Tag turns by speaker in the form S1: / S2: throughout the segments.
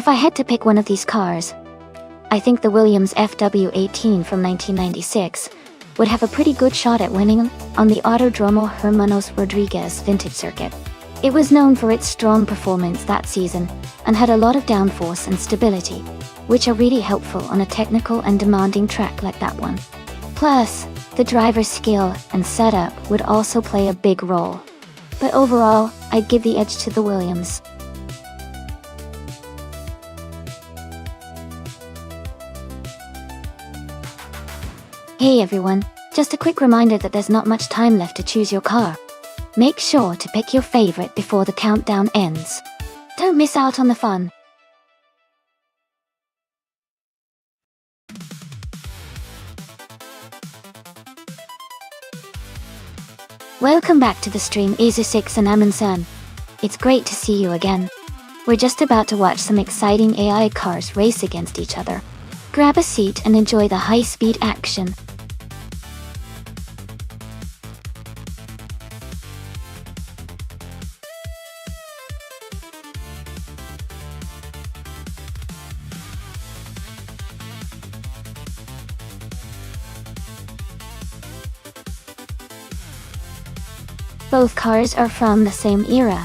S1: If I had to pick one of these cars, I think the Williams FW18 from 1996 would have a pretty good shot at winning on the Autodromo Hermanos Rodriguez vintage circuit. It was known for its strong performance that season and had a lot of downforce and stability, which are really helpful on a technical and demanding track like that one. Plus, the driver's skill and setup would also play a big role. But overall, I'd give the edge to the Williams. Hey everyone, just a quick reminder that there's not much time left to choose your car. Make sure to pick your favorite before the countdown ends. Don't miss out on the fun. Welcome back to the stream, Isu6 and Amunsan. It's great to see you again. We're just about to watch some exciting AI cars race against each other. Grab a seat and enjoy the high-speed action. Both cars are from the same era,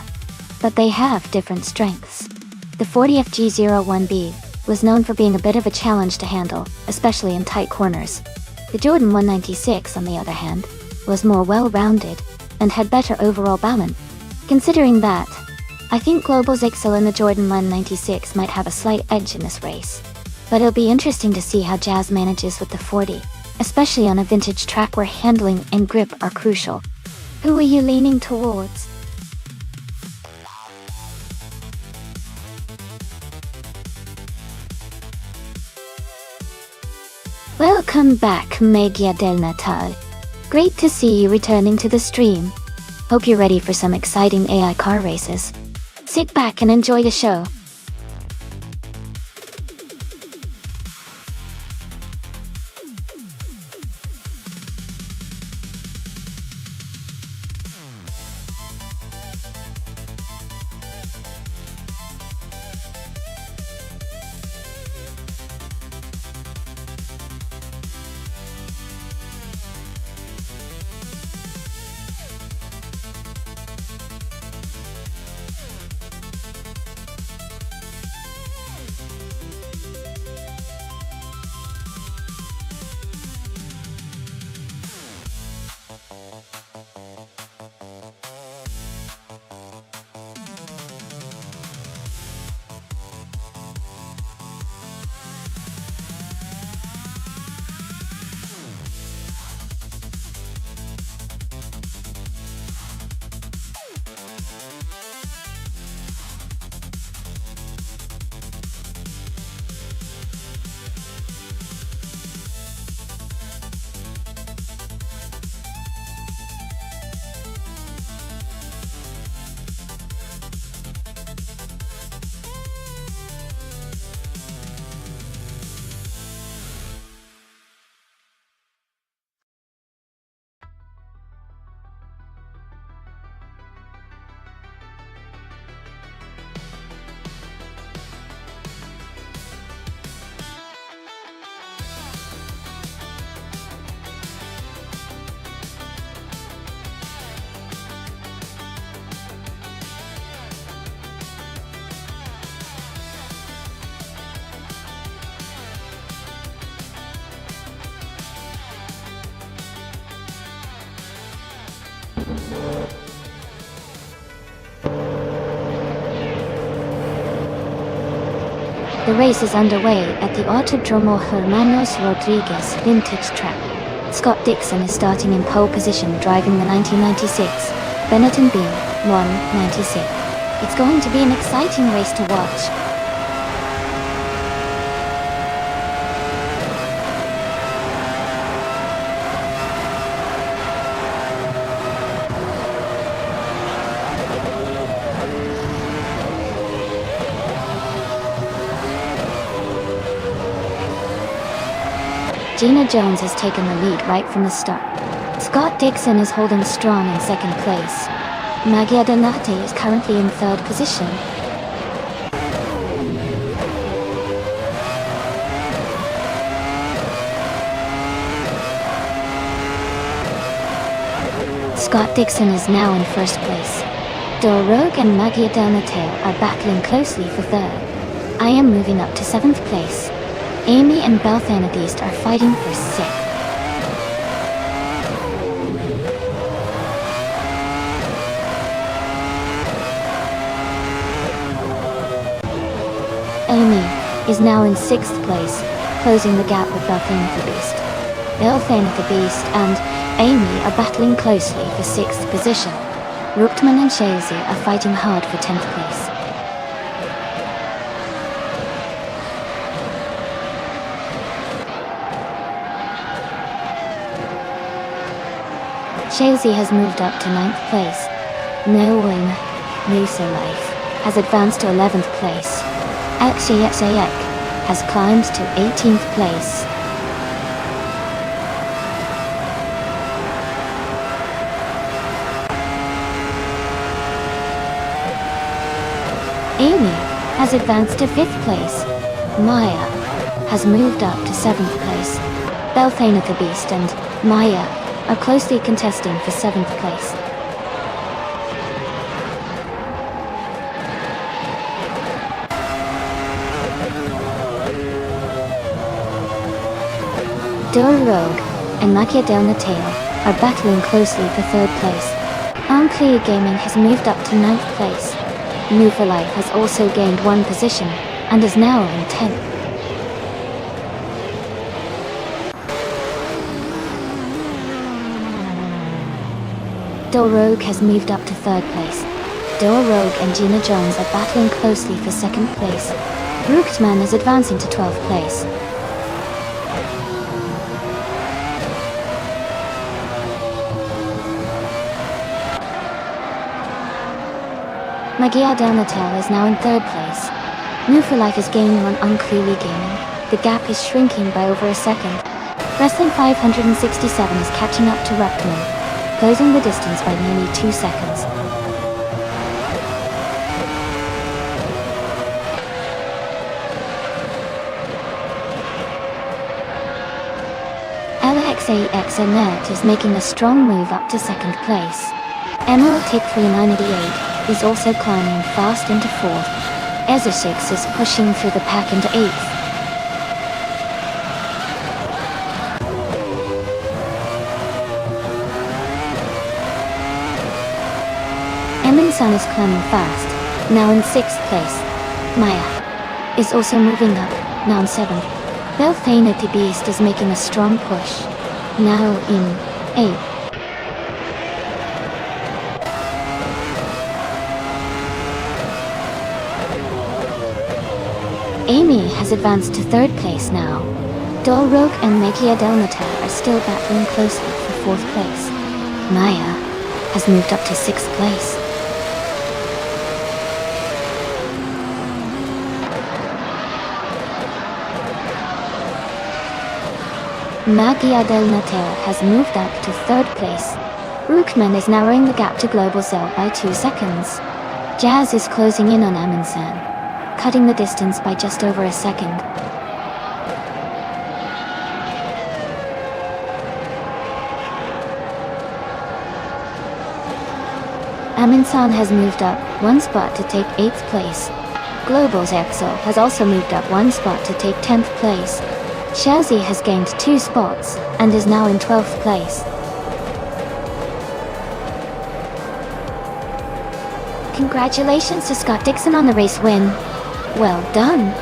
S1: but they have different strengths. The 40FG01B was known for being a bit of a challenge to handle, especially in tight corners. The Jordan 196, on the other hand, was more well-rounded and had better overall balance. Considering that, I think Global Zixel and the Jordan 196 might have a slight edge in this race. But it'll be interesting to see how Jazz manages with the 40, especially on a vintage track where handling and grip are crucial. Who are you leaning towards? Welcome back, Magia del Natal. Great to see you returning to the stream. Hope you're ready for some exciting AI car races. Sit back and enjoy the show. The race is underway at the Autodromo Hermanos Rodriguez vintage track. Scott Dixon is starting in pole position, driving the 1996 Benetton B196. It's going to be an exciting race to watch. Gina Jones has taken the lead right from the start. Scott Dixon is holding strong in second place. Magia Donati is currently in third position. Scott Dixon is now in first place. Rogue and Magia Del Mateo are battling closely for third. I am moving up to 7th place. Amy and Belthanadist are fighting for 6th. Amy is now in 6th place, closing the gap with Belthanadist. Belthanadist and Amy are battling closely for 6th position. Rookman and Shazy are fighting hard for 10th place. Shazy has moved up to 9th place. No Win, Musa Life has advanced to 11th place. XEXAX has climbed to 18th place. Amy has advanced to 5th place. Maya has moved up to 7th place. Belthana the Beast and Maya are closely contesting for 7th place. Rogue and Magia Del Mateo are battling closely for 3rd place. Unclear Gaming has moved up to 9th place. Move for Life has also gained 1 position and is now in 10th. Rogue has moved up to 3rd place. Rogue and Gina Jones are battling closely for 2nd place. Rookman is advancing to 12th place. Magia Del Mateo is now in 3rd place. Move for Life is gaining on Unclearly Gaming. The gap is shrinking by over a second. Wrestling 567 is catching up to Ruckman, closing the distance by nearly 2 seconds. LXAX Alert is making a strong move up to 2nd place. Emerald Tick 3988 is also climbing fast into 4th. Ezra6 is pushing through the pack into 8th. Eminson is climbing fast, now in 6th place. Maya is also moving up, now in 7th. Belthana the Beast is making a strong push, now in 8th. Amy has advanced to 3rd place now. Rogue and Magia Del Mateo are still battling closely for 4th place. Maya has moved up to 6th place. Magia Del Mateo has moved up to 3rd place. Rookman is narrowing the gap to Global Cell by 2 seconds. Jazz is closing in on Aminsan, cutting the distance by just over a second. Aminsan has moved up 1 spot to take 8th place. Global's Exo has also moved up 1 spot to take 10th place. Shazi has gained 2 spots and is now in 12th place. Congratulations to Scott Dixon on the race win. Well done.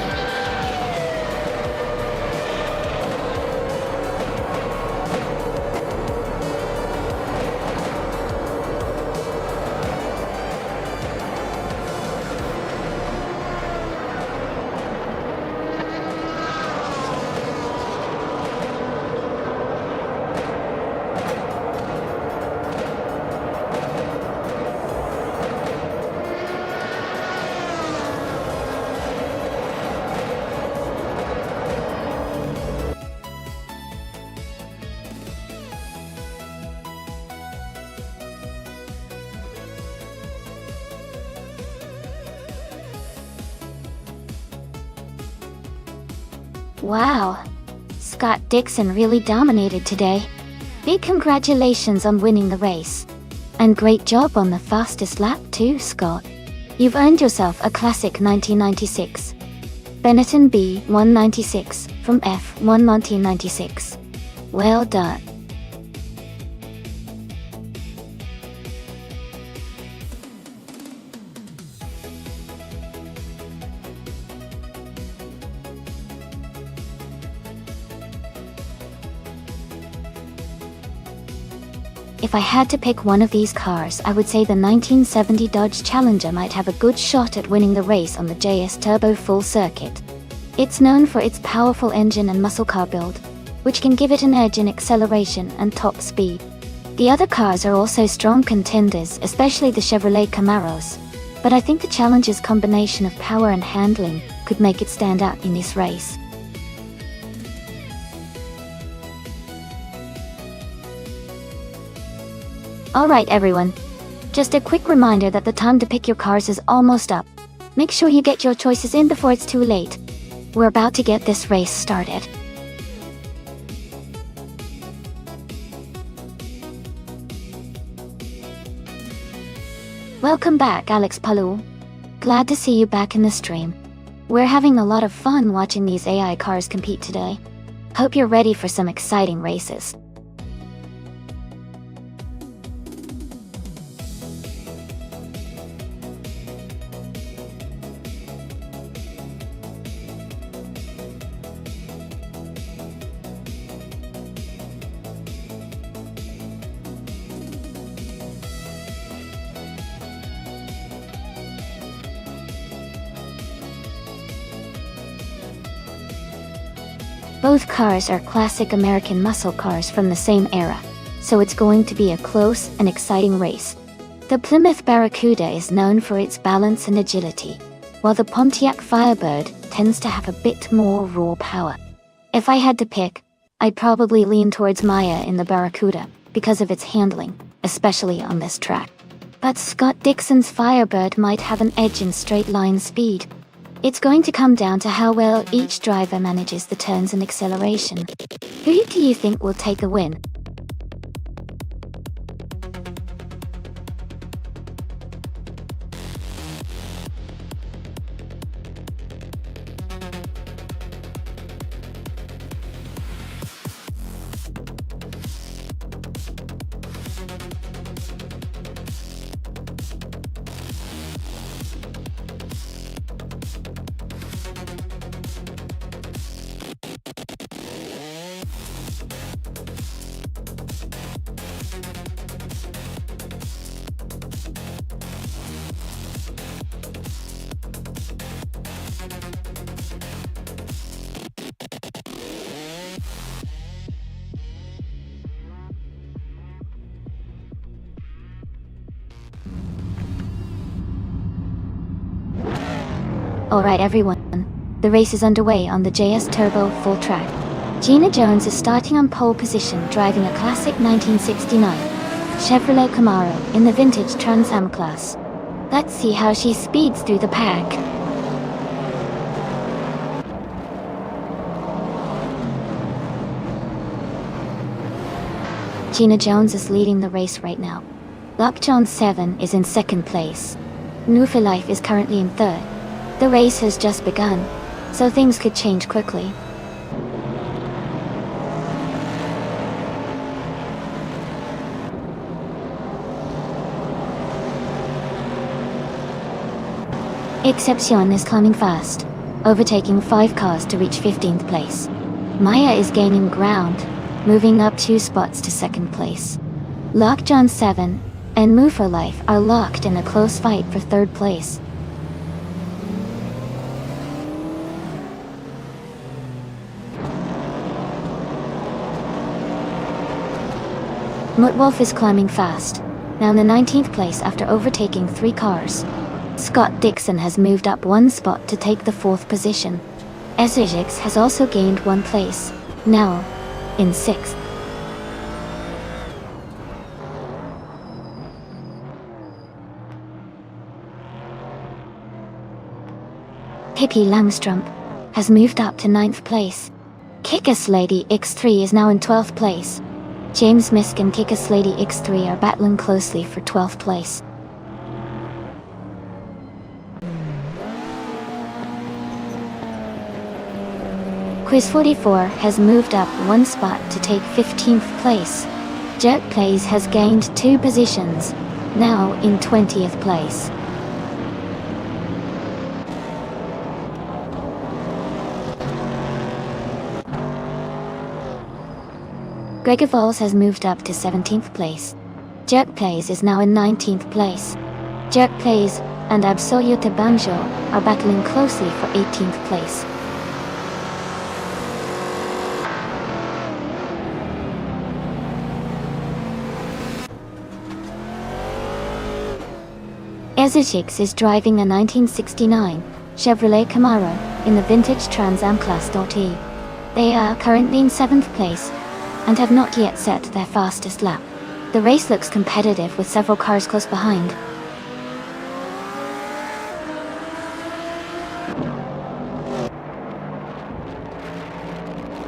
S1: Wow, Scott Dixon really dominated today. Big congratulations on winning the race. And great job on the fastest lap too, Scott. You've earned yourself a classic 1996. Benetton B196 from F1 1996. Well done. If I had to pick one of these cars, I would say the 1970 Dodge Challenger might have a good shot at winning the race on the JS Turbo Full Circuit. It's known for its powerful engine and muscle car build, which can give it an edge in acceleration and top speed. The other cars are also strong contenders, especially the Chevrolet Camaros, but I think the Challenger's combination of power and handling could make it stand out in this race. Alright everyone, just a quick reminder that the time to pick your cars is almost up. Make sure you get your choices in before it's too late. We're about to get this race started. Welcome back, Alex Palou. Glad to see you back in the stream. We're having a lot of fun watching these AI cars compete today. Hope you're ready for some exciting races. Both cars are classic American muscle cars from the same era, so it's going to be a close and exciting race. The Plymouth Barracuda is known for its balance and agility, while the Pontiac Firebird tends to have a bit more raw power. If I had to pick, I'd probably lean towards Maya in the Barracuda because of its handling, especially on this track. But Scott Dixon's Firebird might have an edge in straight line speed. It's going to come down to how well each driver manages the turns and acceleration. Who do you think will take the win? Alright everyone, the race is underway on the JS Turbo Full Track. Gina Jones is starting on pole position driving a classic 1969 Chevrolet Camaro in the vintage Trans Am class. Let's see how she speeds through the pack. Gina Jones is leading the race right now. Lockjaw 7 is in second place. Life is currently in third. The race has just begun, so things could change quickly. Exception is climbing fast, overtaking 5 cars to reach 15th place. Maya is gaining ground, moving up 2 spots to second place. Lockjaw 7 and Life are locked in a close fight for third place. Wolf is climbing fast, now in the 19th place after overtaking 3 cars. Scott Dixon has moved up 1 spot to take the 4th position. Essigix has also gained 1 place, now in 6th. Pippi Langstrup has moved up to 9th place. Kick-Ass Lady X3 is now in 12th place. James Misk and Kickass Lady X3 are battling closely for 12th place. Quiz 44 has moved up one spot to take 15th place. Jerk Plays has gained 2 positions, now in 20th place. Gregor Vols has moved up to 17th place. Jerk Plays is now in 19th place. Jerk Plays and Absolute Banjo are battling closely for 18th place. Ezechix is driving a 1969 Chevrolet Camaro in the vintage Trans Am Class .E. They are currently in 7th place and have not yet set their fastest lap. The race looks competitive with several cars close behind.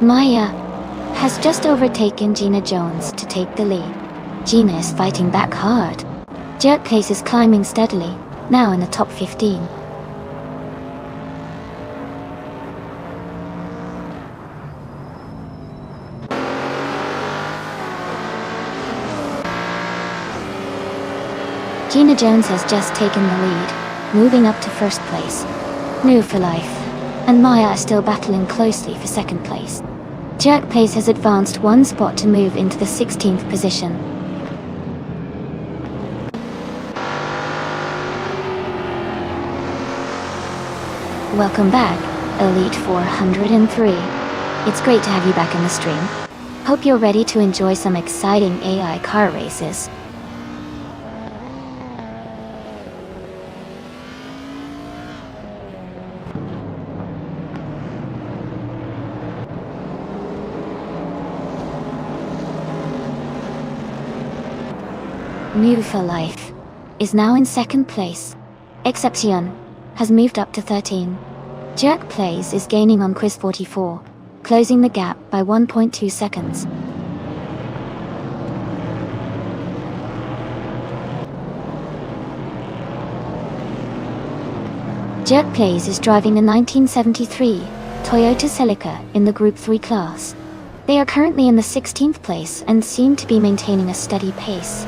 S1: Maya has just overtaken Gina Jones to take the lead. Gina is fighting back hard. Jerk Plays is climbing steadily, now in the top 15. Gina Jones has just taken the lead, moving up to 1st place. New for Life and Maya are still battling closely for 2nd place. Jerk Plays has advanced 1 spot to move into the 16th position. Welcome back, Elite 403. It's great to have you back in the stream. Hope you're ready to enjoy some exciting AI car races. New for Life is now in 2nd place. Excepcion has moved up to 13. Jerk Plays is gaining on Quiz 44, closing the gap by 1.2 seconds. Jerk Plays is driving a 1973 Toyota Celica in the Group 3 class. They are currently in the 16th place and seem to be maintaining a steady pace.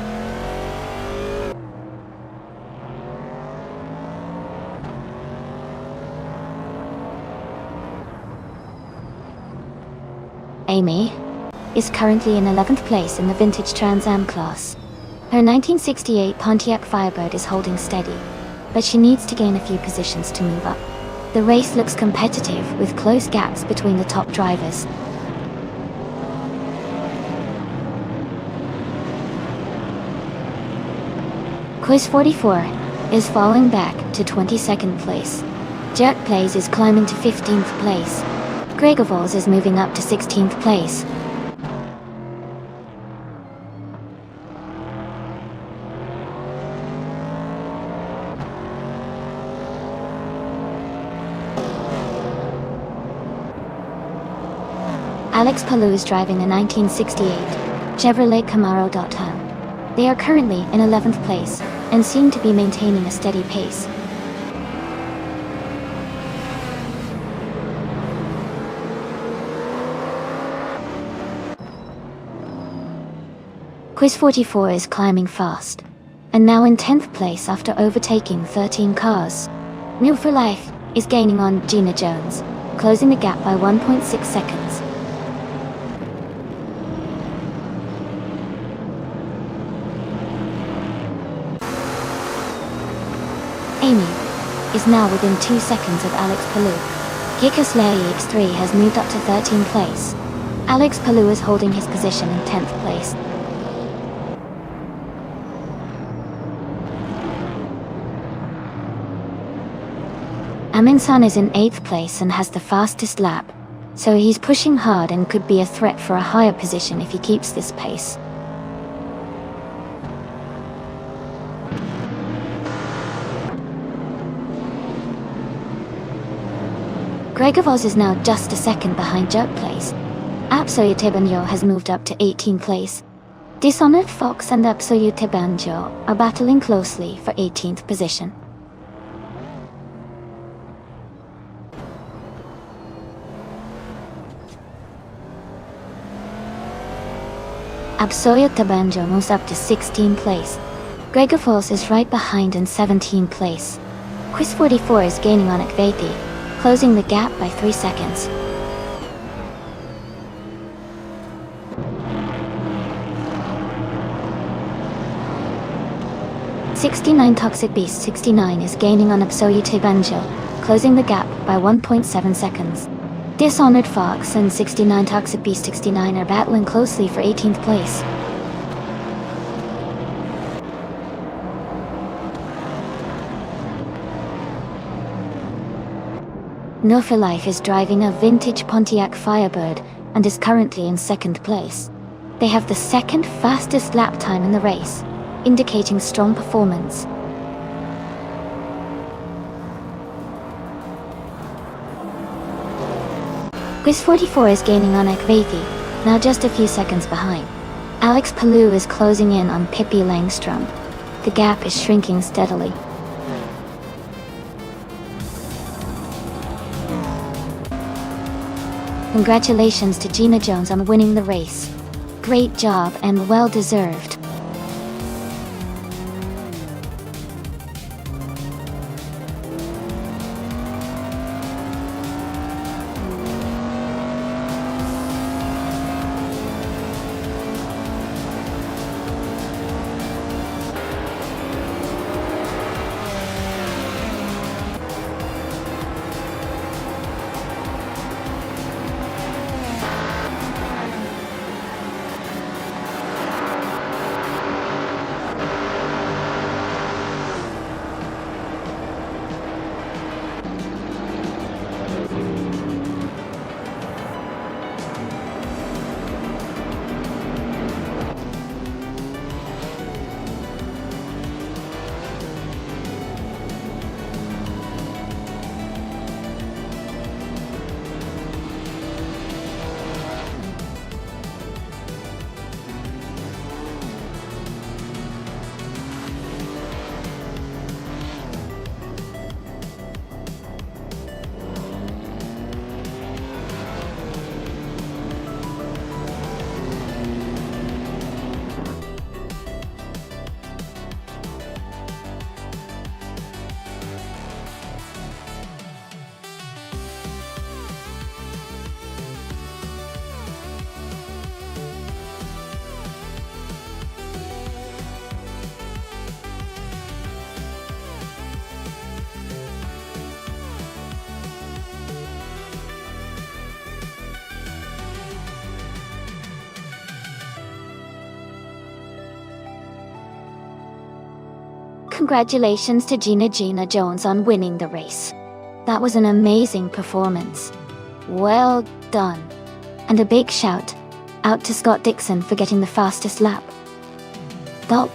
S1: Amy is currently in 11th place in the vintage Trans Am class. Her 1968 Pontiac Firebird is holding steady, but she needs to gain a few positions to move up. The race looks competitive with close gaps between the top drivers. Quiz 44 is falling back to 22nd place. Jerk Plays is climbing to 15th place. Gregor Vols is moving up to 16th place. Alex Palou is driving a 1968 Chevrolet Camaro .Am. They are currently in 11th place and seem to be maintaining a steady pace. Quiz 44 is climbing fast, and now in 10th place after overtaking 13 cars. New for Life is gaining on Gina Jones, closing the gap by 1.6 seconds. Amy is now within 2 seconds of Alex Palou. Kickass Lady X3 has moved up to 13th place. Alex Palou is holding his position in 10th place. Aminsan is in 8th place and has the fastest lap, so he's pushing hard and could be a threat for a higher position if he keeps this pace. Gregor Vols is now just a second behind Jerk Plays. Absolute Banjo has moved up to 18th place, Dishonored Fox and Absolute Banjo are battling closely for 18th position. Absolute Banjo moves up to 16th place. Gregor Falls is right behind in 17th place. Quiz 44 is gaining on Akvethi, closing the gap by 3 seconds. '69 Toxic Beast 69 is gaining on Absolute Banjo, closing the gap by 1.7 seconds. Dishonored Fox and '69 Toxic Beast 69 are battling closely for 18th place. No for Life is driving a vintage Pontiac Firebird and is currently in 2nd place. They have the 2nd fastest lap time in the race, indicating strong performance. Quiz 44 is gaining on Akvethi, now just a few seconds behind. Alex Palou is closing in on Pippi Langstrom. The gap is shrinking steadily. Congratulations to Gina Jones on winning the race. Great job and well deserved. Congratulations to Gina Jones on winning the race. That was an amazing performance. Well done. And a big shout out to Scott Dixon for getting the fastest lap. Though,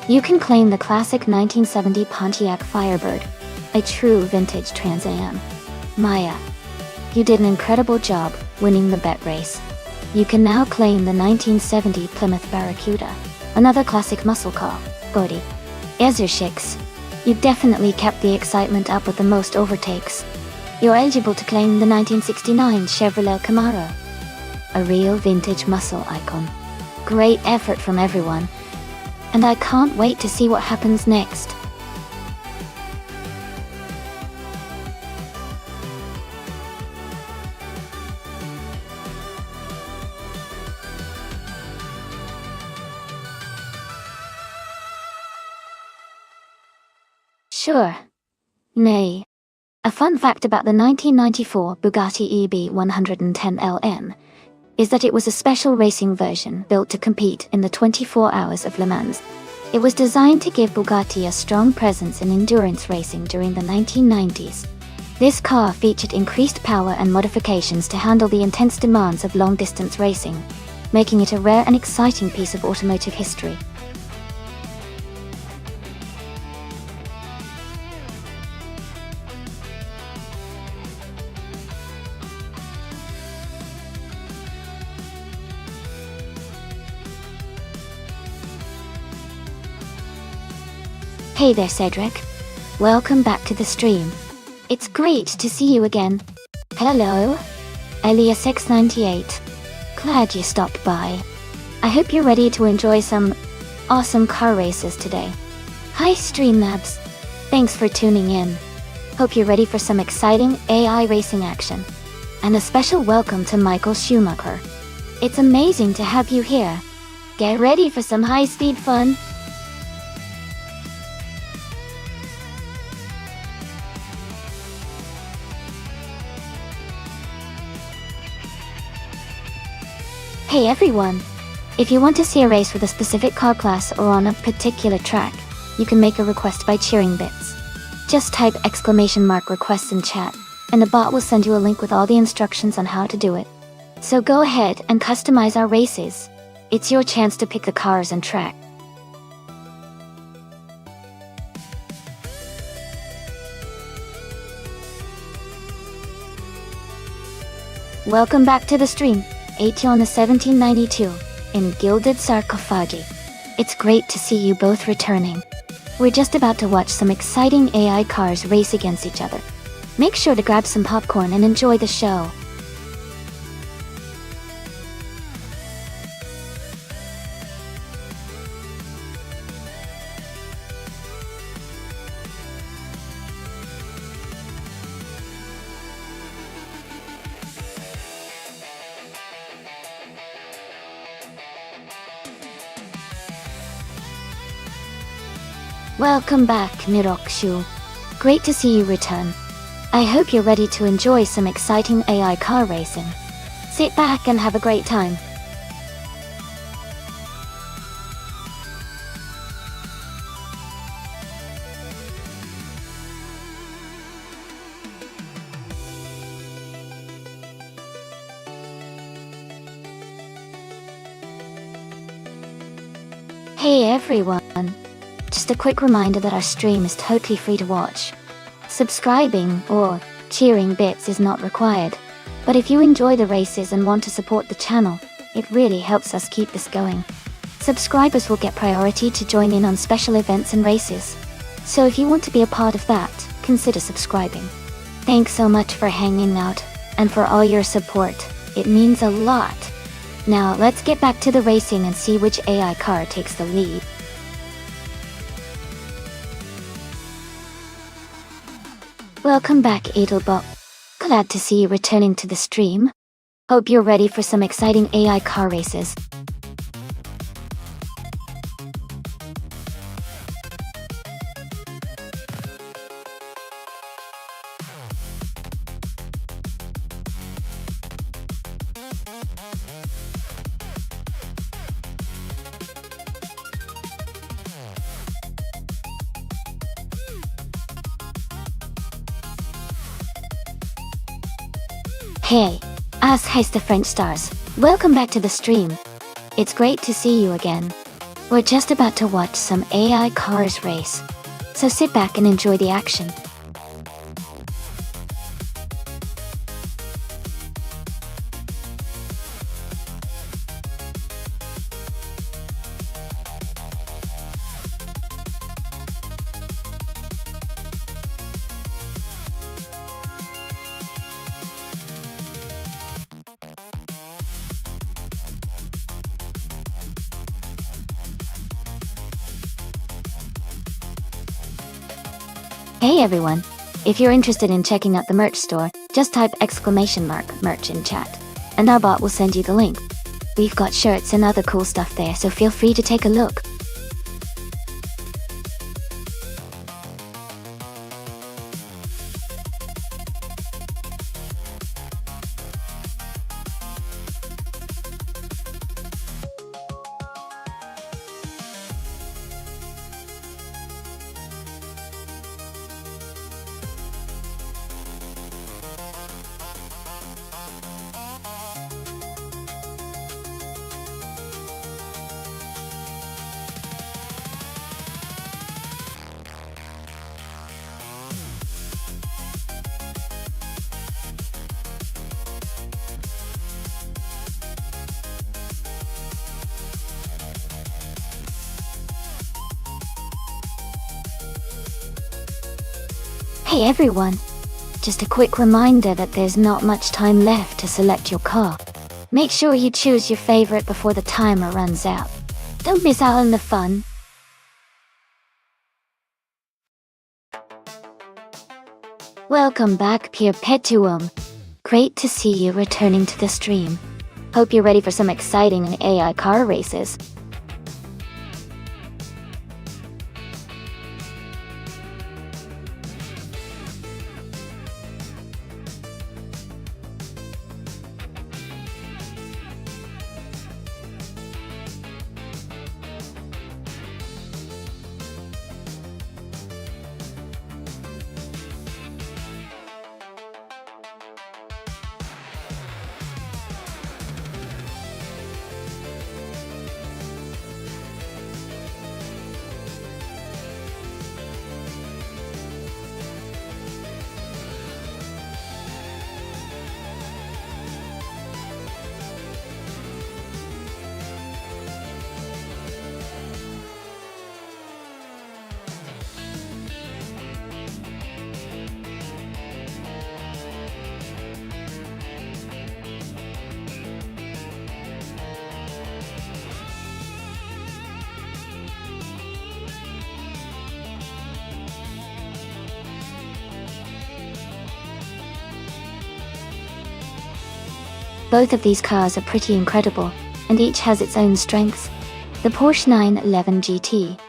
S1: you can claim the classic 1970 Pontiac Firebird, a true vintage Trans Am. Maya, you did an incredible job winning the bet race. You can now claim the 1970 Plymouth Barracuda, another classic muscle car. Gordy. Ezershix, you definitely kept the excitement up with the most overtakes. You're eligible to claim the 1969 Chevrolet Camaro, a real vintage muscle icon. Great effort from everyone, and I can't wait to see what happens next. Sure. Nay. A fun fact about the 1994 Bugatti EB 110 LM is that it was a special racing version built to compete in the 24 Hours of Le Mans. It was designed to give Bugatti a strong presence in endurance racing during the 1990s. This car featured increased power and modifications to handle the intense demands of long-distance racing, making it a rare and exciting piece of automotive history. Hey there, Cedric. Welcome back to the stream. It's great to see you again. Hello, Elias698. Glad you stopped by. I hope you're ready to enjoy some awesome car races today. Hi, Streamlabs. Thanks for tuning in. Hope you're ready for some exciting AI racing action. And a special welcome to Michael Schumacher. It's amazing to have you here. Get ready for some high-speed fun. Hey everyone! If you want to see a race with a specific car class or on a particular track, you can make a request by cheering bits. Just type !requests in chat, and the bot will send you a link with all the instructions on how to do it. So go ahead and customize our races. It's your chance to pick the cars and track. Welcome back to the stream. 80 on the 1792, in Gilded Sarcophagi. It's great to see you both returning. We're just about to watch some exciting AI cars race against each other. Make sure to grab some popcorn and enjoy the show. Welcome back, Nirokshu. Great to see you return. I hope you're ready to enjoy some exciting AI car racing. Sit back and have a great time. Hey everyone! Just a quick reminder that our stream is totally free to watch. Subscribing or cheering bits is not required, but if you enjoy the races and want to support the channel, it really helps us keep this going. Subscribers will get priority to join in on special events and races. So if you want to be a part of that, consider subscribing. Thanks so much for hanging out, and for all your support. It means a lot. Now let's get back to the racing and see which AI car takes the lead. Welcome back, Edelbot. Glad to see you returning to the stream. Hope you're ready for some exciting AI car races. Hey, as heißt the French stars. Welcome back to the stream. It's great to see you again. We're just about to watch some AI cars race. So sit back and enjoy the action. Hey everyone! If you're interested in checking out the merch store, just type !merch in chat, and our bot will send you the link. We've got shirts and other cool stuff there, so feel free to take a look. Hey everyone! Just a quick reminder that there's not much time left to select your car. Make sure you choose your favorite before the timer runs out. Don't miss out on the fun. Welcome back, Perpetuum. Great to see you returning to the stream. Hope you're ready for some exciting AI car races. Both of these cars are pretty incredible, and each has its own strengths. The Porsche 911 GT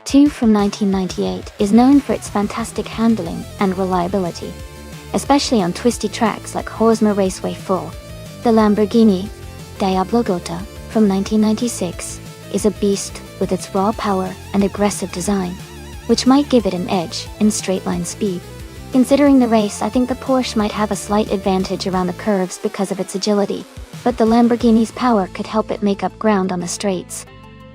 S1: 2 from 1998 is known for its fantastic handling and reliability, especially on twisty tracks like Horsma Raceway 4. The Lamborghini Diablo Gota from 1996 is a beast with its raw power and aggressive design, which might give it an edge in straight-line speed. Considering the race, I think the Porsche might have a slight advantage around the curves because of its agility, but the Lamborghini's power could help it make up ground on the straights.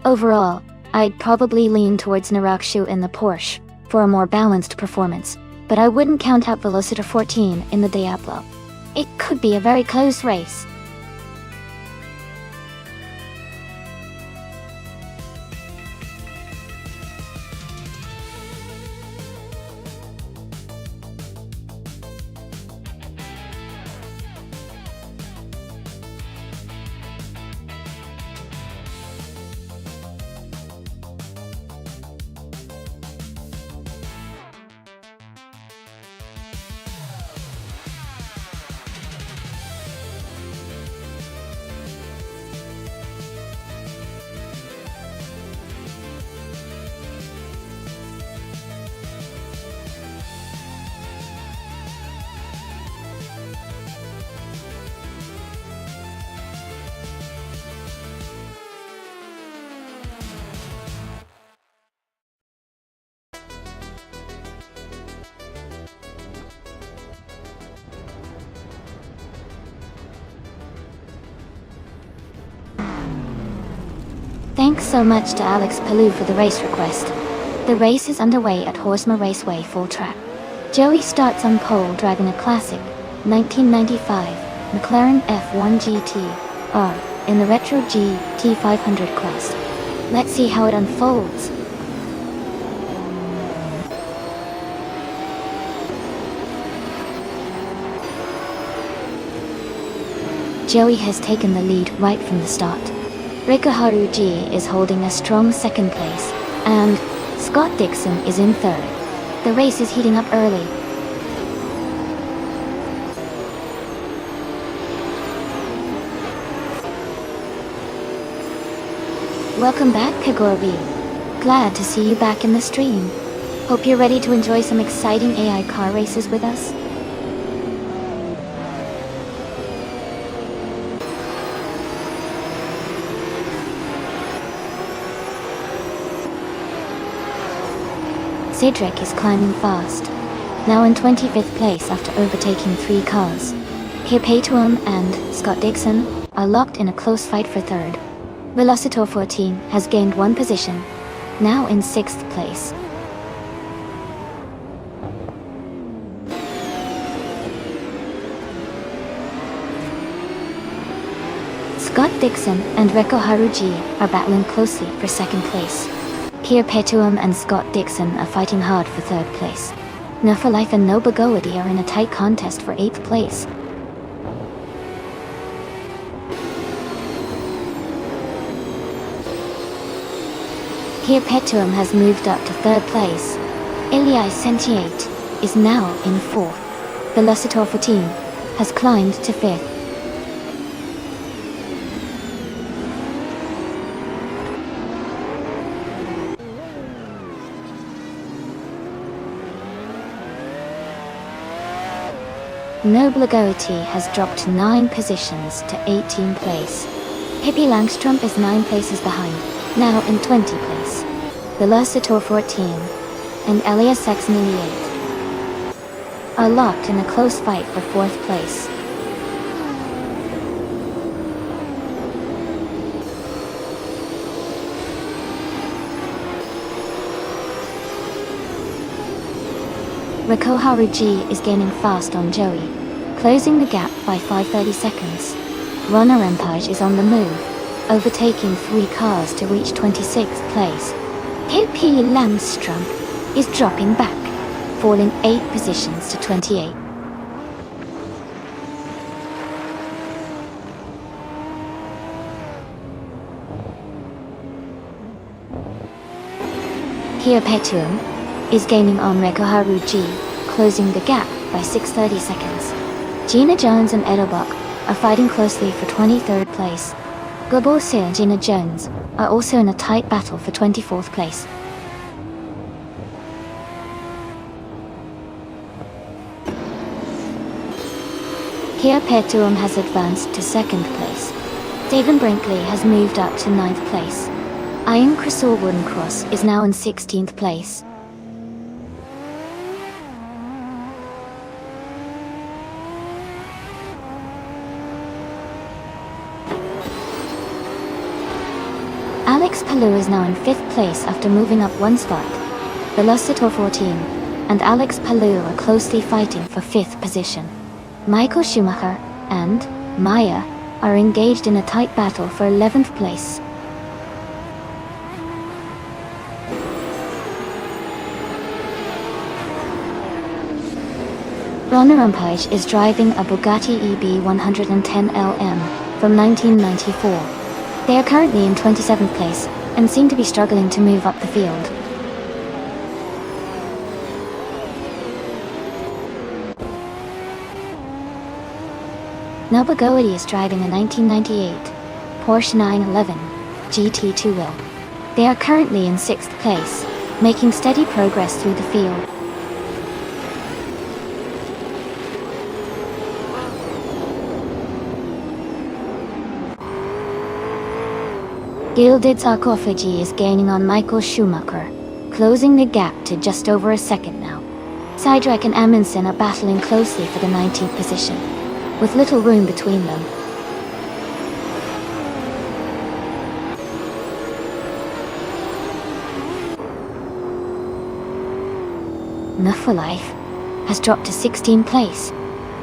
S1: Overall, I'd probably lean towards Narakshu in the Porsche for a more balanced performance, but I wouldn't count out Velociter 14 in the Diablo. It could be a very close race. Thanks so much to Alex Palou for the race request. The race is underway at Horsma Raceway full track. Joey starts on pole driving a classic 1995 McLaren F1 GT R in the Retro GT 500 class. Let's see how it unfolds. Joey has taken the lead right from the start. Rikuharu G is holding a strong second place, and Scott Dixon is in third. The race is heating up early. Welcome back, Kagorbi. Glad to see you back in the stream. Hope you're ready to enjoy some exciting AI car races with us. Cedric is climbing fast, now in 25th place after overtaking 3 cars. Perpetuum and Scott Dixon are locked in a close fight for third. Velocitor 14 has gained 1 position, now in 6th place. Scott Dixon and Reko Haruji are battling closely for second place. Perpetuum and Scott Dixon are fighting hard for third place. Nufalife and Nobagowity are in a tight contest for 8th place. Here Petuum has moved up to 3rd place. Iliai Sentiate is now in 4th. Velocitor 14 has climbed to 5th. Nobagowity has dropped 9 positions to 18th place. Hippie Langstrom is 9 places behind, now in 20th place. Velocitor 14 and Elias 698 are locked in a close fight for 4th place. Rekoharu G is gaining fast on Joey, closing the gap by 5:30 seconds. Runner Empage is on the move, overtaking 3 cars to reach 26th place. Hippie Langstrom is dropping back, falling 8 positions to 28. Here Petuum is gaining on Rekoharu G, closing the gap by 6:30 seconds. Gina Jones and Edobok are fighting closely for 23rd place. Gobose and Gina Jones are also in a tight battle for 24th place. Here Petuum has advanced to 2nd place. Stephen Brinkley has moved up to 9th place. Iron Crystal Wooden Cross is now in 16th place. Alex Palou is now in 5th place after moving up 1 spot. Velocitor 14 and Alex Palou are closely fighting for 5th position. Michael Schumacher and Maya are engaged in a tight battle for 11th place. Runner Empage is driving a Bugatti EB 110 LM from 1994. They are currently in 27th place and seem to be struggling to move up the field. Nobagowity is driving a 1998 Porsche 911 GT two-wheel. They are currently in 6th place, making steady progress through the field. Gilded Sarcophagy is gaining on Michael Schumacher, closing the gap to just over a second now. Sidrek and Amundsen are battling closely for the 19th position, with little room between them. Nufalife has dropped to 16th place.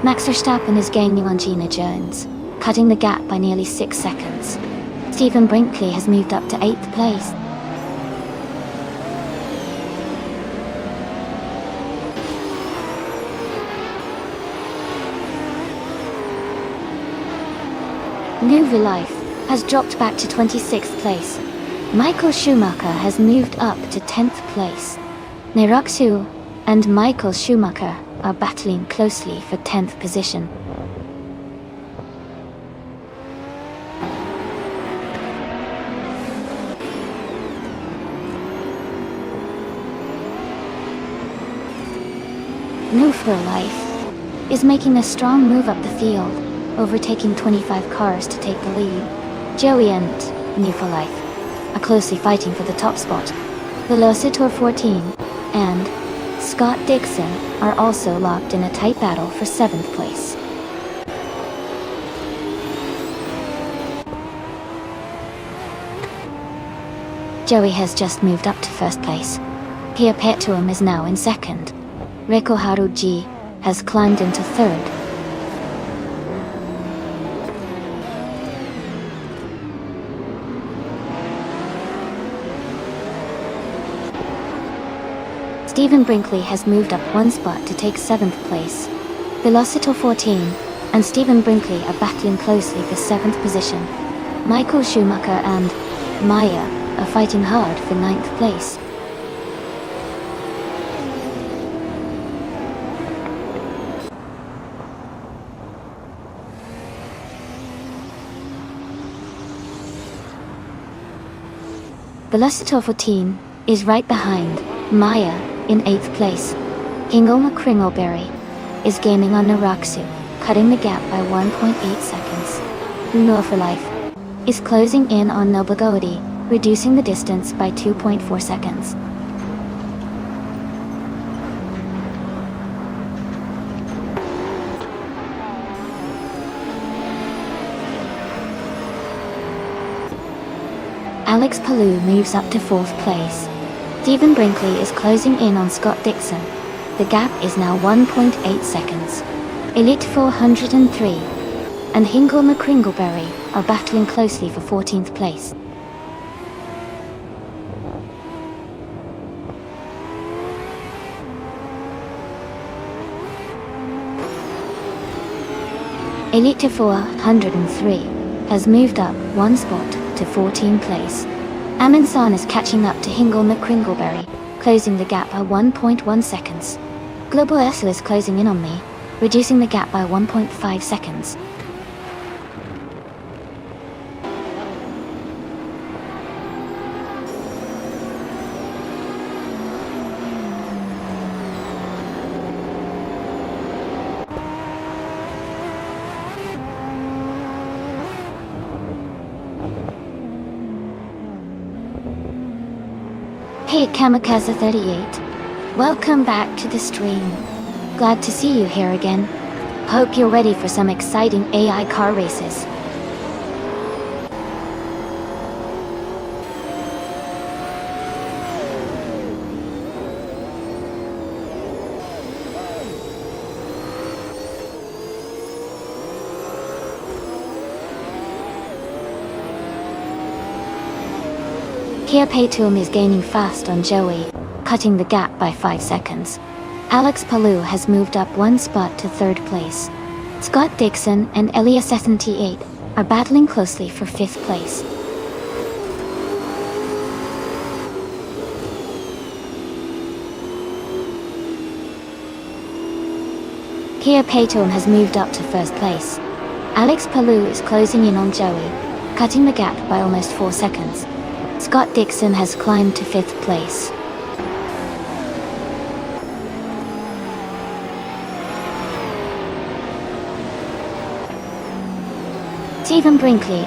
S1: Max Verstappen is gaining on Gina Jones, cutting the gap by nearly 6 seconds. Stephen Brinkley has moved up to 8th place. Nuvalife has dropped back to 26th place. Michael Schumacher has moved up to 10th place. Neroxu and Michael Schumacher are battling closely for 10th position. Nufalife is making a strong move up the field, overtaking 25 cars to take the lead. Joey and Nufalife are closely fighting for the top spot. Velocitor 14 and Scott Dixon are also locked in a tight battle for 7th place. Joey has just moved up to 1st place. Pia Petuum is now in 2nd. Rekoharu G has climbed into 3rd. Stephen Brinkley has moved up one spot to take 7th place. Velocitor 14 and Stephen Brinkley are battling closely for 7th position. Michael Schumacher and Maya are fighting hard for 9th place. Velocitor 14 is right behind Maya in 8th place. Hingle McCringleberry is gaining on Naraksu, cutting the gap by 1.8 seconds. Uno for Life is closing in on Nobagodi, reducing the distance by 2.4 seconds. Alex Palou moves up to 4th place. Stephen Brinkley is closing in on Scott Dixon. The gap is now 1.8 seconds. Elite 403 and Hingle McCringleberry are battling closely for 14th place. Elite 403 has moved up one spot to 14th place. Amin San is catching up to Hingle McCringleberry, closing the gap by 1.1 seconds. Global Ursula is closing in on me, reducing the gap by 1.5 seconds. Hey Kamikaze 38, welcome back to the stream. Glad to see you here again. Hope you're ready for some exciting AI car races. Kia Paytum is gaining fast on Joey, cutting the gap by 5 seconds. Alex Palou has moved up one spot to 3rd place. Scott Dixon and Elias 78 are battling closely for 5th place. Kia Paytum has moved up to 1st place. Alex Palou is closing in on Joey, cutting the gap by almost 4 seconds. Scott Dixon has climbed to 5th place. Stephen Brinkley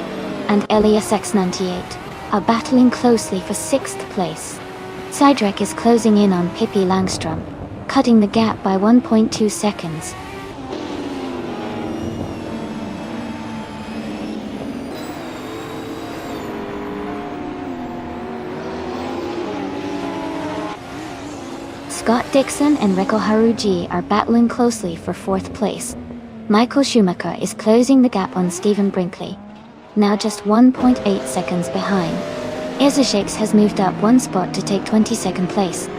S1: and Elias X98 are battling closely for 6th place. Cydrek is closing in on Pippi Langstrom, cutting the gap by 1.2 seconds. Scott Dixon and Reko Haruji are battling closely for 4th place. Michael Schumacher is closing the gap on Stephen Brinkley, now just 1.8 seconds behind. Izzy Shakes has moved up one spot to take 22nd place.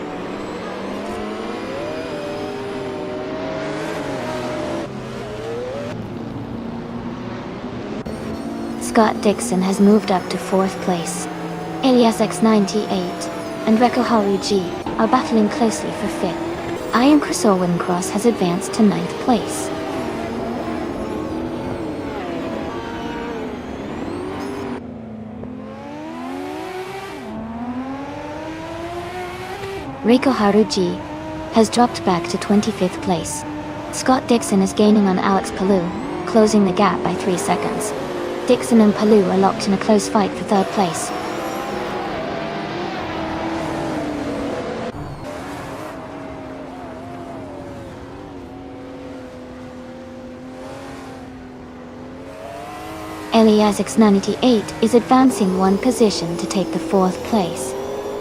S1: Scott Dixon has moved up to 4th place. Elias X98 and Reko Haruji are battling closely for 5th. Ian Krasorwin Cross has advanced to 9th place. Reko Haruji has dropped back to 25th place. Scott Dixon is gaining on Alex Palou, closing the gap by 3 seconds. Dixon and Palou are locked in a close fight for 3rd place. Elias X98 is advancing one position to take the 4th place.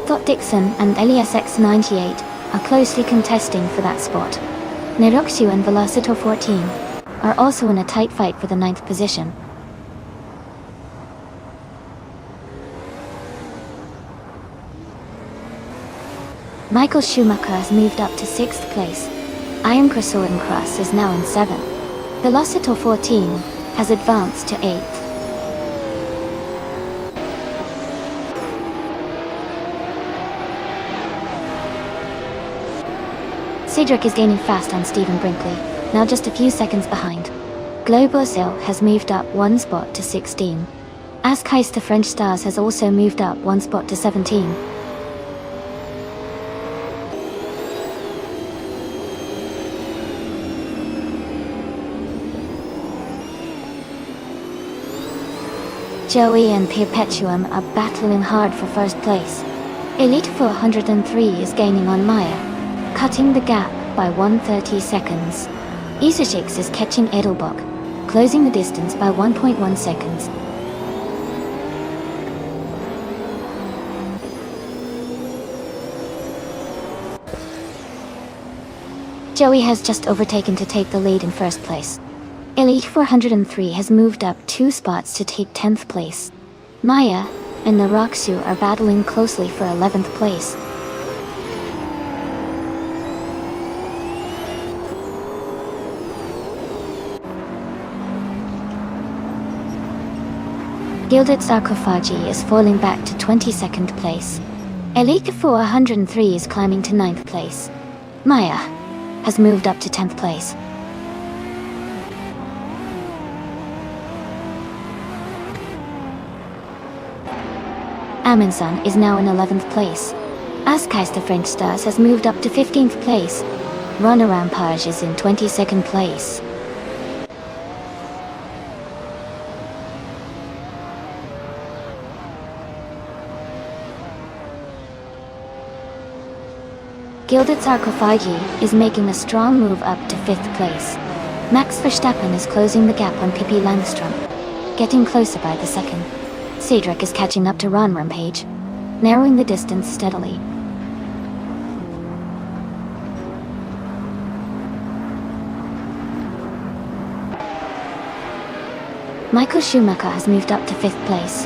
S1: Scott Dixon and Elias X98 are closely contesting for that spot. Neroxu and Velocitor 14 are also in a tight fight for the 9th position. Michael Schumacher has moved up to 6th place. Iron Cross Cross is now in 7th. Velocitor 14 has advanced to 8th. Cedric is gaining fast on Stephen Brinkley, now just a few seconds behind. Globozil has moved up 1 spot to 16. Askheist the French Stars has also moved up 1 spot to 17. Joey and Perpetuum are battling hard for first place. Elite 403 is gaining on Maya, cutting the gap by 130 seconds. Isashix is catching Edelbach, closing the distance by 1.1 seconds. Joey has just overtaken to take the lead in first place. Elite 403 has moved up 2 spots to take 10th place. Maya and Naraksu are battling closely for 11th place. Gilded Sarcophagi is falling back to 22nd place. Elite 403 is climbing to 9th place. Maya has moved up to 10th place. Amundsen is now in 11th place. Askheist the French Stars has moved up to 15th place. Runner Rampage is in 22nd place. Gilded Sarcophagi is making a strong move up to 5th place. Max Verstappen is closing the gap on Pippi Langstrom, getting closer by the second. Cedric is catching up to Ron Rampage, narrowing the distance steadily. Michael Schumacher has moved up to 5th place.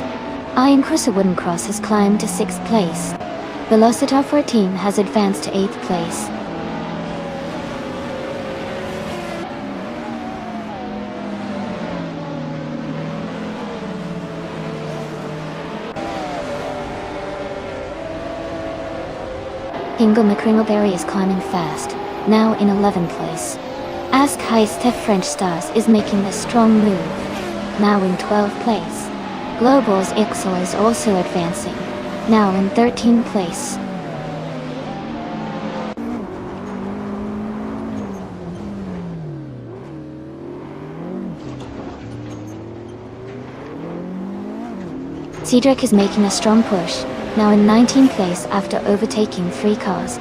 S1: Iron Cross Wooden Cross has climbed to 6th place. Velocitor 14 has advanced to 8th place. Hingle McCringleberry is climbing fast, now in 11th place. Askheist the French Stars is making a strong move, now in 12th place. Global's Ixel is also advancing, now in 13th place. Cedric is making a strong push, now in 19th place after overtaking 3 cars.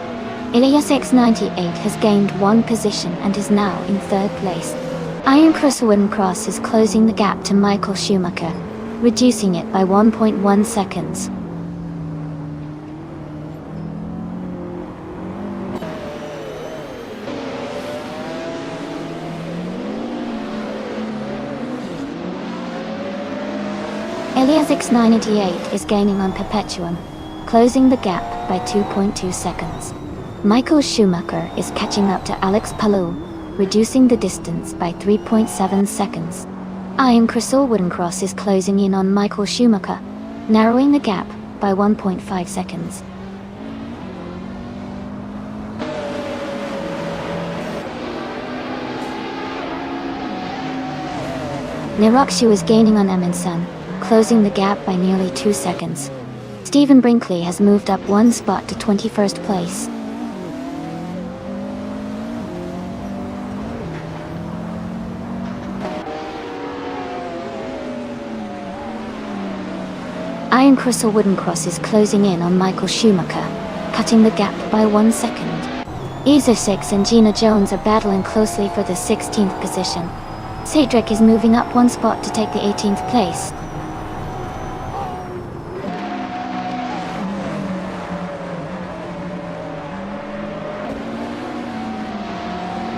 S1: Ilias X98 has gained 1 position and is now in 3rd place. Iron Cross Wooden Cross is closing the gap to Michael Schumacher, reducing it by 1.1 seconds. Elias X98 is gaining on Perpetuum, closing the gap by 2.2 seconds. Michael Schumacher is catching up to Alex Palou, reducing the distance by 3.7 seconds. Iron Cross Wooden Cross is closing in on Michael Schumacher, narrowing the gap by 1.5 seconds. Nirakshu is gaining on Amundsen, closing the gap by nearly 2 seconds. Stephen Brinkley has moved up 1 spot to 21st place. Iron Cross Wooden Cross is closing in on Michael Schumacher, cutting the gap by 1 second. Isashix and Gina Jones are battling closely for the 16th position. Cedric is moving up 1 spot to take the 18th place.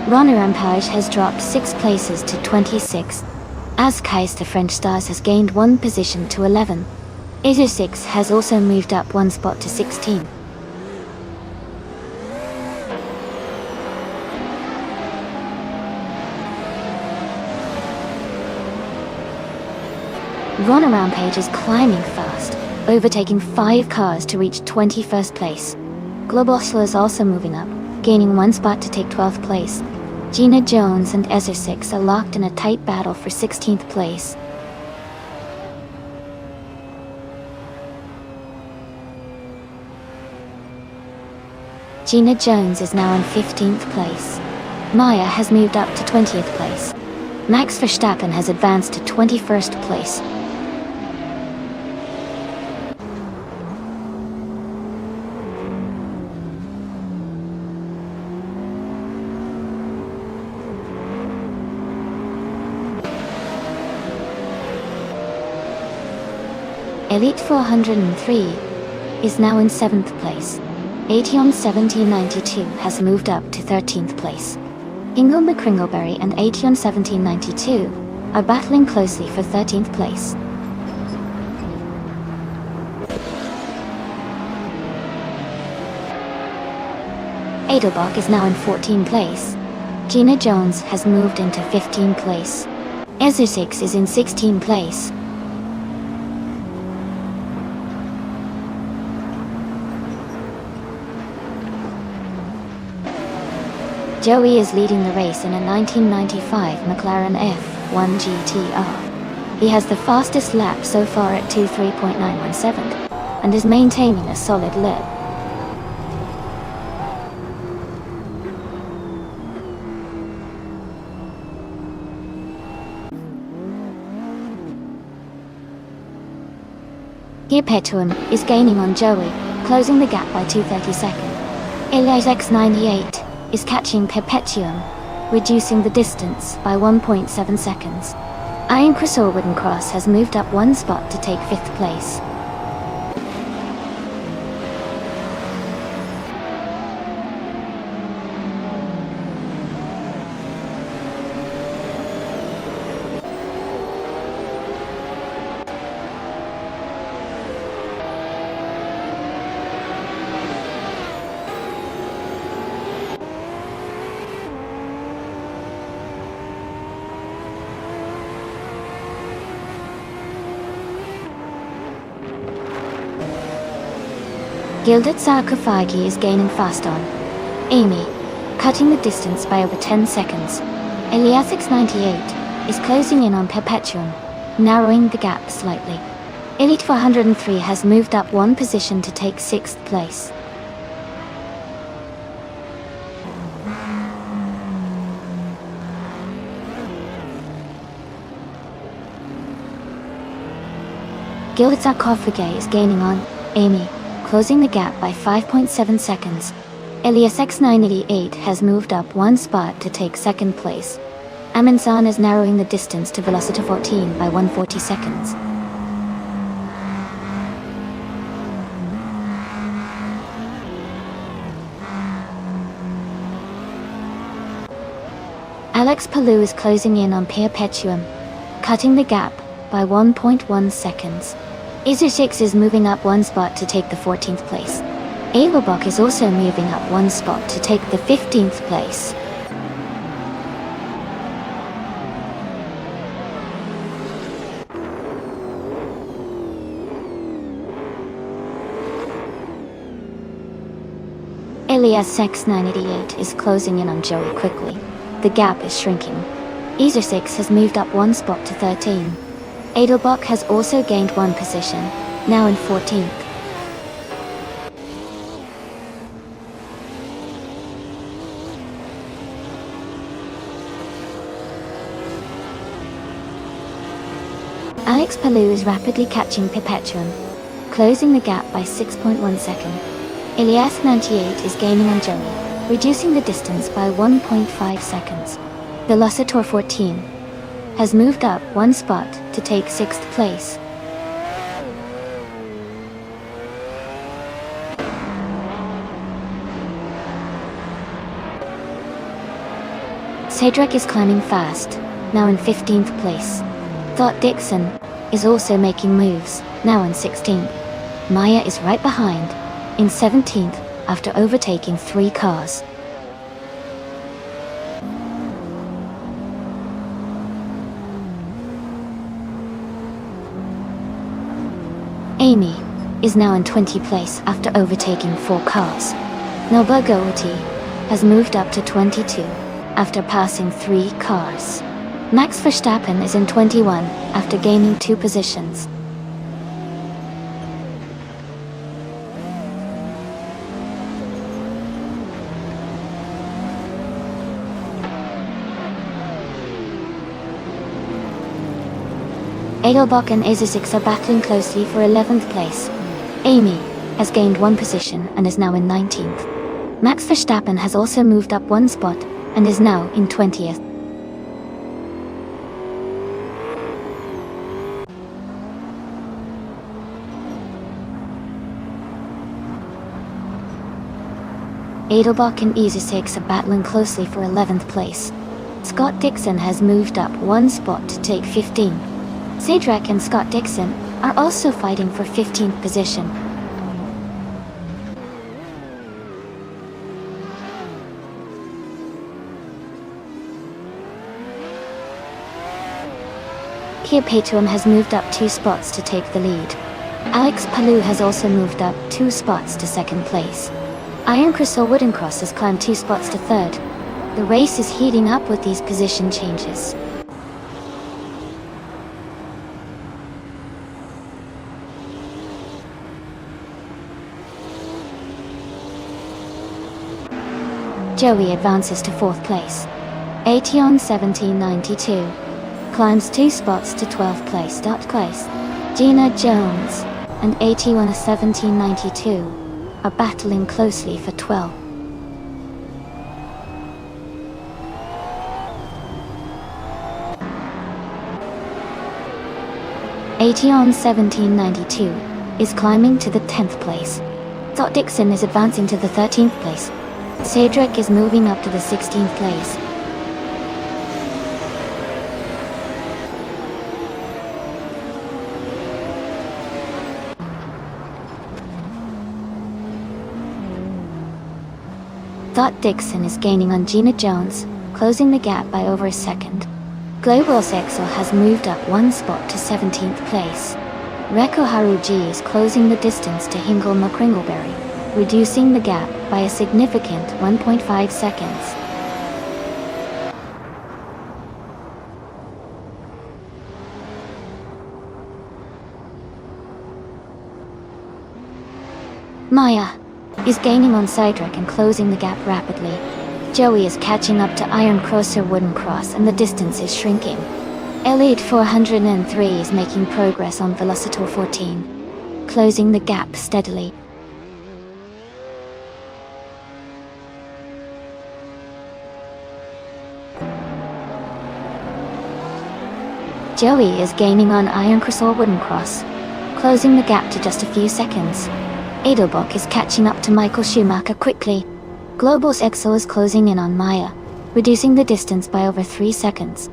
S1: Runner Rampage has dropped 6 places to 26. Askheist the French Stars has gained 1 position to 11. 86 has also moved up 1 spot to 16. Ron Rampage is climbing fast, overtaking 5 cars to reach 21st place. Globosla is also moving up, gaining 1 spot to take 12th place. Gina Jones and Ezra6 are locked in a tight battle for 16th place. Gina Jones is now in 15th place. Maya has moved up to 20th place. Max Verstappen has advanced to 21st place. Elite 403 is now in 7th place. Aetion 1792 has moved up to 13th place. Ingo McCringleberry and Aetion 1792 are battling closely for 13th place. Edelbach is now in 14th place. Gina Jones has moved into 15th place. Ezra6 is in 16th place. Joey is leading the race in a 1995 McLaren F1 GTR. He has the fastest lap so far at 23.917 and is maintaining a solid lead. Perpetuum is gaining on Joey, closing the gap by 2/32. Elias X98 is catching Perpetuum, reducing the distance by 1.7 seconds. Iron Crystal Wooden Cross has moved up 1 spot to take 5th place. Gilded Sarcophagi is gaining fast on Amy, cutting the distance by over 10 seconds. Eliasix 98 is closing in on Perpetuum, narrowing the gap slightly. Elite 403 has moved up 1 position to take 6th place. Gilded Sarcophagi is gaining on Amy, closing the gap by 5.7 seconds. Elias X988 has moved up 1 spot to take 2nd place. Aminsan is narrowing the distance to Velocita 14 by 140 seconds. Alex Palou is closing in on Perpetuum, cutting the gap by 1.1 seconds. Isu6 is moving up 1 spot to take the 14th place. Edelbach is also moving up 1 spot to take the 15th place. Elias X988 is closing in on Joey quickly. The gap is shrinking. Isu6 has moved up 1 spot to 13. Edelbach has also gained 1 position, now in 14th. Alex Palou is rapidly catching Perpetuum, closing the gap by 6.1 seconds. Elias 98 is gaining on Joey, reducing the distance by 1.5 seconds. Velocitor 14 has moved up 1 spot to take 6th place. Cedric is climbing fast, now in 15th place. Thought Dixon is also making moves, now in 16th. Maya is right behind, in 17th, after overtaking 3 cars. Amy is now in 20th place after overtaking 4 cars. Nobagoti has moved up to 22 after passing 3 cars. Max Verstappen is in 21 after gaining 2 positions. Edelbach and Azizix are battling closely for 11th place. Amy has gained 1 position and is now in 19th. Max Verstappen has also moved up 1 spot and is now in 20th. Edelbach and Azizix are battling closely for 11th place. Scott Dixon has moved up 1 spot to take 15. Cedric and Scott Dixon are also fighting for 15th position. Kia Paituam has moved up 2 spots to take the lead. Alex Palou has also moved up 2 spots to 2nd place. Iron Crystal Woodencross has climbed 2 spots to 3rd. The race is heating up with these position changes. Joey advances to 4th place. Aetion 1792 climbs 2 spots to 12th place. Gina Jones and Aetion 1792 are battling closely for 12. Aetion 1792 is climbing to the 10th place. Scott Dixon is advancing to the 13th place. Cedric is moving up to the 16th place. Scott Dixon is gaining on Gina Jones, closing the gap by over a second. Global Sexel has moved up 1 spot to 17th place. Reko Haruji is closing the distance to Hingle McCringleberry, reducing the gap by a significant 1.5 seconds. Maya is gaining on Cedric and closing the gap rapidly. Joey is catching up to Iron Crosser Woodencross and the distance is shrinking. Elite 403 is making progress on Velocitor 14, closing the gap steadily. Joey is gaining on Iron Crystal Woodencross, closing the gap to just a few seconds. Edelbach is catching up to Michael Schumacher quickly. Global's Excel is closing in on Maya, reducing the distance by over 3 seconds.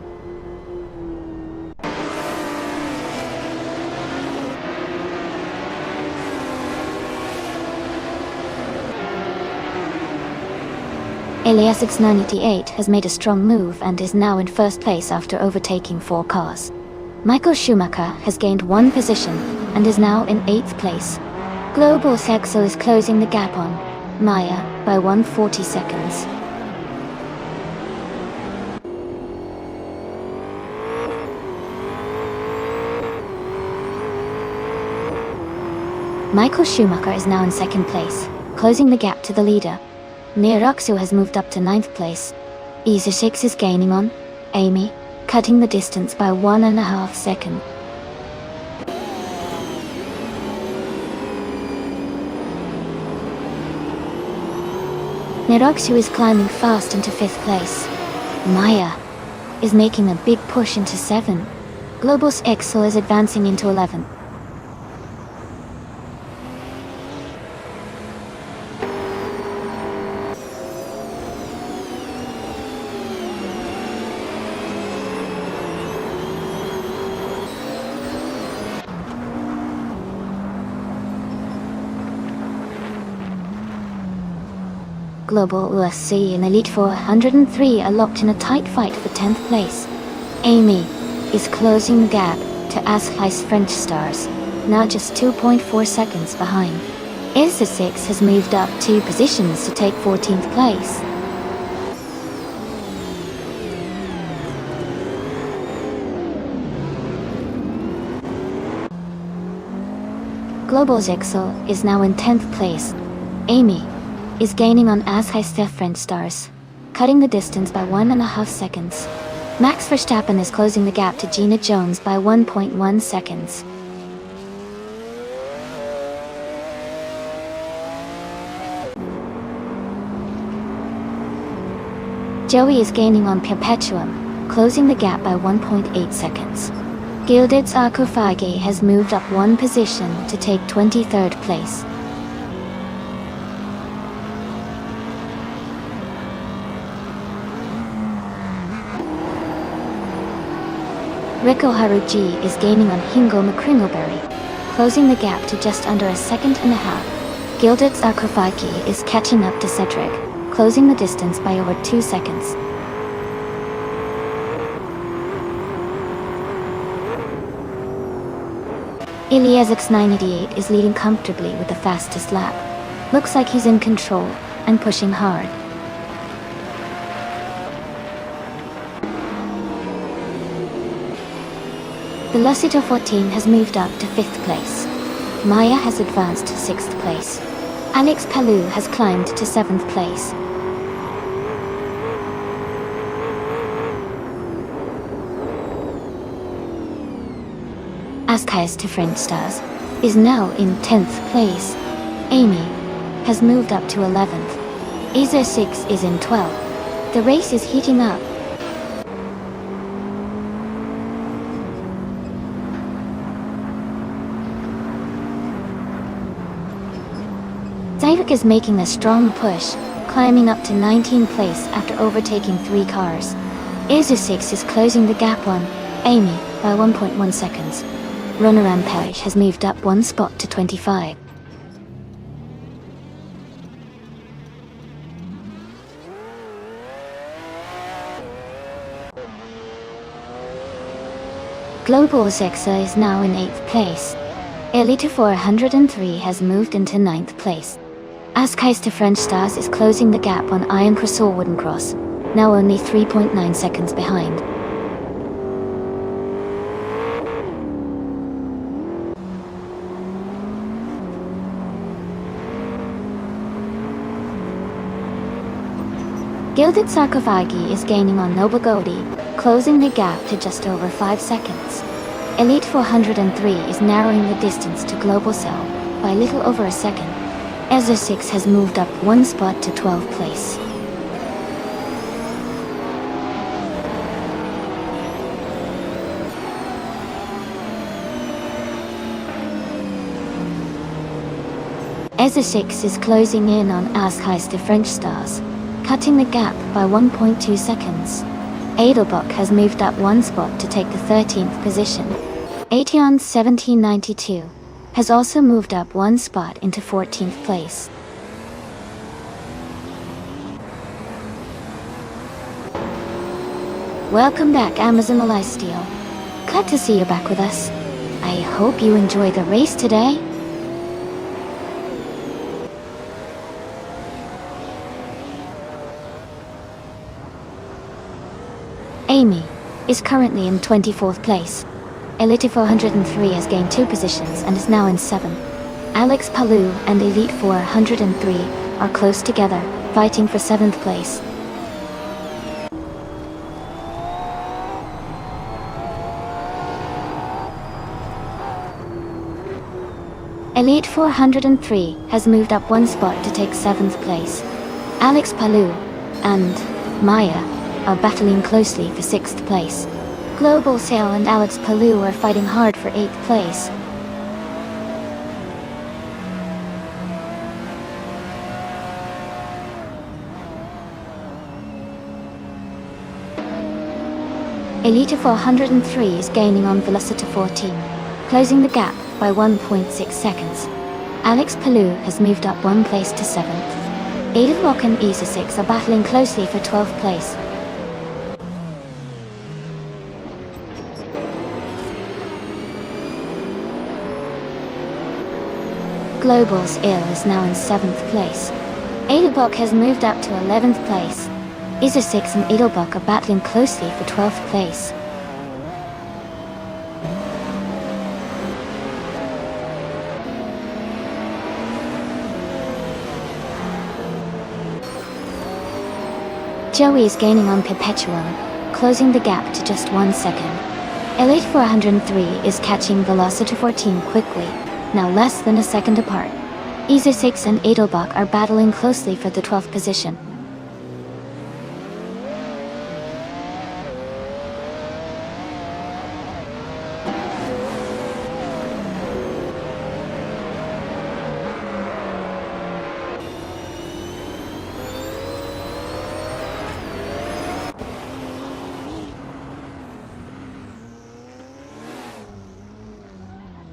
S1: Eliasix98 has made a strong move and is now in 1st place after overtaking 4 cars. Michael Schumacher has gained 1 position and is now in 8th place. Global Sexel is closing the gap on Maya by 140 seconds. Michael Schumacher is now in 2nd place, closing the gap to the leader. Niroxu has moved up to 9th place. Isa6 is gaining on Amy, cutting the distance by 1.5 seconds. Niroxu is climbing fast into 5th place. Maya is making a big push into 7. Global's Excel is advancing into 11th. Global USC and Elite 403 are locked in a tight fight for 10th place. Amy is closing the gap to Askheis French Stars. now just 2.4 seconds behind. ISA 6 has moved up 2 positions to take 14th place. Global Zixel is now in 10th place. Amy is gaining on Asheiste French stars, cutting the distance by 1.5 seconds. Max Verstappen is closing the gap to Gina Jones by 1.1 seconds. Joey is gaining on Perpetuum, closing the gap by 1.8 seconds. Gilded Sarkophagi has moved up 1 position to take 23rd place. Rico Haruji is gaining on Hingo McCringleberry, closing the gap to just under 1.5 seconds. Gilded Sarkophagi is catching up to Cedric, closing the distance by over 2 seconds. Iliasix 988 is leading comfortably with the fastest lap. Looks like he's in control and pushing hard. Velocito 14 has moved up to 5th place. Maya has advanced to 6th place. Alex Palou has climbed to 7th place. Ascais to French Stars is now in 10th place. Amy has moved up to 11th. ISA 6 is in 12th. The race is heating up. Zivik is making a strong push, climbing up to 19th place after overtaking 3 cars. ISA 6 is closing the gap on Amy by 1.1 seconds. Runner Rampage has moved up 1 spot to 25. Global Zexa is now in 8th place. Elite 403 has moved into 9th place. Ascais to French Stars is closing the gap on Iron Crossor Wooden Cross, now only 3.9 seconds behind. Gilded Sarkophagi is gaining on Noble Goldie, closing the gap to just over 5 seconds. Elite 403 is narrowing the distance to Global Cell by little over a second. ISA 6 has moved up 1 spot to 12th place. ISA 6 is closing in on Ascais to French Stars, cutting the gap by 1.2 seconds. Adelbock has moved up 1 spot to take the 13th position. Aetion 1792 has also moved up 1 spot into 14th place. Welcome back, Amazon Lifestyle. Glad to see you back with us. I hope you enjoy the race today. Amy is currently in 24th place. Elite 403 has gained 2 positions and is now in 7th. Alex Palou and Elite 403 are close together, fighting for 7th place. Elite 403 has moved up 1 spot to take 7th place. Alex Palou and Maya are battling closely for 6th place. Global Sail and Alex Palou are fighting hard for 8th place. Elite 403 is gaining on Velocity 14, closing the gap by 1.6 seconds. Alex Palou has moved up 1 place to 7th. Edelrock and ISA 6 are battling closely for 12th place. Global's Ill is now in 7th place. Edelbach has moved up to 11th place. Iser 6 and Edelbach are battling closely for 12th place. Joey is gaining on Perpetuum, closing the gap to just 1 second. Elite 403 is catching Velocity 14 quickly, now less than a second apart. Iser 6 and Edelbach are battling closely for the 12th position.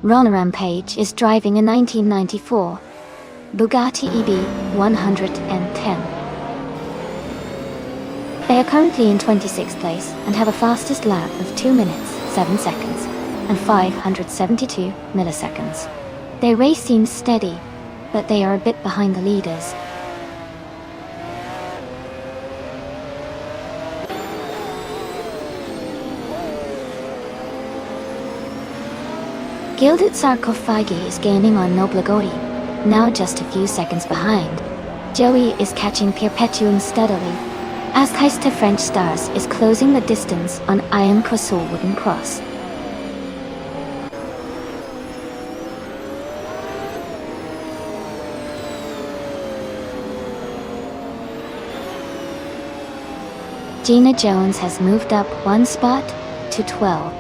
S1: Ron Rampage is driving a 1994 Bugatti EB 110. They are currently in 26th place and have a fastest lap of 2 minutes, 7 seconds, and 572 milliseconds. Their race seems steady, but they are a bit behind the leaders. Gilded Sarcophagi is gaining on Nobligodi, now just a few seconds behind. Joey is catching Perpetuum steadily, as Keister French Stars is closing the distance on Iron Crossoul Wooden Cross. Gina Jones has moved up 1 spot to 12.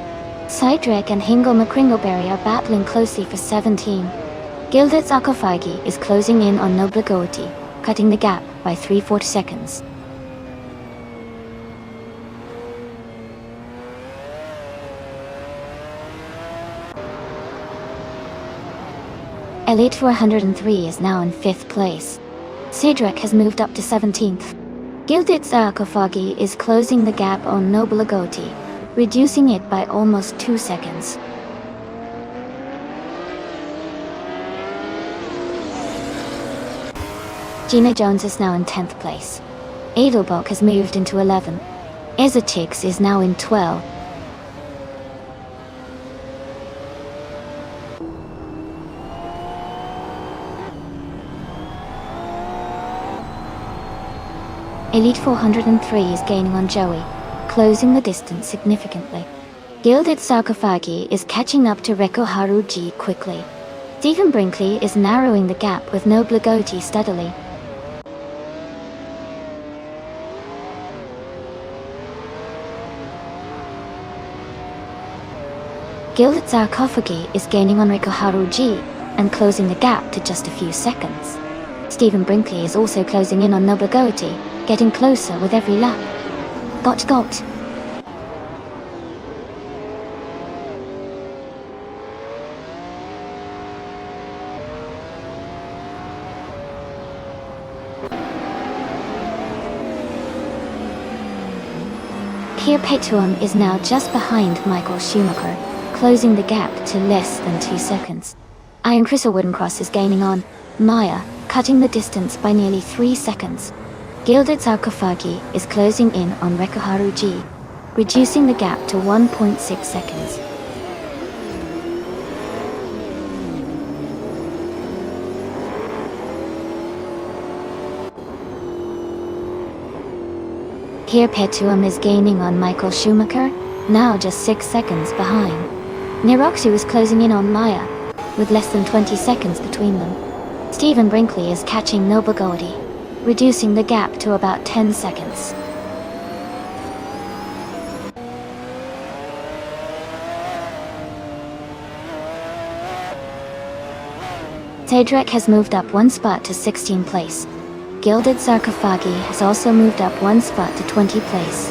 S1: Cydrek and Hingle McCringleberry are battling closely for 17. Gilded Sarcophagi is closing in on Nobligodi, cutting the gap by 3/4 seconds. Elite 403 is now in 5th place. Cydrek has moved up to 17th. Gilded Sarcophagi is closing the gap on Nobligodi, reducing it by almost 2 seconds. Gina Jones is now in 10th place. Edelbach has moved into 11th. Ezotix is now in 12th. Elite 403 is gaining on Joey, closing the distance significantly. Gilded Sarcophagi is catching up to Rekoharu G quickly. Stephen Brinkley is narrowing the gap with Nobligodi steadily. Gilded Sarcophagi is gaining on Rekoharu G and closing the gap to just a few seconds. Stephen Brinkley is also closing in on Nobligodi, getting closer with every lap. Got. Perpetuum is now just behind Michael Schumacher, closing the gap to less than 2 seconds. Iron Crystal Wooden Cross is gaining on Maya, cutting the distance by nearly 3 seconds. Gilded Sarcophagi is closing in on Rekoharu G, reducing the gap to 1.6 seconds. Perpetuum is gaining on Michael Schumacher, now just 6 seconds behind. Niroxu is closing in on Maya, with less than 20 seconds between them. Stephen Brinkley is catching Nobligodi, reducing the gap to about 10 seconds. Cydrek has moved up 1 spot to 16th place. Gilded Sarcophagi has also moved up 1 spot to 20th place.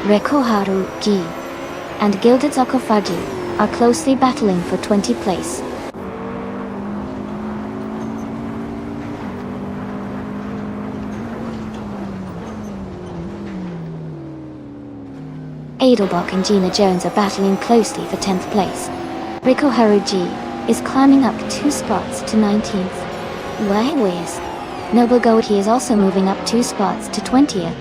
S1: Rekoharu G and Gilded Sarcophagi are closely battling for 20th place. Edelbach and Gina Jones are battling closely for 10th place. Rekoharu G is climbing up 2 spots to 19th. Likewise, Noble Goatee is also moving up 2 spots to 20th.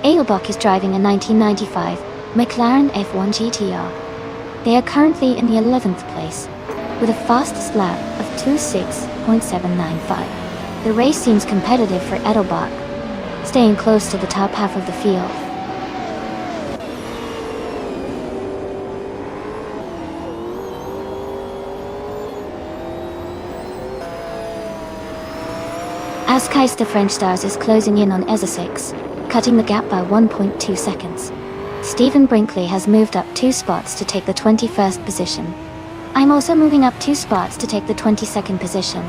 S1: Eilbach is driving a 1995 McLaren F1 GTR. They are currently in the 11th place, with a fastest lap of 26.795. The race seems competitive for Edelbach, staying close to the top half of the field. As Keister French Stars is closing in on Ezesix, cutting the gap by 1.2 seconds. Stephen Brinkley has moved up 2 spots to take the 21st position. I'm also moving up 2 spots to take the 22nd position.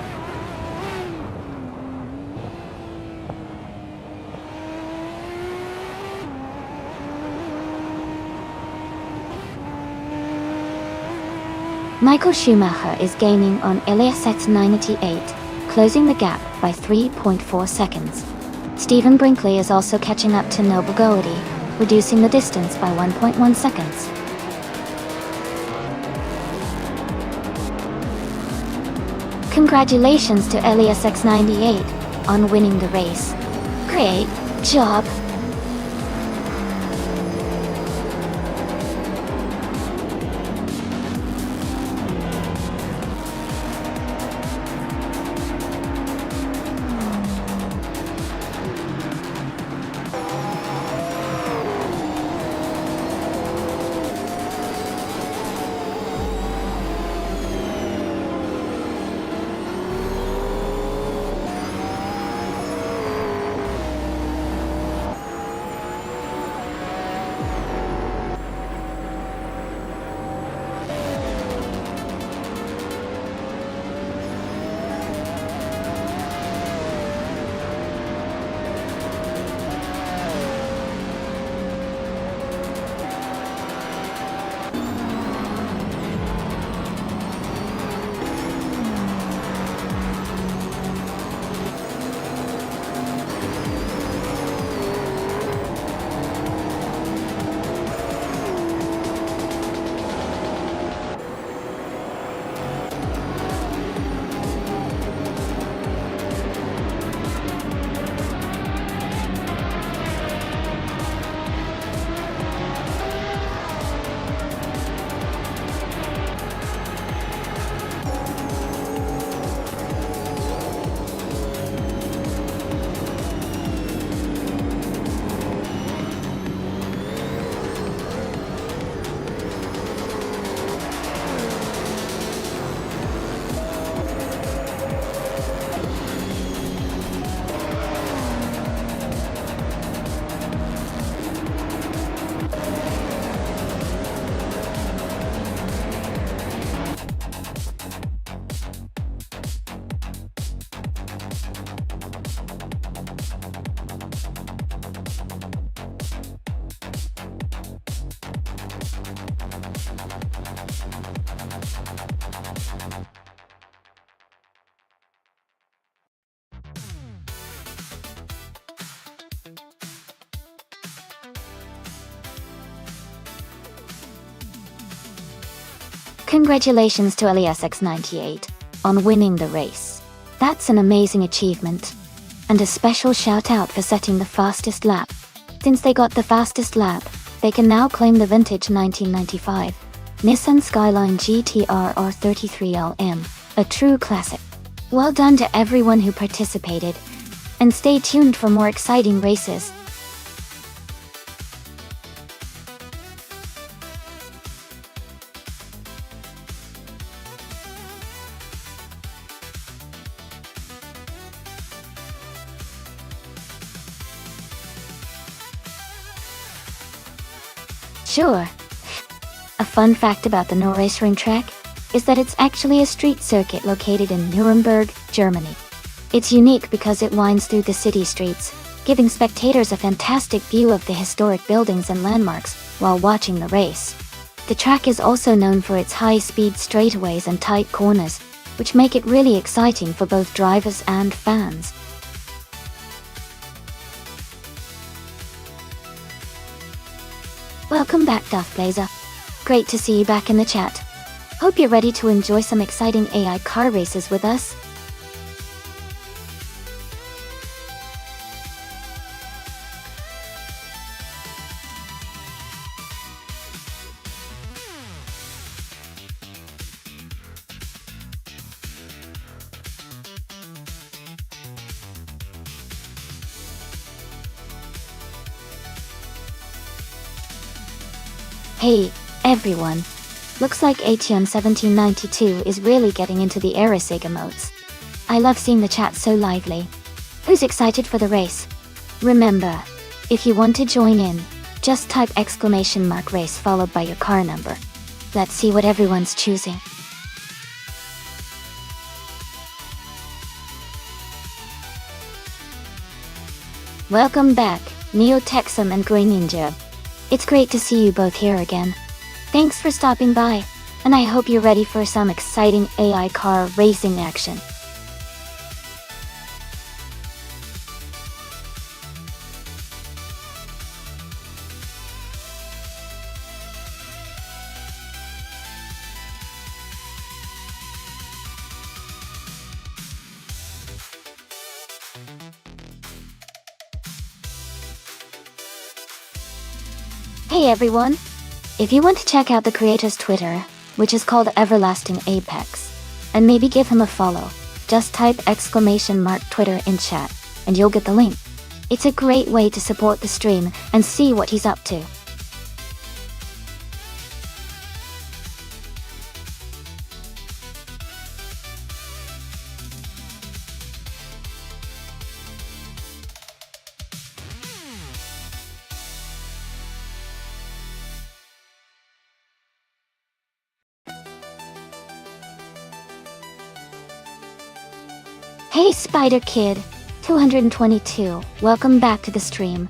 S1: Michael Schumacher is gaining on Elias X98, closing the gap by 3.4 seconds. Stephen Brinkley is also catching up to Noble Goatee, reducing the distance by 1.1 seconds. Congratulations to Elias X98 on winning the race. Great job! Congratulations to Elias X98 on winning the race. That's an amazing achievement. And a special shout out for setting the fastest lap. Since they got the fastest lap, they can now claim the vintage 1995 Nissan Skyline GTR R33LM, a true classic. Well done to everyone who participated, and stay tuned for more exciting races. Sure. A fun fact about the Nürburgring track is that it's actually a street circuit located in Nuremberg, Germany. It's unique because it winds through the city streets, giving spectators a fantastic view of the historic buildings and landmarks while watching the race. The track is also known for its high-speed straightaways and tight corners, which make it really exciting for both drivers and fans. Welcome back, Darth Blazer. Great to see you back in the chat. Hope you're ready to enjoy some exciting AI car races with us. Hey, everyone. Looks like Aetion 1792 is really getting into the era Sega modes. I love seeing the chat so lively. Who's excited for the race? Remember, if you want to join in, just type !race followed by your car number. Let's see what everyone's choosing. Welcome back, Neo Texum and Grey Ninja. It's great to see you both here again. Thanks for stopping by, and I hope you're ready for some exciting AI car racing action. Hey everyone! If you want to check out the creator's Twitter, which is called Everlasting Apex, and maybe give him a follow, just type !Twitter in chat, and you'll get the link. It's a great way to support the stream and see what he's up to. Hey Spider Kid, 222, welcome back to the stream.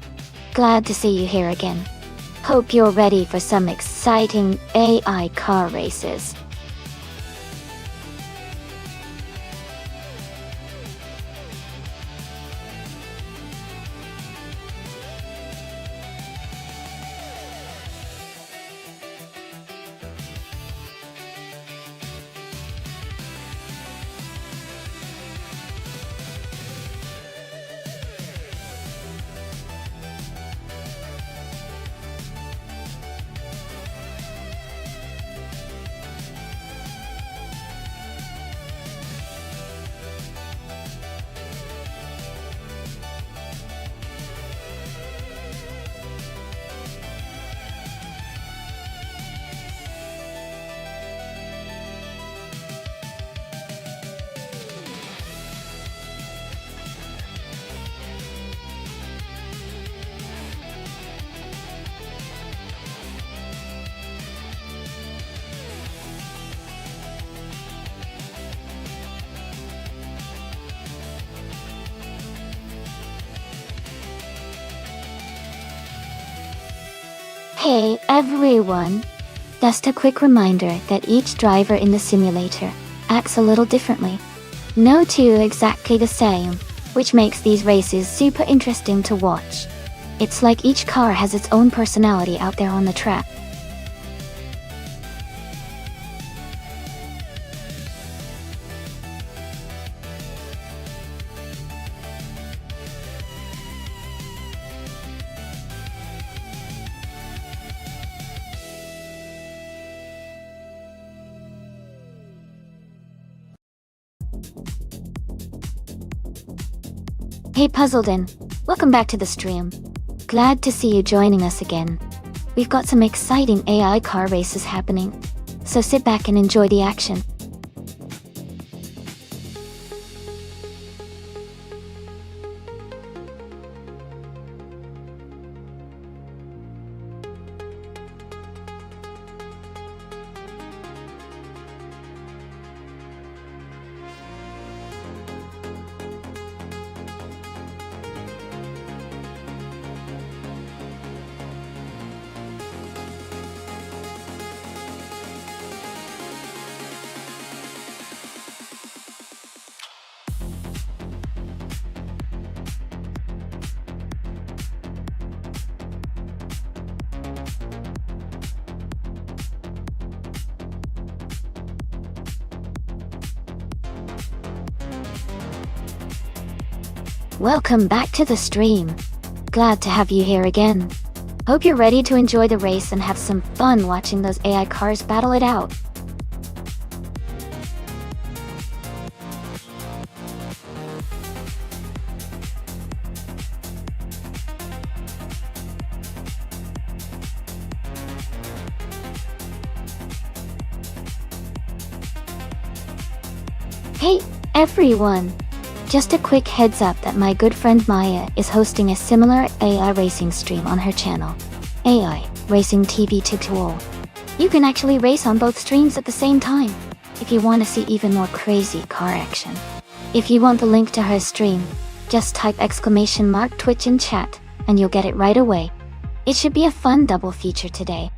S1: Glad to see you here again. Hope you're ready for some exciting AI car races. Hey everyone! Just a quick reminder that each driver in the simulator acts a little differently. No two exactly the same, which makes these races super interesting to watch. It's like each car has its own personality out there on the track. Hey Puzzledin, welcome back to the stream. Glad to see you joining us again. We've got some exciting AI car races happening, so sit back and enjoy the action. Welcome back to the stream. Glad to have you here again. Hope you're ready to enjoy the race and have some fun watching those AI cars battle it out. Hey, everyone! Just a quick heads up that my good friend Maya is hosting a similar AI racing stream on her channel, AI Racing TV Tutorial. You can actually race on both streams at the same time, if you want to see even more crazy car action. If you want the link to her stream, just type !Twitch in chat, and you'll get it right away. It should be a fun double feature today.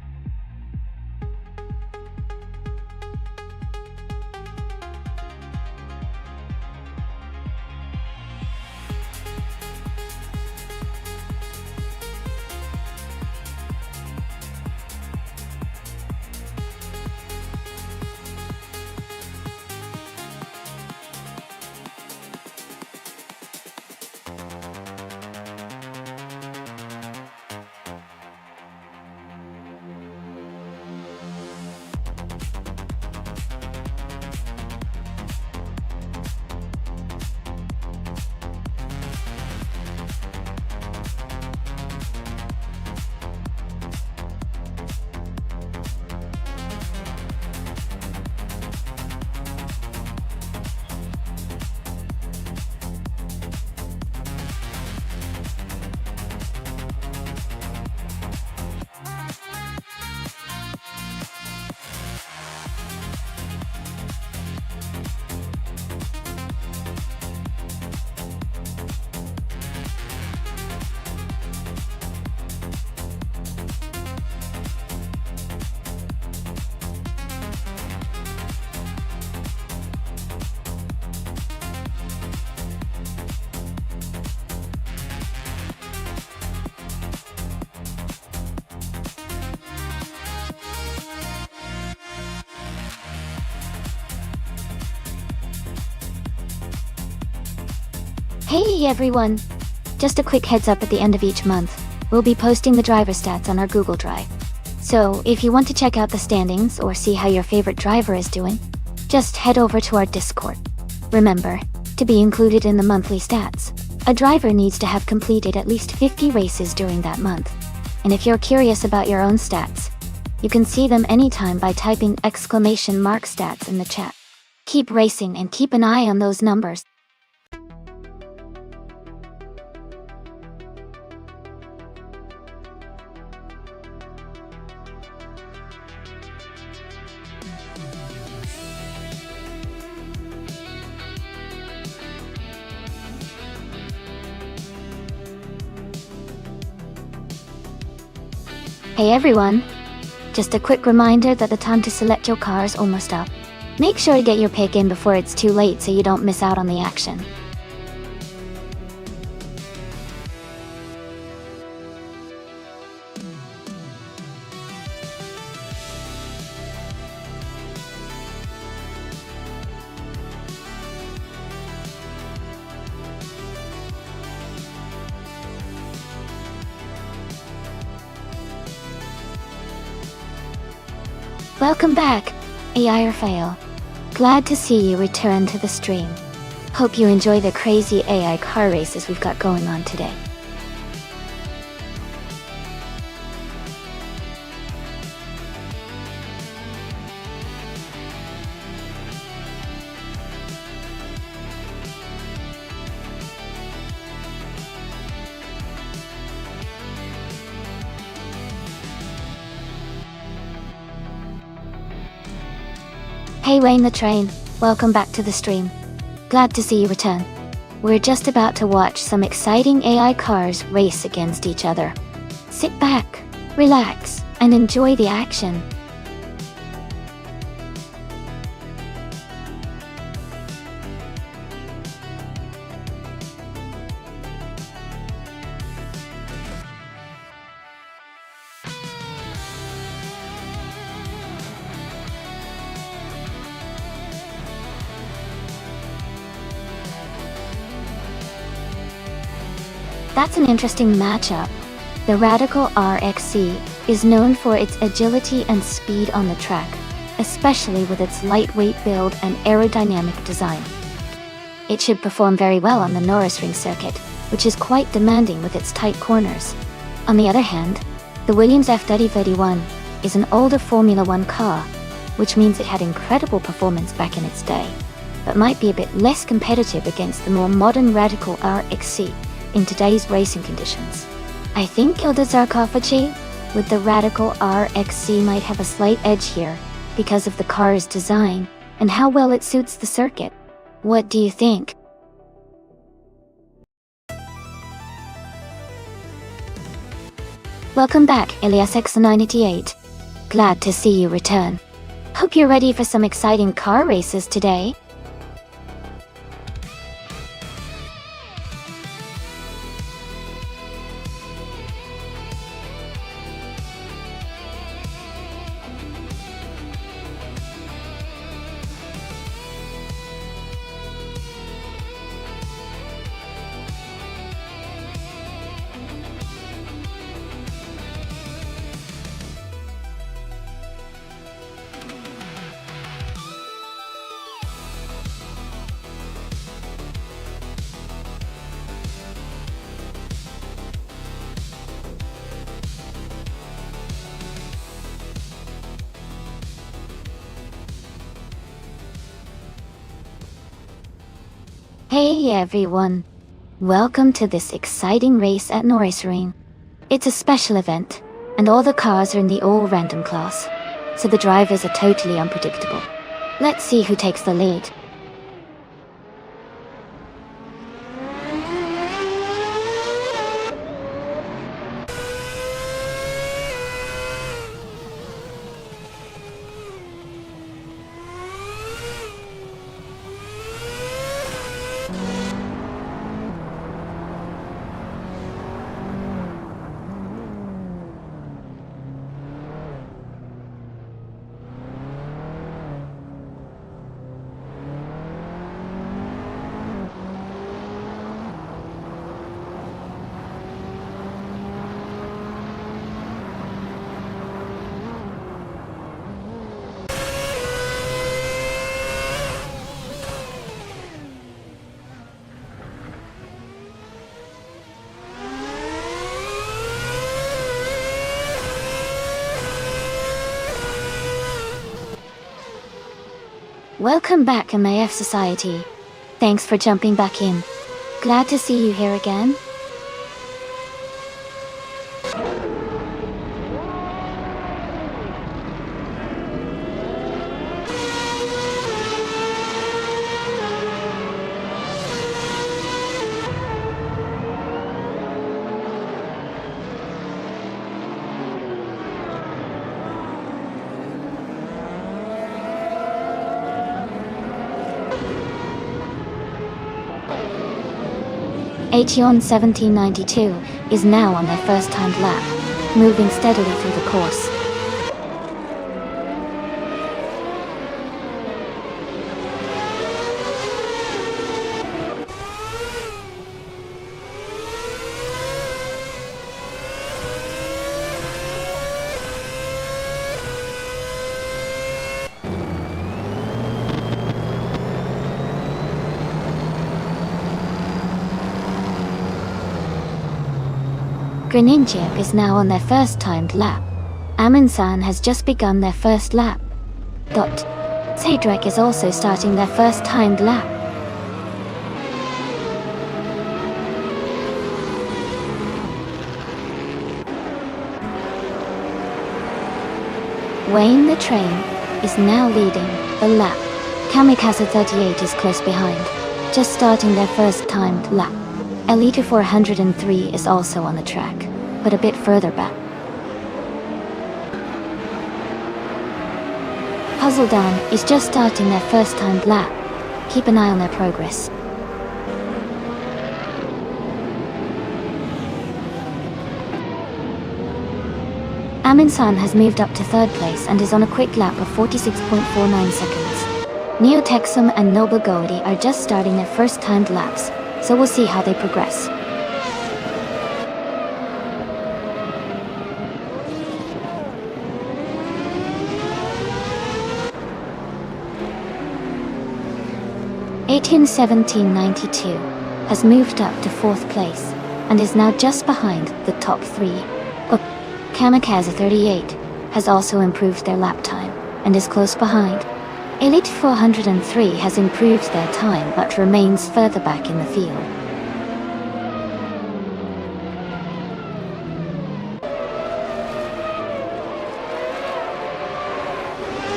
S1: Hey everyone! Just a quick heads up at the end of each month, we'll be posting the driver stats on our Google Drive. So if you want to check out the standings or see how your favorite driver is doing, just head over to our Discord. Remember, to be included in the monthly stats, a driver needs to have completed at least 50 races during that month. And if you're curious about your own stats, you can see them anytime by typing !stats in the chat. Keep racing and keep an eye on those numbers. Hey everyone! Just a quick reminder that the time to select your car is almost up. Make sure to get your pick in before it's too late so you don't miss out on the action. Welcome back, AI or Fail. Glad to see you return to the stream. Hope you enjoy the crazy AI car races we've got going on today. Hey Wayne the Train, welcome back to the stream. Glad to see you return. We're just about to watch some exciting AI cars race against each other. Sit back, relax, and enjoy the action. That's an interesting matchup. The Radical RXC is known for its agility and speed on the track, especially with its lightweight build and aerodynamic design. It should perform very well on the Norrisring circuit, which is quite demanding with its tight corners. On the other hand, the Williams F3031 is an older Formula One car, which means it had incredible performance back in its day, but might be a bit less competitive against the more modern Radical RXC in today's racing conditions. I think Hilda Zarkoffaci with the Radical RXC might have a slight edge here because of the car's design and how well it suits the circuit. What do you think? Welcome back, Elias X988. Glad to see you return. Hope you're ready for some exciting car races today. Hey everyone! Welcome to this exciting race at Norrisring. It's a special event, and all the cars are in the all-random class, so the drivers are totally unpredictable. Let's see who takes the lead. Welcome back, MAF Society. Thanks for jumping back in. Glad to see you here again. Aetion 1792 is now on their first timed lap, moving steadily through the course. Greninja is now on their first timed lap. Amundsen has just begun their first lap. Cedric is also starting their first timed lap. Wayne the Train is now leading the lap. Kamikaze 38 is close behind, just starting their first timed lap. Elite 403 is also on the track, but a bit further back. Puzzledon is just starting their first timed lap. Keep an eye on their progress. Amundsen has moved up to third place and is on a quick lap of 46.49 seconds. Neotexum and Noble Goldie are just starting their first timed laps, so we'll see how they progress. Etienne 1792 has moved up to 4th place and is now just behind the top 3. Kamikaze 38 has also improved their lap time and is close behind. Elite 403 has improved their time but remains further back in the field.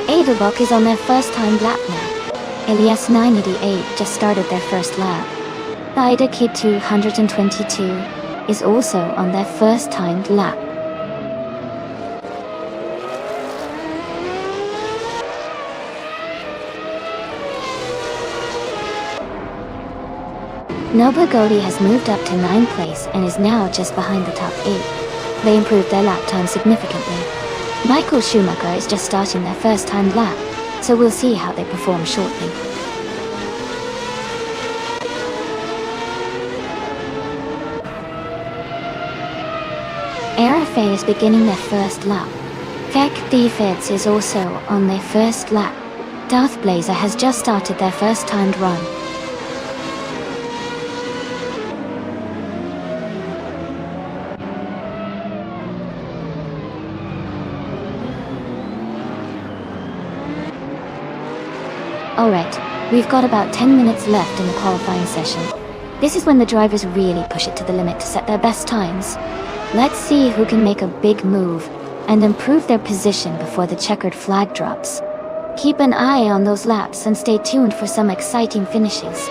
S1: Edelbach is on their first time lap now. Elias 988 just started their first lap. Ida Kid 222 is also on their first timed lap. Nova Godi has moved up to 9th place and is now just behind the top 8. They improved their lap time significantly. Michael Schumacher is just starting their first timed lap, so we'll see how they perform shortly. RFA is beginning their first lap. Kek Defeds is also on their first lap. Darth Blazer has just started their first timed run. Alright, we've got about 10 minutes left in the qualifying session. This is when the drivers really push it to the limit to set their best times. Let's see who can make a big move and improve their position before the checkered flag drops. Keep an eye on those laps and stay tuned for some exciting finishes.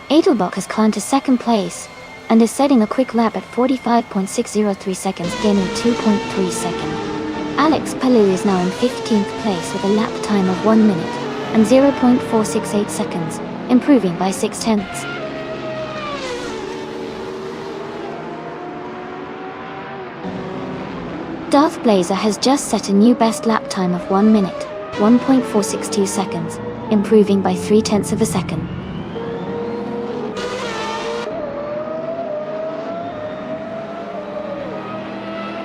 S1: Edelbach has climbed to 2nd place and is setting a quick lap at 45.603 seconds, gaining 2.3 seconds. Alex Palou is now in 15th place with a lap time of 1 minute and 0.468 seconds, improving by 0.6. Darth Blazer has just set a new best lap time of 1 minute, 1.462 seconds, improving by 0.3 of a second.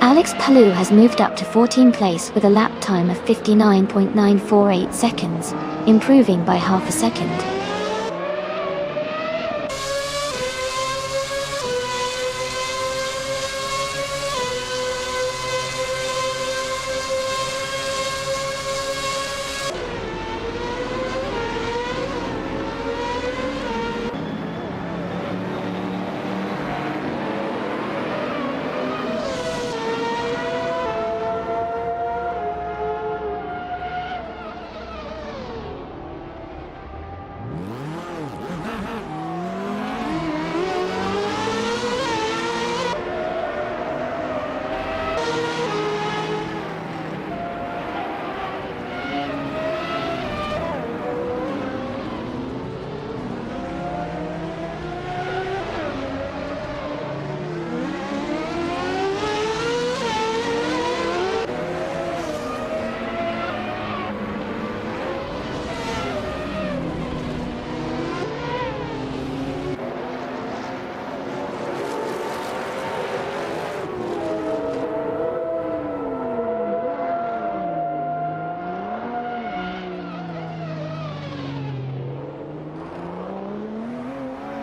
S1: Alex Palou has moved up to 14th place with a lap time of 59.948 seconds, improving by half a second.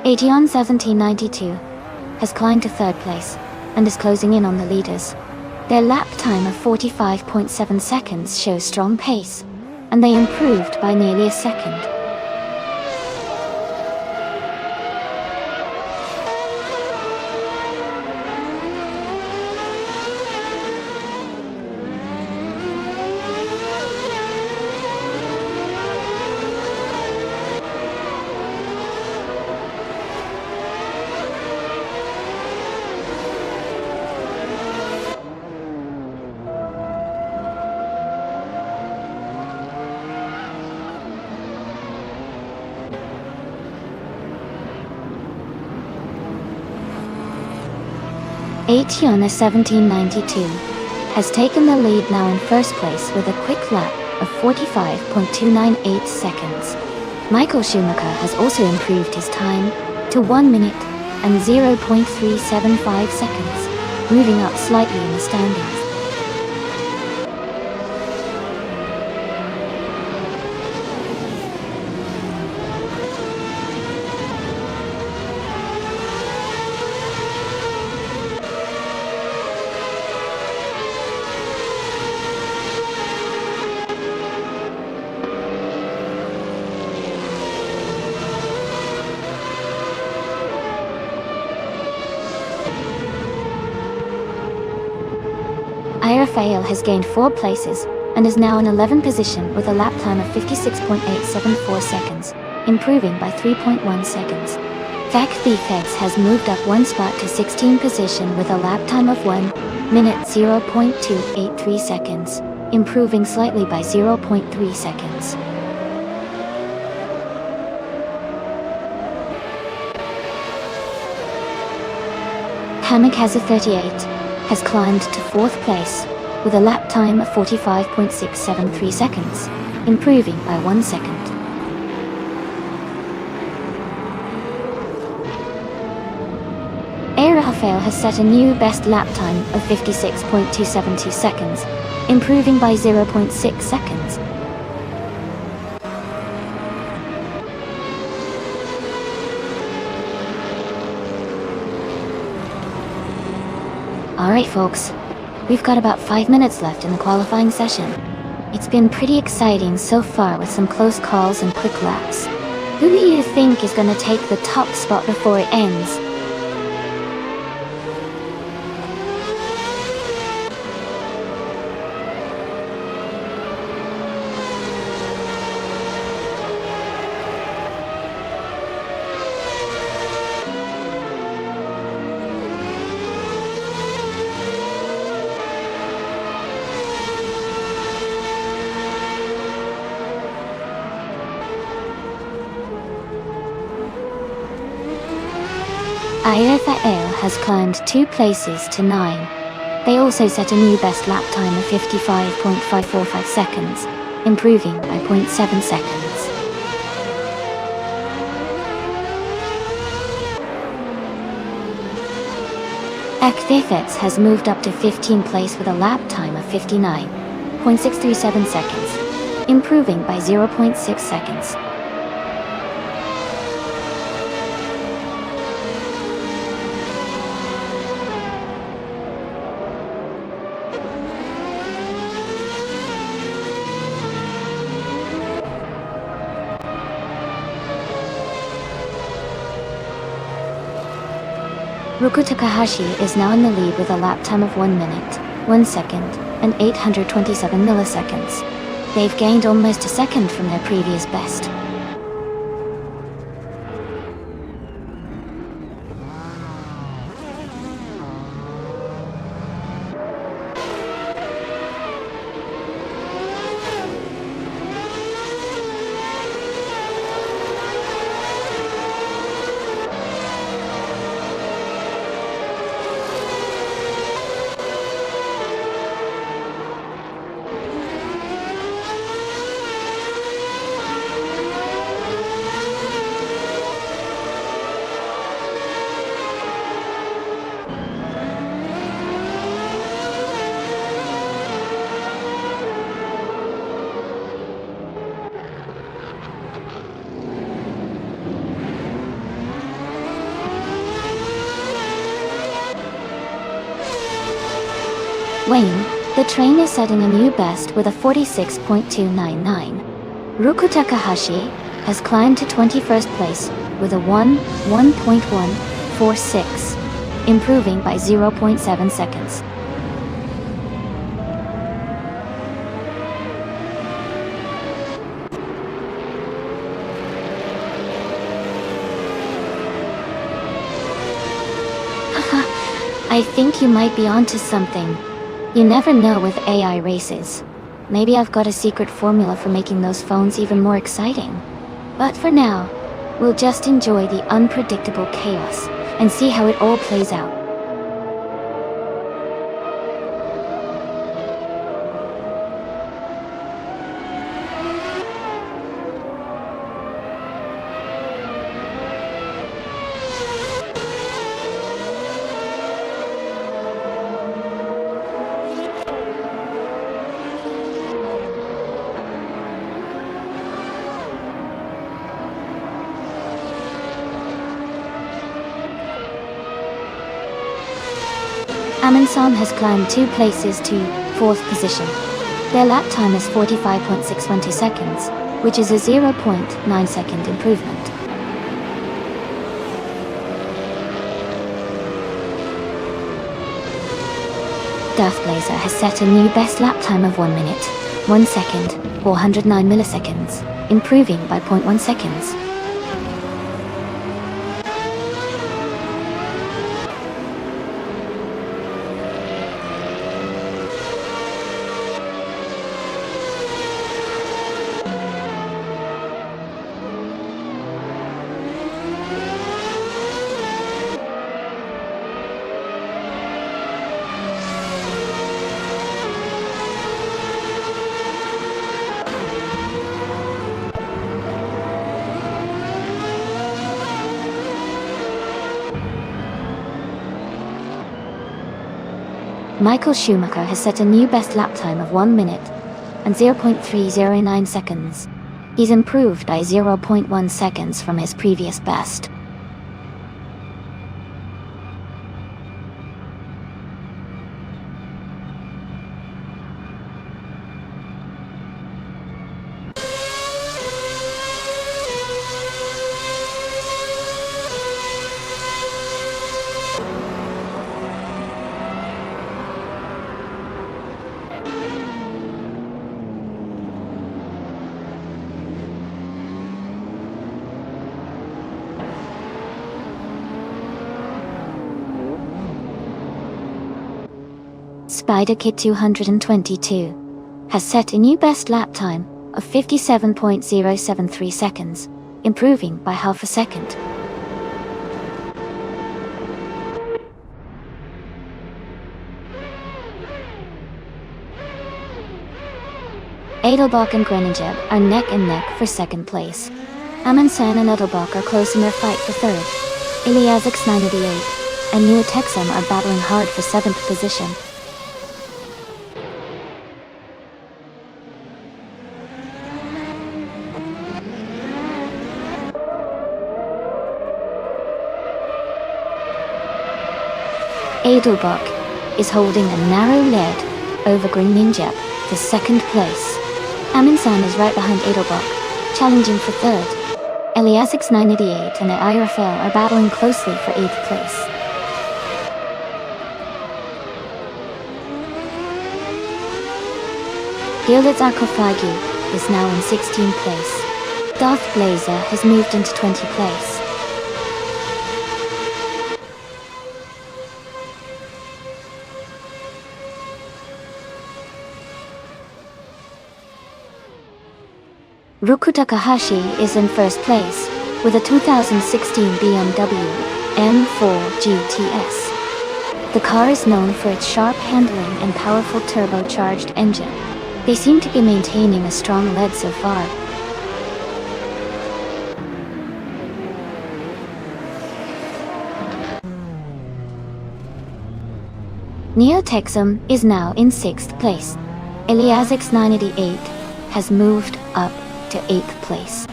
S1: Etienne 1792 has climbed to 3rd place and is closing in on the leaders. Their lap time of 45.7 seconds shows strong pace, and they improved by nearly a second. Etienne 1792 has taken the lead now in 1st place with a quick lap of 45.298 seconds. Michael Schumacher has also improved his time to 1 minute, and 0.375 seconds, moving up slightly in the standings. Rafael has gained 4 places and is now in 11th position with a lap time of 56.874 seconds, improving by 3.1 seconds. Vac Thefex has moved up 1 spot to 16th position with a lap time of 1 minute 0.283 seconds, improving slightly by 0.3 seconds. Kamikaze38 has climbed to 4th place with a lap time of 45.673 seconds, improving by 1 second. Rafael has set a new best lap time of 56.272 seconds, improving by 0.6 seconds. Alright folks, we've got about 5 minutes left in the qualifying session. It's been pretty exciting so far with some close calls and quick laps. Who do you think is gonna take the top spot before it ends? Rafael has climbed 2 places to 9. They also set a new best lap time of 55.545 seconds, improving by 0.7 seconds. Thefex has moved up to 15th place with a lap time of 59.637 seconds, improving by 0.6 seconds. Ruku Takahashi is now in the lead with a lap time of 1 minute, 1 second, and 827 milliseconds. They've gained almost a second from their previous best. Wayne, the train is setting a new best with a 46.299. Ruku Takahashi has climbed to 21st place with a 1.146, improving by 0.7 seconds. Haha, I think you might be onto something. You never know with AI races. Maybe I've got a secret formula for making those phones even more exciting. But for now, we'll just enjoy the unpredictable chaos and see how it all plays out. Amundsen has climbed 2 places to 4th position. Their lap time is 45.612 seconds, which is a 0.9 second improvement. Darth Blazer has set a new best lap time of 1 minute, 1 second, 409 milliseconds, improving by 0.1 seconds. Michael Schumacher has set a new best lap time of 1 minute and 0.309 seconds. He's improved by 0.1 seconds from his previous best. Spider Kid 222 has set a new best lap time of 57.073 seconds, improving by half a second. Edelbach and Groningen are neck and neck for second place. Amundsen and Edelbach are close in their fight for third. Iliasix 988 and Neo Texum are battling hard for 7th position. Edelbach is holding a narrow lead over Groningen for 2nd place. Amundsen is right behind Edelbach, challenging for 3rd. Iliasix 988 and Irafel are battling closely for 8th place. Gilded Sarcophagi is now in 16th place. Darth Blazer has moved into 20th place. Ruku Takahashi is in 1st place, with a 2016 BMW M4 GTS. The car is known for its sharp handling and powerful turbocharged engine. They seem to be maintaining a strong lead so far. Neo Texum is now in 6th place. Iliasix 988 has moved up to 8th place.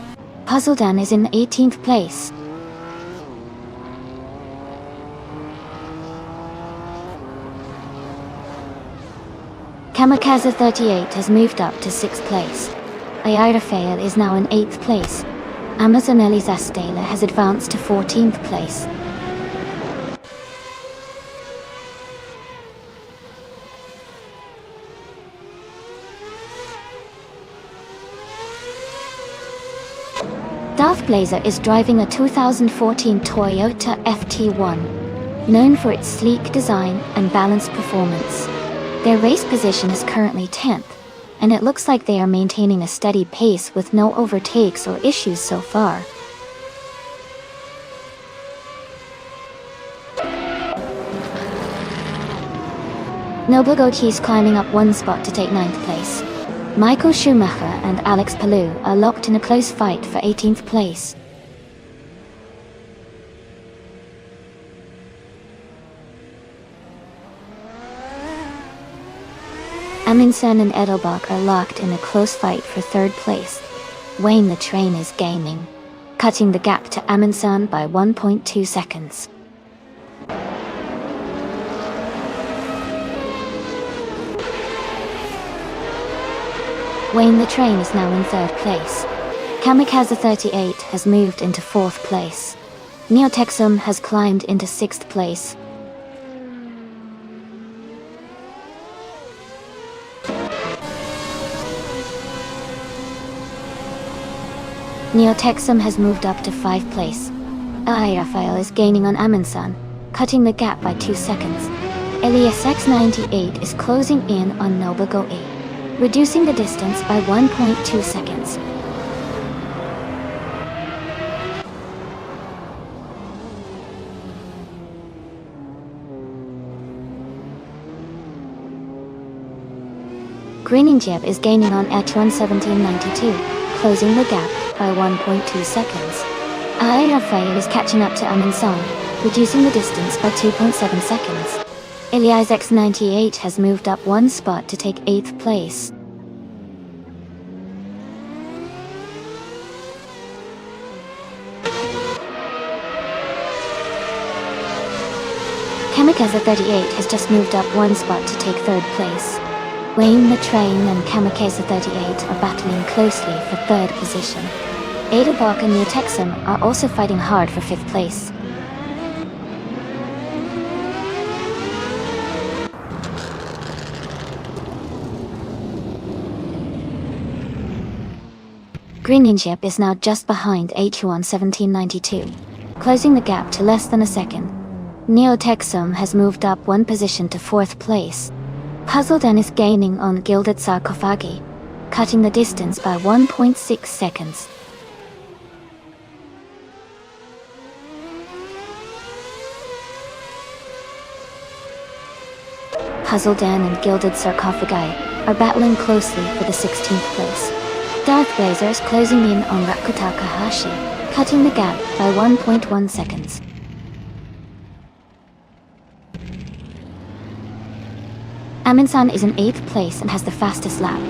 S1: Puzzledan is in 18th place. Kamikaze 38 has moved up to 6th place. Ayarafale is now in 8th place. Amazonelli Zastela has advanced to 14th place. Darth Blazer is driving a 2014 Toyota FT1, known for its sleek design and balanced performance. Their race position is currently 10th, and it looks like they are maintaining a steady pace with no overtakes or issues so far. Noblegochi is climbing up 1 spot to take 9th place. Michael Schumacher and Alex Palou are locked in a close fight for 18th place. Amundsen and Edelbach are locked in a close fight for 3rd place. Wayne the Train is gaining, cutting the gap to Amundsen by 1.2 seconds. Wayne the Train is now in 3rd place. Kamikaze 38 has moved into 4th place. Neotexum has climbed into 6th place. Neotexum has moved up to 5th place. Raphael is gaining on Amundsen, cutting the gap by 2 seconds. Elias X98 is closing in on Nobugo A, reducing the distance by 1.2 seconds. Greeninjeb is gaining on H11792, closing the gap by 1.2 seconds. Raphael is catching up to Amundsen, reducing the distance by 2.7 seconds. Elias X98 has moved up 1 spot to take 8th place. Kamikaze 38 has just moved up 1 spot to take 3rd place. Wayne the Train and Kamikaze 38 are battling closely for 3rd position. Edelbach and Neotexum are also fighting hard for 5th place. Greeninjeb is now just behind H1 1792, closing the gap to less than a second. Neotexum has moved up 1 position to 4th place. Puzzleden is gaining on Gilded Sarcophagi, cutting the distance by 1.6 seconds. Puzzleden and Gilded Sarcophagi are battling closely for the 16th place. Darth Blazer is closing in on Raku Takahashi, cutting the gap by 1.1 seconds. Amundsen is in 8th place and has the fastest lap,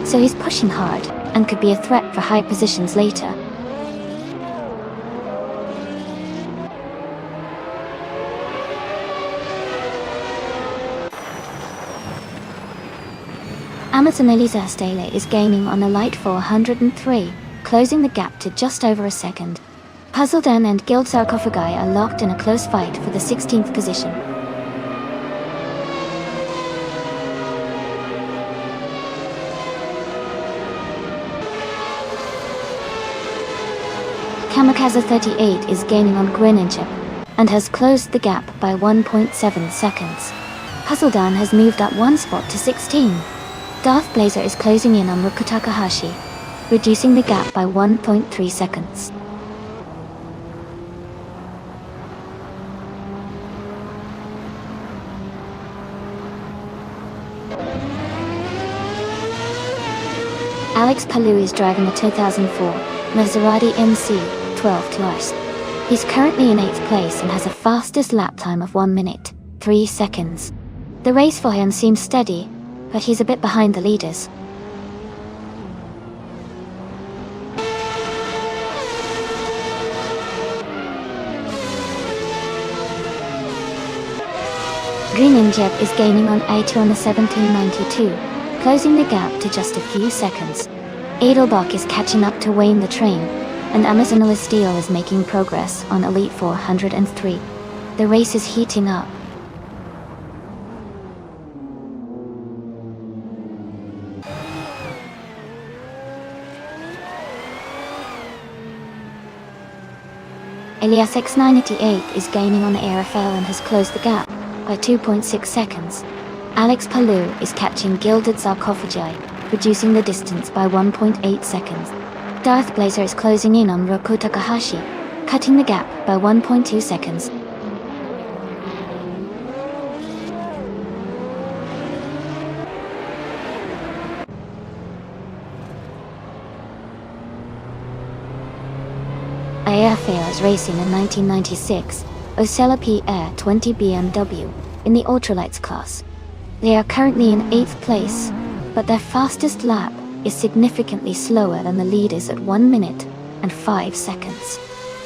S1: so he's pushing hard and could be a threat for high positions later. Amundsen Elisa Stele is gaining on the Light 403, closing the gap to just over a second. Puzzleden and Guild Sarcophagi are locked in a close fight for the 16th position. Kamikaze 38 is gaining on Greeninjeb and has closed the gap by 1.7 seconds. Puzzleden has moved up 1 spot to 16. Darth Blazer is closing in on Raku Takahashi, reducing the gap by 1.3 seconds. Alex Palou is driving a 2004 Maserati MC 12 Class. He's currently in 8th place and has a fastest lap time of 1 minute, 3 seconds. The race for him seems steady, but he's a bit behind the leaders. Greeninjeb is gaining on A2 on the 1792, closing the gap to just a few seconds. Edelbach is catching up to Wayne the Train, and Amazon Steel is making progress on Elite 403. The race is heating up. Elias X98 is gaining on Airfell and has closed the gap by 2.6 seconds. Alex Palou is catching Gilded Sarcophagi, reducing the distance by 1.8 seconds. Darth Blazer is closing in on Raku Takahashi, cutting the gap by 1.2 seconds. Airfare is racing in 1996 Ocella P Air 20 BMW in the ultralights class. They are currently in 8th place, but their fastest lap is significantly slower than the leaders at 1 minute and 5 seconds.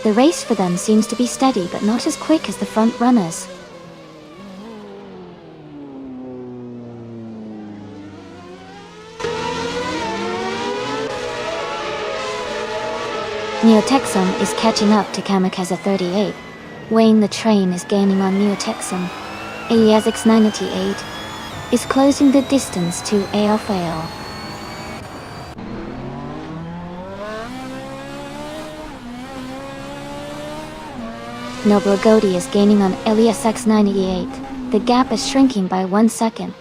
S1: The race for them seems to be steady but not as quick as the front runners. Neotexum is catching up to Kamikaze 38. Wayne the Train is gaining on Neotexum. Alias X98 is closing the distance to AFAL. Noble Agodi is gaining on Elias X98. The gap is shrinking by 1 second.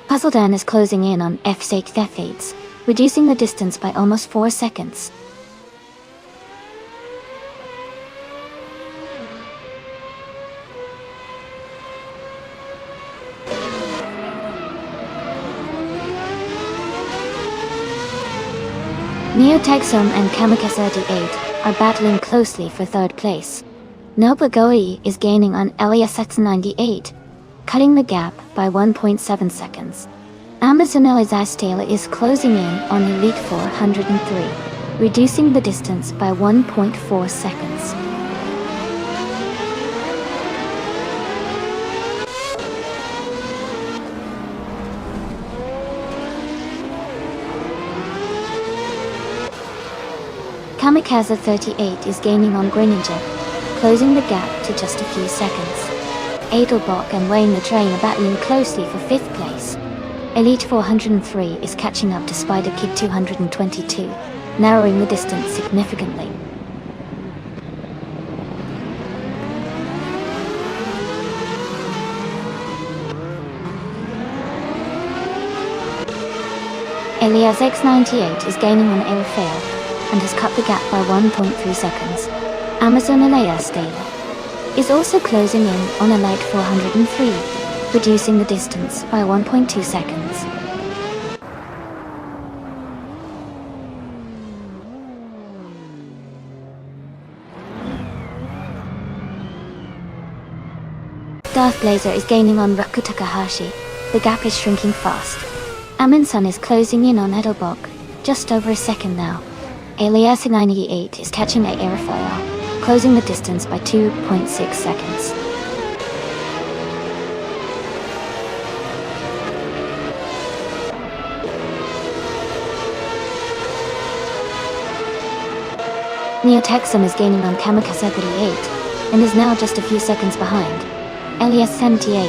S1: Puzzledan is closing in on F8, reducing the distance by almost 4 seconds. Neotexum and Kamikaze 38 are battling closely for third place. Nobagoi is gaining on Elias X98, cutting the gap by 1.7 seconds. Amazon Elizastela is closing in on Elite 403, reducing the distance by 1.4 seconds. Kamikaze 38 is gaining on Greninja, closing the gap to just a few seconds. Adelbach and Wayne the Train are battling closely for 5th place. Elite 403 is catching up to Spider Kid 222, narrowing the distance significantly. Elias X98 is gaining on Airfail and has cut the gap by 1.3 seconds. Amazon Elias Stela is also closing in on Elite 403, reducing the distance by 1.2 seconds. Darth Blazer is gaining on Raku Takahashi. The gap is shrinking fast. Aminsun is closing in on Edelbach, just over a second now. Alias 98 is catching at Airfoil, closing the distance by 2.6 seconds. Neotexum is gaining on Kamikaze 38, and is now just a few seconds behind. Elias 78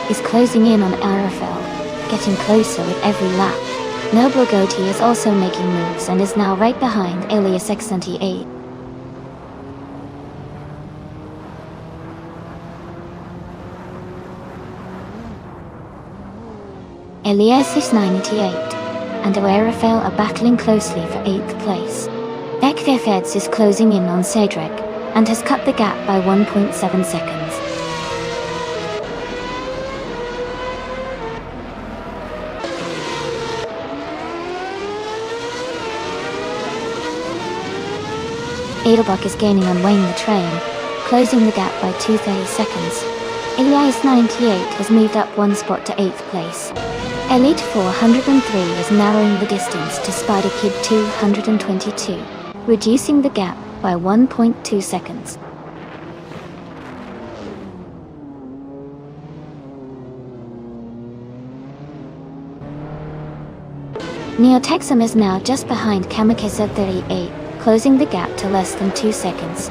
S1: is closing in on Airfoil, getting closer with every lap. Noble Goatee is also making moves and is now right behind Alias X78. Elias X98 and Aerofel are battling closely for 8th place. Ekfefeds is closing in on Cedric and has cut the gap by 1.7 seconds. Adelbach is gaining on Wayne the Train, closing the gap by 2.30 seconds. Elias 98 has moved up 1 spot to 8th place. Elite 403 is narrowing the distance to Spider Kid 222, reducing the gap by 1.2 seconds. Neotexum is now just behind Kamikaze 38, closing the gap to less than 2 seconds.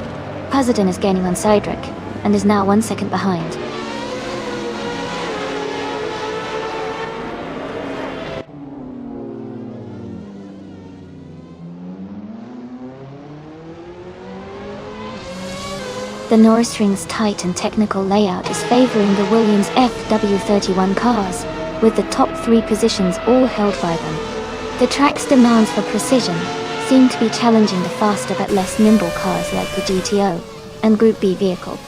S1: Puzzledan is gaining on Cedric, and is now 1 second behind. The Nordstrom's tight and technical layout is favoring the Williams FW31 cars, with the top 3 positions all held by them. The track's demands for precision seem to be challenging the faster but less nimble cars like the GTO and Group B vehicle.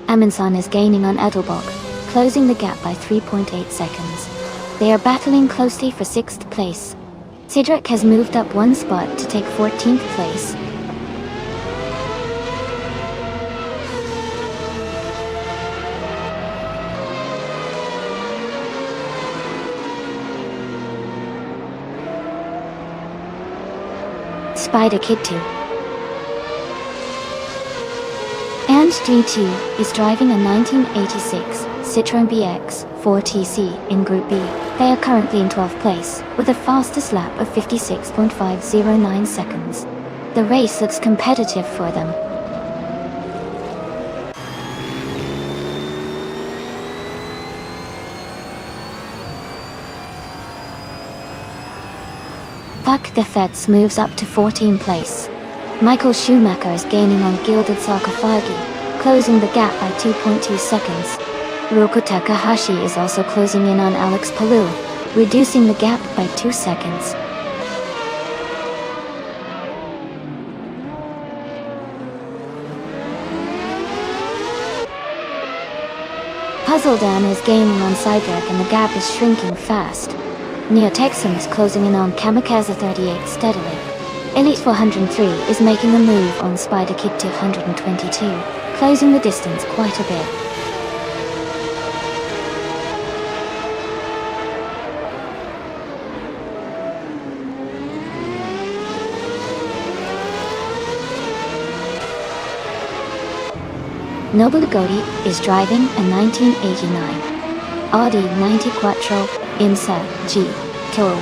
S1: Amundsen is gaining on Edelbach, closing the gap by 3.8 seconds. They are battling closely for 6th place. Cedric has moved up 1 spot to take 14th place. Spider Kid 2. And G2 is driving a 1986 Citroën BX 4TC in Group B. They are currently in 12th place, with a fastest lap of 56.509 seconds. The race looks competitive for them. Pak de Fets moves up to 14th place. Michael Schumacher is gaining on Gilded Sarkophagi, closing the gap by 2.2 seconds. Roko Takahashi is also closing in on Alex Palou, reducing the gap by 2 seconds. Puzzledan is gaining on Cydric and the gap is shrinking fast. Neotexum is closing in on Kamikaze 38 steadily. Elite 403 is making a move on Spider Kid 222, closing the distance quite a bit. Noble Godi is driving a 1989 Audi 94 Imsa G Toro.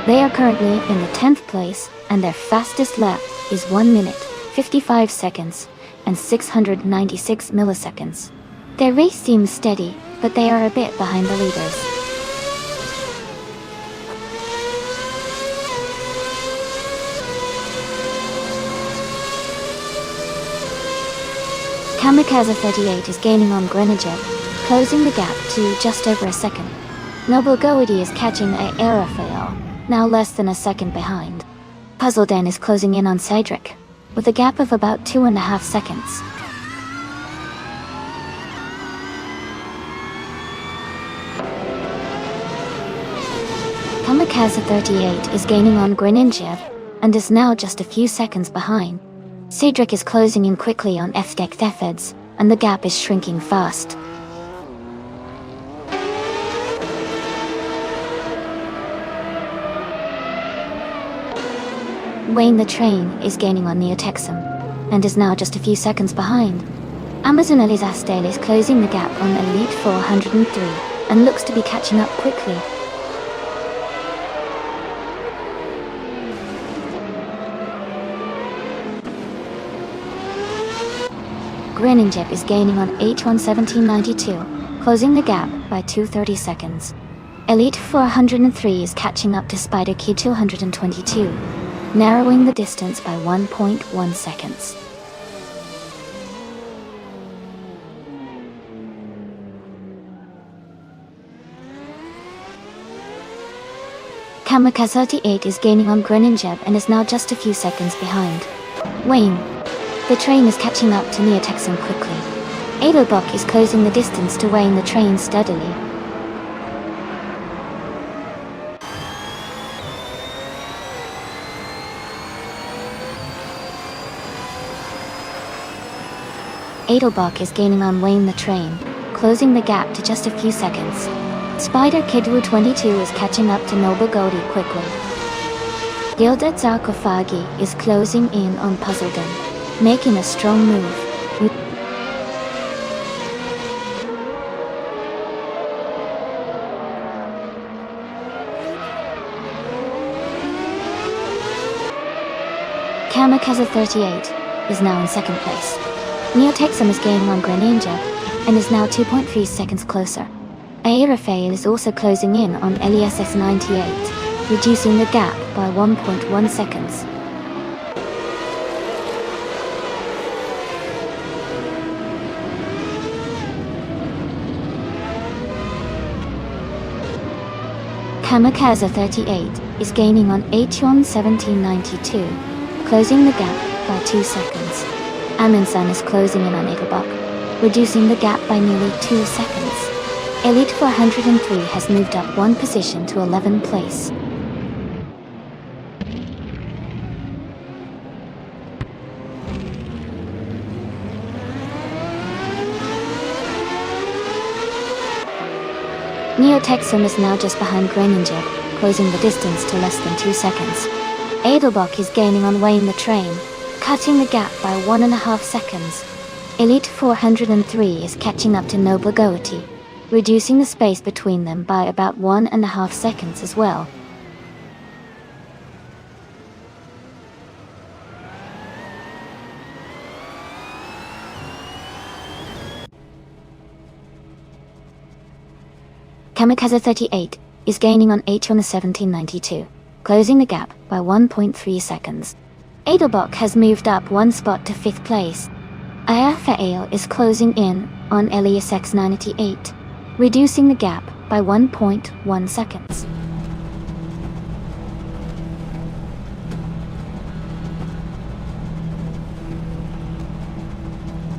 S1: They are currently in the 10th place, and their fastest lap is 1 minute, 55 seconds, and 696 milliseconds. Their race seems steady, but they are a bit behind the leaders. Kamikaze 38 is gaining on Greninja, closing the gap to just over a second. Noble Goedi is catching Aerofail, now less than a second behind. Puzzledan is closing in on Cydric, with a gap of about 2.5 seconds. Kamikaze 38 is gaining on Greninja, and is now just a few seconds behind. Cedric is closing in quickly on Fdek Thefeds, and the gap is shrinking fast. Wayne the Train is gaining on Neotexum, and is now just a few seconds behind. Amazon Elizasdale is closing the gap on Elite 403, and looks to be catching up quickly. Greninja is gaining on H11792, closing the gap by 230 seconds. Elite 403 is catching up to Spider Kid 222, narrowing the distance by 1.1 seconds. Kamikaze 38 is gaining on Greninja and is now just a few seconds behind. Wayne the Train is catching up to Neotexum quickly. Edelbach is closing the distance to Wayne the Train steadily. Edelbach is gaining on Wayne the Train, closing the gap to just a few seconds. Spider Kid 22 is catching up to Noble Goldie quickly. Gilded Sarkophagi is closing in on Puzzledan, making a strong move. Kamikaze 38 is now in second place. Neotexum is gaining on Greninja and is now 2.3 seconds closer. Aerofail is also closing in on LESS 98, reducing the gap by 1.1 seconds. Kamikaze 38 is gaining on H1 1792, closing the gap by 2 seconds. Amundsen is closing in on Edelbach, reducing the gap by nearly 2 seconds. Elite 403 has moved up 1 position to 11th place. Neotexum is now just behind Greninja, closing the distance to less than 2 seconds. Edelbach is gaining on Wayne the Train, cutting the gap by 1.5 seconds. Elite 403 is catching up to Noble Goatee, reducing the space between them by about 1.5 seconds as well. Kamikaze 38 is gaining on H on the 1792, closing the gap by 1.3 seconds. Adelbach has moved up one spot to 5th place. Ayafael is closing in on Elias X98, reducing the gap by 1.1 seconds.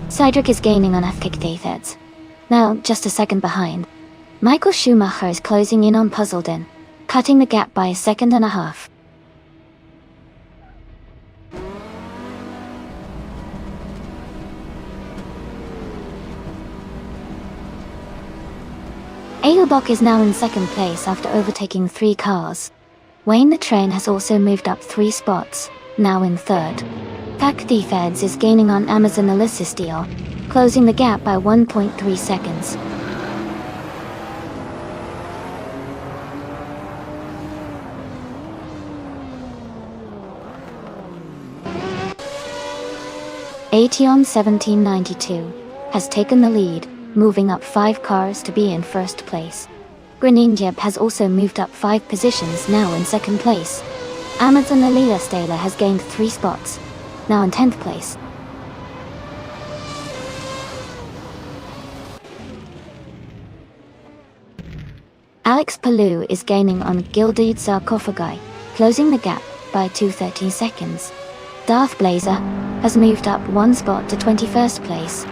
S1: Cydric is gaining on Afkik Datheds, now just a second behind. Michael Schumacher is closing in on Puzzledin, cutting the gap by 1.5 seconds. Adelbach is now in 2nd place after overtaking 3 cars. Wayne the Train has also moved up 3 spots, now in 3rd. Pac Defeds is gaining on Amazon Alyssa Steele, closing the gap by 1.3 seconds. Aetion 1792 has taken the lead, moving up 5 cars to be in 1st place. Greninjeb has also moved up 5 positions, now in 2nd place. Amazon Alila Stala has gained 3 spots, now in 10th place. Alex Palou is gaining on Gilded Sarcophagi, closing the gap by 2.13 seconds. Darth Blazer has moved up 1 spot to 21st place.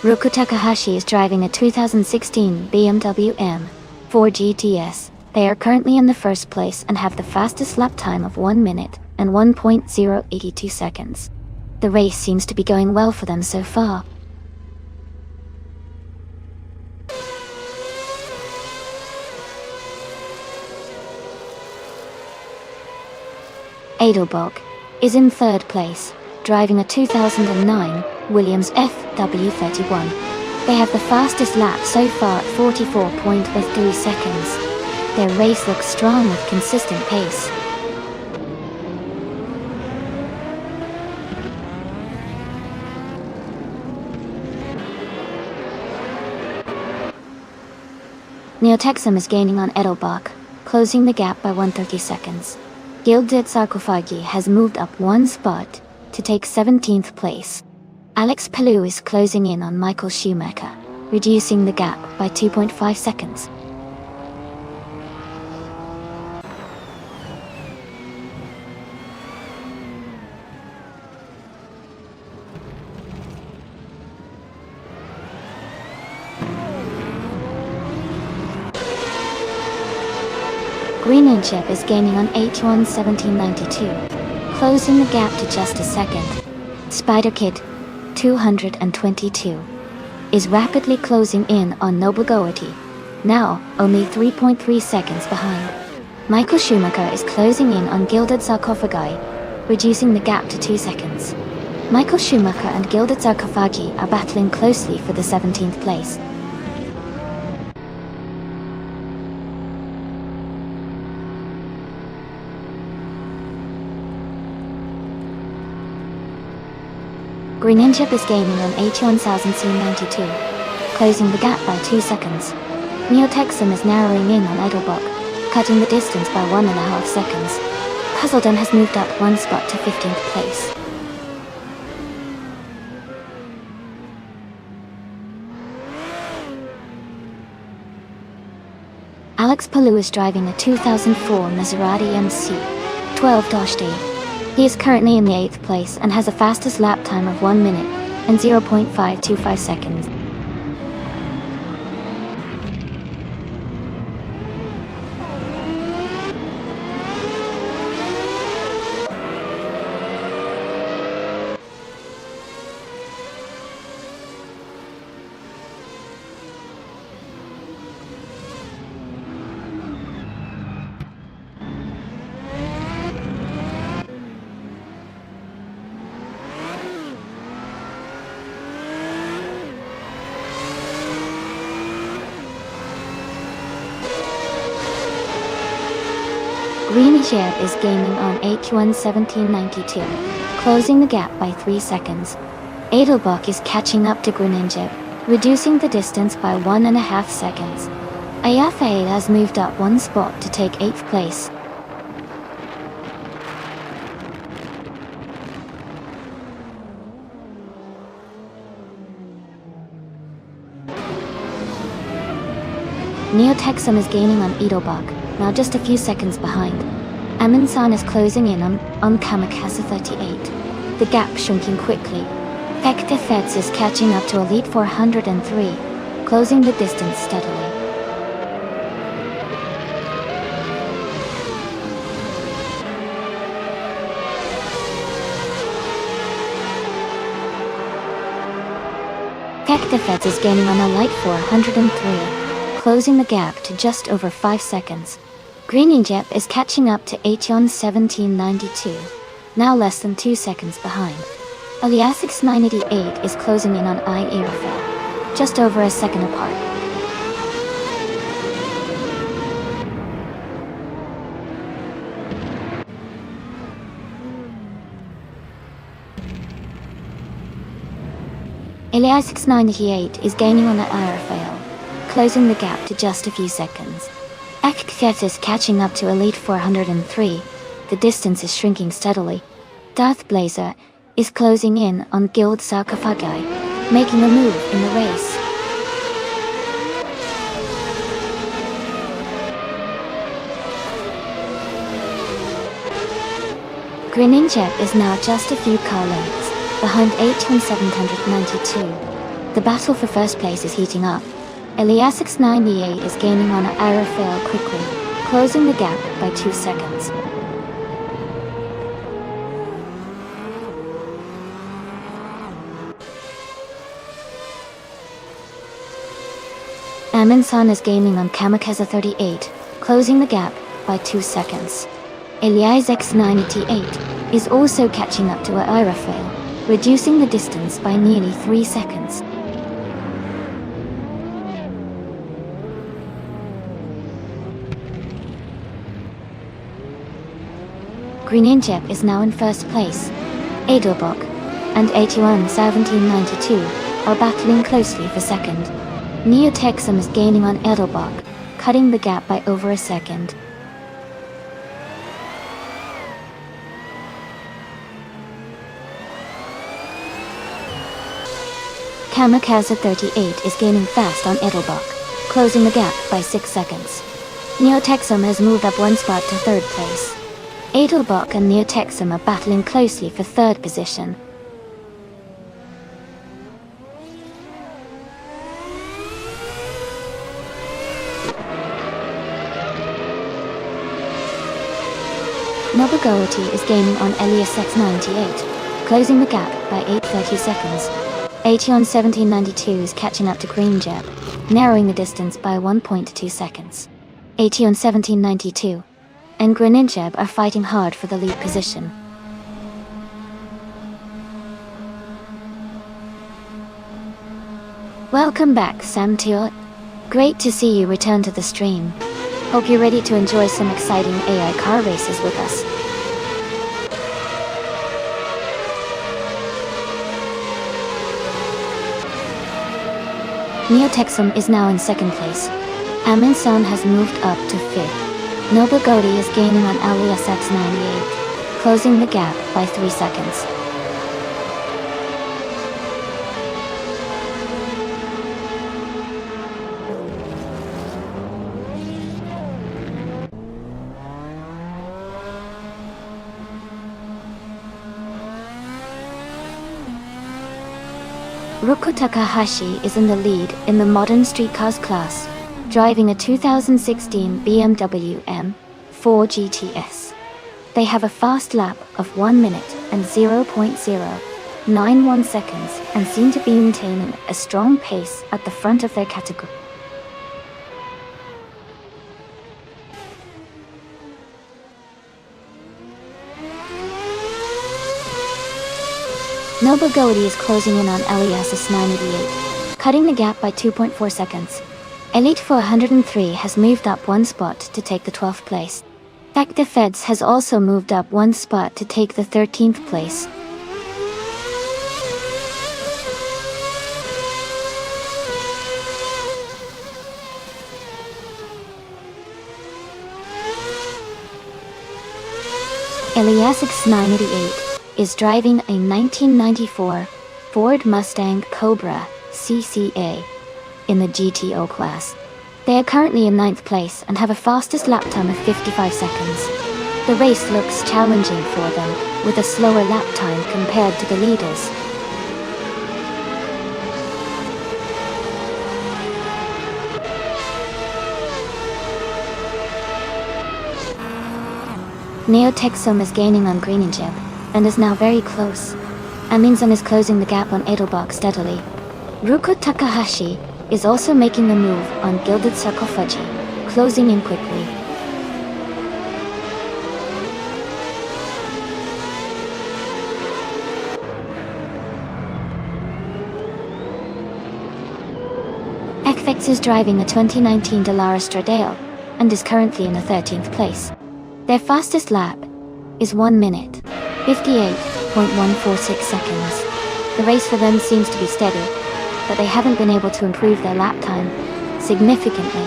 S1: Ruku Takahashi is driving a 2016 BMW M4 GTS. They are currently in the 1st place and have the fastest lap time of 1 minute and 1.082 seconds. The race seems to be going well for them so far. Adelbach is in 3rd place, driving a 2009 Williams FW31. They have the fastest lap so far at 44.3 seconds. Their race looks strong with consistent pace. Neotexum is gaining on Edelbach, closing the gap by 1.30 seconds. Gilded Sarcophagi has moved up 1 spot to take 17th place. Alex Palou is closing in on Michael Schumacher, reducing the gap by 2.5 seconds. Greninjeb is gaining on H1 1792, closing the gap to just a second. Spider Kid 222 is rapidly closing in on Noble Goatee, now only 3.3 seconds behind. Michael Schumacher is closing in on Gilded Sarcophagi, reducing the gap to 2 seconds. Michael Schumacher and Gilded Sarcophagi are battling closely for the 17th place. Greninjeb is gaining on H1 1792, closing the gap by 2 seconds. Neotexum is narrowing in on Edelbach, cutting the distance by 1.5 seconds. Puzzledin has moved up 1 spot to 15th place. Alex Palou is driving a 2004 Maserati MC 12-D. He is currently in the 8th place and has a fastest lap time of 1 minute and 0.525 seconds. Green Jeb is gaining on H1 1792, closing the gap by 3 seconds. Edelbach is catching up to Greninjeb, reducing the distance by 1.5 seconds. Ayafael has moved up 1 spot to take 8th place. Neotexum is gaining on Edelbach, now just a few seconds behind. Aminsan is closing in on Kamikaze 38, the gap shrinking quickly. Hectafeds is catching up to Elite 403, closing the distance steadily. Hectafeds is gaining on Elite 403, closing the gap to just over 5 seconds. Greninjeb is catching up to Aetion 1792, now less than 2 seconds behind. Eliasix 988 is closing in on Irafel, just over a second apart. Eliasix 988 is gaining on Irafel, closing the gap to just a few seconds. Ekkthet is catching up to Elite 403, the distance is shrinking steadily. Darth Blazer is closing in on Guild Sarcophagi, making a move in the race. Greninjeb is now just a few car lengths behind Aetion 792. The battle for first place is heating up. Eliasix 98 is gaining on Irafel quickly, closing the gap by 2 seconds. Aminsan is gaining on Kamikaze 38, closing the gap by 2 seconds. Eliasix 98 is also catching up to Irafel, reducing the distance by nearly 3 seconds. Greninjeb is now in first place. Edelbach and Aetion 1792 are battling closely for second. Neotexum is gaining on Edelbach, cutting the gap by over a second. Kamikaze 38 is gaining fast on Edelbach, closing the gap by 6 seconds. Neotexum has moved up 1 spot to 3rd place. Edelbach and Neotexum are battling closely for 3rd position. Nobagority is gaining on Eliasix 98, closing the gap by 8.30 seconds. Aetion 1792 is catching up to Greninjeb, narrowing the distance by 1.2 seconds. Aetion 1792 and Greninjeb are fighting hard for the lead position. Welcome back, Samtiot. Great to see you return to the stream. Hope you're ready to enjoy some exciting AI car races with us. Neotexum is now in 2nd place. Aminsan has moved up to 5th. Nobagoti is gaining on Eliasix 98, closing the gap by 3 seconds. Ruko Takahashi is in the lead in the modern streetcars class, driving a 2016 BMW M4 GTS. They have a fast lap of 1 minute and 0.091 seconds and seem to be maintaining a strong pace at the front of their category. Nobagoti is closing in on Eliasix 988, cutting the gap by 2.4 seconds. Elite 403 has moved up 1 spot to take the 12th place. Active Feds has also moved up one spot to take the 13th place. Eliasix 988 is driving a 1994 Ford Mustang Cobra CCA in the GTO class. They are currently in 9th place and have a fastest lap time of 55 seconds. The race looks challenging for them, with a slower lap time compared to the leaders. Neotexum is gaining on Greeninjeb, and is now very close. Amundsen is closing the gap on Edelbach steadily. Ruko Takahashi is also making the move on Gilded Sarcophagy, closing in quickly. Ekfex is driving a 2019 Dallara Stradale, and is currently in the 13th place. Their fastest lap is 1 minute, 58.146 seconds. The race for them seems to be steady, but they haven't been able to improve their lap time significantly.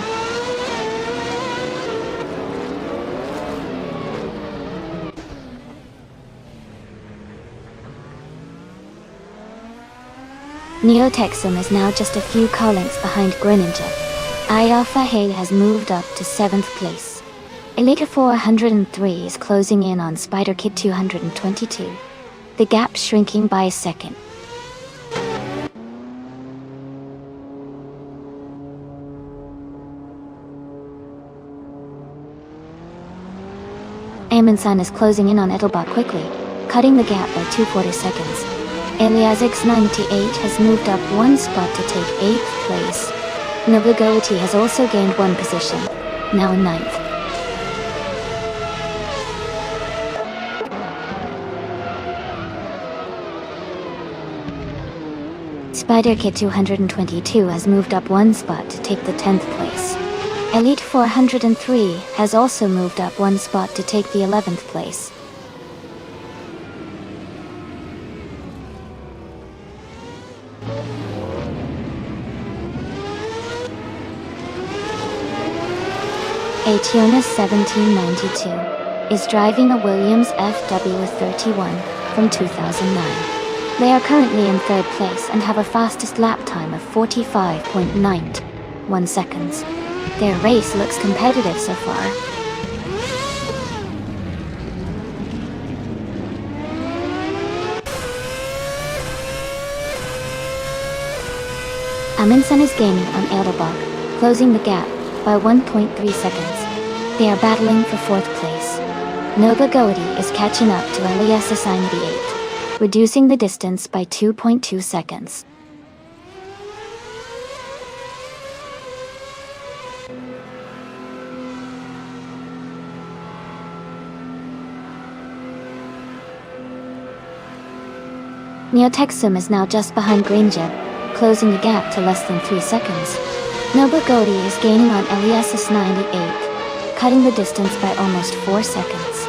S1: Neotexum is now just a few car lengths behind Groningen. Ayafahe has moved up to 7th place. Elita 403 is closing in on Spider Kid 222. The gap shrinking by a second. Amundsen is closing in on Edelbach quickly, cutting the gap by 2/4 seconds. Eliasix 98 has moved up one spot to take 8th place. Nobligowity has also gained one position, now in 9th. Spider Kid 222 has moved up one spot to take the 10th place. Elite 403 has also moved up one spot to take the 11th place. Ationis 1792 is driving a Williams FW31 from 2009. They are currently in 3rd place and have a fastest lap time of 45.91 seconds. Their race looks competitive so far. Amundsen is gaining on Edelbach, closing the gap by 1.3 seconds. They are battling for 4th place. Nobligowity is catching up to Eliasix 98, reducing the distance by 2.2 seconds. Neotexum is now just behind Granger, closing the gap to less than 3 seconds. Nobligowity is gaining on Eliasix 98, cutting the distance by almost 4 seconds.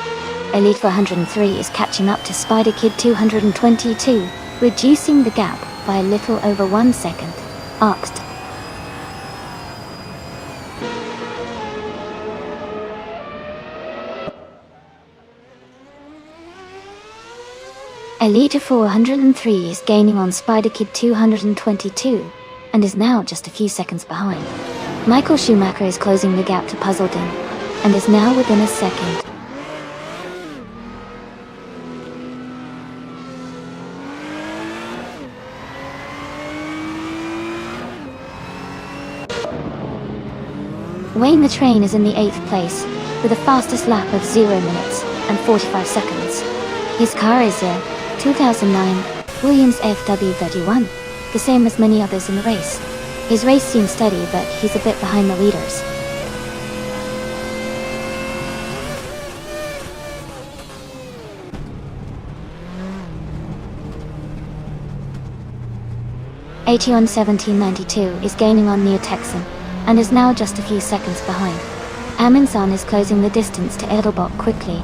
S1: Elite 403 is catching up to Spider Kid 222, reducing the gap by a little over 1 second. Oxt. Elite 403 is gaining on Spider Kid 222, and is now just a few seconds behind. Michael Schumacher is closing the gap to Puzzledin, and is now within a second. Wayne the Train is in the 8th place, with a fastest lap of 0 minutes and 45 seconds. His car is a 2009 Williams FW31, the same as many others in the race. His race seems steady, but he's a bit behind the leaders. Aetion 1792 is gaining on Neotexum, and is now just a few seconds behind. Amundsen is closing the distance to Edelbok quickly.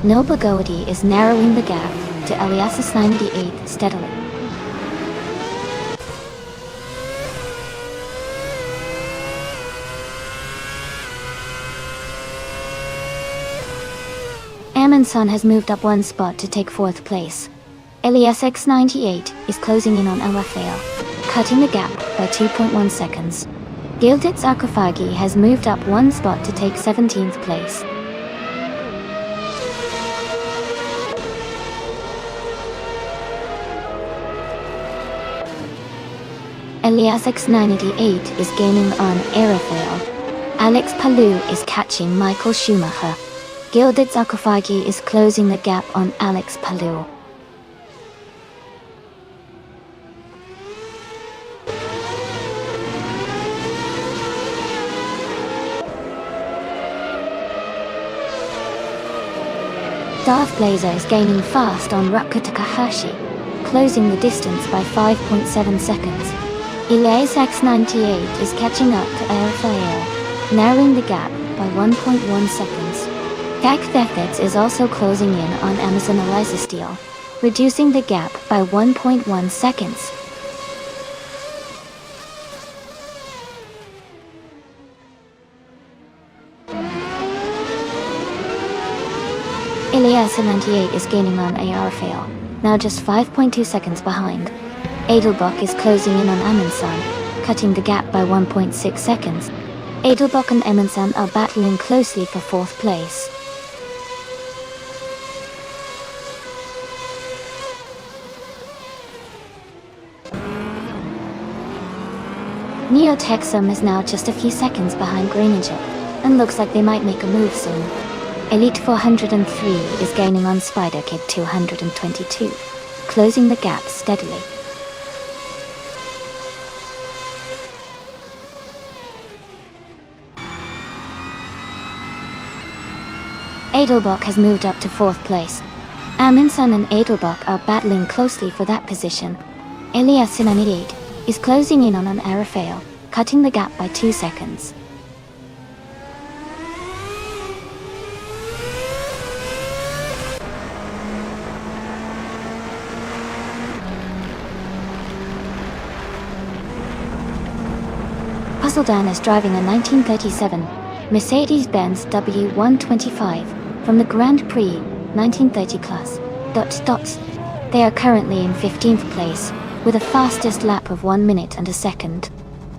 S1: Nobagodi is narrowing the gap to Elias's 98 steadily. Amundsen has moved up one spot to take 4th place. Elias X98 is closing in on El Rafael, cutting the gap by 2.1 seconds. Gildit Sarkophagi has moved up one spot to take 17th place. Elias X988 is gaining on Rafael. Alex Palou is catching Michael Schumacher. Gildit Sarkophagi is closing the gap on Alex Palou. Darth Blazer is gaining fast on Rutger Takahashi, closing the distance by 5.7 seconds. Elias X98 is catching up to Rafael, narrowing the gap by 1.1 seconds. Gak Thethets is also closing in on Amazon Eliza Steele, reducing the gap by 1.1 seconds. Elias 98 is gaining on Rafael, now just 5.2 seconds behind. Edelbok is closing in on Amundsen, cutting the gap by 1.6 seconds. Edelbok and Amundsen are battling closely for 4th place. Neo-Texum is now just a few seconds behind Greenager, and looks like they might make a move soon. Elite 403 is gaining on Spider Kid 222, closing the gap steadily. Edelbok has moved up to 4th place. Amundsen and Edelbok are battling closely for that position. Elias 98 is closing in on Rafael, cutting the gap by 2 seconds. Puzzledan is driving a 1937 Mercedes-Benz W125 from the Grand Prix 1930 class. They are currently in 15th place, with a fastest lap of 1 minute and a second.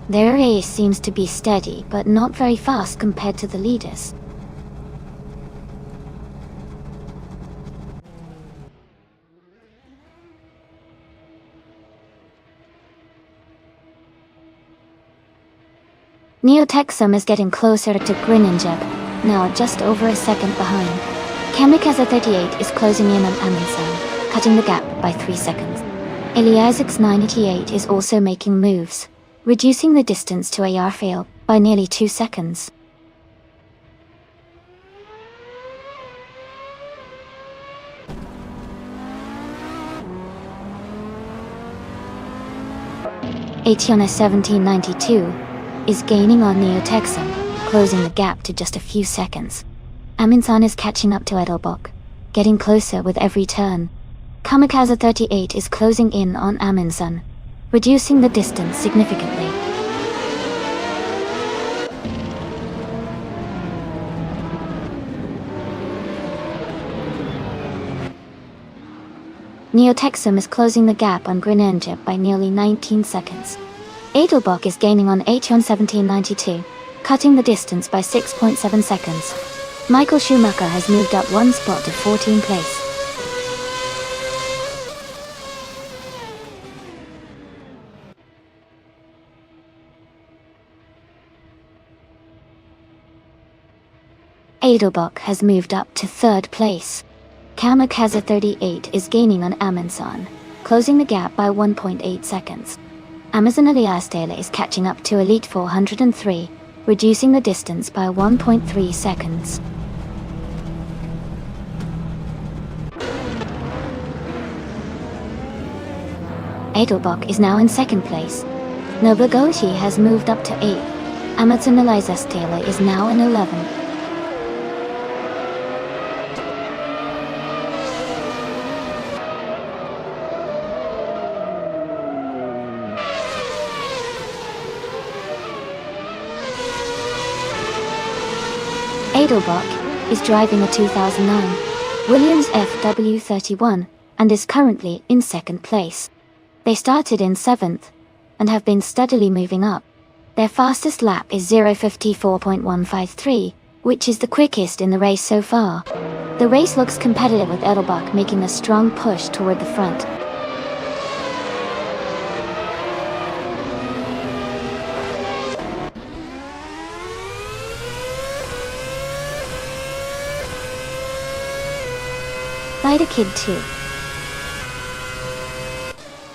S1: Their race seems to be steady, but not very fast compared to the leaders. Neo-Texum is getting closer to Grinninjeb, now just over a second behind. Kamikaze 38 is closing in on Amundsen, cutting the gap by 3 seconds. Elias X988 is also making moves, reducing the distance to Rafael by nearly 2 seconds. Ationa 1792 is gaining on Neo-Texum, closing the gap to just a few seconds. Amundsen is catching up to Edelbok, getting closer with every turn. Kamikaze 38 is closing in on Amundsen, reducing the distance significantly. Neo-Texum is closing the gap on Grinninjeb by nearly 19 seconds. Edelbok is gaining on Ation 1792, cutting the distance by 6.7 seconds. Michael Schumacher has moved up one spot to 14th place. Edelbok has moved up to 3rd place. Kamikaze 38 is gaining on Amundsen, closing the gap by 1.8 seconds. Amazon Elias Taylor is catching up to Elite 403, reducing the distance by 1.3 seconds. Edelbok is now in 2nd place. Nobugoshi has moved up to 8th. Amazon Elias Taylor is now in 11th. Edelbach is driving a 2009 Williams FW31 and is currently in second place. They started in 7th and have been steadily moving up. Their fastest lap is 0:54.153, which is the quickest in the race so far. The race looks competitive with Edelbach making a strong push toward the front. Spider Kid 2.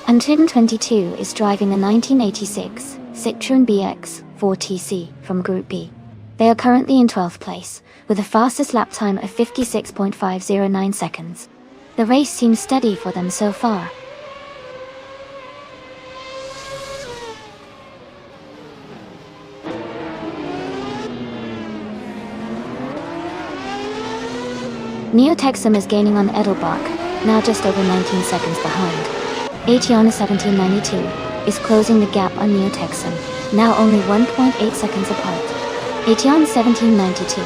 S1: Anton 22 is driving a 1986 Citroën BX 4TC from Group B. They are currently in 12th place, with a fastest lap time of 56.509 seconds. The race seems steady for them so far. Neo-Texum is gaining on Edelbach, now just over 19 seconds behind. Aetion 1792 is closing the gap on Neo-Texum, now only 1.8 seconds apart. Aetion 1792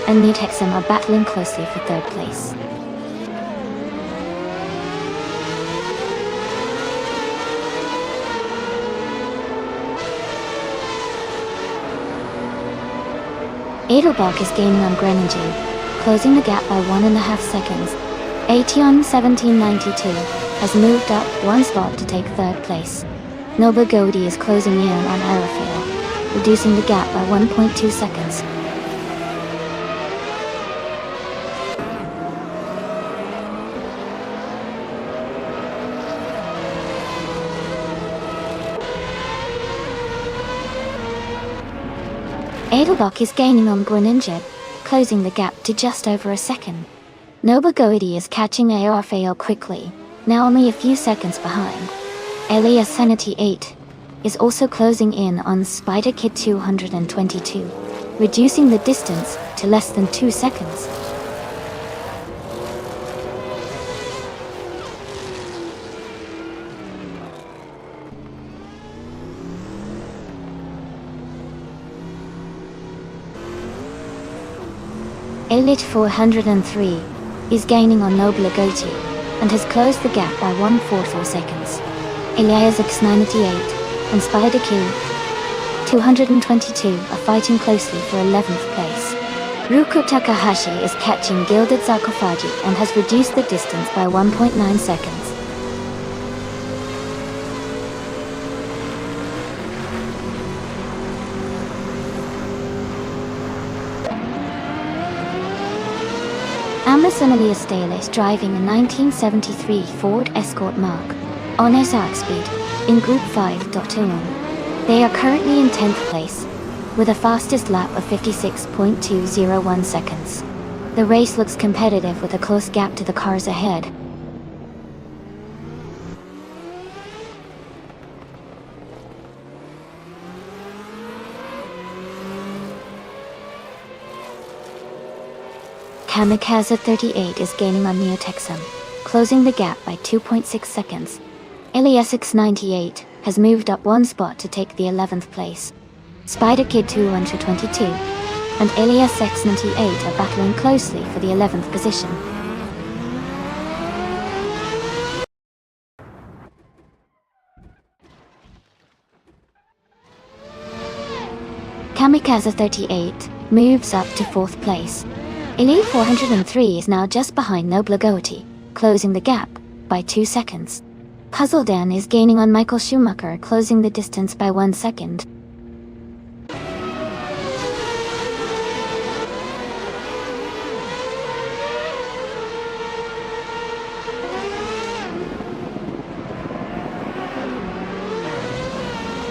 S1: and Neo-Texum are battling closely for third place. Edelbach is gaining on Groningen, closing the gap by 1.5 seconds. Aetion 1792 has moved up one spot to take third place. Nobel Godi is closing in on Arafel, reducing the gap by 1.2 seconds. Edelbach is gaining on Groningen, closing the gap to just over a second. Nobel Godi is catching Arafel quickly, now only a few seconds behind. Elias Sanity 8 is also closing in on Spider Kid 222, reducing the distance to less than 2 seconds. Elite 403 is gaining on Nobel Goti and has closed the gap by 1/4 seconds. Elias X98 and Spider Kid 222 are fighting closely for 11th place. Ruko Takahashi is catching Gilded Sarcophagi and has reduced the distance by 1.9 seconds. Amazon Elias Dale is driving a 1973 Ford Escort Mark on Ozark speed in Group 5.01. They are currently in 10th place, with a fastest lap of 56.201 seconds. The race looks competitive with a close gap to the cars ahead. Kamikaze 38 is gaining on Neo-Texum, closing the gap by 2.6 seconds. Elias X98 has moved up one spot to take the 11th place. Spider Kid 222 and Elias X98 are battling closely for the 11th position. Kamikaze 38 moves up to 4th place. Elite 403 is now just behind Nobel Goti, closing the gap by 2 seconds. Puzzle Dan is gaining on Michael Schumacher, closing the distance by 1 second.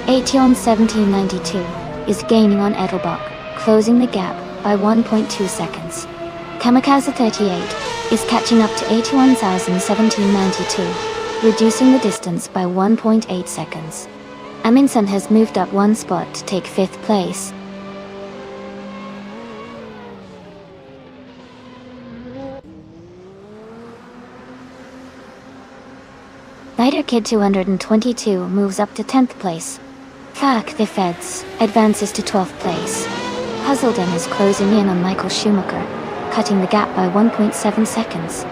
S1: Aetion 1792 is gaining on Edelbach, closing the gap by 1.2 seconds. Kamikaze 38 is catching up to Aetion 1792, reducing the distance by 1.8 seconds. Amundsen has moved up one spot to take 5th place. Spider Kid 222 moves up to 10th place. Fuck the Feds advances to 12th place. Puzzledon is closing in on Michael Schumacher, cutting the gap by 1.7 seconds.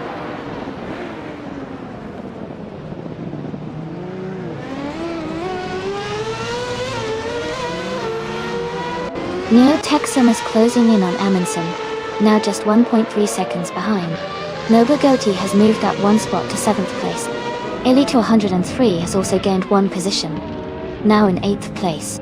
S1: Neo Texum is closing in on Amundsen, now just 1.3 seconds behind. Nobla Gotti has moved up one spot to 7th place. Elite 103 has also gained one position, now in 8th place.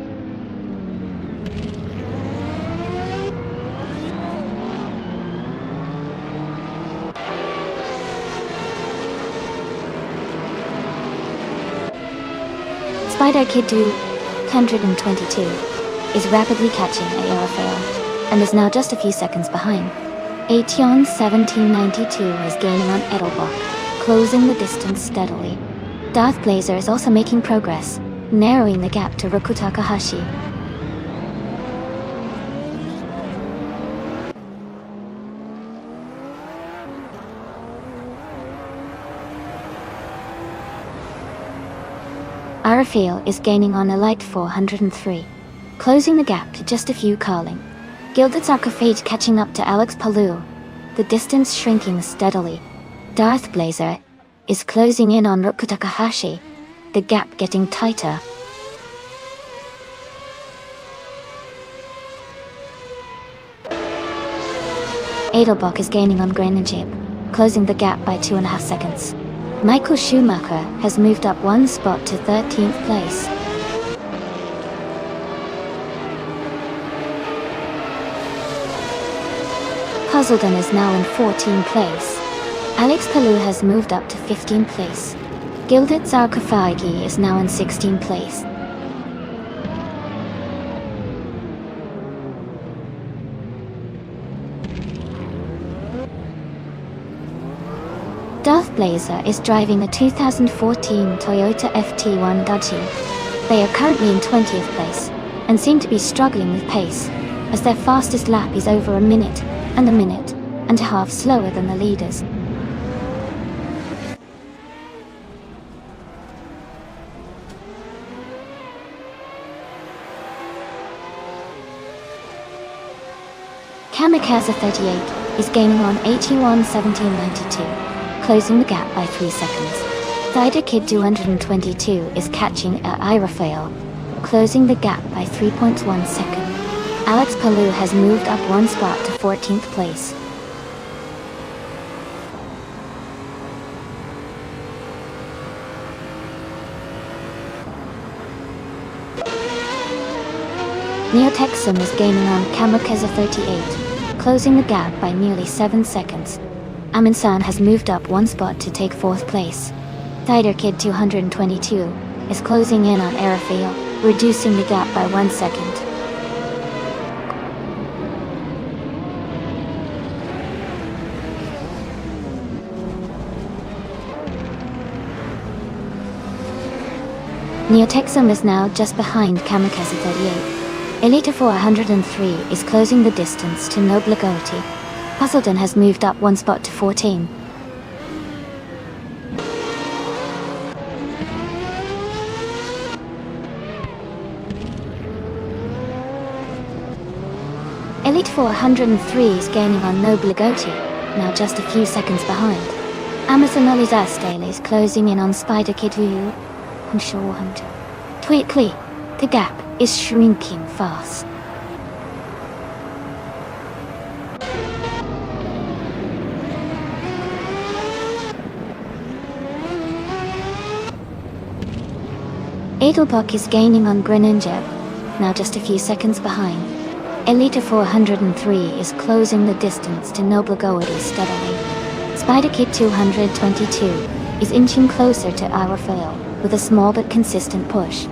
S1: Spider Kid 222 is rapidly catching Aerofail, and is now just a few seconds behind. Aetion 1792 is gaining on Edelbach, closing the distance steadily. Darth Blazer is also making progress, narrowing the gap to Roku Takahashi. Aerofail is gaining on Elite 403, closing the gap to just a few Carling. Gilded Sarcophage catching up to Alex Palou, the distance shrinking steadily. Darth Blazer is closing in on Roku Takahashi, the gap getting tighter. Edelbach is gaining on Grenadier, closing the gap by 2.5 seconds. Michael Schumacher has moved up one spot to 13th place. Puzzledon is now in 14th place. Alex Palou has moved up to 15th place. Gilded Sarcophagi is now in 16th place. Darth Blazer is driving a 2014 Toyota FT1 Dodge. They are currently in 20th place, and seem to be struggling with pace, as their fastest lap is over a minute and a half slower than the leaders. Kamikaze 38 is gaining on AT1 1792, closing the gap by 3 seconds. Spider Kid 222 is catching Aerofail, closing the gap by 3.1 seconds. Alex Palou has moved up one spot to 14th place. Neotexum is gaining on Kamikaze 38, closing the gap by nearly 7 seconds. Amundsen has moved up one spot to take 4th place. Spider Kid 222 is closing in on Aerofail, reducing the gap by 1 second. Neotexum is now just behind Kamikaze 38. Elite 403 is closing the distance to Nobla Gotti. Puzzledon has moved up one spot to 14. Elite 403 is gaining on Nobla Gotti, now just a few seconds behind. Amazon Olizasdale is closing in on Spider Kid Wu. Quickly, the gap is shrinking fast. Edelbach is gaining on Greninja, now just a few seconds behind. Elite 403 is closing the distance to Nobla Gotti steadily. Spider Kid 222 is inching closer to Aerofail with a small but consistent push.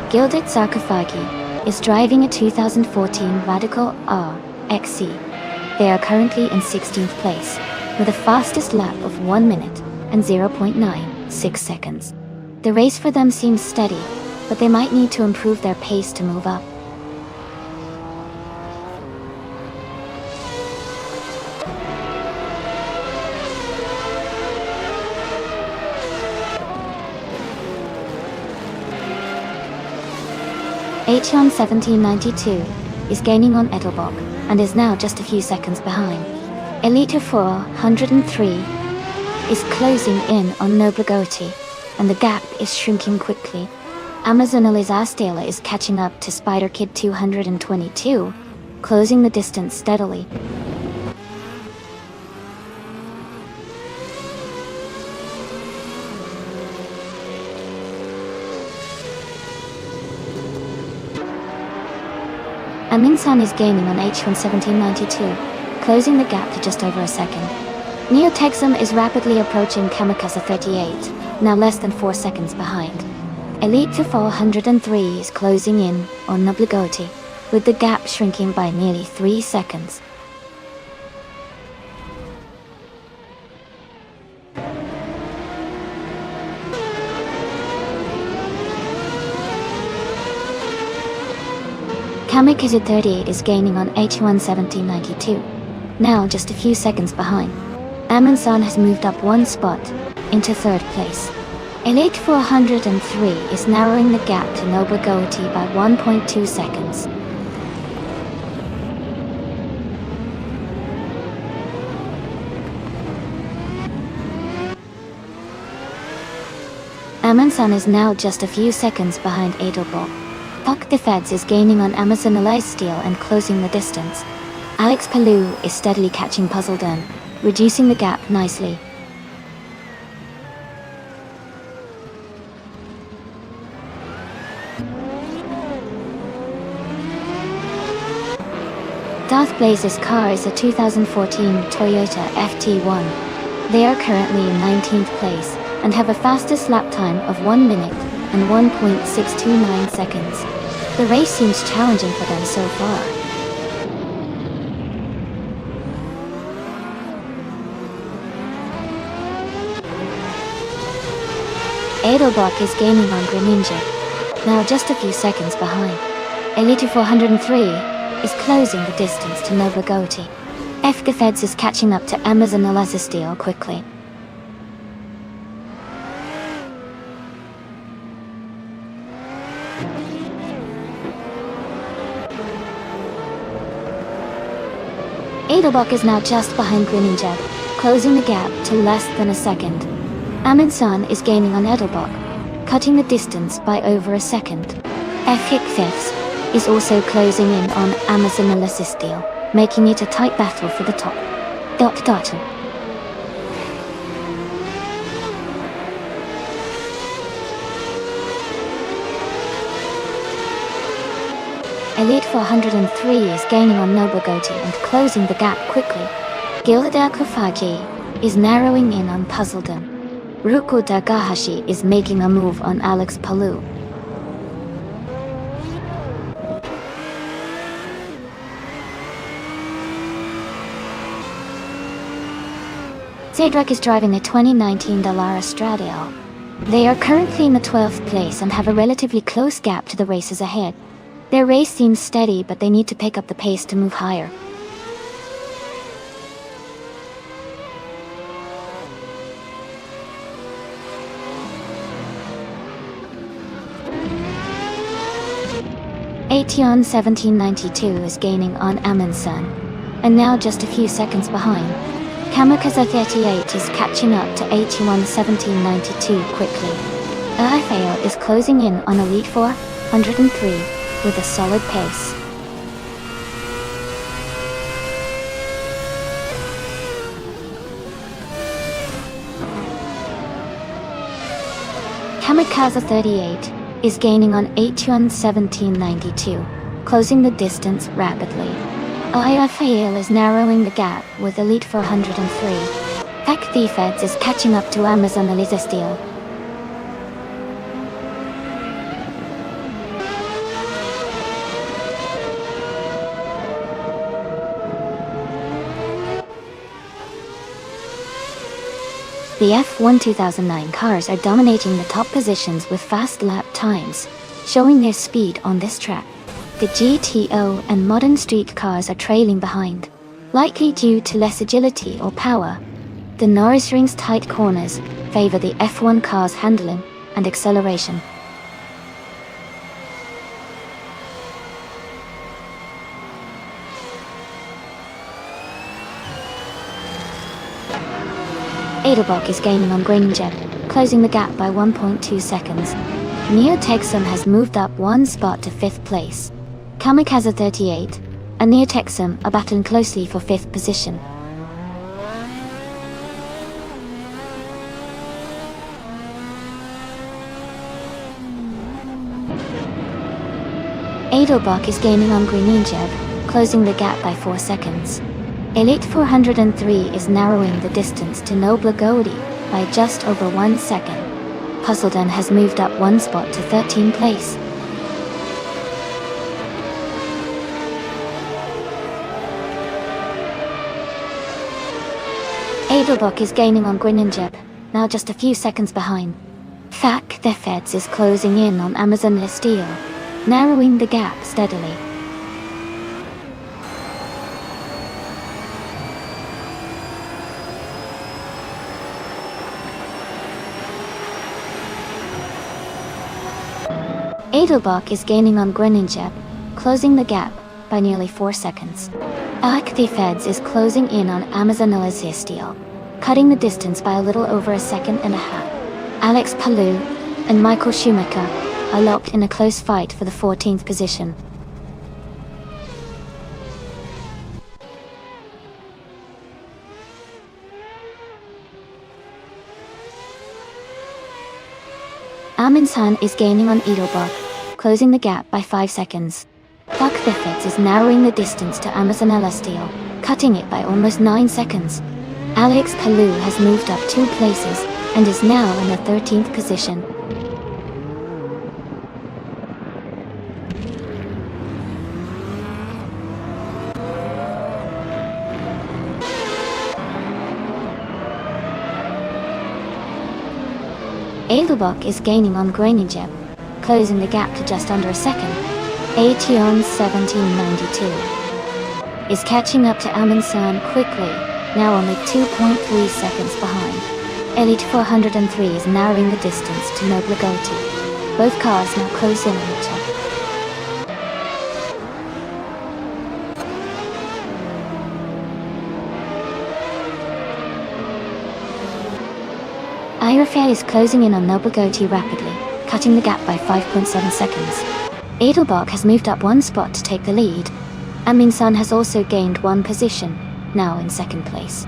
S1: Gilded Sarcophagi is driving a 2014 Radical R XC. They are currently in 16th place, with a fastest lap of 1 minute and 0.96 seconds. The race for them seems steady, but they might need to improve their pace to move up. Aetion 1792 is gaining on Edelbach and is now just a few seconds behind. Elite 403 is closing in on Nobligoti, and the gap is shrinking quickly. Amazon Eliza Stela is catching up to Spider Kid 222, closing the distance steadily. Aminsan is gaining on H1 1792, closing the gap to just over a second. Neotexum is rapidly approaching Kamikaze 38, now less than 4 seconds behind. Elite 403 is closing in on Nobligoti, with the gap shrinking by nearly 3 seconds. Kamikaze 38 is gaining on H1 1792, now just a few seconds behind. Aminsan has moved up 1 spot, into 3rd place. Elite 403 is narrowing the gap to Nobligoti by 1.2 seconds. Aminsan is now just a few seconds behind Edelbach. Puck the Feds is gaining on Amazon Elias Steel and closing the distance. Alex Palou is steadily catching Puzzledon, reducing the gap nicely. Darth Blaze's car is a 2014 Toyota FT1. They are currently in 19th place and have a fastest lap time of 1 minute and 1.629 seconds. The race seems challenging for them so far. Edelbach is gaining on Greninja, now just a few seconds behind. Elite 403 is closing the distance to Nobligoti. Fgfeds is catching up to Amazon Elazasteel quickly. Edelbach is now just behind Greninja, closing the gap to less than a second. Aminsan is gaining on Edelbach, cutting the distance by over a second. Fgfeds is also closing in on Amazon Elazasteel, making it a tight battle for the top. Elite 403 is gaining on Nobligoti and closing the gap quickly. Gilda Kofaji is narrowing in on Puzzledon. Ruko Dagahashi is making a move on Alex Palou. Zadrak is driving a 2019 Dallara Stradale. They are currently in the 12th place and have a relatively close gap to the races ahead. Their race seems steady, but they need to pick up the pace to move higher. Aetion 1792 is gaining on Aminsan, and now just a few seconds behind. Kamikaze 38 is catching up to Aetion 1792 quickly. Rafael is closing in on Elite 403 with a solid pace. Kamikaze 38 is gaining on Aetion 1792, closing the distance rapidly. Rafael is narrowing the gap with Elite 403. Pack the Feds is catching up to Amazon Elazasteel. The F1 2009 cars are dominating the top positions with fast lap times, showing their speed on this track. The GTO and modern street cars are trailing behind, likely due to less agility or power. The Norris Ring's tight corners favor the F1 car's handling and acceleration. Edelbach is gaining on Graninjeb, closing the gap by 1.2 seconds. Neotexum has moved up one spot to 5th place. Kamikaze 38 and Neotexum are battling closely for 5th position. Edelbach is gaining on Graninjeb, closing the gap by 4 seconds. Elite 403 is narrowing the distance to Nobler Goldie by just over 1 second. Puzzledon has moved up one spot to 13th place. Edelbach is gaining on Graninjeb, now just a few seconds behind. Fak the Feds is closing in on Amazon Lesteel, narrowing the gap steadily. Edelbach is gaining on Graninjeb, closing the gap by nearly 4 seconds. The Feds is closing in on Amazon Lesteel, cutting the distance by a little over a second and a half. Alex Palou and Michael Schumacher are locked in a close fight for the 14th position. Amundsen is gaining on Edelbach, closing the gap by 5 seconds. Buck Biffets is narrowing the distance to Amazon Lesteel, cutting it by almost 9 seconds. Alex Palou has moved up 2 places and is now in the 13th position. Edelbach is gaining on Graninjeb, closing the gap to just under a second. Aetion 1792 is catching up to Amundsen quickly, now only 2.3 seconds behind. Elite 403 is narrowing the distance to Nobler Goldie. Both cars now close in on each other. Irafay is closing in on Nobler Goldie rapidly, cutting the gap by 5.7 seconds. Edelbach has moved up one spot to take the lead. Amundsen has also gained one position, now in 2nd place.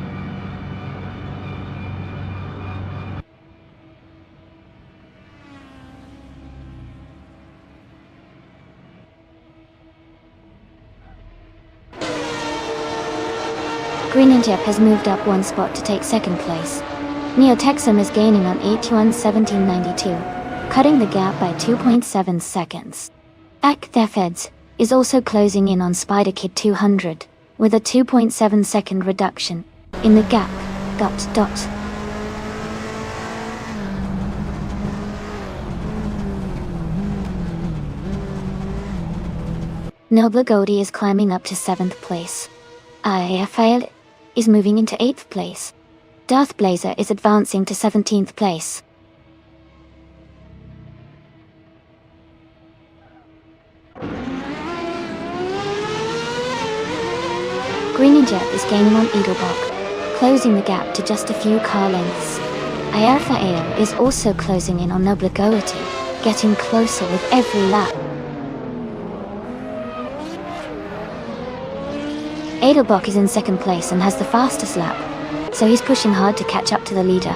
S1: Graninjeb has moved up one spot to take 2nd place. Neotexum is gaining on Aetion 1792, cutting the gap by 2.7 seconds. Feds is also closing in on Spider Kid 200, with a 2.7 second reduction in the gap. Nobler Goldie is climbing up to 7th place. Irafay is moving into 8th place. Darth Blazer is advancing to 17th place. Graninjeb is gaining on Edelbach, closing the gap to just a few car lengths. Irafay is also closing in on Nobler Goldie, getting closer with every lap. Edelbach is in 2nd place and has the fastest lap, so he's pushing hard to catch up to the leader.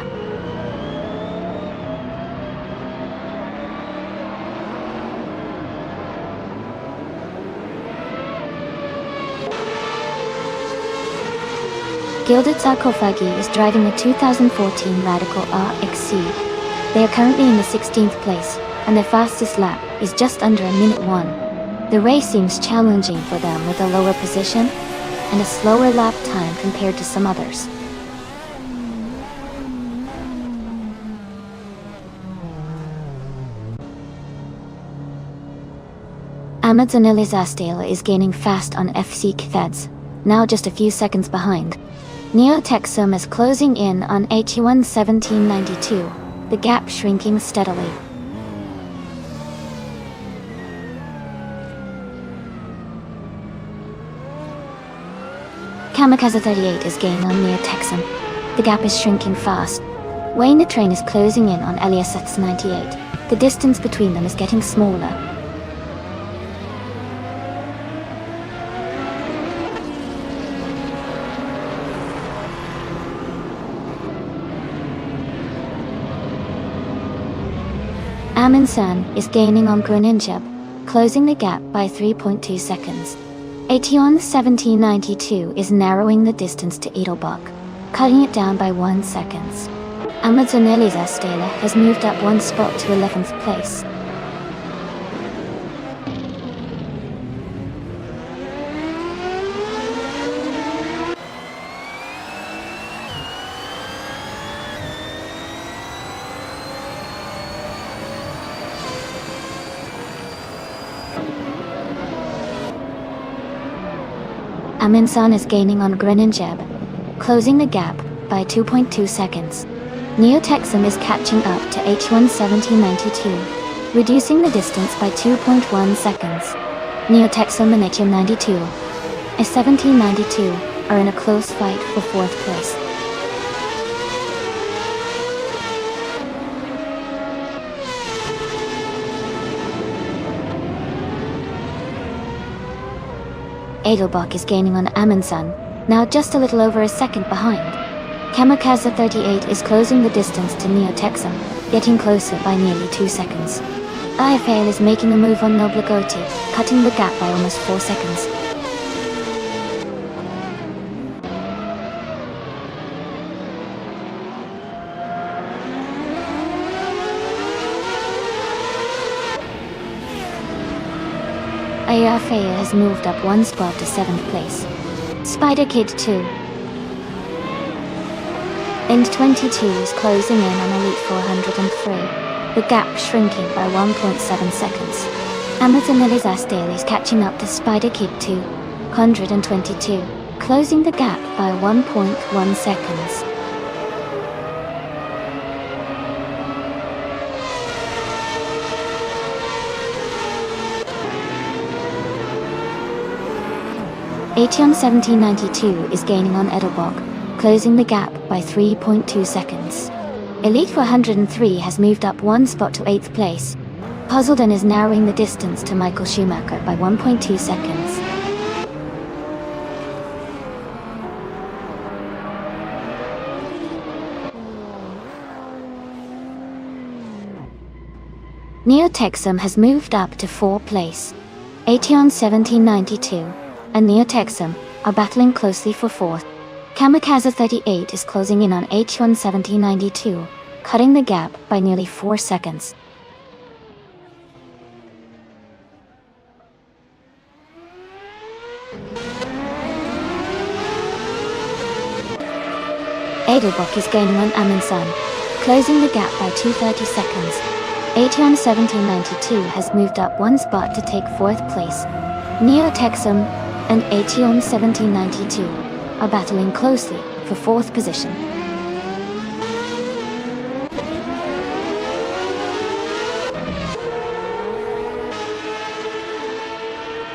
S1: Gilded Sarcophagi is driving the 2014 Radical RXC. They are currently in the 16th place, and their fastest lap is just under a minute 1. The race seems challenging for them with a lower position and a slower lap time compared to some others. Amazon Lesteel is gaining fast on FC Feds, now just a few seconds behind. Neotexum is closing in on Aetion 1792, the gap shrinking steadily. Kamikaze 38 is gaining on Neotexum, The gap is shrinking fast. Wayne the train is closing in on Eliaseth's 98. The distance between them is getting smaller. Amundsen is gaining on Groningen, closing the gap by 3.2 seconds. Aetion 1792 is narrowing the distance to Edelbach, cutting it down by 1 second. Amundsen Elisastele has moved up 1 spot to 11th place. Amundsen is gaining on Groningen, closing the gap by 2.2 seconds. Neotexum is catching up to H1 1792, reducing the distance by 2.1 seconds. Neotexum and H1 92 and 1792 are in a close fight for 4th place. Edelbach is gaining on Amundsen, now just a little over a second behind. Kamikaze 38 is closing the distance to Neotexum, getting closer by nearly 2 seconds. IFAL is making a move on Nobligoti, cutting the gap by almost 4 seconds. IFAL has moved up 1 spot to 7th place. Spider Kid 2 and 22 is closing in on Elite 403, the gap shrinking by 1.7 seconds. Amundsen Elisastele is catching up to Spider Kid 2, 122, closing the gap by 1.1 seconds. Aetion 1792 is gaining on Edelbach, closing the gap by 3.2 seconds. Elite 403 has moved up 1 spot to 8th place. Puzzledon is narrowing the distance to Michael Schumacher by 1.2 seconds. Neotexum has moved up to 4th place. Aetion 1792 and Neotexum are battling closely for 4th. Kamikaze 38 is closing in on H1 1792, cutting the gap by nearly 4 seconds. Edelbach is gaining on Amundsen, closing the gap by 230 seconds. Aetion 1792 has moved up 1 spot to take 4th place. Neotexum and Aetion 1792 are battling closely for 4th position.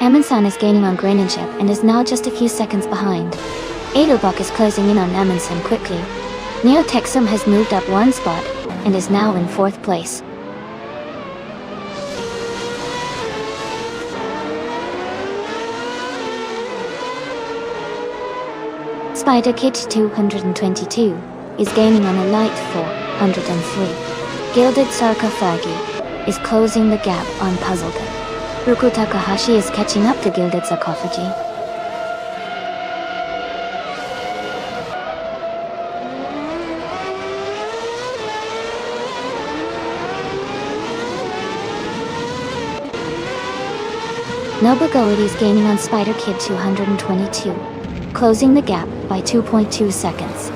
S1: Amundsen is gaining on Groningen and is now just a few seconds behind. Edelbach is closing in on Amundsen quickly. Neotexum has moved up 1 spot and is now in 4th place. Spider Kid 222 is gaining on Elite 403. Gilded Sarcophagi is closing the gap on Puzzledon. Ruku Takahashi is catching up to Gilded Sarcophagi. Nobligoti is gaining on Spider Kid 222. Closing the gap by 2.2 seconds.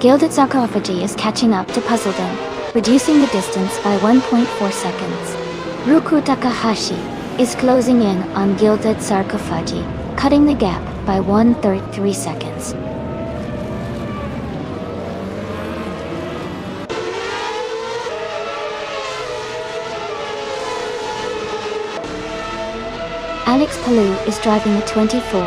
S1: Gilded Sarcophagi is catching up to Puzzledon, reducing the distance by 1.4 seconds. Ruku Takahashi is closing in on Gilded Sarcophagi, cutting the gap by 1.3 seconds. Alex Palou is driving a 24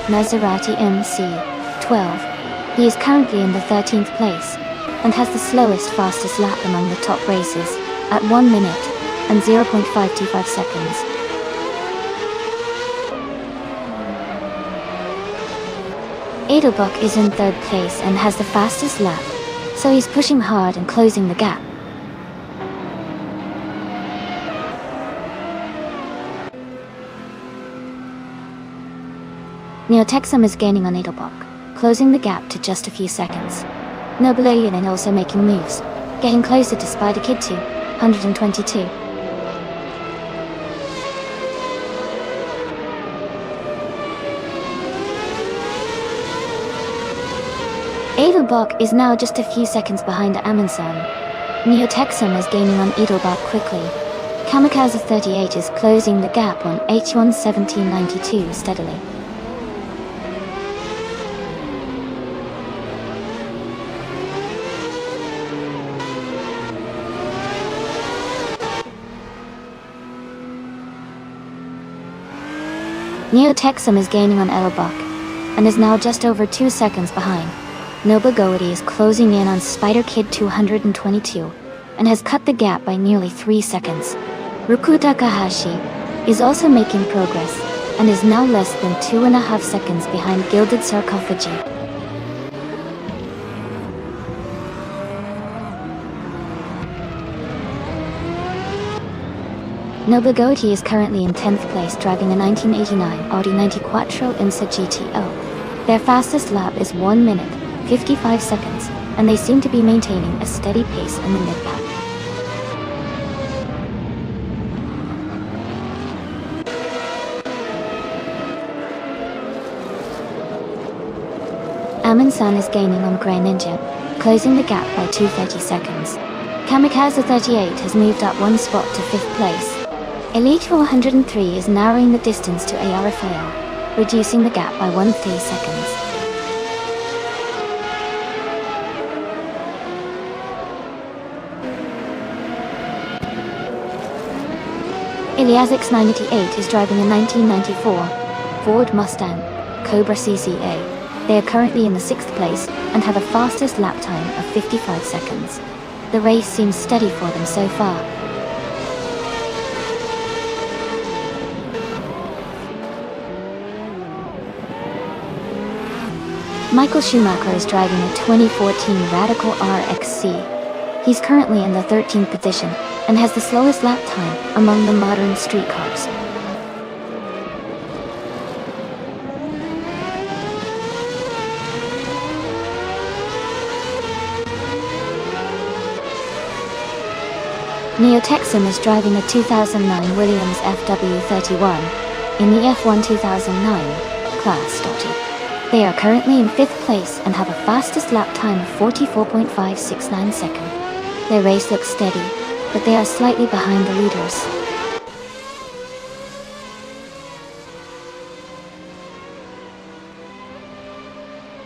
S1: Maserati MC-12 He is currently in the 13th place, and has the slowest fastest lap among the top racers, at 1 minute and 0.525 seconds. Edelbach is in 3rd place and has the fastest lap, so he's pushing hard and closing the gap. Neotexum is gaining on Edelbach, closing the gap to just a few seconds. Nobelayan also making moves, getting closer to Spider Kid 2, 122. Edelbach is now just a few seconds behind Amundsen. Neotexum is gaining on Edelbach quickly. Kamikaze 38 is closing the gap on H1 1792 steadily. Neotexum is gaining on Edelbach, and is now just over 2 seconds behind. Noble Goety is closing in on Spider Kid 222, and has cut the gap by nearly 3 seconds. Ruku Takahashi is also making progress, and is now less than 2.5 seconds behind Gilded Sarcophagi. Noble Goety is currently in 10th place driving a 1989 Audi 94 IMSA GTO. Their fastest lap is 1 minute, 55 seconds, and they seem to be maintaining a steady pace in the mid-pack. Amundsen is gaining on Grey Ninja, closing the gap by 2:30 seconds. Kamikaze 38 has moved up 1 spot to 5th place. Elite 403 is narrowing the distance to ARFAL, reducing the gap by 1.3 seconds. Iliasix 988 is driving a 1994 Ford Mustang Cobra CCA. They are currently in the 6th place and have a fastest lap time of 55 seconds. The race seems steady for them so far. Michael Schumacher is driving a 2014 Radical RXC. He's currently in the 13th position and has the slowest lap time among the modern street cars. Neotexum is driving a 2009 Williams FW31 in the F1 2009 class. They are currently in 5th place and have a fastest lap time of 44.569 seconds. Their race looks steady, but they are slightly behind the leaders.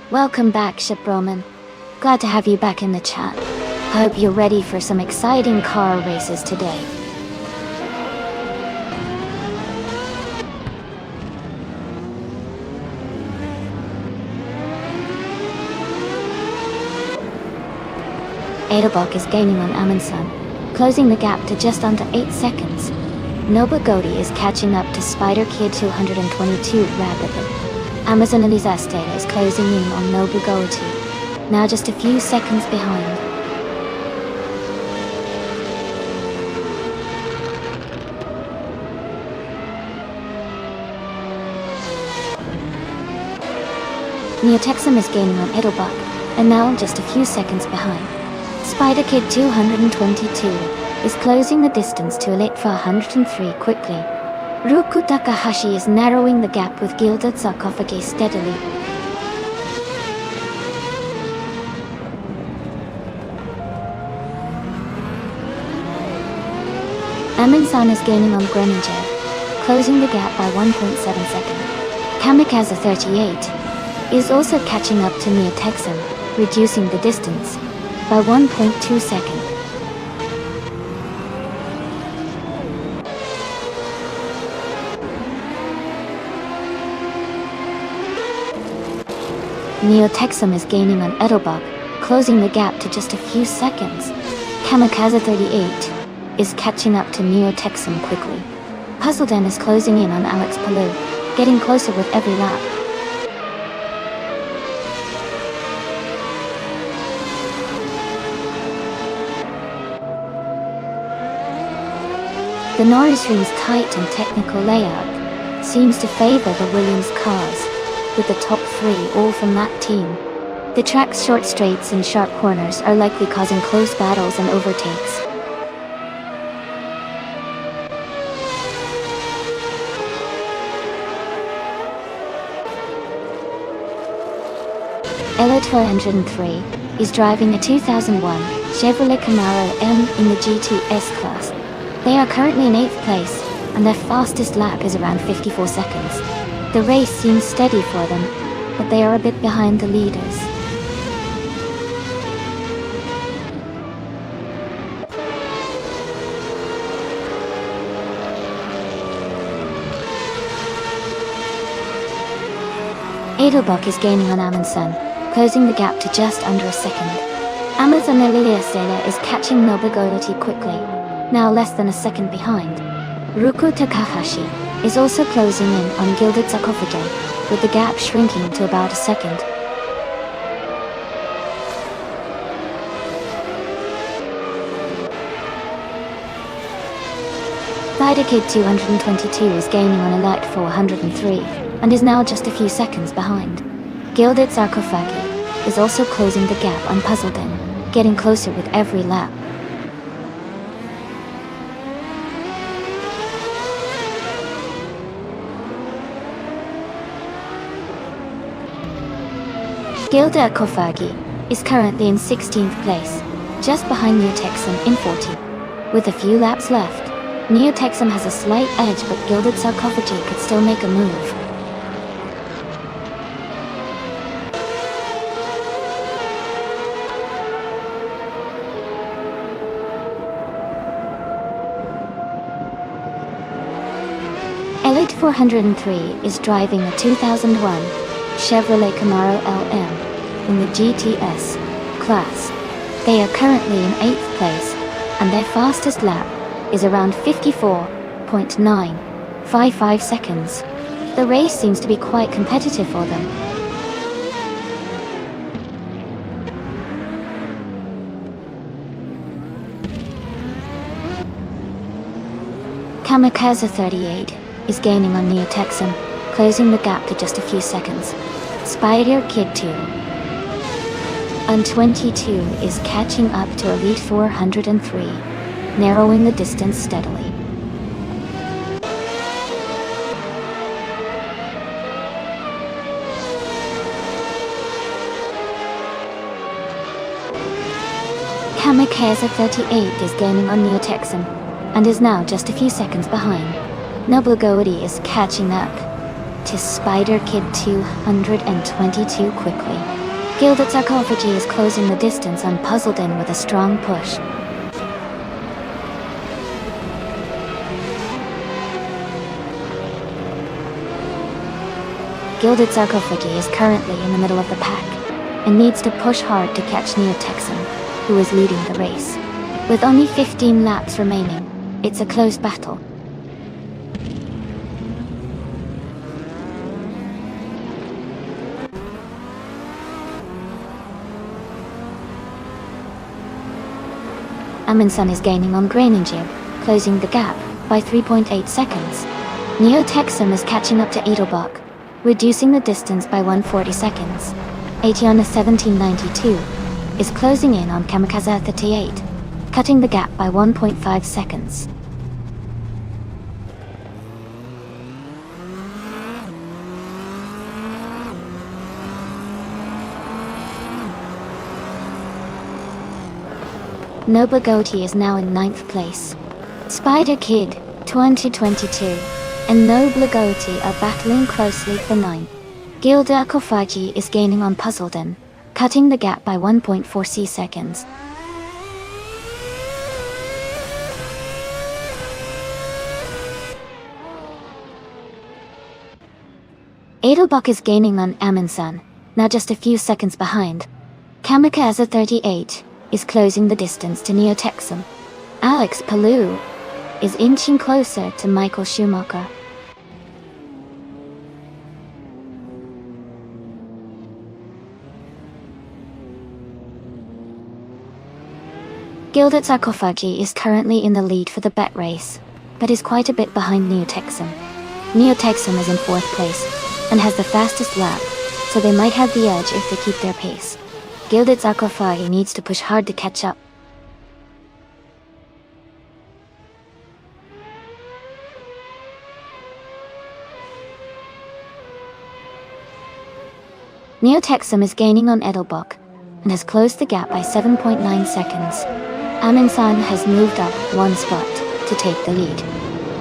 S1: Welcome back, Ship Roman. Glad to have you back in the chat. Hope you're ready for some exciting car races today. Edelbach is gaining on Amundsen, closing the gap to just under 8 seconds. Noble Goety is catching up to Spider Kid 222 rapidly. Amazon Elizastela is closing in on Noble Goety, now just a few seconds behind. Neotexum is gaining on Edelbach, and now just a few seconds behind. Spider Kid 222 is closing the distance to Elite 403 quickly. Ruku Takahashi is narrowing the gap with Gilded Sarcophagi steadily. Amundsen is gaining on Greninger, closing the gap by 1.7 seconds. Kamikaze 38 is also catching up to Neotexum, reducing the distance by 1.2 seconds. Neotexum is gaining on Edelbach, closing the gap to just a few seconds. Kamikaze 38 is catching up to Neotexum quickly. Puzzleden is closing in on Alex Palou, getting closer with every lap. The Norrisring's tight and technical layout seems to favor the Williams cars, with the top three all from that team. The track's short straights and sharp corners are likely causing close battles and overtakes. Elliott 403 is driving a 2001 Chevrolet Camaro M in the GTS class. They are currently in 8th place, and their fastest lap is around 54 seconds. The race seems steady for them, but they are a bit behind the leaders. Edelbach is gaining on Amundsen, closing the gap to just under a second. Amazon Liliasela is catching Nobugoroti quickly, now less than a second behind. Ruko Takahashi is also closing in on Gilded Sarcophagi, with the gap shrinking to about a second. Spider Kid 222 is gaining on Elite 403, and is now just a few seconds behind. Gilded Sarcophagi is also closing the gap on Puzzleden, getting closer with every lap. Gilda Kofagi is currently in 16th place, just behind Neotexum in 40. With a few laps left, Neotexum has a slight edge, but Gilded Sarcophagi could still make a move. Elite 403 is driving a 2001 Chevrolet Camaro LM in the GTS class. They are currently in 8th place, and their fastest lap is around 54.955 seconds. The race seems to be quite competitive for them. Kamikaze 38 is gaining on Neotexum, closing the gap to just a few seconds. Spider Kid 2 and 22 is catching up to Elite 403, narrowing the distance steadily. Kamikaze 38 is gaining on Neotexum, and is now just a few seconds behind. Nobugoroti is catching up to Spider Kid 222 quickly. Gilded Sarcophagi is closing the distance on Puzzleden with a strong push. Gilded Sarcophagi is currently in the middle of the pack, and needs to push hard to catch Neotexum, who is leading the race. With only 15 laps remaining, it's a close battle. Amundsen is gaining on Groningen, closing the gap by 3.8 seconds. Neotexum is catching up to Edelbach, reducing the distance by 140 seconds. Atiana 1792 is closing in on Kamikaze 38, cutting the gap by 1.5 seconds. Nobugoroti is now in 9th place. Spider Kid 2022 and Nobugoroti are battling closely for 9th. Gilda Kofaji is gaining on Puzzleden, cutting the gap by 1.4 seconds. Edelbach is gaining on Amundsen, now just a few seconds behind. Kamikaze 38 is closing the distance to Neo-Texan. Alex Palou is inching closer to Michael Schumacher. Gilded Sarkophagi is currently in the lead for the bet race, but is quite a bit behind Neo-Texan. Neo-Texan is in 4th place, and has the fastest lap, so they might have the edge if they keep their pace. Gilded Sarkophagi needs to push hard to catch up. Neo-Texan is gaining on Edelbach, and has closed the gap by 7.9 seconds. Amundsen has moved up 1 spot to take the lead.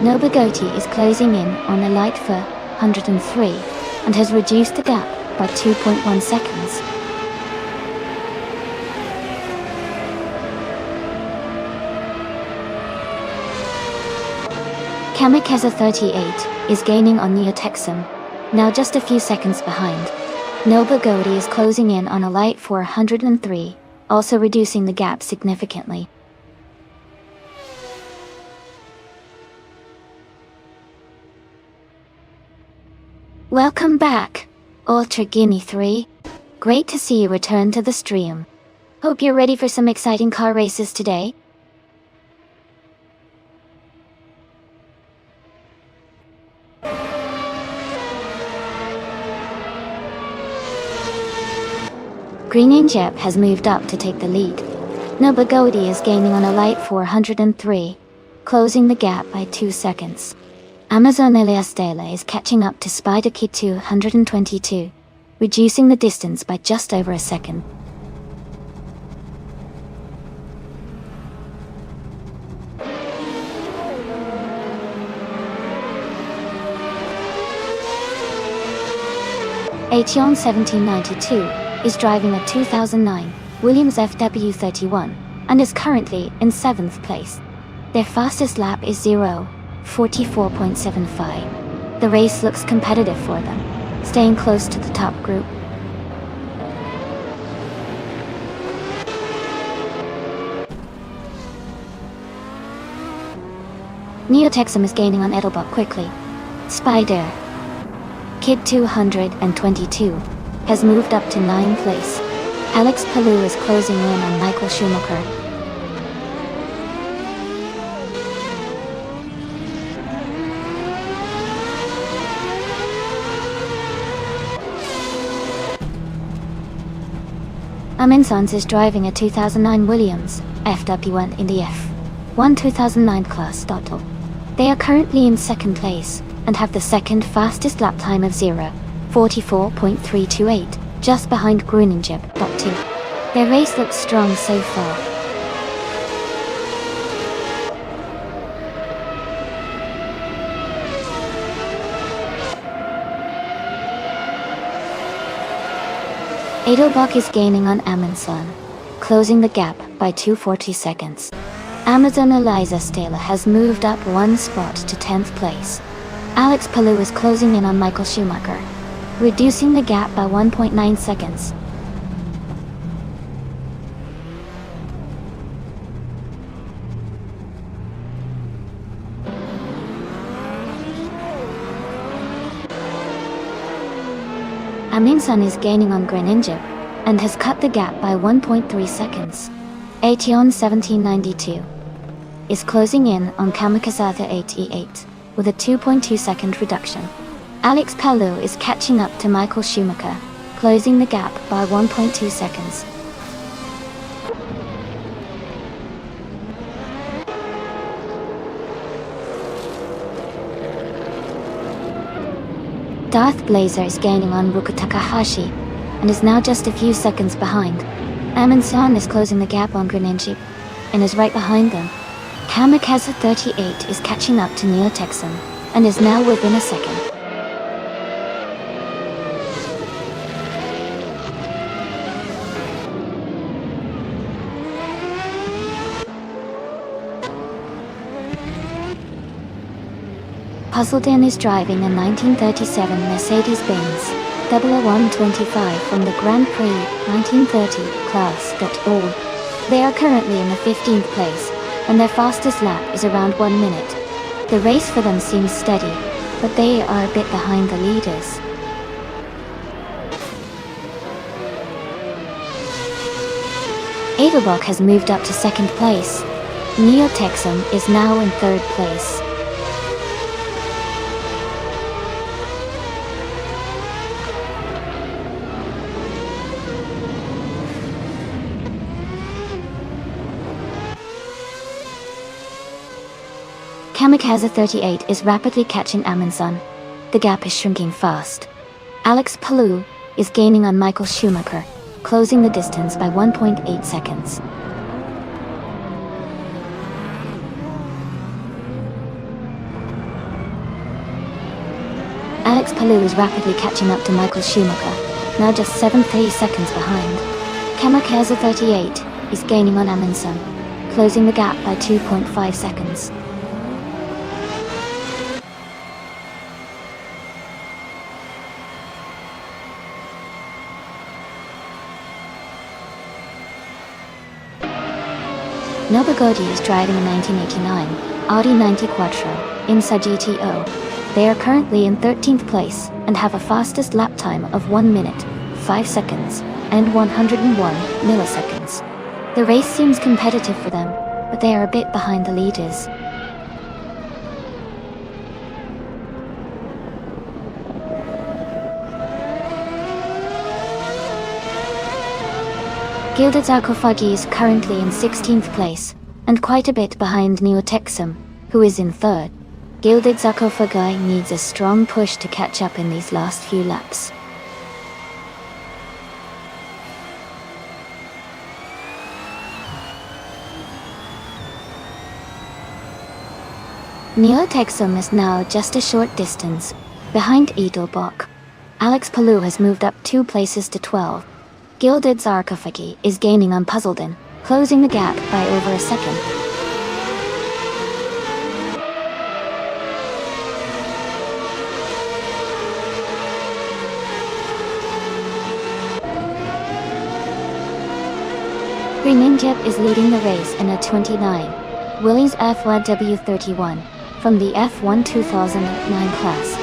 S1: Nobagoti is closing in on a light for 103 and has reduced the gap by 2.1 seconds. Kamikaze 38 is gaining on Neo-Texan, now just a few seconds behind. Nobagoti is closing in on a light for 103, also reducing the gap significantly. Welcome back, Ultra Guinea 3. Great to see you return to the stream. Hope you're ready for some exciting car races today. Green Injep has moved up to take the lead. Nobagoti is gaining on a light 403, closing the gap by 2 seconds. Amazon Eliastela is catching up to Spider Kid 222, reducing the distance by just over a second. Aetion 1792 is driving a 2009 Williams FW31 and is currently in 7th place. Their fastest lap is 0:44.75. The race looks competitive for them, staying close to the top group. Neo-Texan is gaining on Edelbach quickly. Spider Kid 222 has moved up to 9th place. Alex Palou is closing in on Michael Schumacher. Amundsen is driving a 2009 Williams FW1 in the F1 2009 class Dottle. They are currently in 2nd place and have the 2nd fastest lap time of 0:44.328, just behind Groningen .2. Their race looks strong so far. Edelbach is gaining on Amundsen, closing the gap by 240 seconds. Amazon Eliza Stala has moved up 1 spot to 10th place. Alex Palou is closing in on Michael Schumacher, reducing the gap by 1.9 seconds. Amundsen is gaining on Groningen and has cut the gap by 1.3 seconds. Aetion 1792 is closing in on Kamikaze 88 with a 2.2 second reduction. Alex Palou is catching up to Michael Schumacher, closing the gap by 1.2 seconds. Darth Blazer is gaining on Ruka Takahashi and is now just a few seconds behind. Amundsen is closing the gap on Groningen and is right behind them. Kamikaze 38 is catching up to Neo-Texan and is now within a second. Puzzledin is driving a 1937 Mercedes-Benz 00125 from the Grand Prix 1930 class. All. They are currently in the 15th place, and their fastest lap is around 1 minute. The race for them seems steady, but they are a bit behind the leaders. Edelbach has moved up to 2nd place. Neo-Texum is now in 3rd place. Kamikaze 38 is rapidly catching Amundsen. The gap is shrinking fast. Alex Palou is gaining on Michael Schumacher, closing the distance by 1.8 seconds. Alex Palou is rapidly catching up to Michael Schumacher, now just 7.3 seconds behind. Kamikaze 38 is gaining on Amundsen, closing the gap by 2.5 seconds. Noba Godi is driving a 1989 Audi 90 Quattro Insa GTO. They are currently in 13th place and have a fastest lap time of 1 minute, 5 seconds, and 101 milliseconds. The race seems competitive for them, but they are a bit behind the leaders. Gilded Sarcophagi is currently in 16th place, and quite a bit behind Neo-Texum, who is in 3rd. Gilded Sarcophagi needs a strong push to catch up in these last few laps. Neo-Texum is now just a short distance behind Edelbach. Alex Palou has moved up 2 places to 12. Gilded Sarcophagi is gaining on Puzzledon, closing the gap by over a second. Greninja is leading the race in a 29. Willys F1 W31 from the F1 2009 class.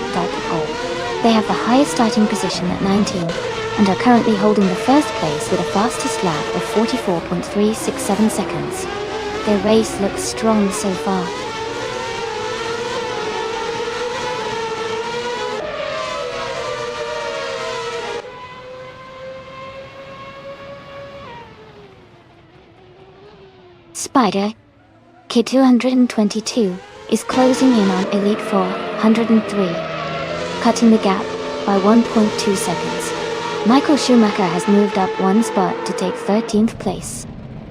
S1: They have the highest starting position at 19. And are currently holding the 1st place with a fastest lap of 44.367 seconds. Their race looks strong so far. Spider Kid 222 is closing in on Elite 403, cutting the gap by 1.2 seconds. Michael Schumacher has moved up 1 spot to take 13th place.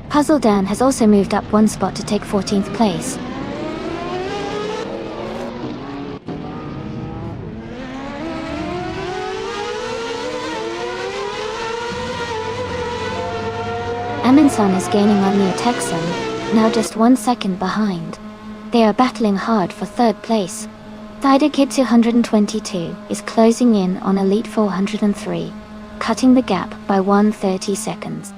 S1: Puzzledon has also moved up 1 spot to take 14th place. Amundsen is gaining on Neo-Texum, now just 1 second behind. They are battling hard for 3rd place. Thider Kid 222 is closing in on Elite 403. Cutting the gap by 130 seconds.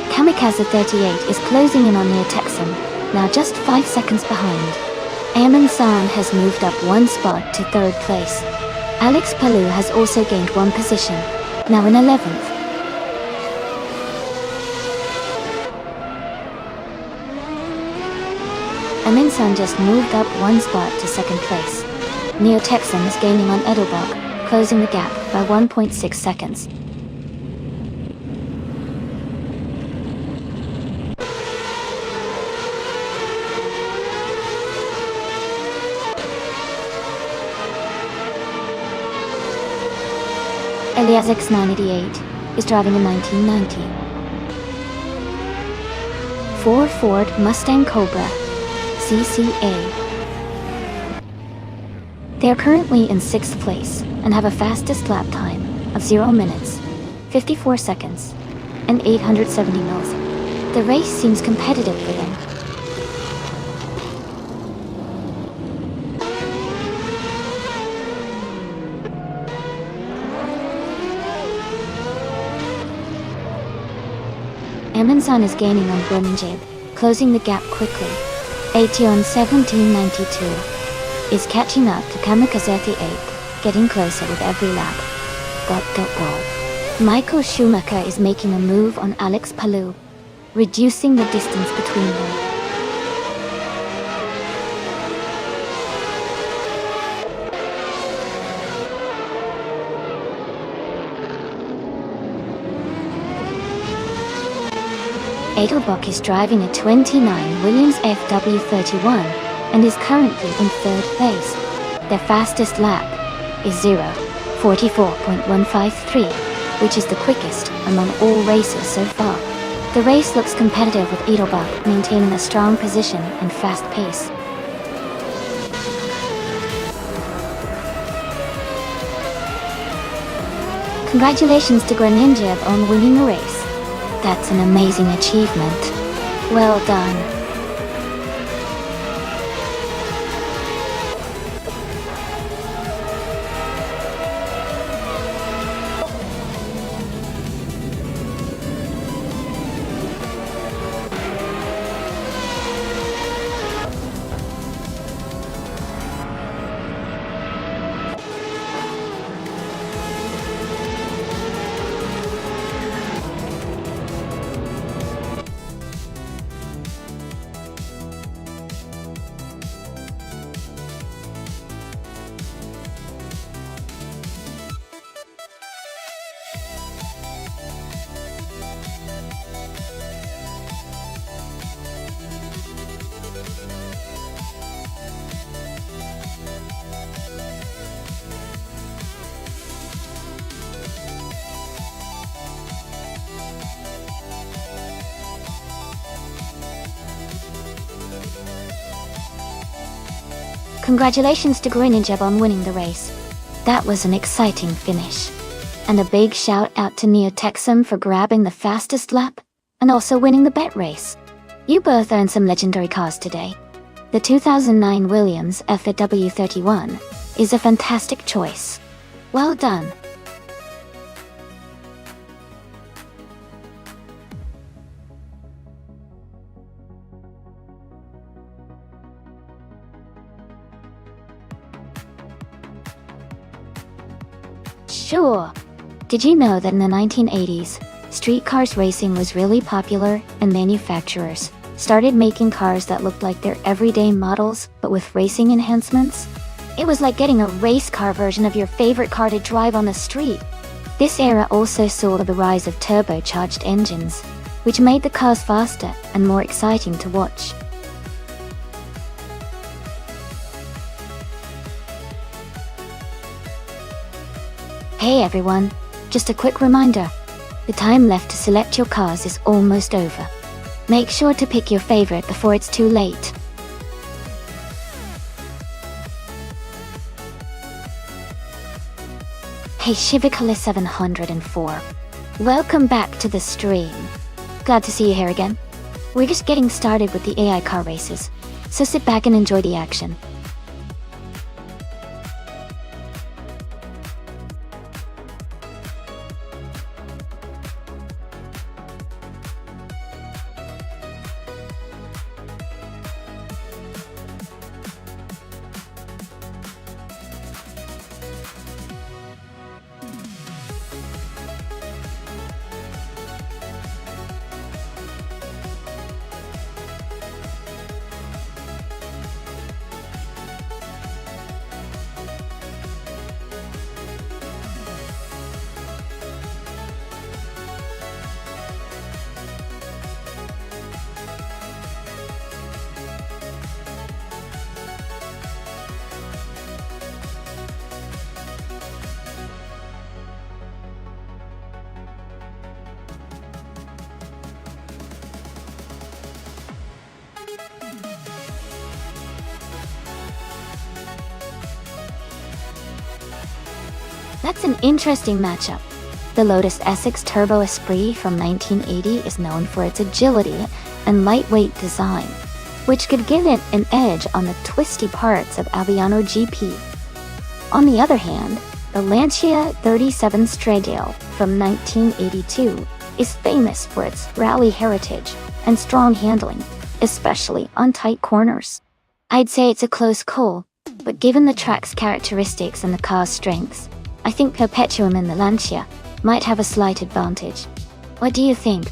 S1: Kamikaze 38 is closing in on Neo-Texum, now just 5 seconds behind. Amundsen has moved up 1 spot to 3rd place. Alex Palou has also gained 1 position, now in 11th. Amundsen just moved up 1 spot to 2nd place. Neo-Texum is gaining on Edelbach, closing the gap by 1.6 seconds. Elias X988 is driving a 1990 Ford Mustang Cobra CCA. They are currently in 6th place and have a fastest lap time of 0 minutes, 54 seconds, and 870 milliseconds. The race seems competitive for them. Emansan is gaining on Groningen, closing the gap quickly. Ation 1792 is catching up to Kamikaze 8, getting closer with every lap. Goal. Michael Schumacher is making a move on Alex Palou, reducing the distance between them. Edelbach is driving a 29 Williams FW31 and is currently in third place. Their fastest lap is 0:44.153, which is the quickest among all racers so far. The race looks competitive with Edelbach maintaining a strong position and fast pace. Congratulations to Groningen on winning the race. That's an amazing achievement. Well done. Congratulations to Groningen on winning the race. That was an exciting finish. And a big shout out to Neo Texum for grabbing the fastest lap, and also winning the bet race. You both earned some legendary cars today. The 2009 Williams FW31 is a fantastic choice. Well done. Sure. Did you know that in the 1980s, street cars racing was really popular and manufacturers started making cars that looked like their everyday models but with racing enhancements? It was like getting a race car version of your favorite car to drive on the street. This era also saw the rise of turbocharged engines, which made the cars faster and more exciting to watch. Hey everyone, just a quick reminder. The time left to select your cars is almost over. Make sure to pick your favorite before it's too late. Hey Shivakala 704. Welcome back to the stream. Glad to see you here again. We're just getting started with the AI car races, so sit back and enjoy the action. That's an interesting matchup. The Lotus SX Turbo Esprit from 1980 is known for its agility and lightweight design, which could give it an edge on the twisty parts of Aviano GP. On the other hand, the Lancia 37 Stradale from 1982 is famous for its rally heritage and strong handling, especially on tight corners. I'd say it's a close call, but given the track's characteristics and the car's strengths, I think Perpetuum and the Lancia might have a slight advantage. What do you think?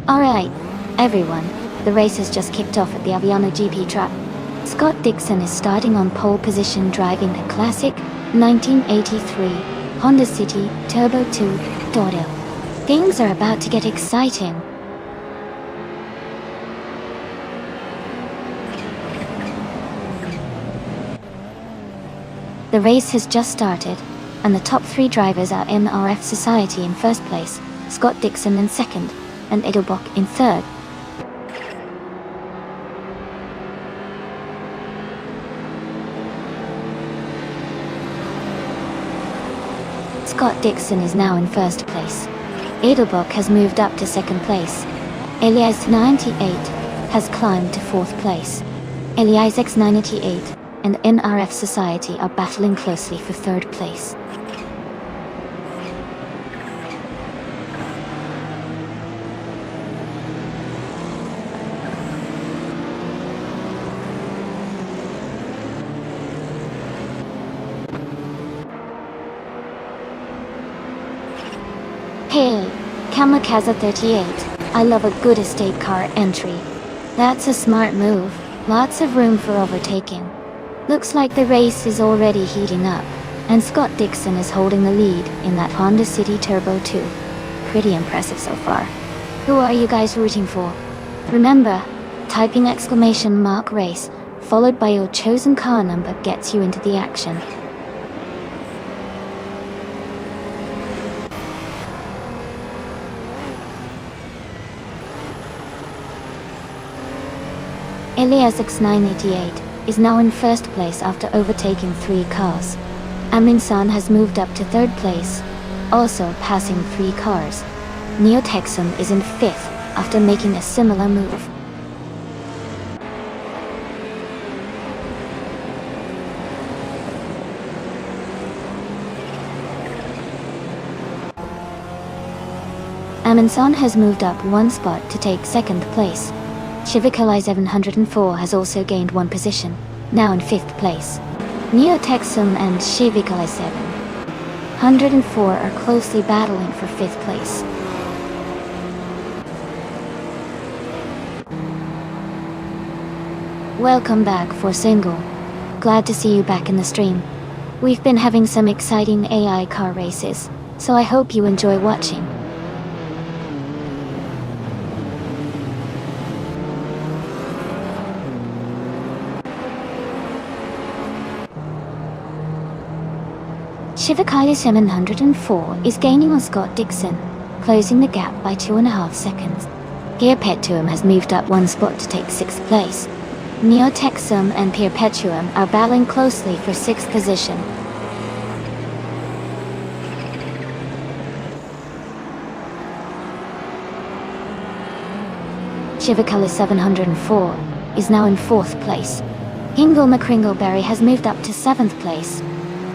S1: Alright, everyone, the race has just kicked off at the Aviano GP track. Scott Dixon is starting on pole position driving the classic 1983 Honda City Turbo 2 Dodo. Things are about to get exciting. The race has just started, and the top 3 drivers are NRF Society in first place, Scott Dixon in second, and Edelbach in third. Scott Dixon is now in first place. Edelbach has moved up to second place. Elias 98 has climbed to fourth place. Elias X98 and NRF Society are battling closely for third place. Hey, Kamikaze 38, I love a good estate car entry. That's a smart move, lots of room for overtaking. Looks like the race is already heating up, and Scott Dixon is holding the lead in that Honda City Turbo 2. Pretty impressive so far. Who are you guys rooting for? Remember, typing !race, followed by your chosen car number gets you into the action. Elias X988 is now in first place after overtaking 3 cars. Aminsan has moved up to third place, also passing 3 cars. Neotexum is in 5th after making a similar move. Aminsan has moved up 1 spot to take second place. Shivikali 704 has also gained 1 position, now in 5th place. Neotexum and Shivikali 704 are closely battling for 5th place. Welcome back for Single. Glad to see you back in the stream. We've been having some exciting AI car races, so I hope you enjoy watching. Shivikali 704 is gaining on Scott Dixon, closing the gap by 2.5 seconds. Perpetuum has moved up 1 spot to take 6th place. Neotexum and Perpetuum are battling closely for 6th position. Shivikali 704 is now in 4th place. Hingle McCringleberry has moved up to 7th place.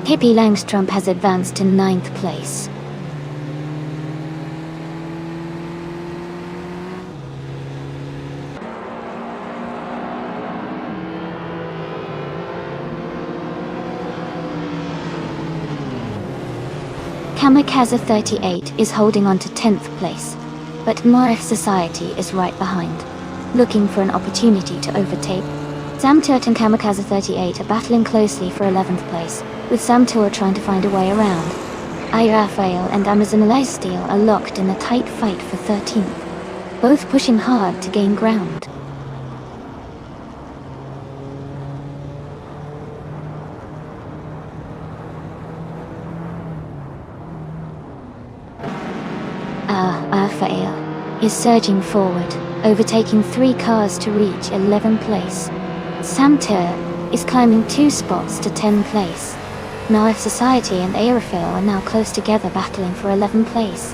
S1: Hippie Langstrom has advanced to 9th place. Kamikaze 38 is holding on to 10th place. but Morph Society is right behind, looking for an opportunity to overtake. Sam Turt and Kamikaze 38 are battling closely for 11th place, with Sam Turt trying to find a way around. Raphael and Amazon Lifesteal are locked in a tight fight for 13th, both pushing hard to gain ground. Raphael is surging forward, overtaking 3 cars to reach 11th place. Sam Turt is climbing 2 spots to 10th place. Morph Society and Raphael are now close together battling for 11th place.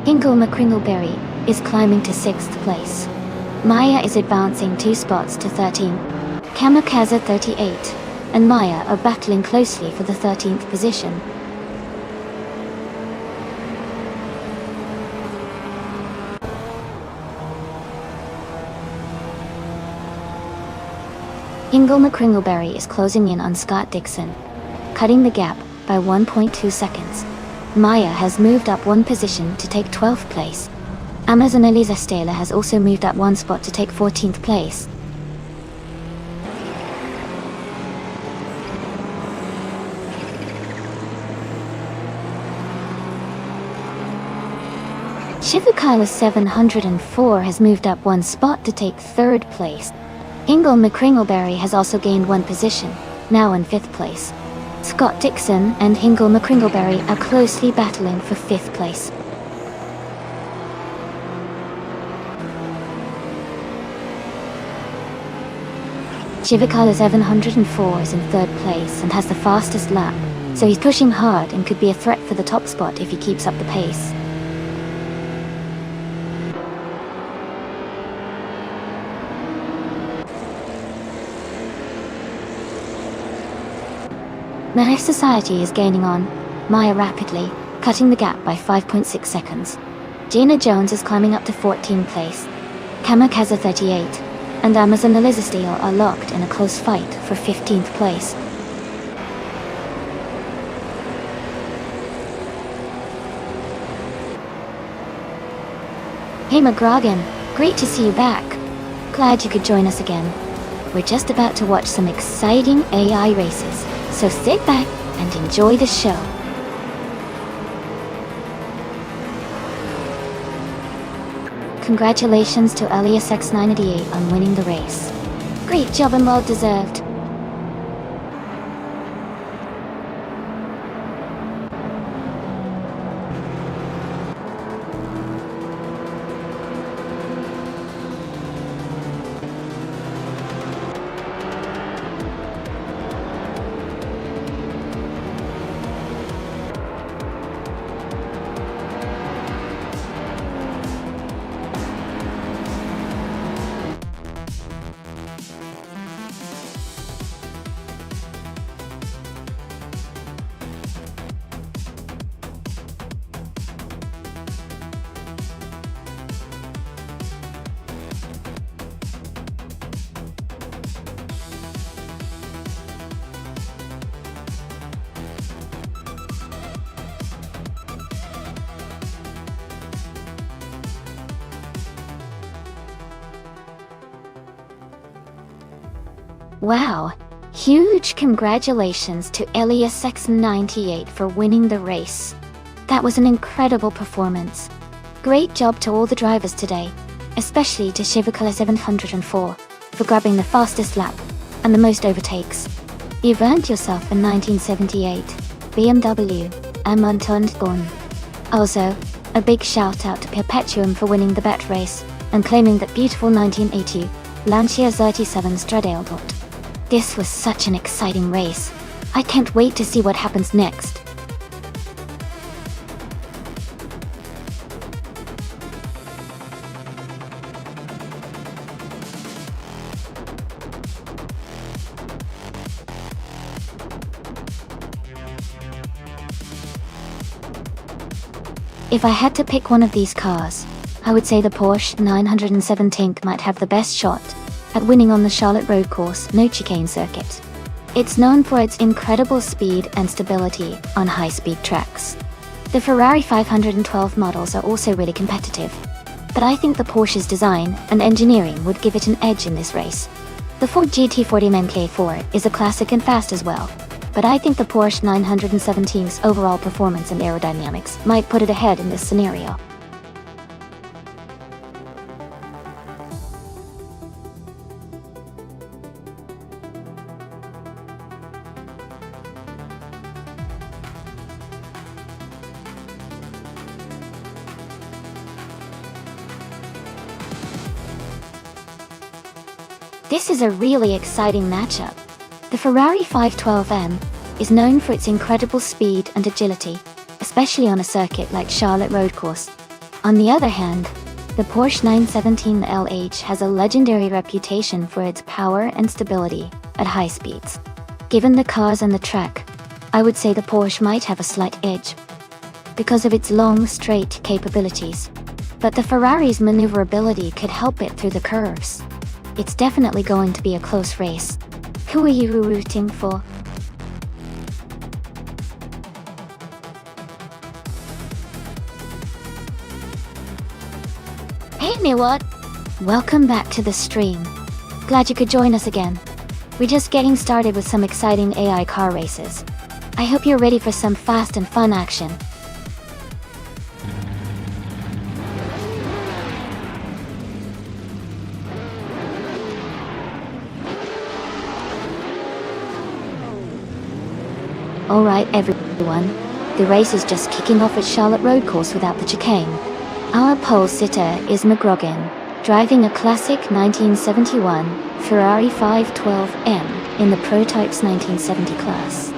S1: Hingle McCringleberry is climbing to 6th place. Maya is advancing 2 spots to 13th. Kamikaze 38 and Maya are battling closely for the 13th position. Hingle McCringleberry is closing in on Scott Dixon, cutting the gap by 1.2 seconds. Maya has moved up 1 position to take 12th place. Amazon Elisa Stahler has also moved up 1 spot to take 14th place. Shivukala 704 has moved up 1 spot to take 3rd place. Hingle McCringleberry has also gained 1 position, now in 5th place. Scott Dixon and Hingle McCringleberry are closely battling for 5th place. Shivukala 704 is in 3rd place and has the fastest lap, so he's pushing hard and could be a threat for the top spot if he keeps up the pace. Morph Society is gaining on Maya rapidly, cutting the gap by 5.6 seconds. Gina Jones is climbing up to 14th place. Kamikaze 38 and Amazon Elisa Stahler are locked in a close fight for 15th place. Hey McGrogan, great to see you back. Glad you could join us again. We're just about to watch some exciting AI races, so sit back and enjoy the show. Congratulations to Elias X988 on winning the race. Great job and well deserved. Wow! Huge congratulations to Elias X98 for winning the race. That was an incredible performance. Great job to all the drivers today, especially to Shivukala 704 for grabbing the fastest lap and the most overtakes. You've earned yourself a 1978 BMW M1 Also, a big shout out to Perpetuum for winning the bet race and claiming that beautiful 1980 Lancia 37 Stradale. This was such an exciting race. I can't wait to see what happens next. If I had to pick one of these cars, I would say the Porsche 917 might have the best shot at winning on the Charlotte Road Course no chicane circuit. It's known for its incredible speed and stability on high-speed tracks. The Ferrari 512 models are also really competitive, but I think the Porsche's design and engineering would give it an edge in this race. The Ford GT40 MK4 is a classic and fast as well, but I think the Porsche 917's overall performance and aerodynamics might put it ahead in this scenario. This is a really exciting matchup. The Ferrari 512M is known for its incredible speed and agility, especially on a circuit like Charlotte Road Course. On the other hand, the Porsche 917 LH has a legendary reputation for its power and stability at high speeds. Given the cars and the track, I would say the Porsche might have a slight edge because of its long, straight capabilities, but the Ferrari's maneuverability could help it through the curves. It's definitely going to be a close race. Who are you rooting for? Hey Miwat! Welcome back to the stream. Glad you could join us again. We're just getting started with some exciting AI car races. I hope you're ready for some fast and fun action. Alright everyone, the race is just kicking off at Charlotte Road Course without the chicane. Our pole sitter is McGrogan, driving a classic 1971 Ferrari 512M in the Protypes 1970 class.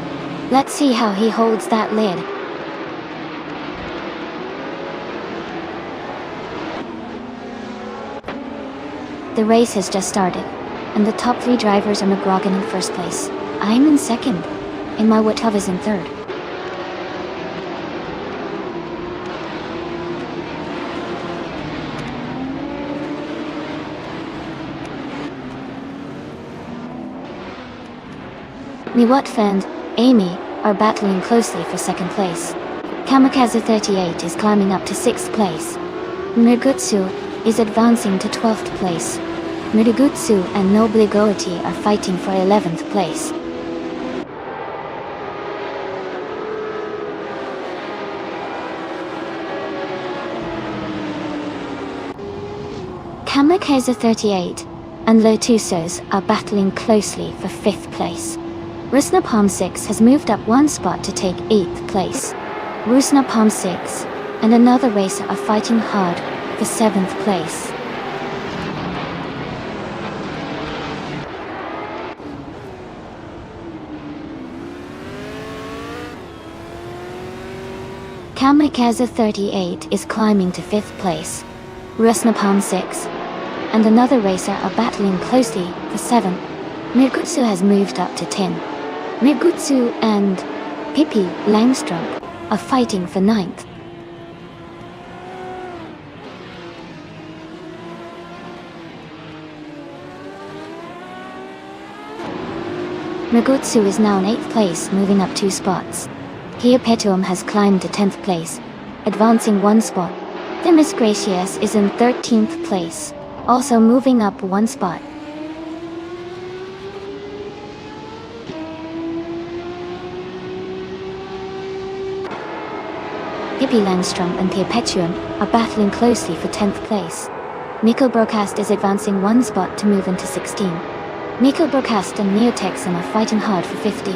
S1: Let's see how he holds that lid. The race has just started, and the top 3 drivers are McGrogan in first place. I'm in second, and my Watov is in third. Miwat and Amy are battling closely for second place. Kamikaze 38 is climbing up to 6th place. Murgutsu is advancing to 12th place. Murugutsu and Nobly Goiti are fighting for 11th place. Kamikaze 38 and Lotusos are battling closely for 5th place. Rusna Palm 6 has moved up 1 spot to take 8th place. Rusna Palm 6 and another racer are fighting hard for 7th place. Kamikaze 38 is climbing to 5th place. Rusna Palm 6 and another racer are battling closely for 7th. Mirgutsu has moved up to 10. Mirgutsu and Pippi Langstrup are fighting for 9th. Mirgutsu is now in 8th place, moving up 2 spots. Hiopetuum has climbed to 10th place, advancing 1 spot. Themis Gracias is in 13th place, also moving up 1 spot. Pippi Langstrom and Hiopetuum are battling closely for 10th place. Miko Broadcast is advancing 1 spot to move into 16. Miko Broadcast and Neotexum are fighting hard for 15.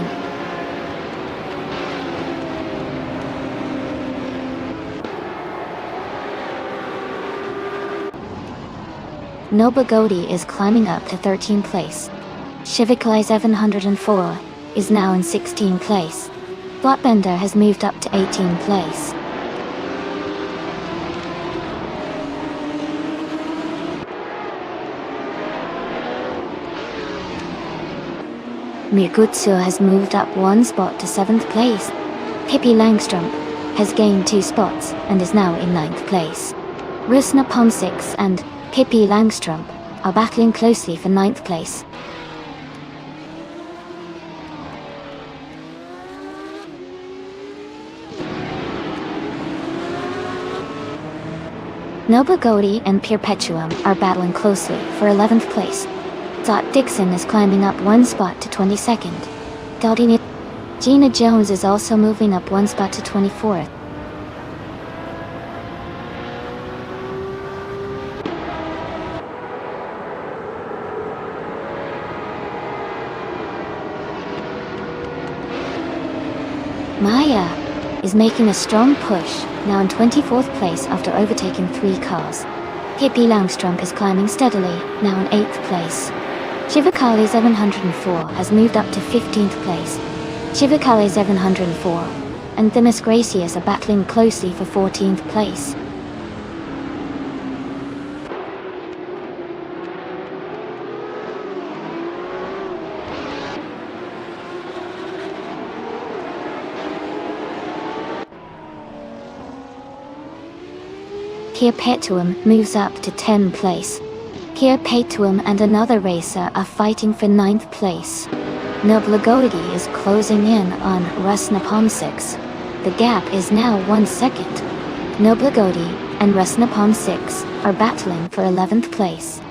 S1: Noble Godi is climbing up to 13th place. Shiviklai 704 is now in 16th place. Blockbender has moved up to 18th place. Mirgutsu has moved up 1 spot to 7th place. Pippi Langstrup has gained 2 spots and is now in 9th place. Rusna Palm 6 and Pippi Langstrup are battling closely for 9th place. Noble Goaty and Perpetuum are battling closely for 11th place. Dot Dixon is climbing up one spot to 22nd. Gina Jones is also moving up one spot to 24th. Maya is making a strong push, now in 24th place after overtaking 3 cars. Hippie Langstrom is climbing steadily, now in 8th place. Chivakali 704 has moved up to 15th place. Chivakali 704 and Themis Gracious are battling closely for 14th place. Perpetuum moves up to 10th place. Perpetuum and another racer are fighting for 9th place. Noblagodi is closing in on Rusnapom 6. The gap is now 1 second. Noblagodi and Rusnapom 6 are battling for 11th place.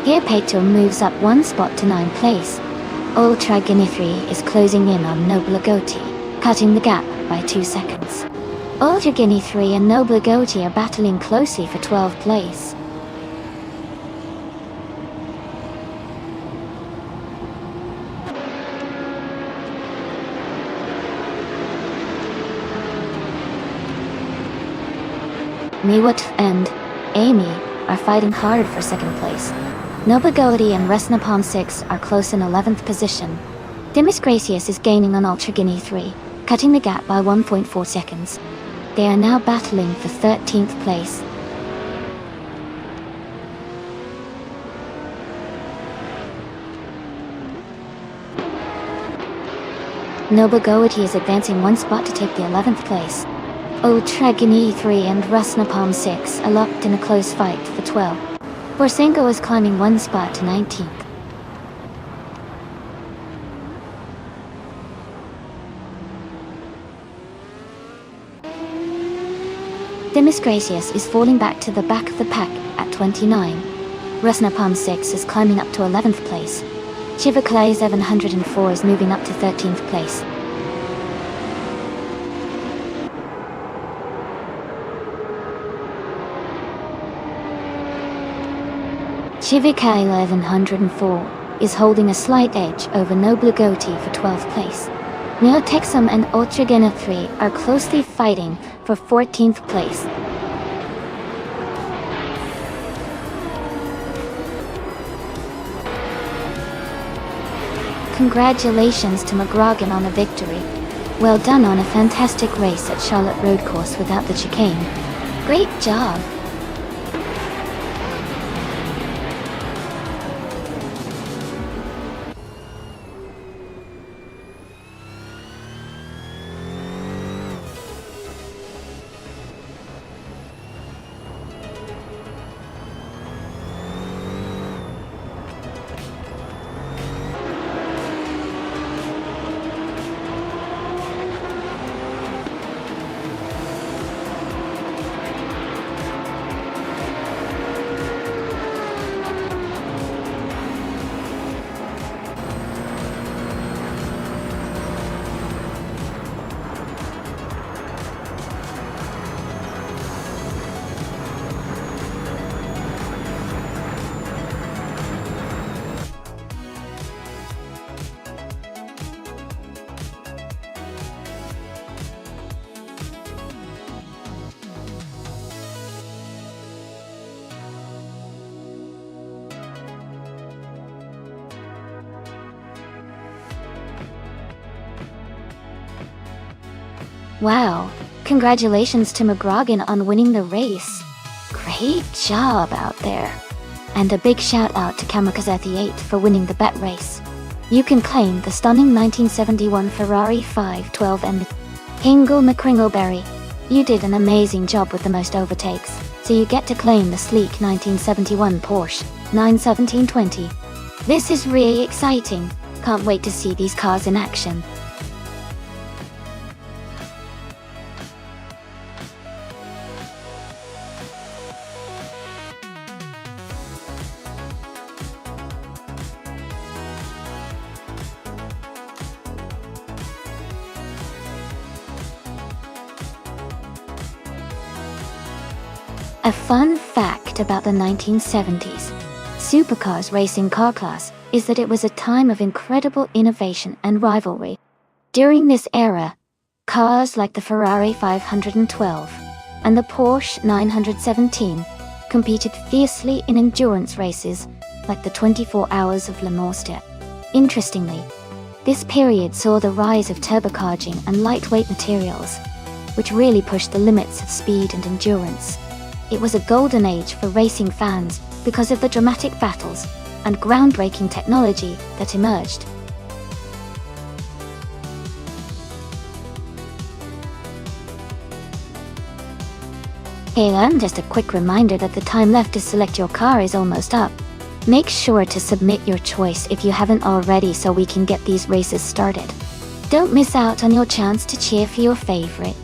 S1: Perpetuum moves up 1 spot to 9th place. Ultra Guinea is closing in on Noblagoti, cutting the gap by 2 seconds. Ultra Guinea 3 and Noblagoti are battling closely for 12th place. Miwat and Amy are fighting hard for 2nd place. Noblagodi and Resnapom 6 are close in 11th position. Themis Gracious is gaining on Ultra Guinea 3, cutting the gap by 1.4 seconds. They are now battling for 13th place. Noblagodi is advancing 1 spot to take the 11th place. Ultra Guinea 3 and Rusnapom 6 are locked in a close fight for 12. Borsenko is climbing 1 spot to 19th. Themis Gracious is falling back to the back of the pack at 29. Rusnapom 6 is climbing up to 11th place. Chivaclay 704 is moving up to 13th place. Chivaclay 1104 is holding a slight edge over Noblagoti for 12th place. Neotexum and Ultragena 3 are closely fighting for 14th place. Congratulations to McGrogan on a victory. Well done on a fantastic race at Charlotte Road Course without the chicane. Great job! Wow, congratulations to McGrogan on winning the race. Great job out there. And a big shout out to Kamikaze8 for winning the bet race. You can claim the stunning 1971 Ferrari 512 and Hingle McCringleberry. You did an amazing job with the most overtakes, so you get to claim the sleek 1971 Porsche 91720. This is really exciting. Can't wait to see these cars in action. A fun fact about the 1970s supercars racing car class is that it was a time of incredible innovation and rivalry. During this era, cars like the Ferrari 512 and the Porsche 917 competed fiercely in endurance races like the 24 Hours of Le Mans. Interestingly, this period saw the rise of turbocharging and lightweight materials, which really pushed the limits of speed and endurance. It was a golden age for racing fans because of the dramatic battles and groundbreaking technology that emerged. Hey, and just a quick reminder that the time left to select your car is almost up. Make sure to submit your choice if you haven't already so we can get these races started. Don't miss out on your chance to cheer for your favorite.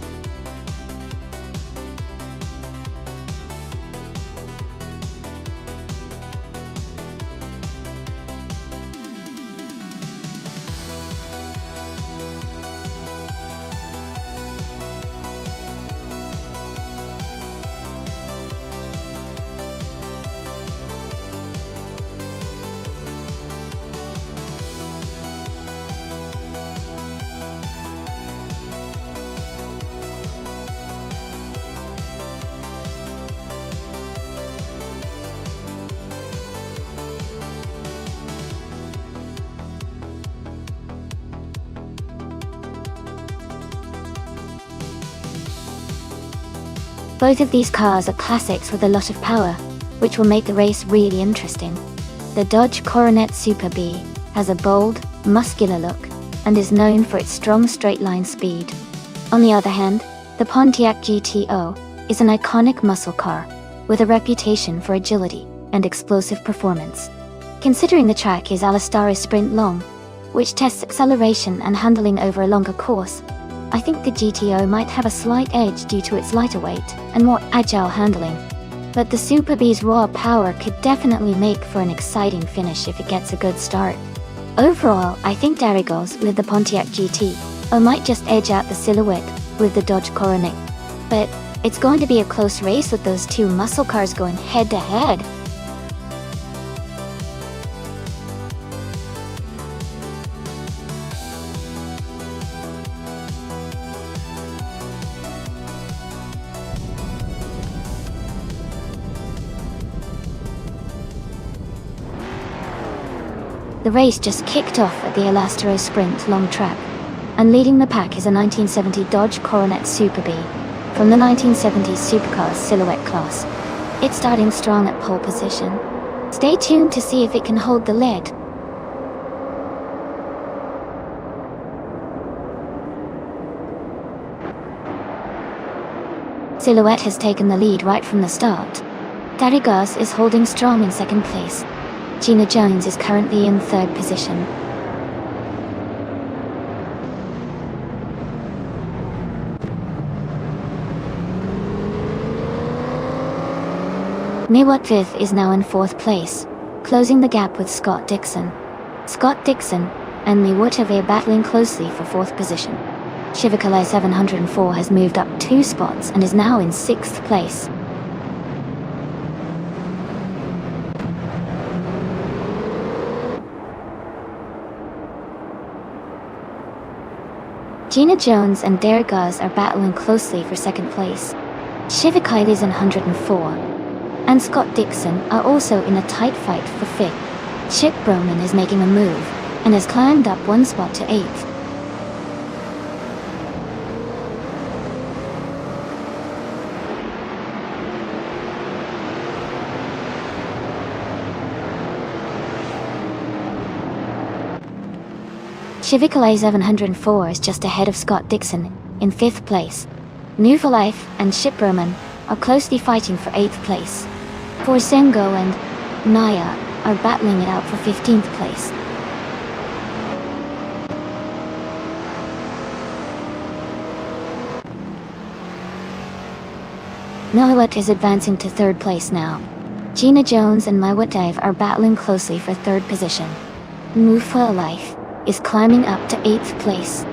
S1: Both of these cars are classics with a lot of power, which will make the race really interesting. The Dodge Coronet Super B has a bold, muscular look and is known for its strong straight-line speed. On the other hand, the Pontiac GTO is an iconic muscle car with a reputation for agility and explosive performance. Considering the track is Alastara Sprint Long, which tests acceleration and handling over a longer course, I think the GTO might have a slight edge due to its lighter weight and more agile handling. But the Super B's raw power could definitely make for an exciting finish if it gets a good start. Overall, I think Darrigos with the Pontiac GT might just edge out the Silhouette with the Dodge Coronet. But it's going to be a close race with those two muscle cars going head to head. The race just kicked off at the Alastaro Sprint Long track, and leading the pack is a 1970 Dodge Coronet Super B from the 1970s Supercars Silhouette class. It's starting strong at pole position. Stay tuned to see if it can hold the lead. Silhouette has taken the lead right from the start. Darrigos is holding strong in second place. Gina Jones is currently in third position. Miwok Vith is now in fourth place, closing the gap with Scott Dixon. Scott Dixon and Miwok are battling closely for fourth position. Shivakalai 704 has moved up 2 spots and is now in sixth place. Gina Jones and Darrigos are battling closely for second place. Shivakai is in 104, and Scott Dixon are also in a tight fight for fifth. Chip Broman is making a move, and has climbed up 1 spot to 8th. Shivakalai 704 is just ahead of Scott Dixon, in 5th place. New for Life and Chip Broman are closely fighting for 8th place. For Sengo and Naya are battling it out for 15th place. Nollywood is advancing to 3rd place now. Gina Jones and Maiwat Dave are battling closely for 3rd position. Move for a Life is climbing up to 8th place.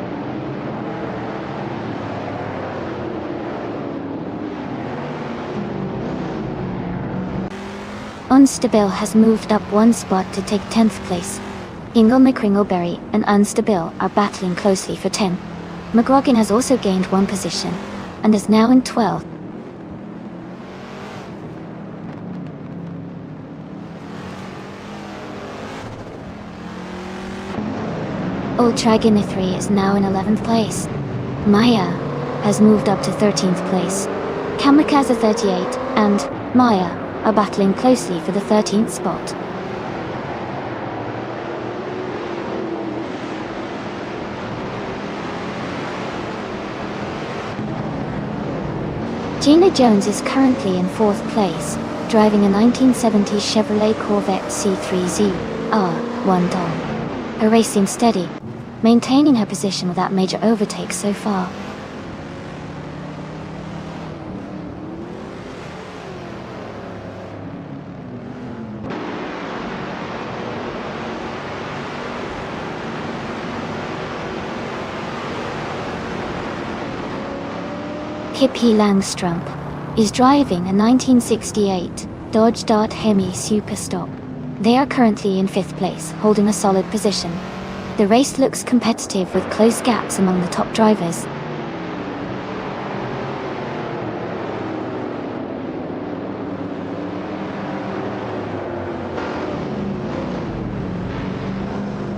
S1: Unstable has moved up 1 spot to take 10th place. Ingle McCringleberry and Unstable are battling closely for 10. McGrogan has also gained 1 position and is now in 12th. Old Trigonithri is now in 11th place. Maya has moved up to 13th place. Kamikaze 38 and Maya are battling closely for the 13th spot. Gina Jones is currently in 4th place, driving a 1970 Chevrolet Corvette C3Z R1 Dom. Her race seems steady, maintaining her position without major overtakes so far. Pippi Langstrump is driving a 1968 Dodge Dart Hemi Superstock. They are currently in 5th place, holding a solid position. The race looks competitive with close gaps among the top drivers.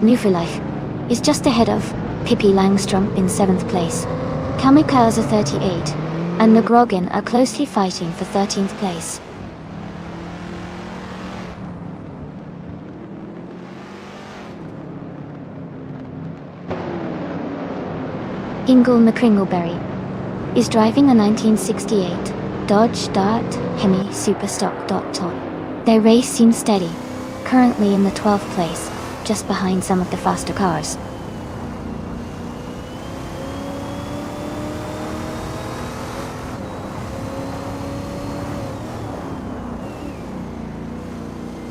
S1: New for Life is just ahead of Pippi Langstrump in 7th place. Kamikaze 38 and McGrogan are closely fighting for 13th place. Ingle McCringleberry is driving a 1968 Dodge Dart Hemi Superstock. Their race seems steady, currently in the 12th place, just behind some of the faster cars.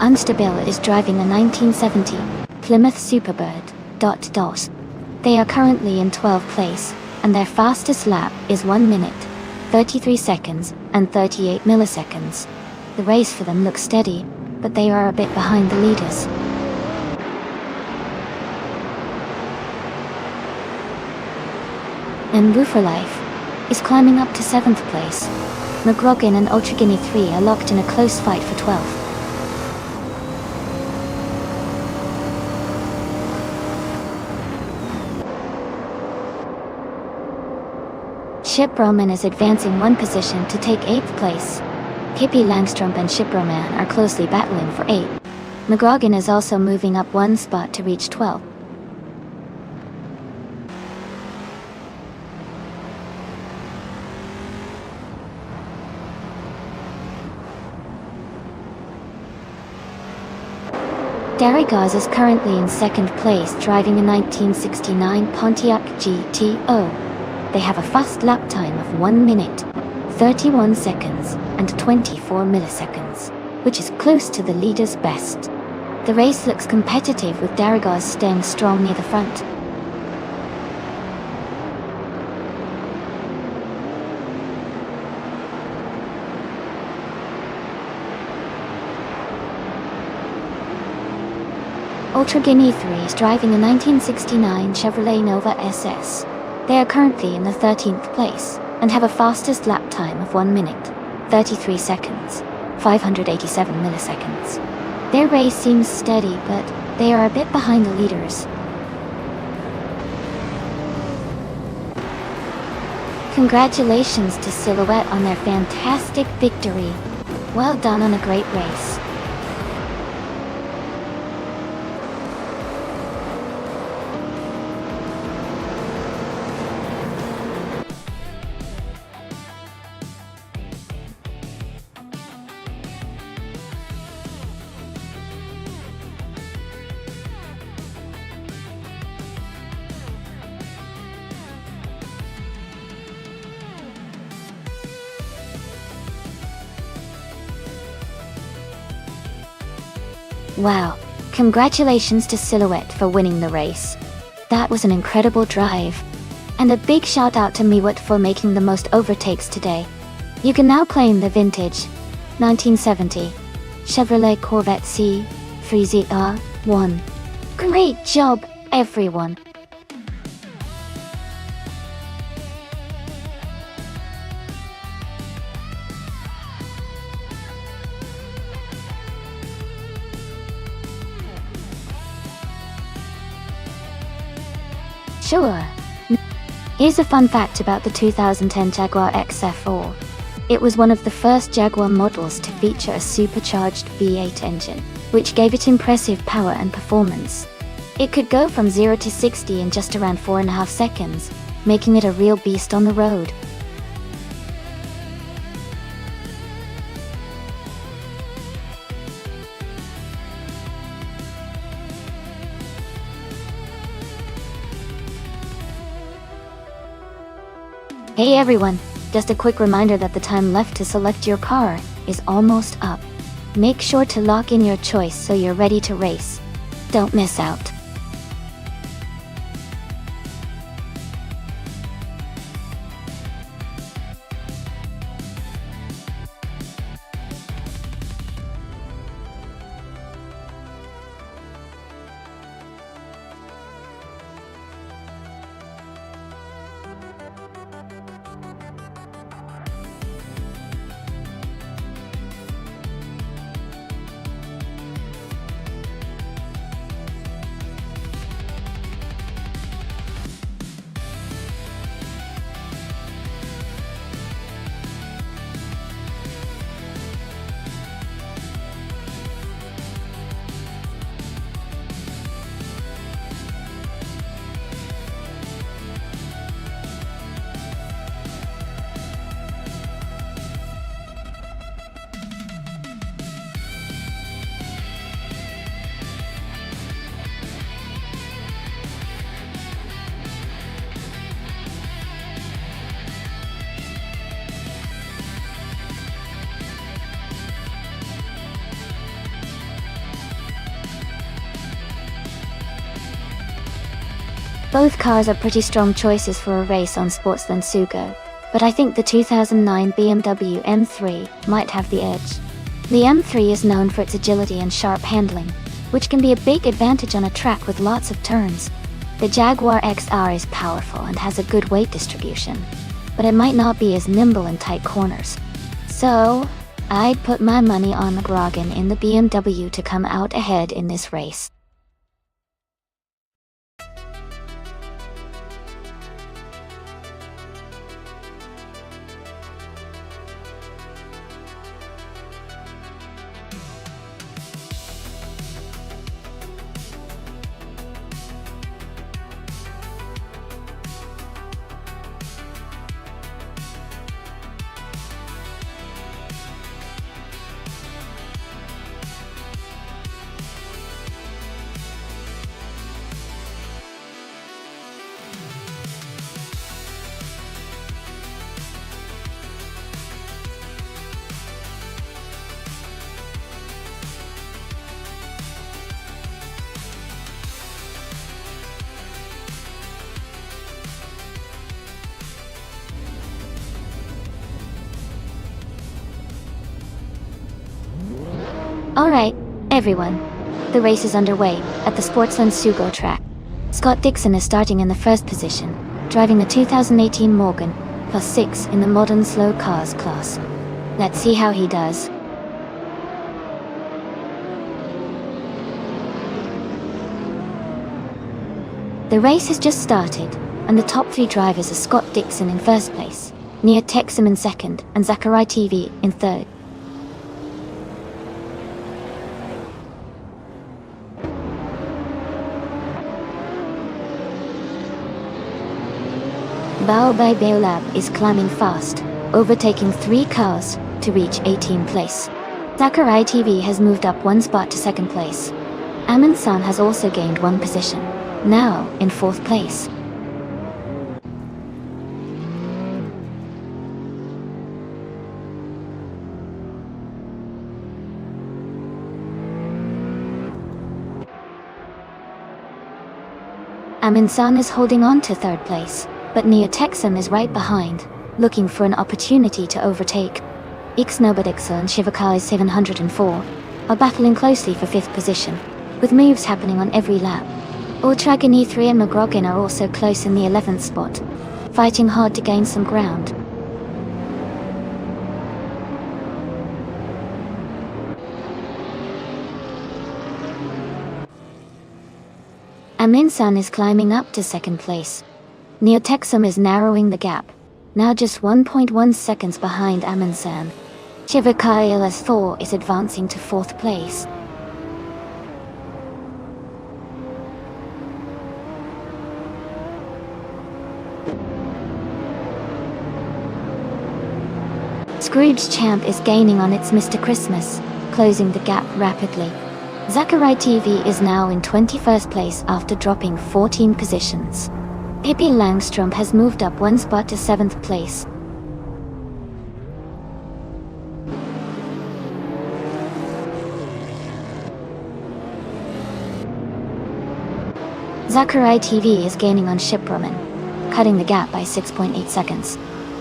S1: Unstable is driving a 1970 Plymouth Superbird. They are currently in 12th place, and their fastest lap is 1 minute, 33 seconds, and 38 milliseconds. The race for them looks steady, but they are a bit behind the leaders. Move for Life is climbing up to 7th place. McGrogan and Ultra Guinea 3 are locked in a close fight for 12th. Ship Roman is advancing 1 position to take 8th place. Pippi Langstrump and Ship Roman are closely battling for 8. McGrogan is also moving up 1 spot to reach 12. Darigaz is currently in 2nd place, driving a 1969 Pontiac GTO. They have a fast lap time of 1 minute, 31 seconds, and 24 milliseconds, which is close to the leader's best. The race looks competitive, with Darigaz staying strong near the front. Ultra Guinea 3 is driving a 1969 Chevrolet Nova SS. They are currently in the 13th place, and have a fastest lap time of 1 minute, 33 seconds, 587 milliseconds. Their race seems steady, but they are a bit behind the leaders. Congratulations to Silhouette on their fantastic victory. Well done on a great race. Wow, congratulations to Silhouette for winning the race. That was an incredible drive. And a big shout out to Miwat for making the most overtakes today. You can now claim the vintage 1970 Chevrolet Corvette C3ZR1. Great job, everyone! Sure. Here's a fun fact about the 2010 Jaguar XF4. It was one of the first Jaguar models to feature a supercharged V8 engine, which gave it impressive power and performance. It could go from 0 to 60 in just around 4.5 seconds, making it a real beast on the road. Hey everyone, just a quick reminder that the time left to select your car is almost up. Make sure to lock in your choice so you're ready to race. Don't miss out. Both cars are pretty strong choices for a race on Sportsland Sugo, but I think the 2009 BMW M3 might have the edge. The M3 is known for its agility and sharp handling, which can be a big advantage on a track with lots of turns. The Jaguar XR is powerful and has a good weight distribution, but it might not be as nimble in tight corners. So, I'd put my money on the Grogan in the BMW to come out ahead in this race. Alright, everyone. The race is underway at the Sportsland Sugo track. Scott Dixon is starting in the first position, driving the 2018 Morgan +6 in the modern slow cars class. Let's see how he does. The race has just started, and the top 3 drivers are Scott Dixon in first place, Nia Texum in second, and Zachary TV in third. Bao Bai Beolab is climbing fast, overtaking 3 cars to reach 18th place. Zachary TV has moved up 1 spot to 2nd place. Amin San has also gained 1 position, now in 4th place. Amundsen is holding on to third place, but Neotexum is right behind, looking for an opportunity to overtake. Ixnobadixel and Shivakali 704 are battling closely for 5th position, with moves happening on every lap. Ultragony 3 and McGroggin are also close in the 11th spot, fighting hard to gain some ground. Amundsen is climbing up to 2nd place. Neotexum is narrowing the gap, now just 1.1 seconds behind Amundsen. Chivakai LS4 is advancing to 4th place. Scrooge Champ is gaining on its Mr. Christmas, closing the gap rapidly. Zachary TV is now in 21st place after dropping 14 positions. Pippi Langstrom has moved up 1 spot to 7th place. Zachary TV is gaining on Shiproman, cutting the gap by 6.8 seconds.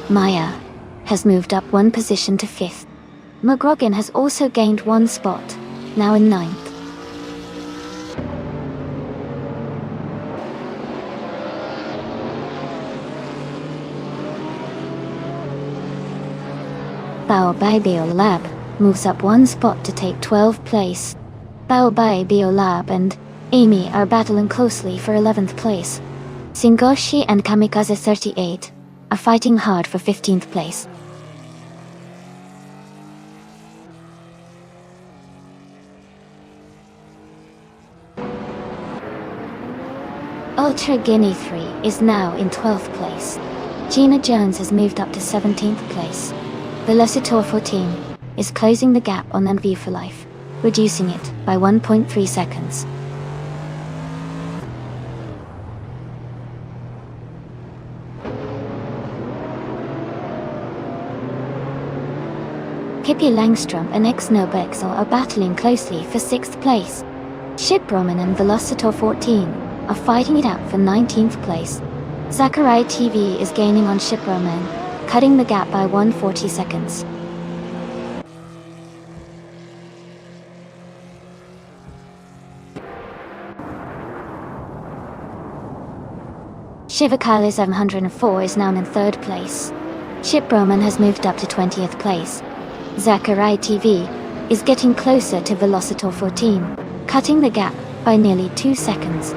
S1: Maya has moved up 1 position to 5th. McGroggin has also gained 1 spot, now in 9th. Baobai Biolab moves up 1 spot to take 12th place. Baobai Biolab and Amy are battling closely for 11th place. Singoshi and Kamikaze 38 are fighting hard for 15th place. Ultra Guinea 3 is now in 12th place. Gina Jones has moved up to 17th place. Velocitor 14 is closing the gap on NV for Life, reducing it by 1.3 seconds. Pippi Langstrom and Xnobexel are battling closely for 6th place. Shiproman and Velocitor 14 are fighting it out for 19th place. Zachary TV is gaining on Shiproman, cutting the gap by 140 seconds. Shivakali 704 is now in 3rd place. Shiproman has moved up to 20th place. Zachary TV is getting closer to Velocitor 14, cutting the gap by nearly 2 seconds.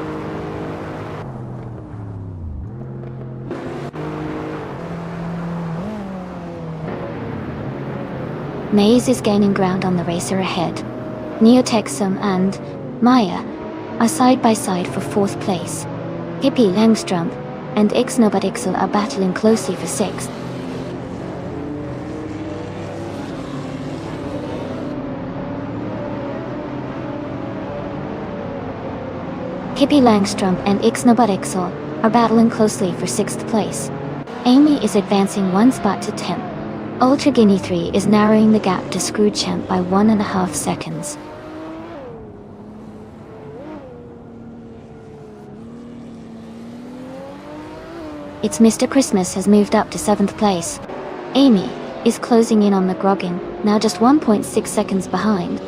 S1: Maze is gaining ground on the racer ahead. Neotexum and Maya are side by side for 4th place. Pippi Langstrom and Ixnobadixel are battling closely for 6th. Pippi Langstrom and Ixnobadixel are battling closely for 6th place. Amy is advancing 1 spot to 10th. Ultra Guinea 3 is narrowing the gap to Scrooge Champ by 1.5 seconds. It's Mr. Christmas has moved up to 7th place. Amy is closing in on McGroggin, now just 1.6 seconds behind.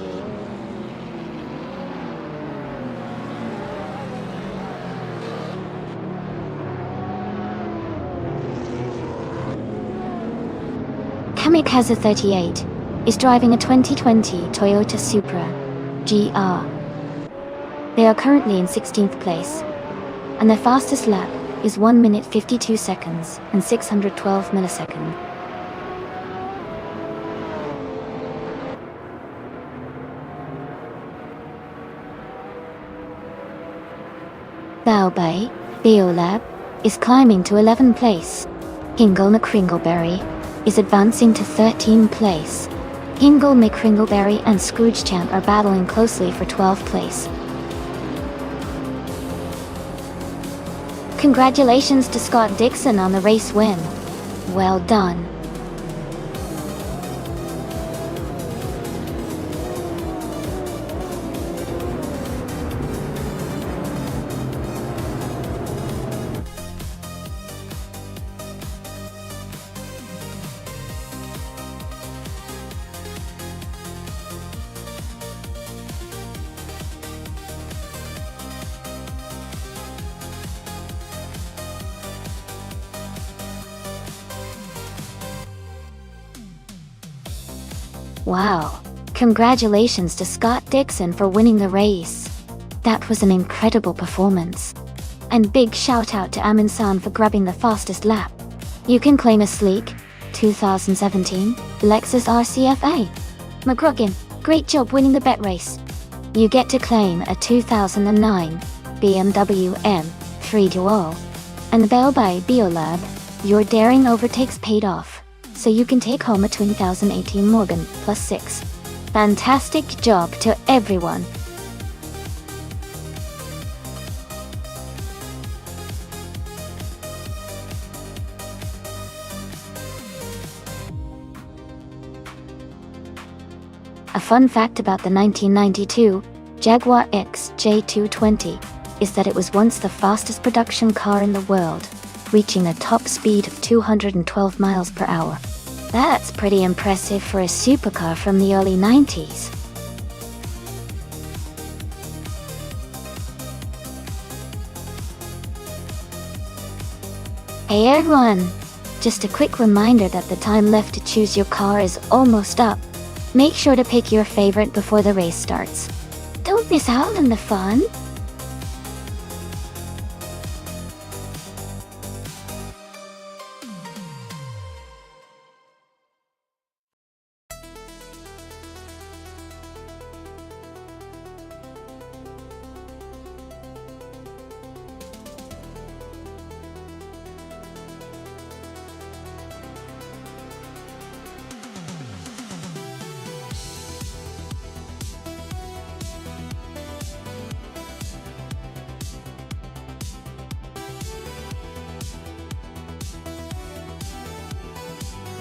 S1: Kamikaze 38 is driving a 2020 Toyota Supra GR. They are currently in 16th place, and their fastest lap is 1 minute 52 seconds and 612 milliseconds. Baobei Biolab is climbing to 11th place. Hingle McCringleberry is advancing to 13th place. Hingle McCringleberry and Scrooge Champ are battling closely for 12th place. Congratulations to Scott Dixon on the race win. Well done. Wow! Congratulations to Scott Dixon for winning the race. That was an incredible performance. And big shout out to Amin-san for grabbing the fastest lap. You can claim a sleek 2017 Lexus RCFA. McCrogan, great job winning the bet race. You get to claim a 2009 BMW M3 Dual. And Bell by Biolab, your daring overtakes paid off, so you can take home a 2018 Morgan plus 6. Fantastic job to everyone. A fun fact about the 1992 Jaguar XJ220 is that it was once the fastest production car in the world, reaching a top speed of 212 miles per hour. That's pretty impressive for a supercar from the early 90s. Hey everyone! Just a quick reminder that the time left to choose your car is almost up. Make sure to pick your favorite before the race starts. Don't miss out on the fun!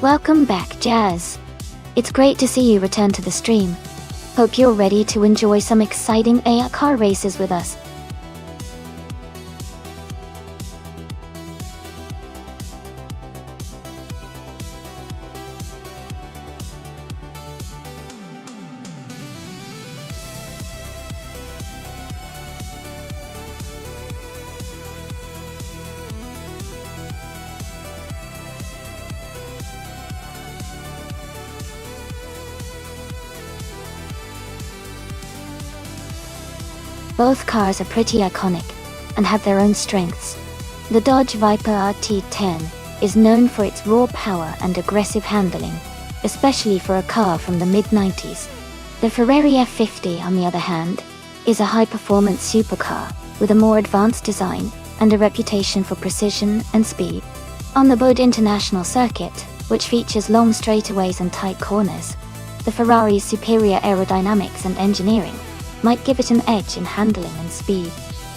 S1: Welcome back, Jazz. It's great to see you return to the stream. Hope you're ready to enjoy some exciting AI car races with us. Both cars are pretty iconic and have their own strengths. The Dodge Viper RT10 is known for its raw power and aggressive handling, especially for a car from the mid-90s. The Ferrari F50, on the other hand, is a high-performance supercar with a more advanced design and a reputation for precision and speed. On the Bode International Circuit, which features long straightaways and tight corners, the Ferrari's superior aerodynamics and engineering might give it an edge in handling and speed.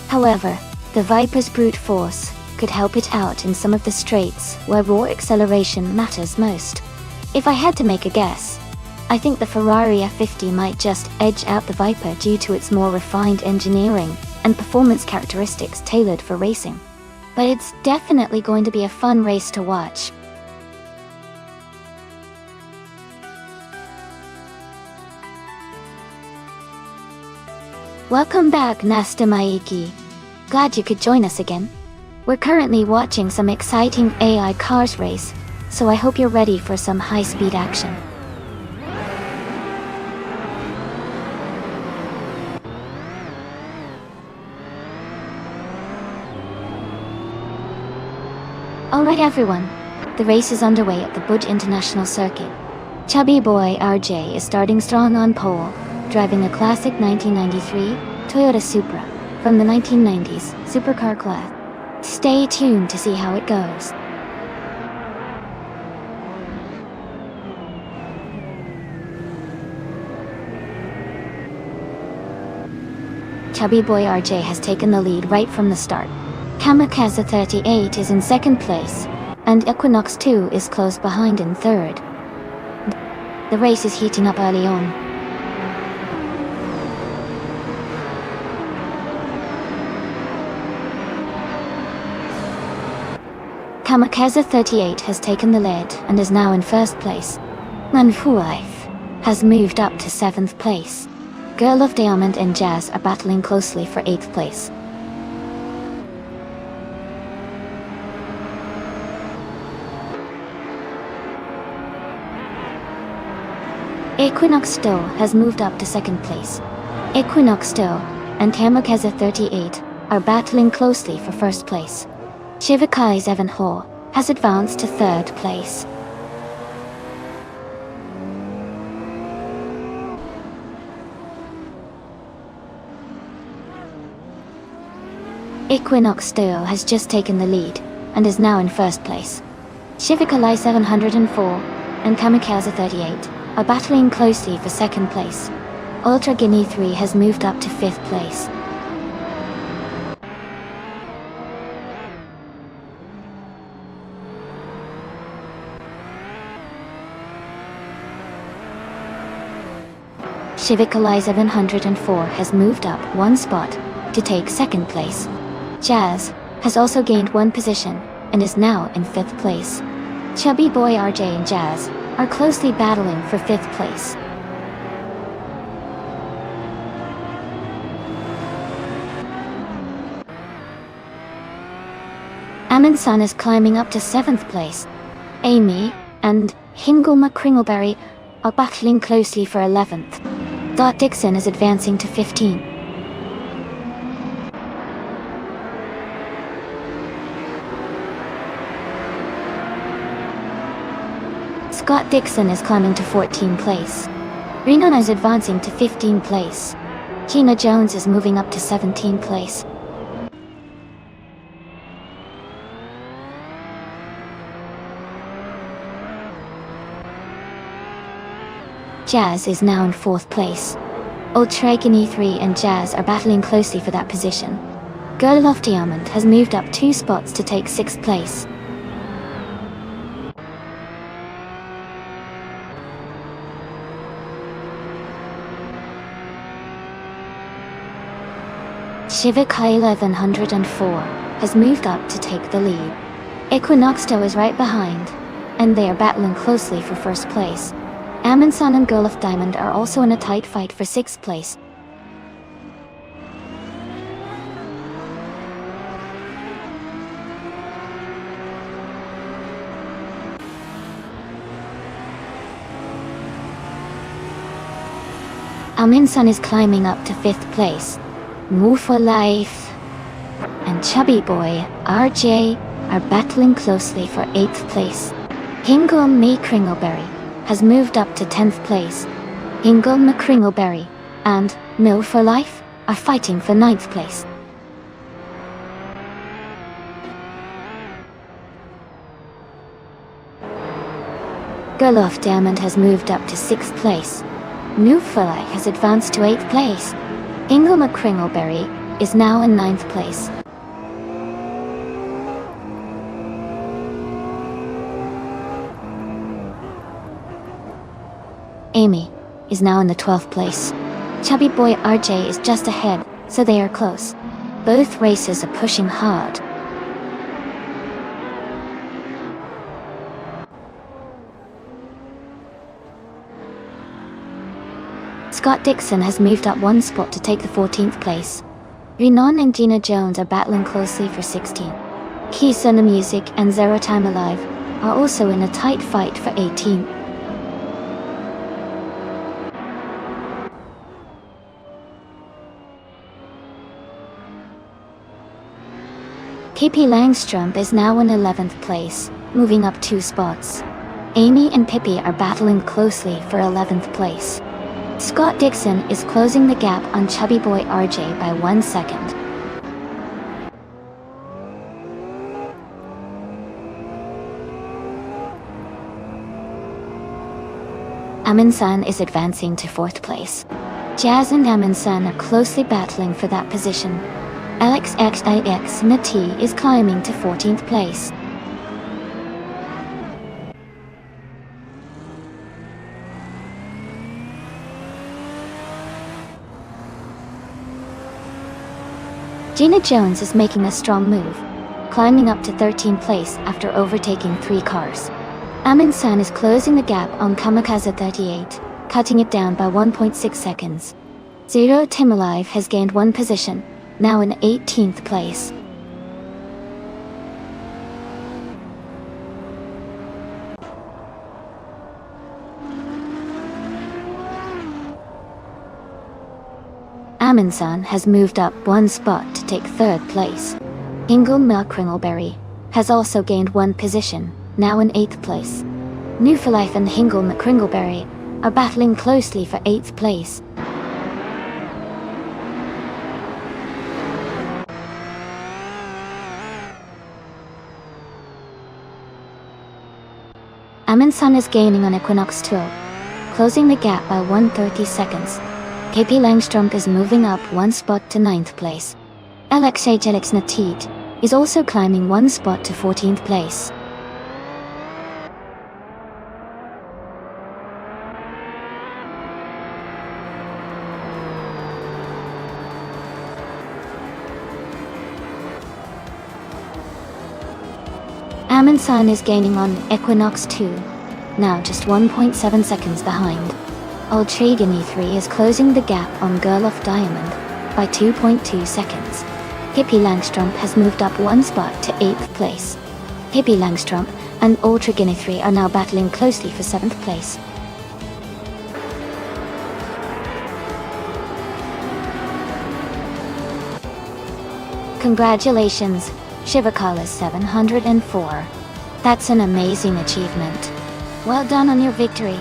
S1: However, the Viper's brute force could help it out in some of the straights where raw acceleration matters most. If I had to make a guess, I think the Ferrari F50 might just edge out the Viper due to its more refined engineering and performance characteristics tailored for racing. But it's definitely going to be a fun race to watch. Welcome back, Nasta Maiki. Glad you could join us again. We're currently watching some exciting AI cars race, so I hope you're ready for some high-speed action. Alright everyone, the race is underway at the Bode International Circuit. Chubby boy RJ is starting strong on pole, driving a classic 1993 Toyota Supra from the 1990s supercar class. Stay tuned to see how it goes. Chubby boy RJ has taken the lead right from the start. Kamikaze 38 is in second place, and Equinox 2 is close behind in third. The race is heating up early on. Kamikaze 38 has taken the lead and is now in first place. Manfuife has moved up to 7th place. Girl of Diamond and Jazz are battling closely for 8th place. Equinox Stowe has moved up to second place. Equinox Stowe and Kamikaze 38 are battling closely for first place. Shivakai's Evan Hall has advanced to third place. Equinox Stowe has just taken the lead and is now in first place. Shivakalai 704 and Kamikaze 38 are battling closely for second place. Ultra Guinea 3 has moved up to fifth place. Shivakalai 704 has moved up one spot to take second place. Jazz has also gained one position and is now in fifth place. Chubby Boy RJ and Jazz are closely battling for fifth place. Amin-san is climbing up to seventh place. Amy and Hingulma Kringleberry are battling closely for 11th. Dot Dixon is advancing to 15. Scott Dixon is climbing to 14th place. Renan is advancing to 15th place. Gina Jones is moving up to 17th place. Jazz is now in 4th place. Ultra Guinea 3 and Jazz are battling closely for that position. Girl of Diamond has moved up 2 spots to take 6th place. Shivakai 1104 has moved up to take the lead. Equinox Stowe is right behind, and they are battling closely for first place. Amin-san and Girl of Diamond are also in a tight fight for 6th place. Amin-san is climbing up to 5th place. Move for Life and Chubby Boy RJ are battling closely for 8th place. Hingulm Me Kringleberry has moved up to 10th place. Hingulm Kringleberry and Mill for Life are fighting for 9th place. Girl of Diamond has moved up to 6th place. Move for Life has advanced to 8th place. Hingulm Kringleberry is now in 9th place. Amy is now in the 12th place. Chubby Boy RJ is just ahead, so they are close. Both races are pushing hard. Scott Dixon has moved up 1 spot to take the 14th place. Renan and Gina Jones are battling closely for 16. Kisuna Music and Zero Time Alive are also in a tight fight for 18. KP Langstrom is now in 11th place, moving up 2 spots. Amy and Pippi are battling closely for 11th place. Scott Dixon is closing the gap on Chubby Boy RJ by 1 second. Amin-san is advancing to 4th place. Jazz and Amin-san are closely battling for that position. LXXIX Nati is climbing to 14th place. Gina Jones is making a strong move, climbing up to 13th place after overtaking 3 cars. Amin-san is closing the gap on Kamikaze 38, cutting it down by 1.6 seconds. Zero Tim Alive has gained 1 position, now in 18th place. Amundsen has moved up one spot to take third place. Hingle McCringleberry has also gained one position, now in 8th place. Newforlife and Hingle McCringleberry are battling closely for 8th place. Amundsen is gaining on Equinox 2, closing the gap by 130 seconds. KP Langström is moving up one spot to 9th place. Alexei Jelixnatit is also climbing one spot to 14th place. Amundsen is gaining on Equinox 2, now just 1.7 seconds behind. Ultragony 3 is closing the gap on Gerloff Diamond by 2.2 seconds. Hippie Langström has moved up one spot to 8th place. Hippie Langström and Ultragony 3 are now battling closely for 7th place. Congratulations, Shivakala 704. That's an amazing achievement. Well done on your victory.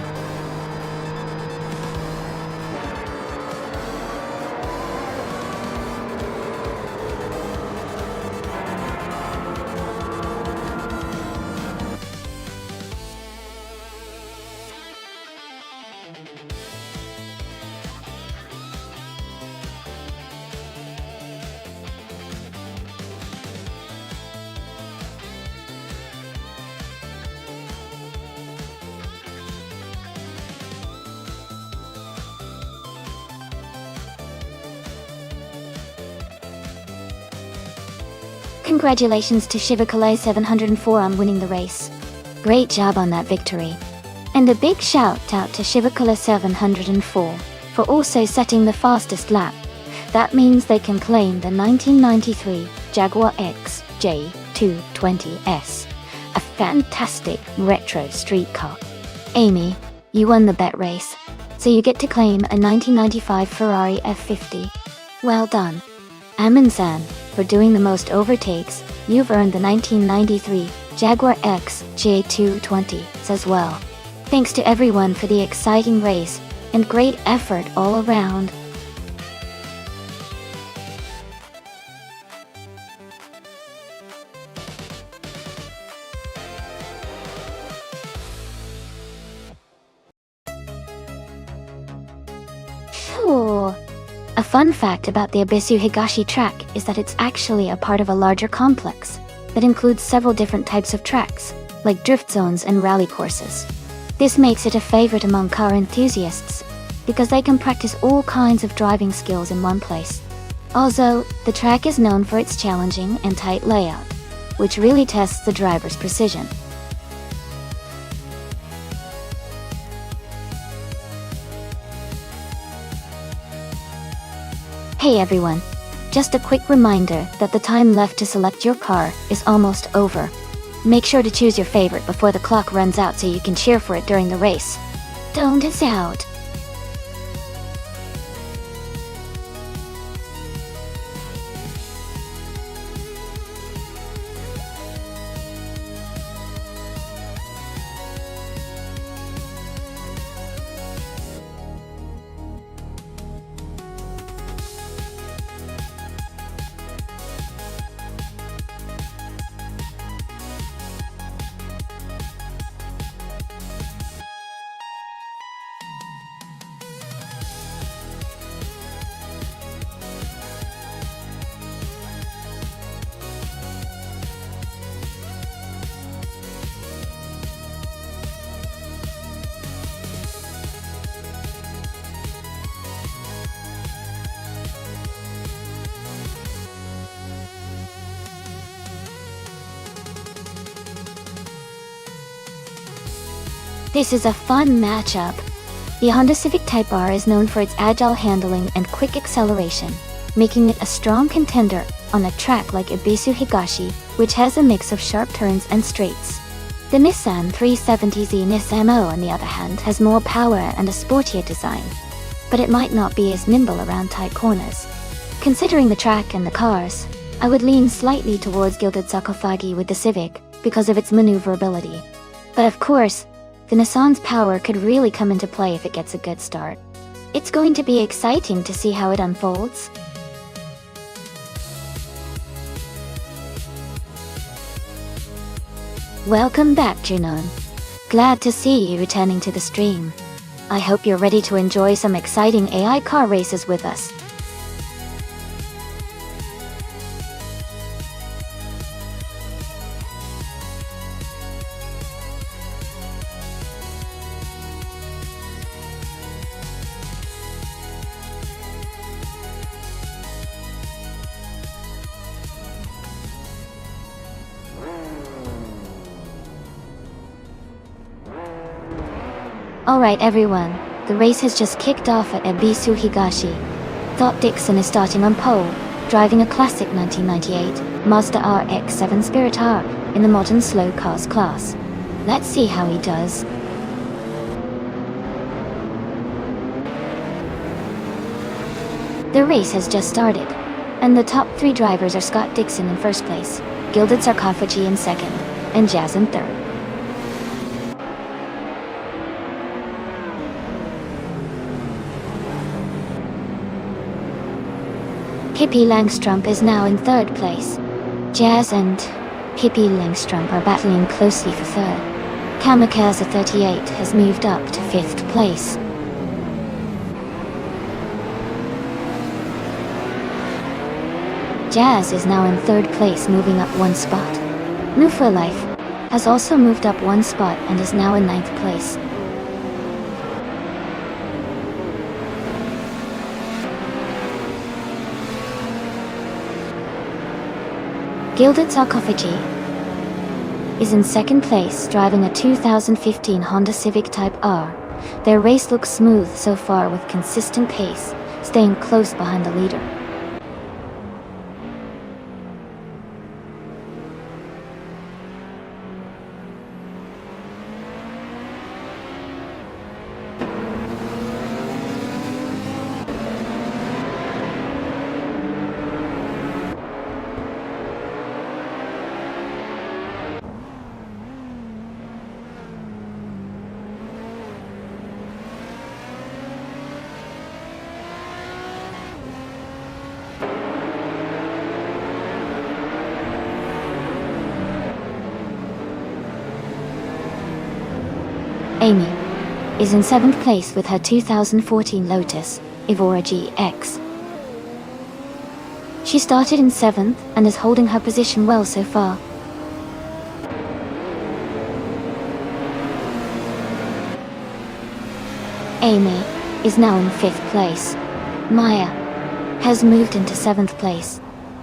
S1: Congratulations to Shivakala 704 on winning the race. Great job on that victory. And a big shout out to Shivakala 704 for also setting the fastest lap. That means they can claim the 1993 Jaguar XJ220S, a fantastic retro street car. Amy, you won the bet race, so you get to claim a 1995 Ferrari F50. Well done. Amundsen, for doing the most overtakes, you've earned the 1993 Jaguar XJ220s as well. Thanks to everyone for the exciting race, and great effort all around. Phew. A fun fact about the Abisu Higashi track is that it's actually a part of a larger complex that includes several different types of tracks, like drift zones and rally courses. This makes it a favorite among car enthusiasts, because they can practice all kinds of driving skills in one place. Also, the track is known for its challenging and tight layout, which really tests the driver's precision. Hey everyone, just a quick reminder that the time left to select your car is almost over. Make sure to choose your favorite before the clock runs out so you can cheer for it during the race. Don't miss out. This is a fun matchup. The Honda Civic Type R is known for its agile handling and quick acceleration, making it a strong contender on a track like Ibisu Higashi, which has a mix of sharp turns and straights. The Nissan 370Z Nismo, on the other hand, has more power and a sportier design. but it might not be as nimble around tight corners. Considering the track and the cars, I would lean slightly towards Gilded Sarcophagi with the Civic because of its maneuverability. But of course, the Nissan's power could really come into play if it gets a good start. It's going to be exciting to see how it unfolds. Welcome back, Junon. Glad to see you returning to the stream. I hope you're ready to enjoy some exciting AI car races with us. Alright everyone, the race has just kicked off at Ebisu Higashi. Thought Dixon is starting on pole, driving a classic 1998 Mazda RX-7 Spirit R in the modern slow cars class. Let's see how he does. The race has just started, and the top 3 drivers are Scott Dixon in first place, Gilded Sarcophagi in second, and Jazz in third. Pippi Langstrup is now in third place. Jazz and Pippi Langstrup are battling closely for third. Kamikaze 38 has moved up to 5th place. Jazz is now in third place, moving up 1 spot. Nufa Life has also moved up 1 spot and is now in 9th place. Gilded Sarcophagi is in second place, driving a 2015 Honda Civic Type R. Their race looks smooth so far with consistent pace, staying close behind the leader. Amy is in 7th place with her 2014 Lotus Evora GX. She started in 7th and is holding her position well so far. Amy is now in 5th place. Maya has moved into 7th place.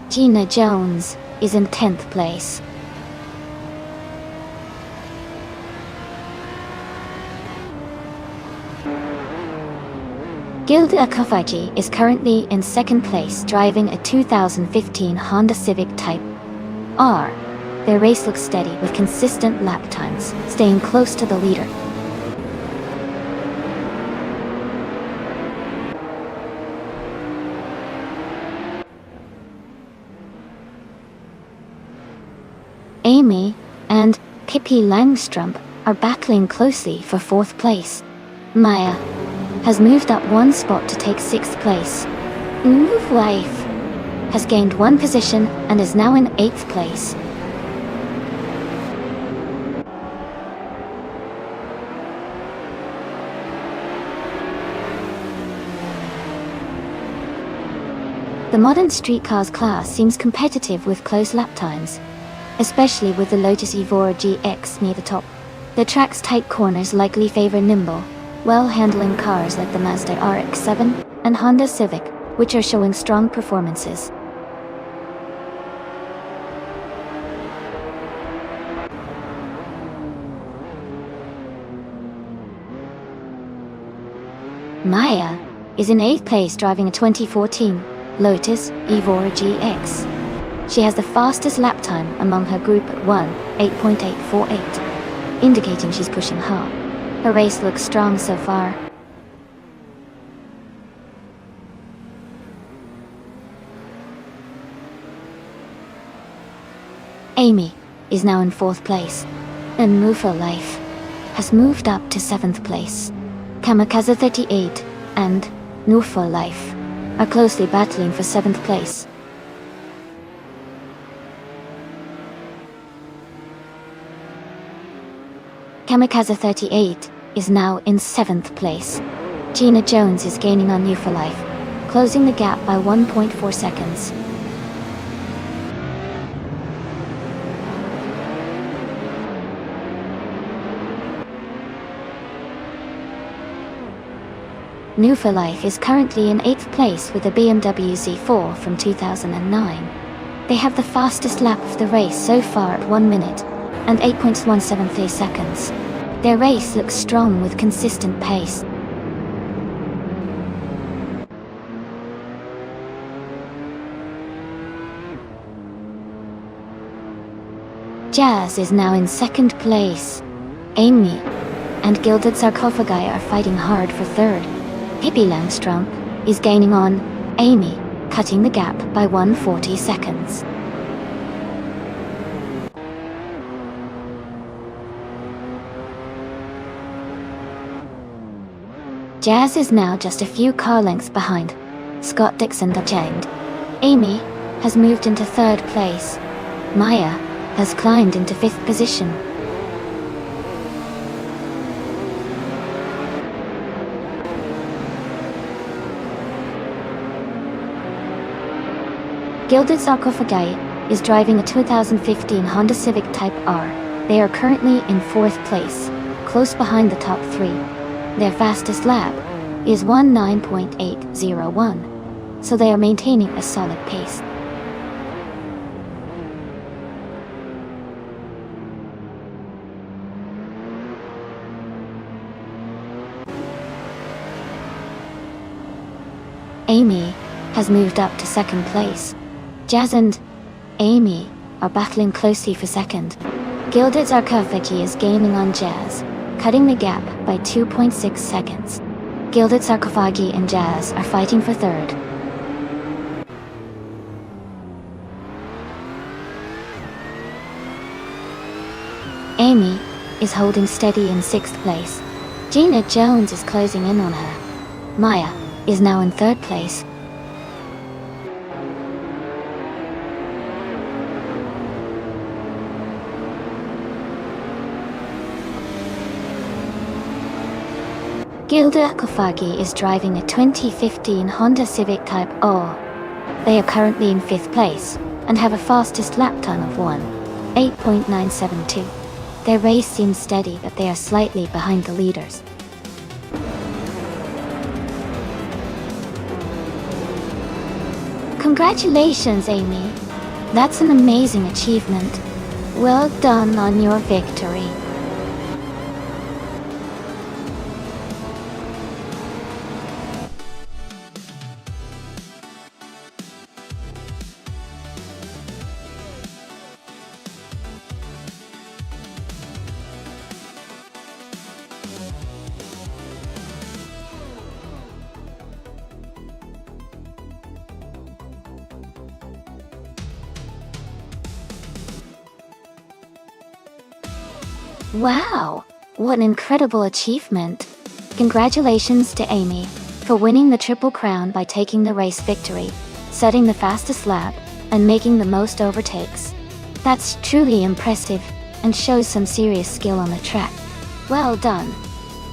S1: Gina Jones is in 10th place. Gilded Sarcophagi is currently in 2nd place, driving a 2015 Honda Civic Type R. Their race looks steady with consistent lap times, staying close to the leader. Amy and Pippi Langstrup are battling closely for 4th place. Maya has moved up 1 spot to take 6th place. Move Life has gained 1 position and is now in 8th place. The modern street cars class seems competitive with close lap times, especially with the Lotus Evora GX near the top. The track's tight corners likely favor nimble, well-handling cars like the Mazda RX-7 and Honda Civic, which are showing strong performances. Maya is in 8th place, driving a 2014 Lotus Evora GX. She has the fastest lap time among her group at 8.848, indicating she's pushing hard. Her race looks strong so far. Amy is now in 4th place, and Mufa Life has moved up to 7th place. Kamikaze 38 and Nufa Life are closely battling for 7th place. Kamikaze 38 is now in 7th place. Gina Jones is gaining on Nufa Life, closing the gap by 1.4 seconds. Nufa Life is currently in 8th place with a BMW Z4 from 2009. They have the fastest lap of the race so far at 1 minute and 8.173 seconds. Their race looks strong with consistent pace. Jazz is now in 2nd place. Amy and Gilded Sarcophagi are fighting hard for 3rd. Pippi Langstrom is gaining on Amy, cutting the gap by 140 seconds. Jazz is now just a few car lengths behind Scott Dixon and Amy has moved into 3rd place. Maya has climbed into 5th position. Gilded Sarcophagi is driving a 2015 Honda Civic Type R. They are currently in 4th place, close behind the top 3. Their fastest lap is 19.801, so they are maintaining a solid pace. Amy has moved up to 2nd place. Jazz and Amy are battling closely for 2nd. Gilded Sarcophagi is gaining on Jazz, cutting the gap by 2.6 seconds. Gilded Sarcophagi and Jazz are fighting for 3rd. Amy is holding steady in 6th place. Gina Jones is closing in on her. Maya is now in 3rd place. Gilded Sarcophagi is driving a 2015 Honda Civic Type R. They are currently in 5th place and have a fastest lap time of 8.972. Their race seems steady, but they are slightly behind the leaders. Congratulations, Amy. That's an amazing achievement. Well done on your victory. Wow, what an incredible achievement. Congratulations to Amy for winning the Triple Crown by taking the race victory, setting the fastest lap, and making the most overtakes. That's truly impressive and shows some serious skill on the track. Well done.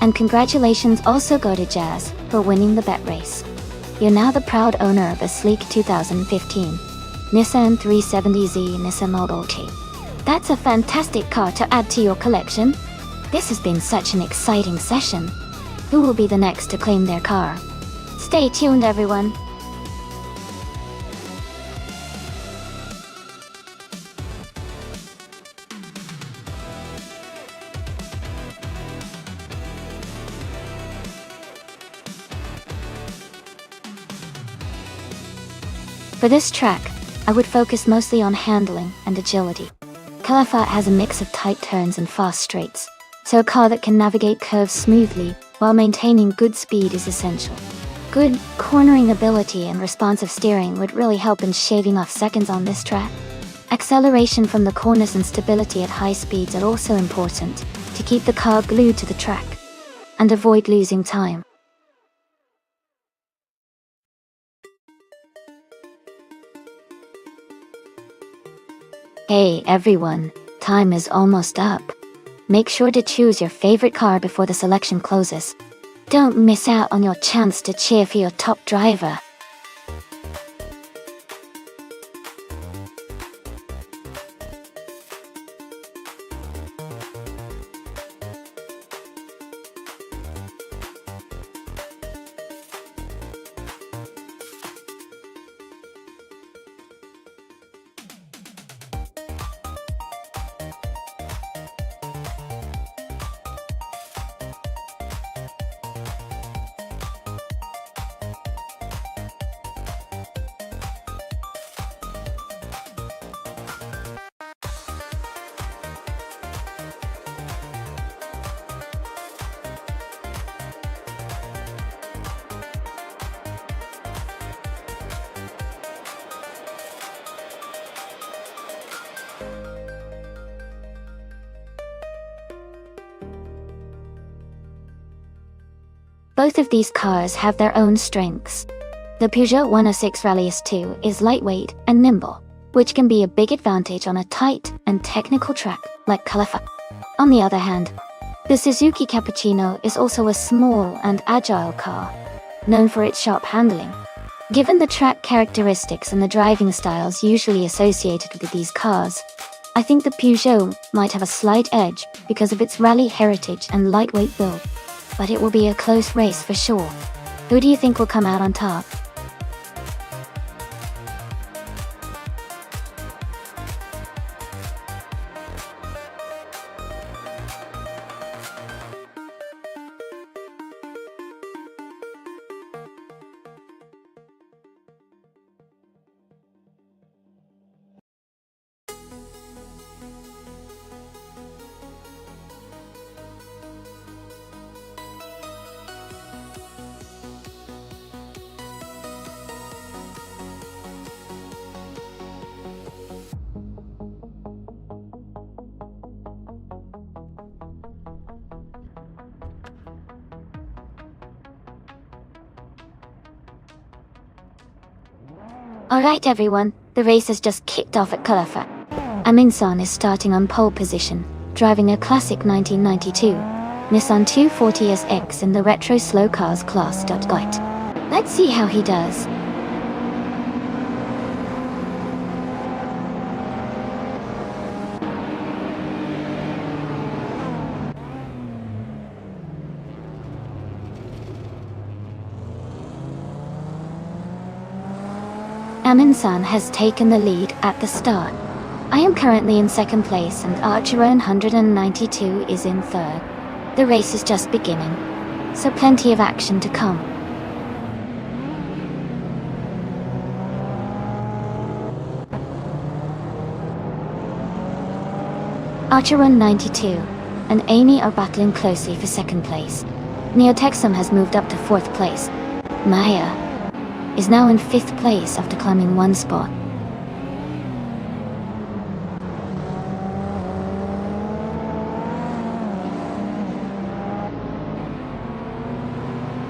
S1: And congratulations also go to Jazz for winning the bet race. You're now the proud owner of a sleek 2015 Nissan 370Z Nissan Model T. That's a fantastic car to add to your collection. This has been such an exciting session. Who will be the next to claim their car? Stay tuned, everyone. For this track, I would focus mostly on handling and agility. Calafat has a mix of tight turns and fast straights, so a car that can navigate curves smoothly while maintaining good speed is essential. Good cornering ability and responsive steering would really help in shaving off seconds on this track. Acceleration from the corners and stability at high speeds are also important to keep the car glued to the track and avoid losing time. Hey everyone, time is almost up. Make sure to choose your favorite car before the selection closes. Don't miss out on your chance to cheer for your top driver. Both of these cars have their own strengths. The Peugeot 106 Rallyes 2 is lightweight and nimble, which can be a big advantage on a tight and technical track like Califa. On the other hand, the Suzuki Cappuccino is also a small and agile car, known for its sharp handling. Given the track characteristics and the driving styles usually associated with these cars, I think the Peugeot might have a slight edge because of its rally heritage and lightweight build. But it will be a close race for sure. Who do you think will come out on top? Alright everyone, the race has just kicked off at Califa. Amin-san is starting on pole position, driving a classic 1992 Nissan 240SX in the retro slow cars class. Let's see how he does. Amin-san has taken the lead at the start. I am currently in second place and Archeron 192 is in third. The race is just beginning, so plenty of action to come. Archeron 92 and Amy are battling closely for second place. Neotexum has moved up to fourth place. Maya is now in fifth place after climbing one spot.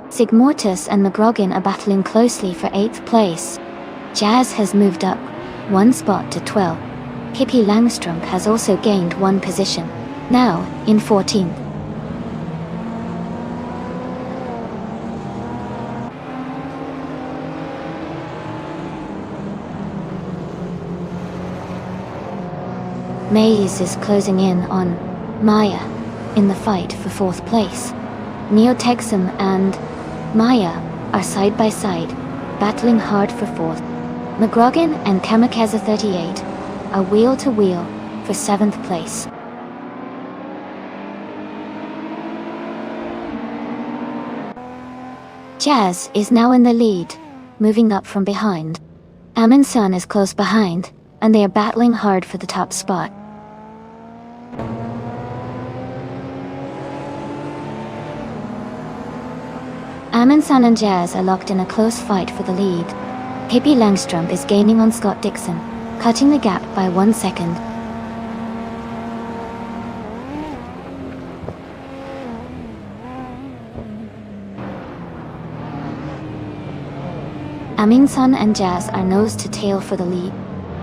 S1: Sigmortus and McGrogan are battling closely for 8th place. Jazz has moved up one spot to 12. Pippi Langstrumpf has also gained one position, now in 14th. Maze is closing in on Maya in the fight for 4th place. Neotexum and Maya are side by side, battling hard for 4th. McGrogan and Kamikaze 38 are wheel to wheel for 7th place. Jazz is now in the lead, moving up from behind. Amin-san is close behind, and they are battling hard for the top spot. Amin-san and Jazz are locked in a close fight for the lead. Pippi Langstrumpf is gaining on Scott Dixon, cutting the gap by 1 second. Sun and Jazz are nose to tail for the lead.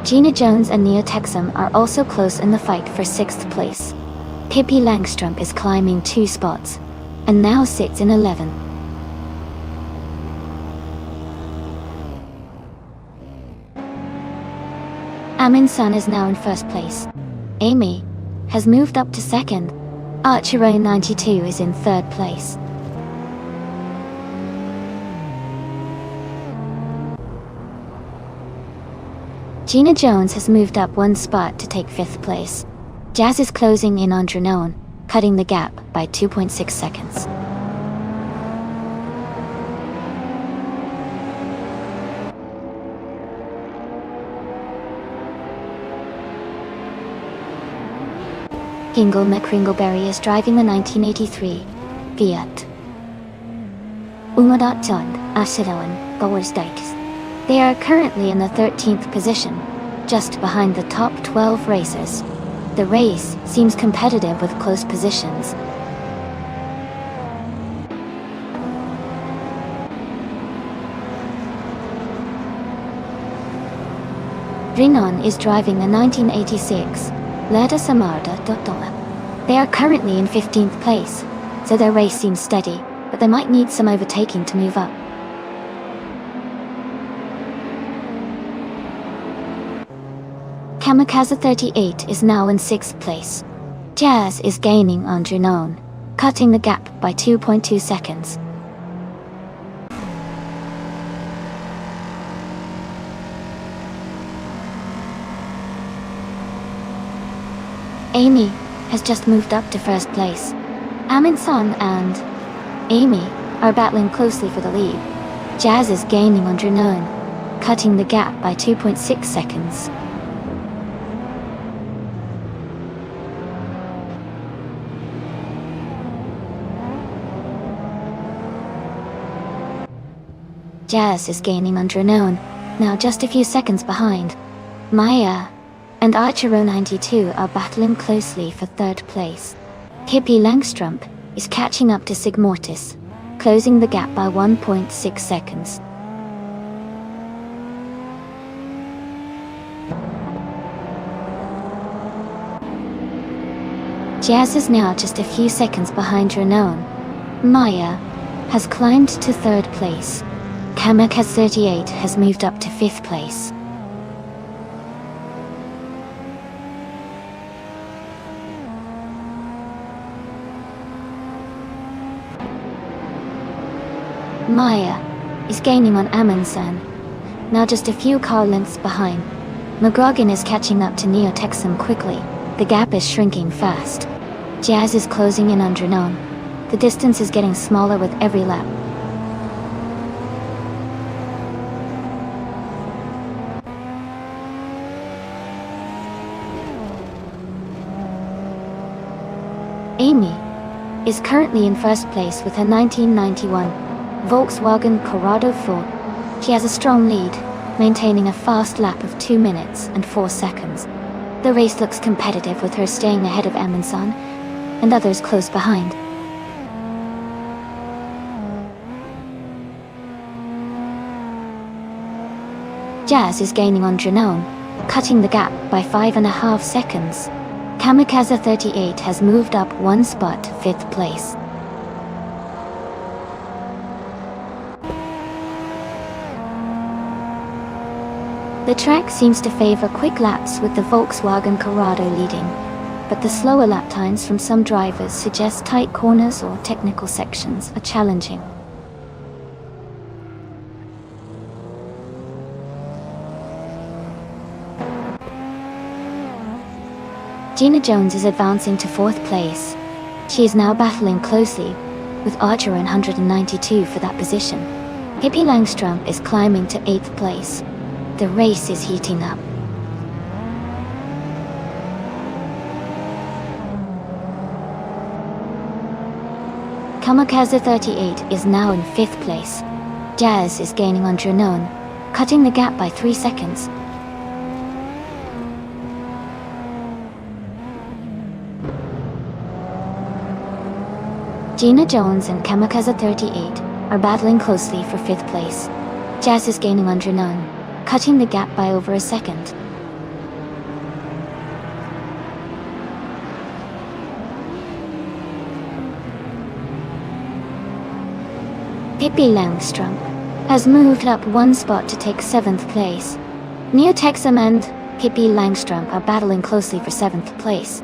S1: Gina Jones and Nia Texum are also close in the fight for 6th place. Pippi Langstrup is climbing 2 spots, and now sits in 11th. Sun is now in 1st place. Amy has moved up to 2nd. Archero 92 is in 3rd place. Gina Jones has moved up 1 spot to take 5th place. Jazz is closing in on Drenone, cutting the gap by 2.6 seconds. Hingle McCringleberry is driving the 1983 Fiat. Umadot-Jond, Asilawan, Gowersdikes. They are currently in the 13th position, just behind the top 12 racers. The race seems competitive with close positions. Drenone is driving the 1986 Lada Samarda Dotola. They are currently in 15th place, so their race seems steady, but they might need some overtaking to move up. Kamikaze 38 is now in 6th place. Jazz is gaining on Drenone, cutting the gap by 2.2 seconds. Amy has just moved up to 1st place. Sun and Amy are battling closely for the lead. Jazz is gaining on Drenone, cutting the gap by 2.6 seconds. Jazz is gaining on Drenone, now just a few seconds behind. Maya and Archero 92 are battling closely for 3rd place. Pippi Langstrup is catching up to Sigmortis, closing the gap by 1.6 seconds. Jazz is now just a few seconds behind Drenone. Maya has climbed to 3rd place. Kamikaze 38 has moved up to 5th place. Maya is gaining on Amundsen, now just a few car lengths behind. McGrogan is catching up to Neo Texum quickly. The gap is shrinking fast. Jazz is closing in on Drenone. The distance is getting smaller with every lap. Amy is currently in 1st place with her 1991 Volkswagen Corrado 4. She has a strong lead, maintaining a fast lap of 2 minutes and 4 seconds. The race looks competitive with her staying ahead of Amundsen and others close behind. Jazz is gaining on Drenone, cutting the gap by 5.5 seconds. Kamikaze 38 has moved up 1 spot to 5th place. The track seems to favor quick laps with the Volkswagen Corrado leading, but the slower lap times from some drivers suggest tight corners or technical sections are challenging. Gina Jones is advancing to 4th place. She is now battling closely with Archer 192 for that position. Pippi Langstrup is climbing to 8th place. The race is heating up. Kamikaze 38 is now in 5th place. Jazz is gaining on Drenone, cutting the gap by 3 seconds. Gina Jones and Kamikaze 38 are battling closely for 5th place. Jazz is gaining under None, cutting the gap by over a second. Pippi Langstrom has moved up 1 spot to take 7th place. Neo Texam and Pippi Langstrom are battling closely for 7th place.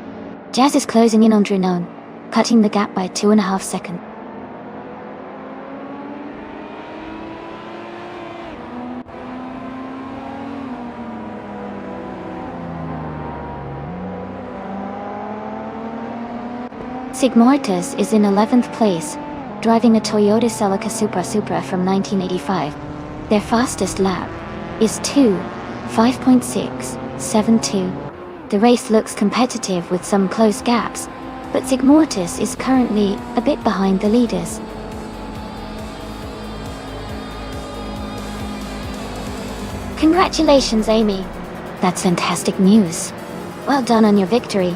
S1: Jazz is closing in on None, cutting the gap by 2.5 seconds. Sigmortus is in 11th place, driving a Toyota Celica Supra from 1985. Their fastest lap is 2:5.672. The race looks competitive with some close gaps, but Sigmortus is currently a bit behind the leaders. Congratulations, Amy. That's fantastic news. Well done on your victory.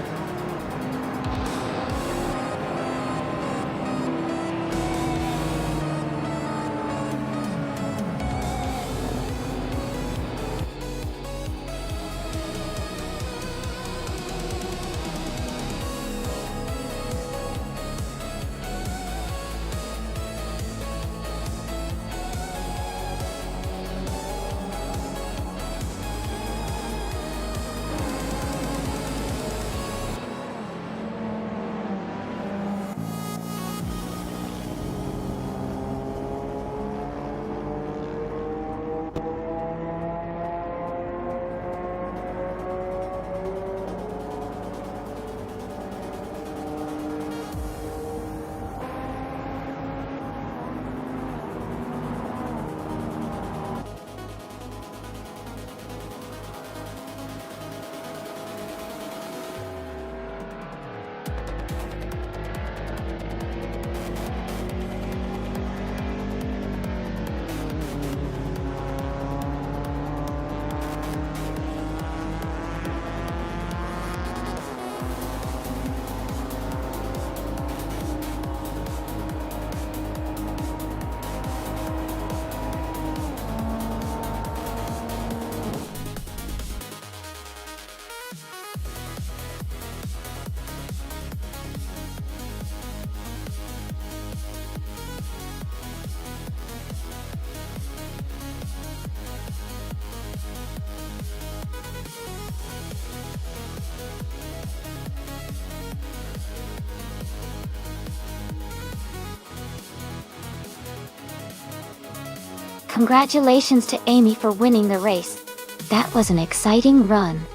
S1: Congratulations to Amy for winning the race. That was an exciting run.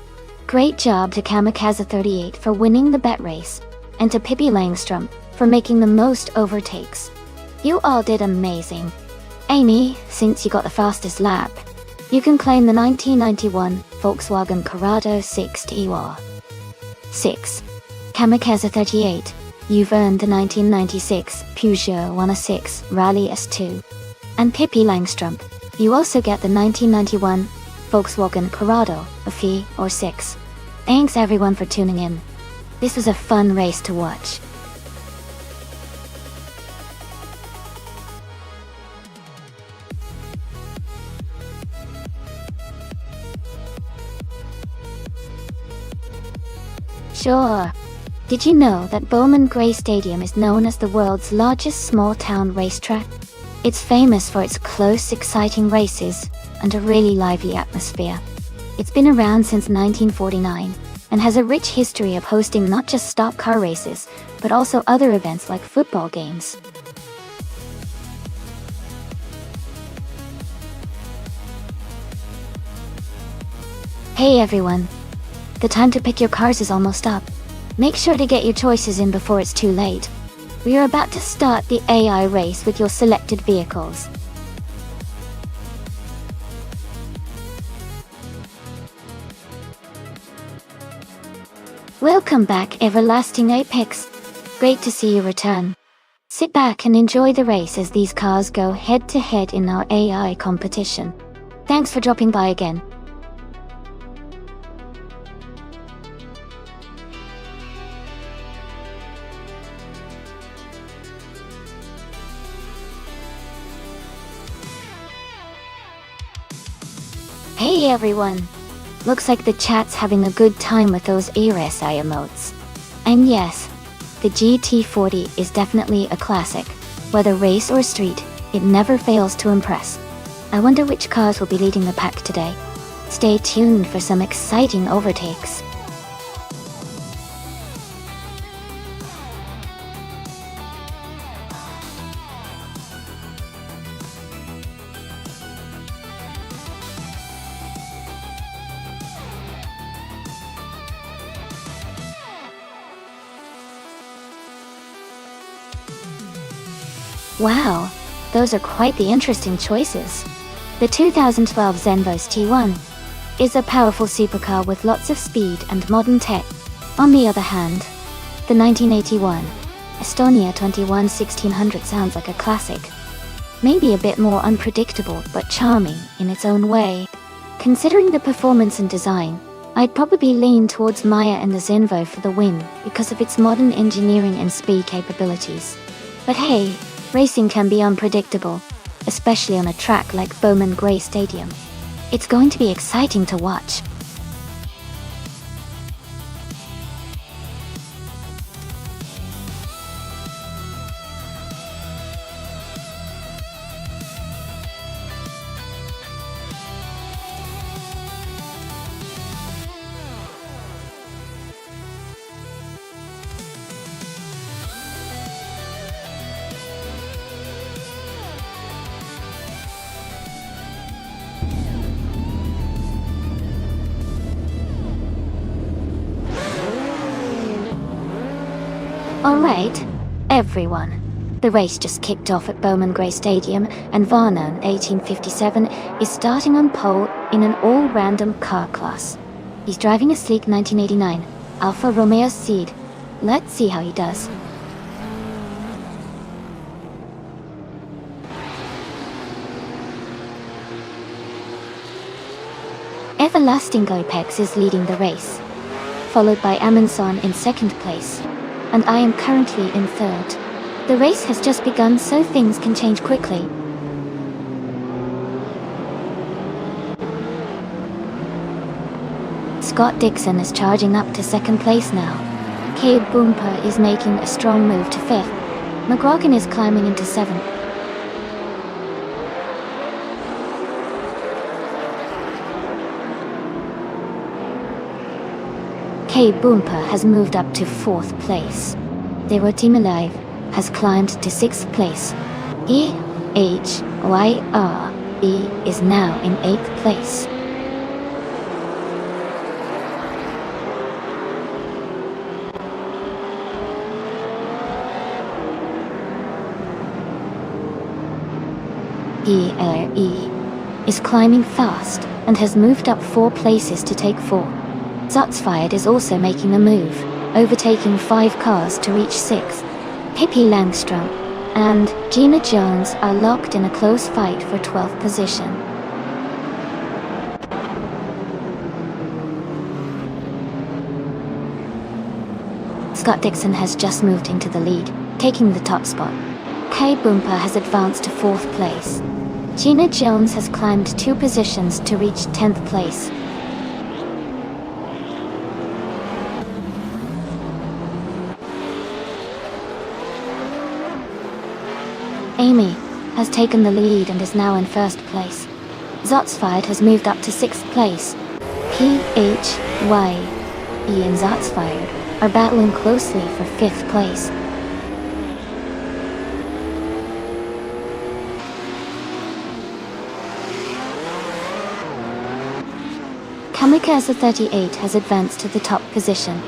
S1: Great job to Kamikaze 38 for winning the bet race, and to Pippi Langstrom for making the most overtakes. You all did amazing. Amy, since you got the fastest lap, you can claim the 1991 Volkswagen Corrado 6 TOR. 6. Kamikaze 38, you've earned the 1996 Peugeot 106 Rally S2. And Pippi Langstrom, you also get the 1991 Volkswagen Corrado, a fee or 6. Thanks everyone for tuning in. This was a fun race to watch. Sure. Did you know that Bowman Gray Stadium is known as the world's largest small-town racetrack? It's famous for its close, exciting races and a really lively atmosphere. It's been around since 1949 and has a rich history of hosting not just stock car races, but also other events like football games. Hey everyone! The time to pick your cars is almost up. Make sure to get your choices in before it's too late. We are about to start the AI race with your selected vehicles. Welcome back, Everlasting Apex. Great to see you return. Sit back and enjoy the race as these cars go head-to-head in our AI competition. Thanks for dropping by again. Hey everyone! Looks like the chat's having a good time with those RSI emotes. And yes, the GT40 is definitely a classic. Whether race or street, it never fails to impress. I wonder which cars will be leading the pack today. Stay tuned for some exciting overtakes. Wow, those are quite the interesting choices. The 2012 Zenvos T1 is a powerful supercar with lots of speed and modern tech. On the other hand, the 1981 Estonia 21 1600 sounds like a classic. Maybe a bit more unpredictable but charming in its own way. Considering the performance and design, I'd probably lean towards Maya and the Zenvo for the win because of its modern engineering and speed capabilities. But hey, racing can be unpredictable, especially on a track like Bowman Gray Stadium. It's going to be exciting to watch. Alright, everyone. The race just kicked off at Bowman Gray Stadium, and Varnon 1857 is starting on pole in an all-random car class. He's driving a sleek 1989 Alfa Romeo Seed. Let's see how he does. Everlasting Gopex is leading the race, followed by Amundsen in second place, and I am currently in third. The race has just begun, so things can change quickly. Scott Dixon is charging up to second place now. Cade Boomper is making a strong move to fifth. McGrogan is climbing into seventh. Cade Boomper has moved up to fourth place. Zero Team Alive has climbed to sixth place. EHYRE is now in eighth place. ERE is climbing fast and has moved up 4 places to take 4. Zotsfired is also making a move, overtaking 5 cars to reach 6th. Pippi Langstrom and Gina Jones are locked in a close fight for 12th position. Scott Dixon has just moved into the lead, taking the top spot. Cade Boomper has advanced to 4th place. Gina Jones has climbed 2 positions to reach 10th place. Amy has taken the lead and is now in first place. Zotsfired has moved up to 6th place. PHYE and Zotsfired are battling closely for 5th place. Kamikaze 38 has advanced to the top position.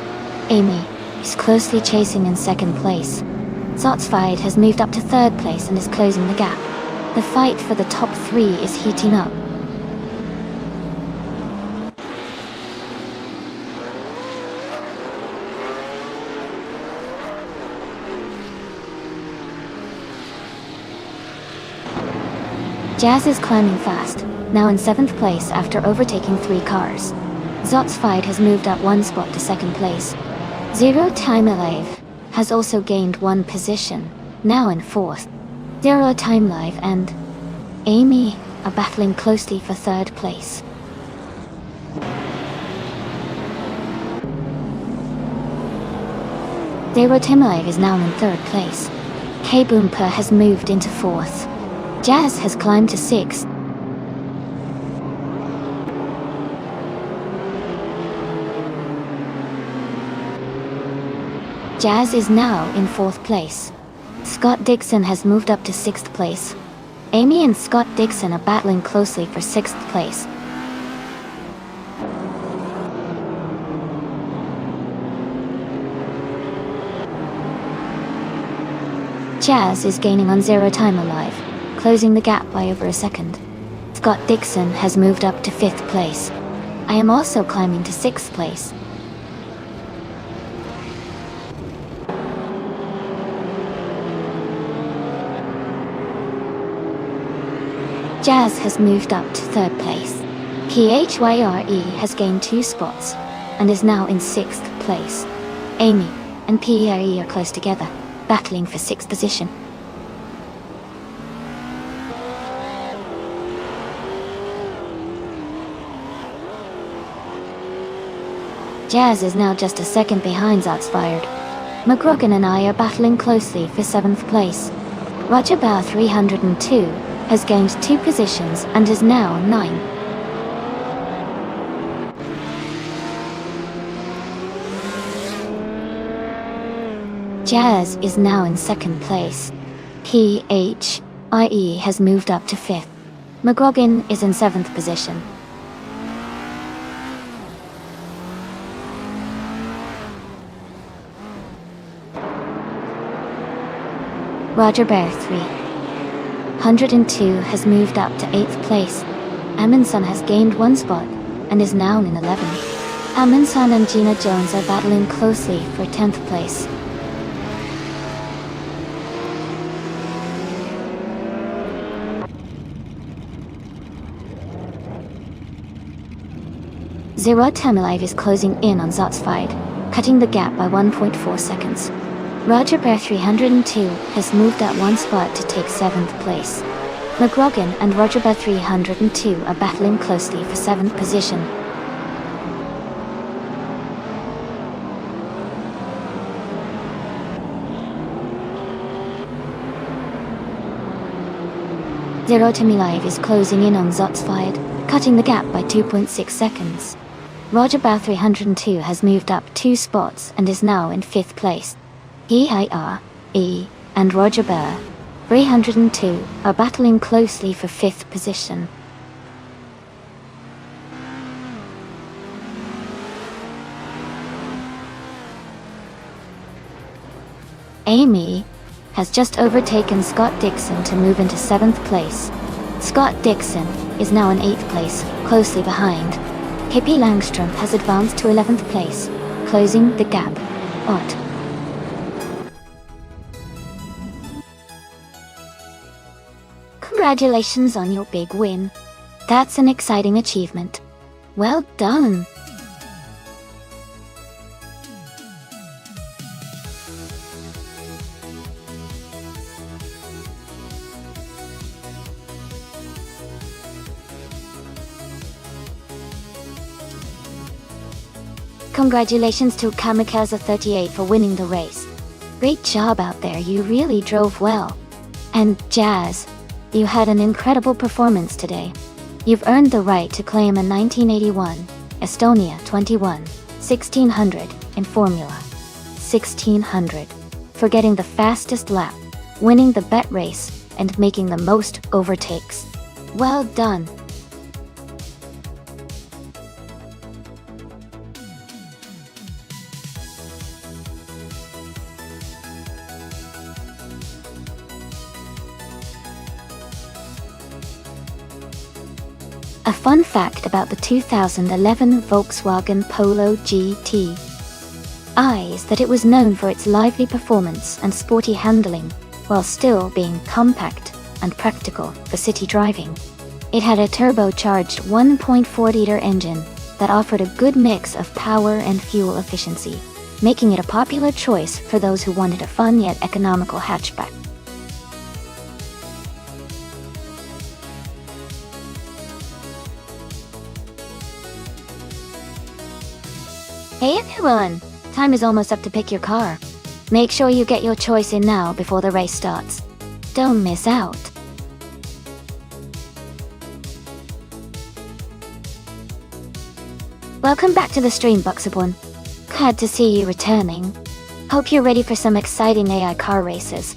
S1: Amy is closely chasing in 2nd place. Zotsfired has moved up to 3rd place and is closing the gap. The fight for the top 3 is heating up. Jazz is climbing fast, now in 7th place after overtaking 3 cars. Zotsfired has moved up 1 spot to 2nd place. Zero Time Alive has also gained 1 position, now in 4th. Zero Time Live and Amy are battling closely for 3rd place. Zero Timalive is now in 3rd place. K-Boompa has moved into 4th. Jazz has climbed to 6th. Jazz is now in 4th place. Scott Dixon has moved up to 6th place. Amy and Scott Dixon are battling closely for 6th place. Jazz is gaining on Zero Time Alive, closing the gap by over a second. Scott Dixon has moved up to 5th place. I am also climbing to 6th place. Jazz has moved up to 3rd place. PHYRE has gained 2 spots and is now in 6th place. Amy and PERE are close together, battling for 6th position. Jazz is now just a second behind Zotsfired. McGrogan and I are battling closely for 7th place. Roger Bauer 302 has gained 2 positions and is now 9. Jazz is now in 2nd place. PHIE has moved up to 5th. McGrogan is in 7th position. Roger Bear 302 has moved up to 8th place. Amundsen has gained 1 spot and is now in 11th. Amundsen and Gina Jones are battling closely for 10th place. Zero Temalive is closing in on Zotsfied, cutting the gap by 1.4 seconds. Roger Bear 302 has moved up 1 spot to take 7th place. McGrogan and Roger Bear 302 are battling closely for 7th position. Zero Timalive is closing in on Zotsfied, cutting the gap by 2.6 seconds. Roger Bear 302 has moved up 2 spots and is now in 5th place. PIRE and Roger Bear 302 are battling closely for 5th position. Amy has just overtaken Scott Dixon to move into 7th place. Scott Dixon is now in 8th place, closely behind. KP Langstrom has advanced to 11th place, closing the gap. Ot. Congratulations on your big win. That's an exciting achievement. Well done. Congratulations to Kamikaze38 for winning the race. Great job out there, you really drove well. And Jazz, you had an incredible performance today. You've earned the right to claim a 1981 Estonia 21 1600 in Formula 1600 for getting the fastest lap, winning the bet race, and making the most overtakes. Well done. A fun fact about the 2011 Volkswagen Polo GT is that it was known for its lively performance and sporty handling, while still being compact and practical for city driving. It had a turbocharged 1.4-liter engine that offered a good mix of power and fuel efficiency, making it a popular choice for those who wanted a fun yet economical hatchback. Hey everyone! Time is almost up to pick your car. Make sure you get your choice in now before the race starts. Don't miss out. Welcome back to the stream, Buxabon. Glad to see you returning. Hope you're ready for some exciting AI car races.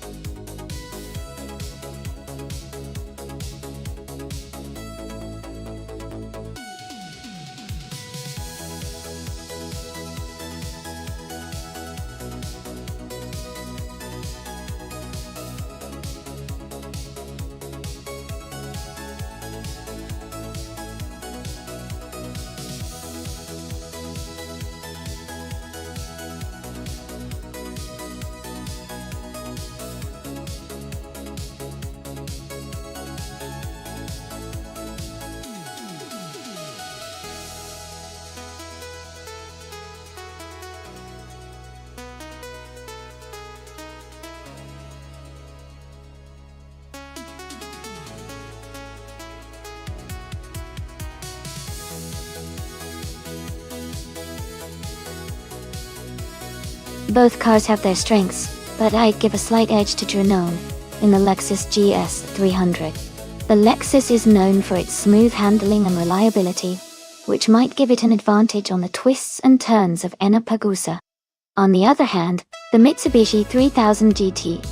S1: Both cars have their strengths, but I'd give a slight edge to Drenone in the Lexus GS 300. The Lexus is known for its smooth handling and reliability, which might give it an advantage on the twists and turns of Ennepagusa. On the other hand, the Mitsubishi 3000 GT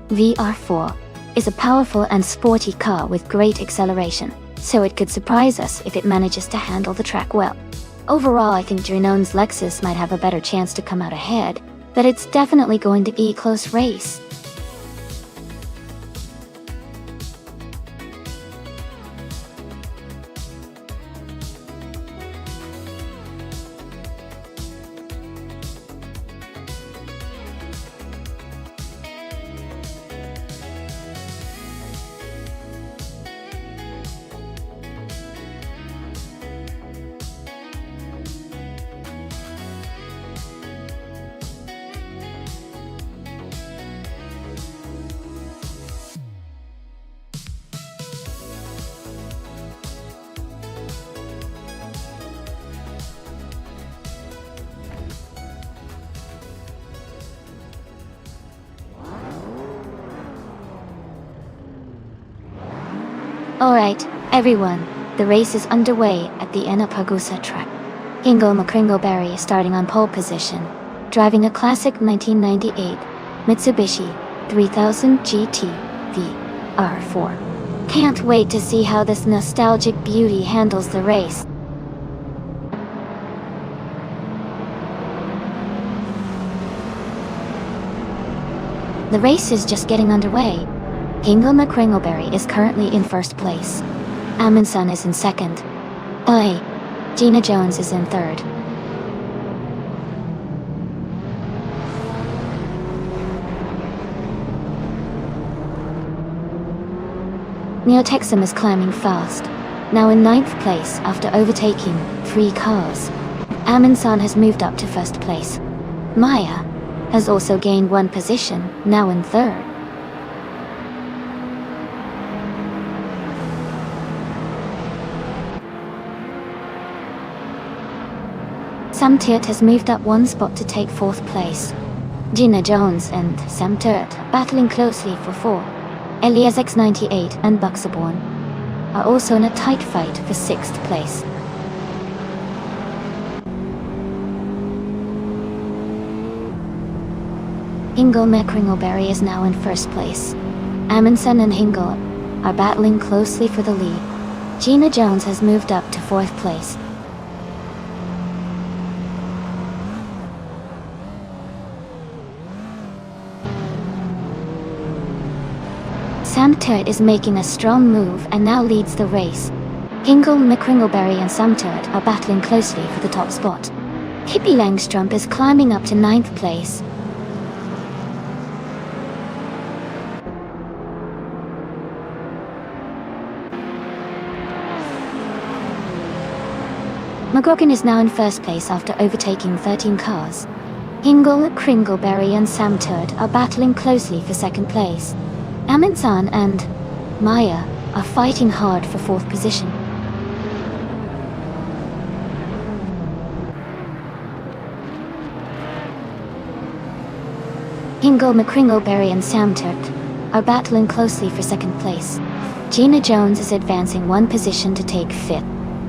S1: VR4 is a powerful and sporty car with great acceleration, so it could surprise us if it manages to handle the track well. Overall, I think Drenone's Lexus might have a better chance to come out ahead, but it's definitely going to be a close race. Alright, everyone, the race is underway at the Ennepagusa track. Hingo McCringleberry is starting on pole position, driving a classic 1998 Mitsubishi 3000 GT VR4. Can't wait to see how this nostalgic beauty handles the race. The race is just getting underway. Hingo McCringleberry is currently in first place. Amundsen is in second. Gina Jones is in third. Neotexum is climbing fast, now in 9th place after overtaking 3 cars. Amundsen has moved up to first place. Maya has also gained 1 position, now in 3rd. Samtirt has moved up 1 spot to take 4th place. Gina Jones and Samtirt battling closely for 4. Elias X98 and Buxaborn are also in a tight fight for 6th place. Hingo McCringleberry is now in first place. Amundsen and Hingo are battling closely for the lead. Gina Jones has moved up to 4th place. Samtirt is making a strong move and now leads the race. Hingo McCringleberry and Samtirt are battling closely for the top spot. Hippie Langstrup is climbing up to 9th place. McGuckin is now in first place after overtaking 13 cars. Hingo McCringleberry and Samtirt are battling closely for 2nd place. Amundsen and Maya are fighting hard for 4th position. Hingle McCringleberry and Sam Turt are battling closely for second place. Gina Jones is advancing one position to take fifth.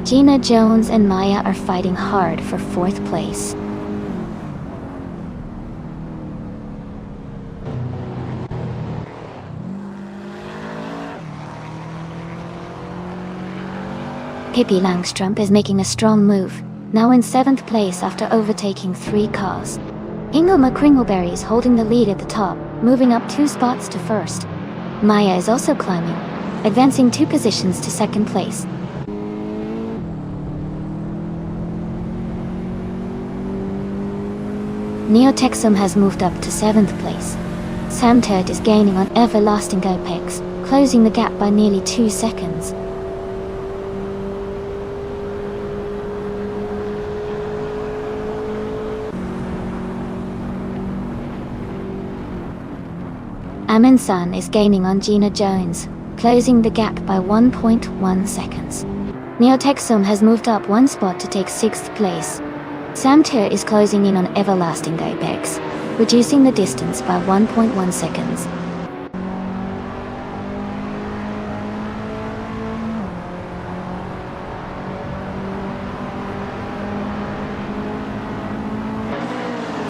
S1: Gina Jones and Maya are fighting hard for fourth place. Pippi Langstrumpf is making a strong move, now in 7th place after overtaking 3 cars. Hingle McCringleberry is holding the lead at the top, moving up 2 spots to first. Maya is also climbing, advancing 2 positions to second place. Neotexum has moved up to 7th place. Sam Turt is gaining on Everlasting Apex, closing the gap by nearly 2 seconds. Amundsen is gaining on Gina Jones, closing the gap by 1.1 seconds. Neotexum has moved up 1 spot to take 6th place. Sam Turt is closing in on Everlasting Apex, reducing the distance by 1.1 seconds.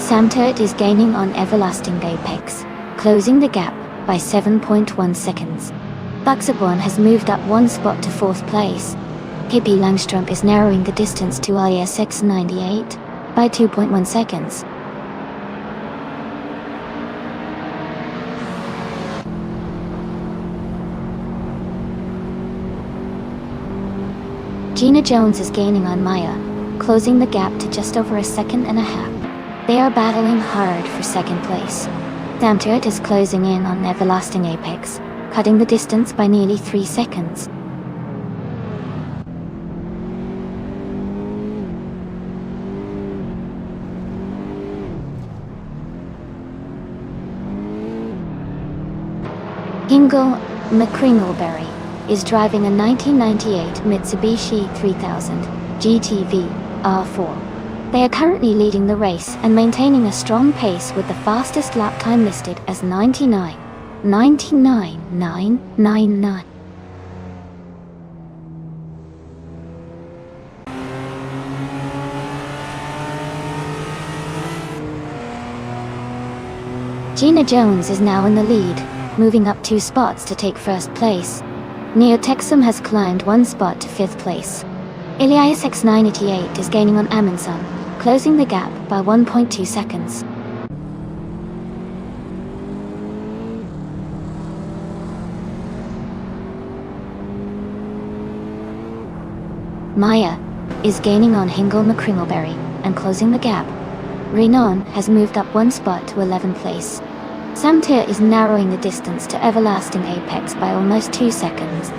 S1: Sam Turt is gaining on Everlasting Apex, closing the gap by 7.1 seconds. Buxaborn has moved up 1 spot to 4th place. Pippi Langstrumpf is narrowing the distance to ISX98 by 2.1 seconds. Gina Jones is gaining on Maya, closing the gap to just over 1.5 seconds. They are battling hard for 2nd place. Sam Turt is closing in on Everlasting Apex, cutting the distance by nearly 3 seconds. Hingle McCringleberry is driving a 1998 Mitsubishi 3000 GTV R4. They are currently leading the race and maintaining a strong pace with the fastest lap time listed as 99.999. Gina Jones is now in the lead, moving up 2 spots to take 1st place. Neotexum has climbed 1 spot to 5th place. Ilias X988 is gaining on Amundsen, closing the gap by 1.2 seconds. Maya is gaining on Hingle McCringleberry and closing the gap. Renan has moved up 1 spot to 11th place. Sam Turt is narrowing the distance to Everlasting Apex by almost 2 seconds.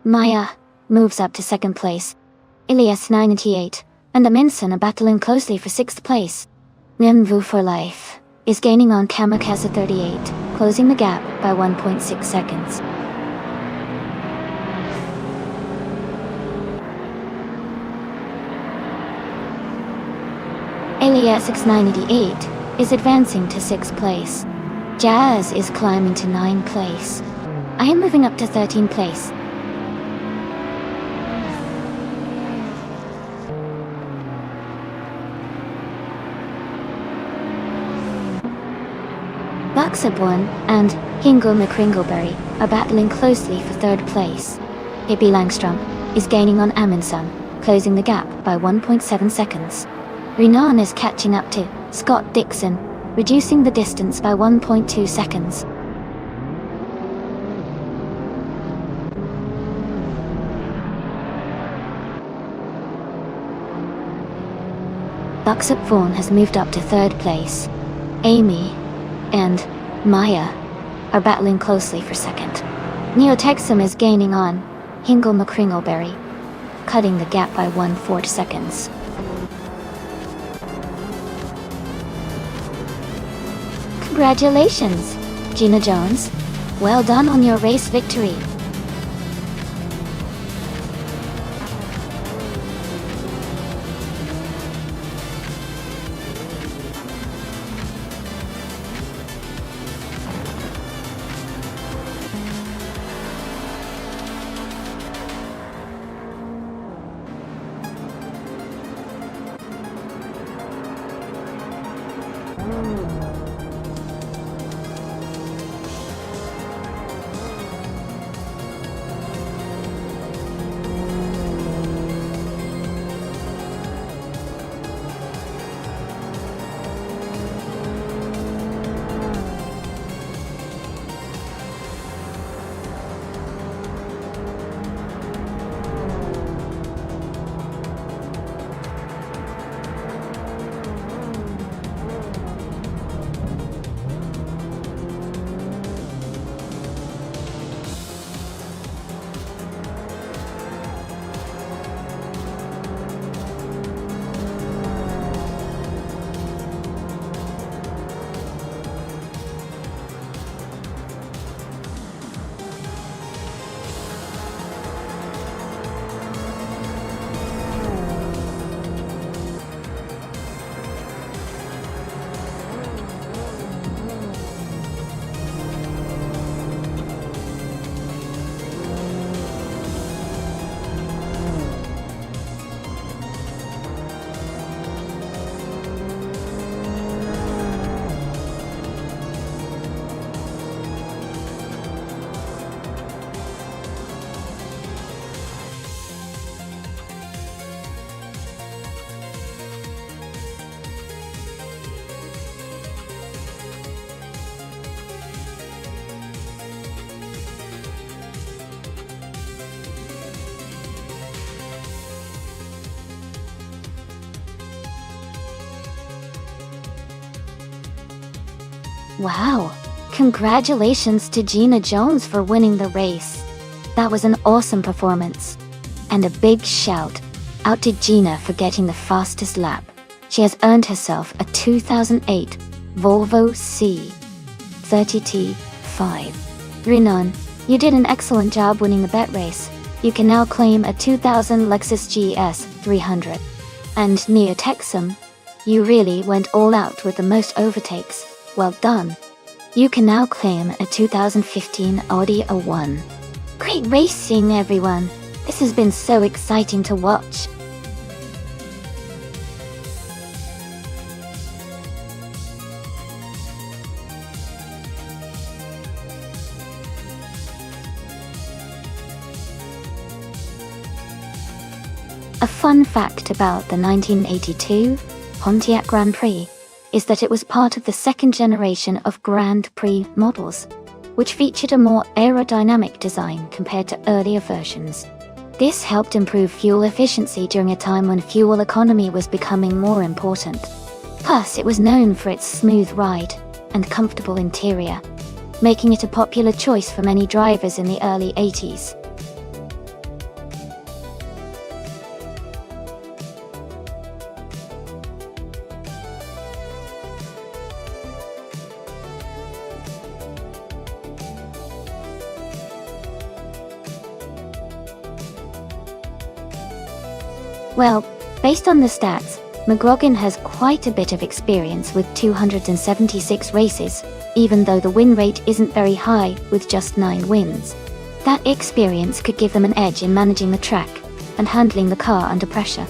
S1: Maya moves up to 2nd place. Ilias 98 and Amundsen are battling closely for 6th place. Nimvu for Life is gaining on Kamikaze 38, closing the gap by 1.6 seconds. Ilias X988 is advancing to 6th place. Jazz is climbing to 9th place. I am moving up to 13th place. Buxaborn and Hingle McCringleberry are battling closely for 3rd place. Pippi Langstrumpf is gaining on Amundsen, closing the gap by 1.7 seconds. Renan is catching up to Scott Dixon, reducing the distance by 1.2 seconds. Buxaborn has moved up to 3rd place. Amy and Maya are battling closely for 2nd. Neotexum is gaining on Hingle McCringleberry, cutting the gap by 1/4 seconds. Congratulations, Gina Jones. Well done on your race victory. Wow! Congratulations to Gina Jones for winning the race. That was an awesome performance. And a big shout out to Gina for getting the fastest lap. She has earned herself a 2008 Volvo C30T5. Rinon, you did an excellent job winning the bet race. You can now claim a 2000 Lexus GS 300. And Neo Texum, you really went all out with the most overtakes. Well done. You can now claim a 2015 Audi A1. Great racing, everyone. This has been so exciting to watch. A fun fact about the 1982 Pontiac Grand Prix is that it was part of the second generation of Grand Prix models, which featured a more aerodynamic design compared to earlier versions. This helped improve fuel efficiency during a time when fuel economy was becoming more important. Plus, it was known for its smooth ride and comfortable interior, making it a popular choice for many drivers in the early 80s. Well, based on the stats, McGrogan has quite a bit of experience with 276 races, even though the win rate isn't very high with just 9 wins. That experience could give them an edge in managing the track and handling the car under pressure.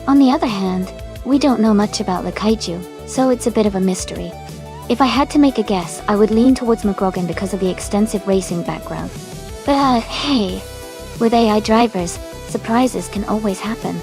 S1: On the other hand, we don't know much about the Kaiju, so it's a bit of a mystery. If I had to make a guess, I would lean towards McGrogan because of the extensive racing background. But hey, with AI drivers, surprises can always happen.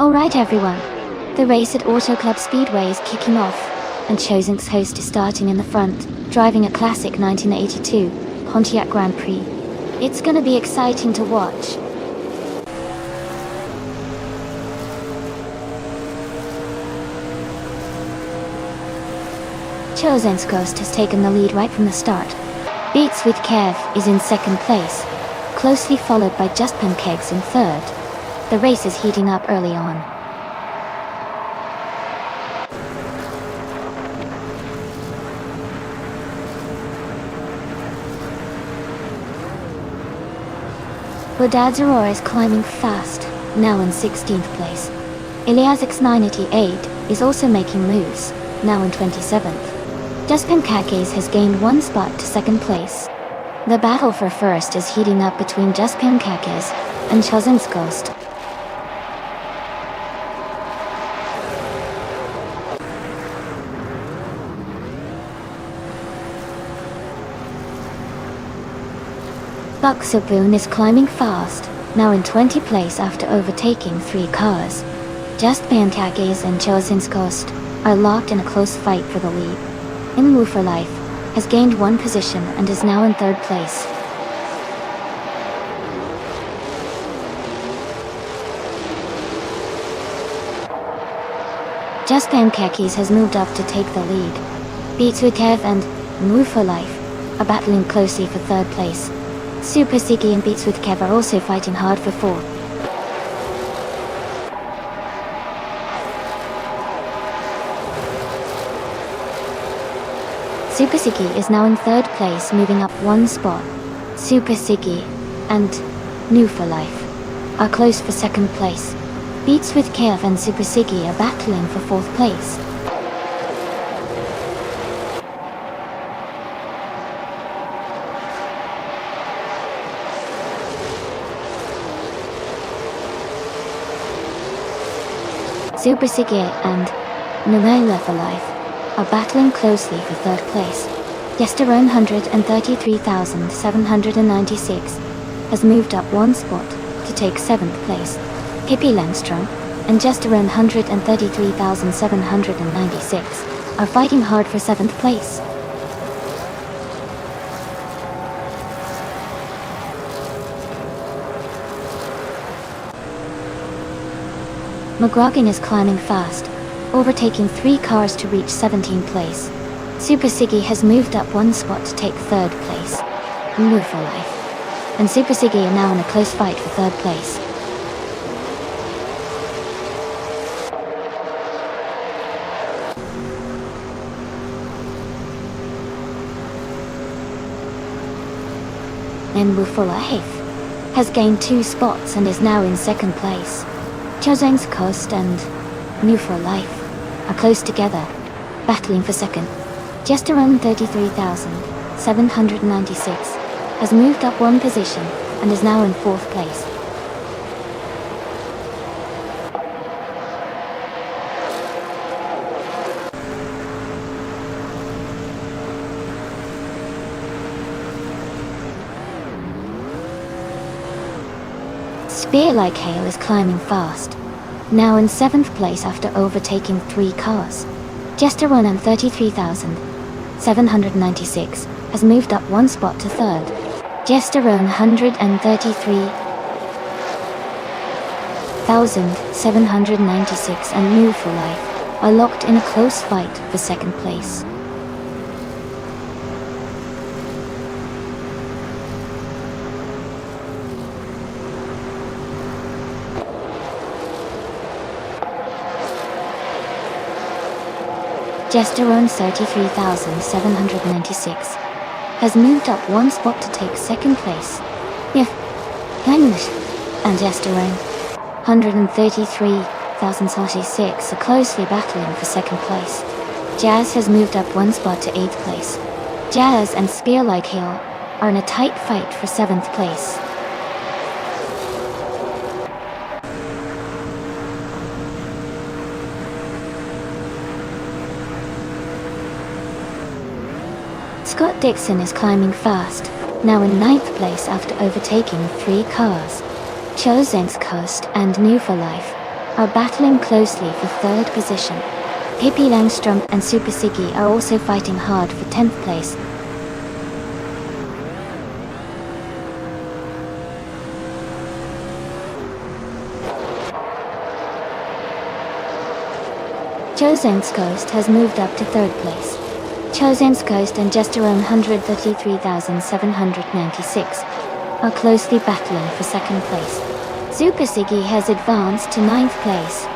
S1: Alright everyone, the race at Auto Club Speedway is kicking off, and Chosen's host is starting in the front, driving a classic 1982 Pontiac Grand Prix. It's gonna be exciting to watch. Chosen's Ghost has taken the lead right from the start. Beats with Kev is in second place, closely followed by Just Pankegs in third. The race is heating up early on. Bodad's Aurora is climbing fast, now in 16th place. Ilias X988 is also making moves, now in 27th. Dustpan Kakes has gained 1 spot to second place. The battle for first is heating up between Dustpan Kakes and Chosen's Ghost. Buxaboon is climbing fast, now in 20th place after overtaking 3 cars. Just Pantakes and Chosen's Ghost are locked in a close fight for the lead. In Woo for Life has gained 1 position and is now in 3rd place. Just Pancakes has moved up to take the lead. Beats with Kev and Woo for Life are battling closely for 3rd place. Super Siggy and Beats with Kev are also fighting hard for 4th. Super Siggy is now in 3rd place, moving up 1 spot. Super Siggy and New for Life are close for 2nd place. Beats with Kev and Super Siggy are battling for 4th place. Super Sige and Nonstop for Life are battling closely for third place. Yesterone 133,796 has moved up one spot to take 7th place. Pippi Langstrom and Yesterone 133,796 are fighting hard for 7th place. McGrogan is climbing fast, overtaking 3 cars to reach 17th place. Super Siggy has moved up one spot to take 3rd place. Move for Life and Super Siggy are now in a close fight for 3rd place. And Move for Life has gained 2 spots and is now in 2nd place. Chozang's Coast and Move for Life are close together, battling for 2nd. Yesterone 33,796 has moved up one position and is now in 4th place. Spear Like Hail is climbing fast, now in 7th place after overtaking 3 cars. Yesterone and 33,796 has moved up one spot to 3rd. Yesterone 133,796 and Move for Life are locked in a close fight for 2nd place. Yesterone 33,796 has moved up one spot to take 2nd place. And Yesterone 133,036 are closely battling for 2nd place. Jazz has moved up one spot to 8th place. Jazz and Spear Like Hail are in a tight fight for 7th place. Scott Dixon is climbing fast, now in 9th place after overtaking 3 cars. Chozeng's Coast and New for Life are battling closely for 3rd position. Pippi Langstrom and Super Siggy are also fighting hard for 10th place. Chozeng's Coast has moved up to 3rd place. Chozeng's Coast and Yesterone 133,796 are closely battling for 2nd place. Super Siggy has advanced to 9th place.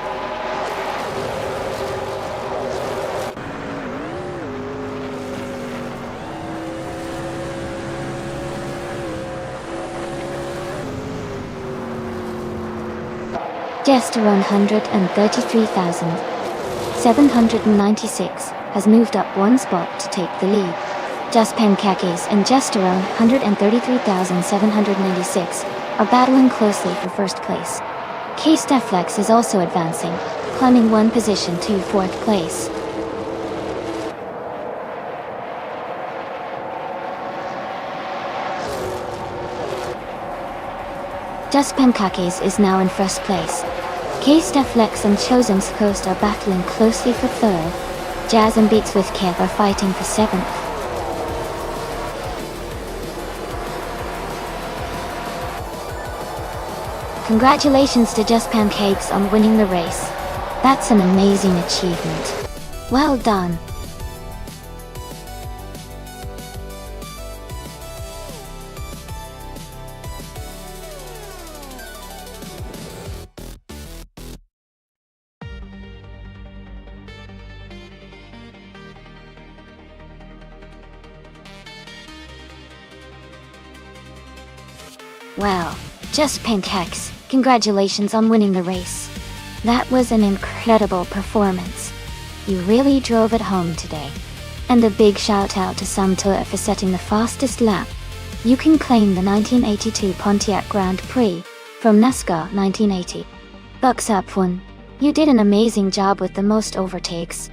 S1: Yesterone 133,796 has moved up one spot to take the lead. Just Pankakis and Yesterone 133,796 are battling closely for 1st place. K-Steflex is also advancing, climbing one position to 4th place. Just Pankakis is now in 1st place. K-Steflex and Chozeng's Coast are battling closely for 3rd. Jazz and Beats with Kev are fighting for 7th. Congratulations to Just Pancakes on winning the race. That's an amazing achievement. Well done. Wow, Just Pancakes, congratulations on winning the race. That was an incredible performance. You really drove it home today. And a big shout out to Samtoa for setting the fastest lap. You can claim the 1982 Pontiac Grand Prix from NASCAR 1980. Bucks up one. You did an amazing job with the most overtakes.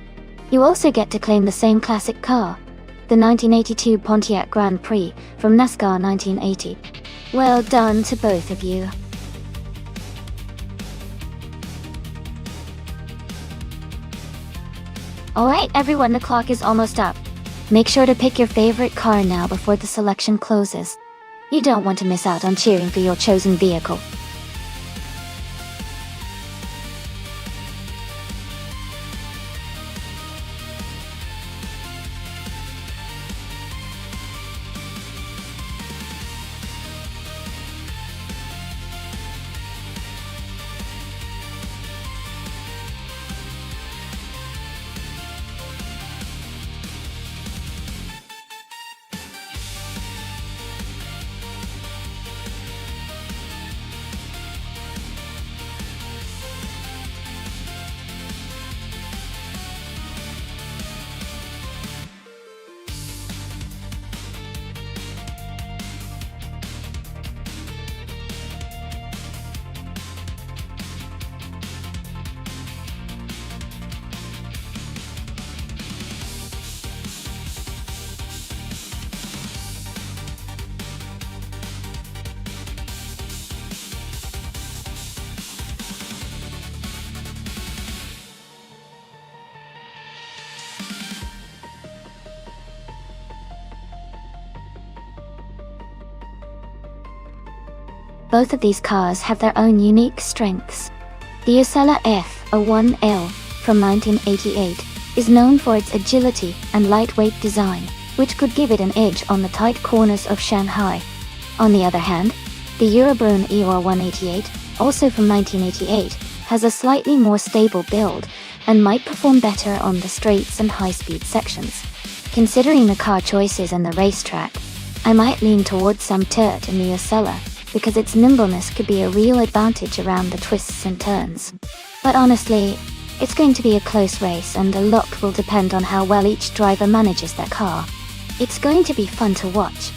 S1: You also get to claim the same classic car, the 1982 Pontiac Grand Prix from NASCAR 1980. Well done to both of you. Alright everyone, the clock is almost up. Make sure to pick your favorite car now before the selection closes. You don't want to miss out on cheering for your chosen vehicle. Both of these cars have their own unique strengths. The Osella F01L from 1988 is known for its agility and lightweight design, which could give it an edge on the tight corners of Shanghai. On the other hand, the Eurobrunn ER188, also from 1988, has a slightly more stable build and might perform better on the straights and high-speed sections. Considering the car choices and the racetrack, I might lean towards some Turt in the Osella, because its nimbleness could be a real advantage around the twists and turns. But honestly, it's going to be a close race and a lot will depend on how well each driver manages their car. It's going to be fun to watch.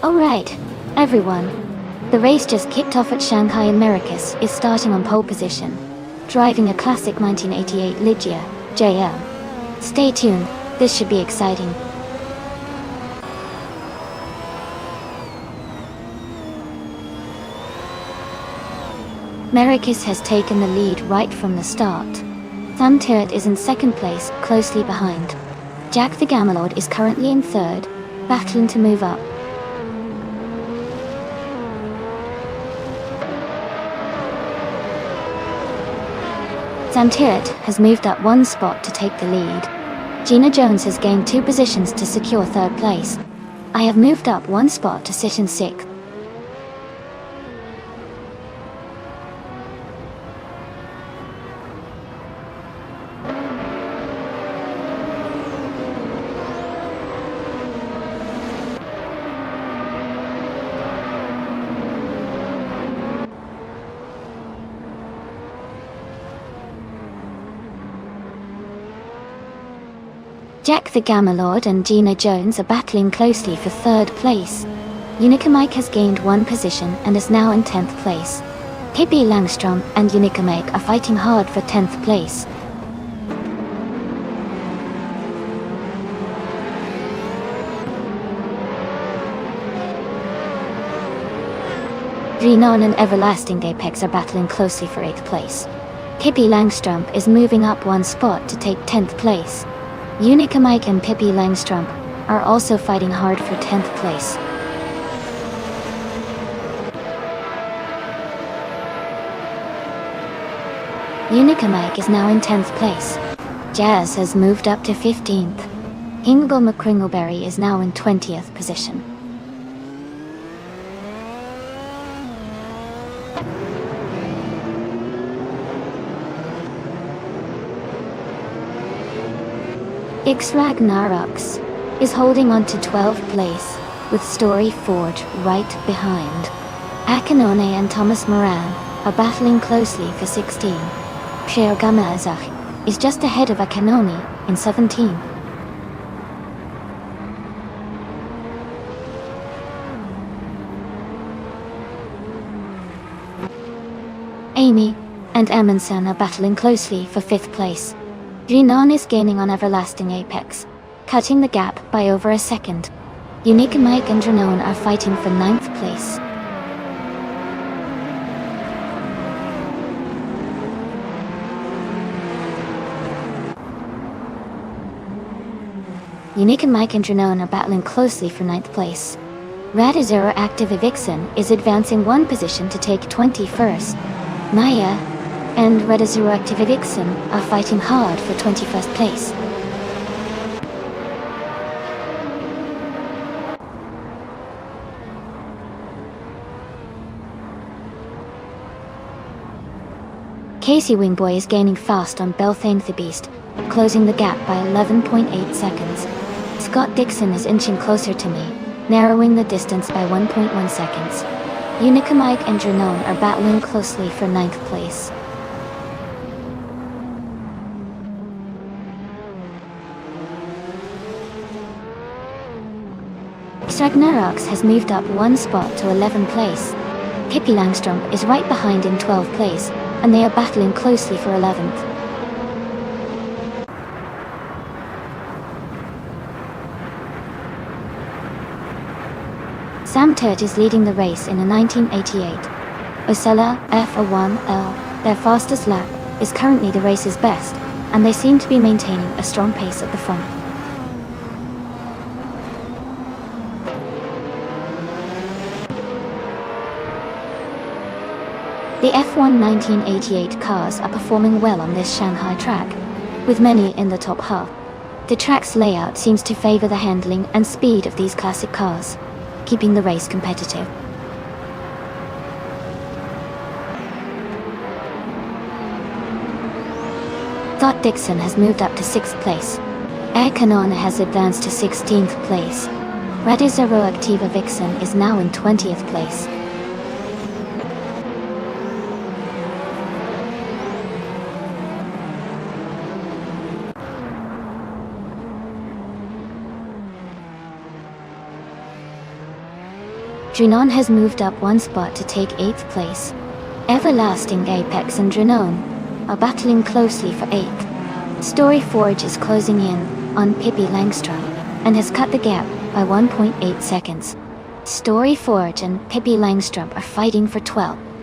S1: Alright, everyone. The race just kicked off at Shanghai and Maracas is starting on pole position, driving a classic 1988 Ligia JL. Stay tuned, this should be exciting. Maracas has taken the lead right from the start. Sun Turt is in second place, closely behind. Jack the Gamalord is currently in third, battling to move up. Sun Turt has moved up one spot to take the lead. Gina Jones has gained 2 positions to secure third place. I have moved up 1 spot to sit in 6th. Jack the Gamalord and Gina Jones are battling closely for third place. Unica Mike has gained 1 position and is now in 10th place. Pippi Langstrom and Unica Mike are fighting hard for 10th place. Renon and Everlasting Apex are battling closely for 8th place. Pippi Langstrom is moving up 1 spot to take 10th place. Unica Mike and Pippi Langstrom are also fighting hard for 10th place. Unica Mike is now in 10th place. Jazz has moved up to 15th. Hingle McCringleberry is now in 20th position. X Ragnaroks is holding on to 12th place, with Story Forge right behind. Akanone and Thomas Moran are battling closely for 16. Shergamazach is just ahead of Akanone in 17. Amy and Amundsen are battling closely for 5th place. Jinan is gaining on Everlasting Apex, cutting the gap by over a second. Unique Mike and Dranon are fighting for 9th place. Unique Mike and Dranon are battling closely for 9th place. Radizero Active Vixen is advancing one position to take 21st. Naya and Radizero Active Vixen are fighting hard for 21st place. Casey Wingboy is gaining fast on Belthane the Beast, closing the gap by 11.8 seconds. Scott Dixon is inching closer to me, narrowing the distance by 1.1 seconds. Unica Mike and Dranon are battling closely for 9th place. Ragnaroks has moved up one spot to 11th place. Pippi Langstrump is right behind in 12th place, and they are battling closely for 11th. Sam Turt is leading the race in a 1988. Osella F01L, their fastest lap, is currently the race's best, and they seem to be maintaining a strong pace at the front. The F1 1988 cars are performing well on this Shanghai track, with many in the top half. The track's layout seems to favor the handling and speed of these classic cars, keeping the race competitive. Scott Dixon has moved up to 6th place. Air Canon has advanced to 16th place. Radizero Activa Vixen is now in 20th place. Dranon has moved up one spot to take 8th place. Everlasting Apex and Dranon are battling closely for 8th. Story Forge is closing in on Pippi Langstrom and has cut the gap by 1.8 seconds. Story Forge and Pippi Langstrom are fighting for 12th.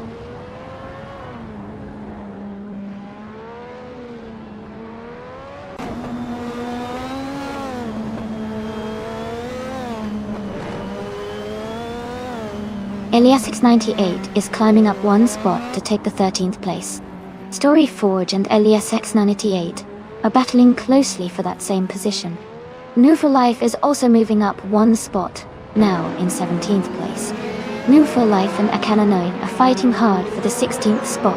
S1: Elias 698 is climbing up one spot to take the 13th place. Story Forge and Elias X98 are battling closely for that same position. New for Life is also moving up one spot, now in 17th place. New for Life and Akana 9 are fighting hard for the 16th spot.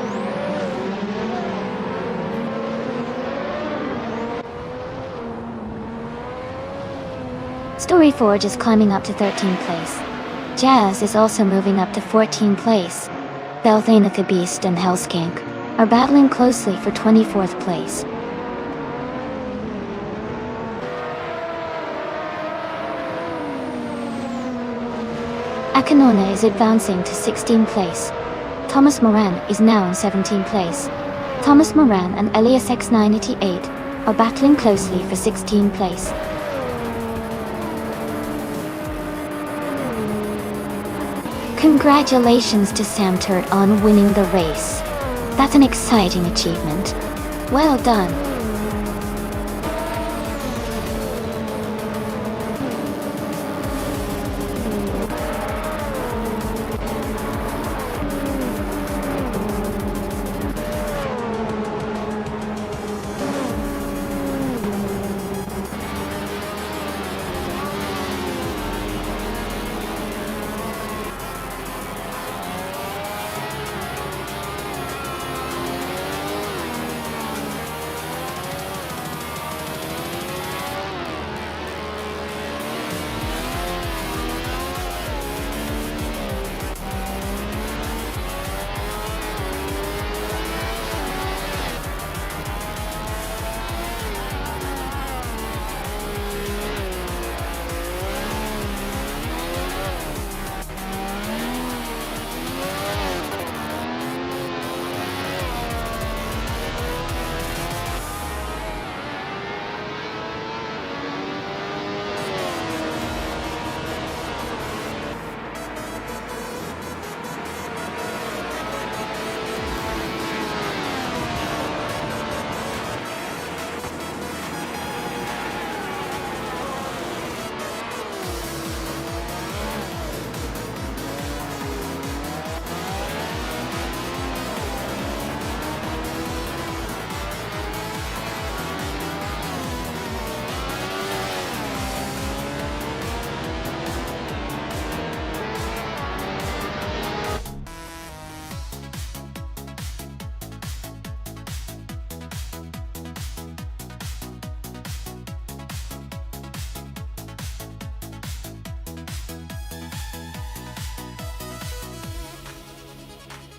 S1: Story Forge is climbing up to 13th place. Jazz is also moving up to 14th place. Belthane the Beast and Hellskank are battling closely for 24th place. Akanone is advancing to 16th place. Thomas Moran is now in 17th place. Thomas Moran and Elias X988 are battling closely for 16th place. Congratulations to Sam Turt on winning the race. That's an exciting achievement. Well done.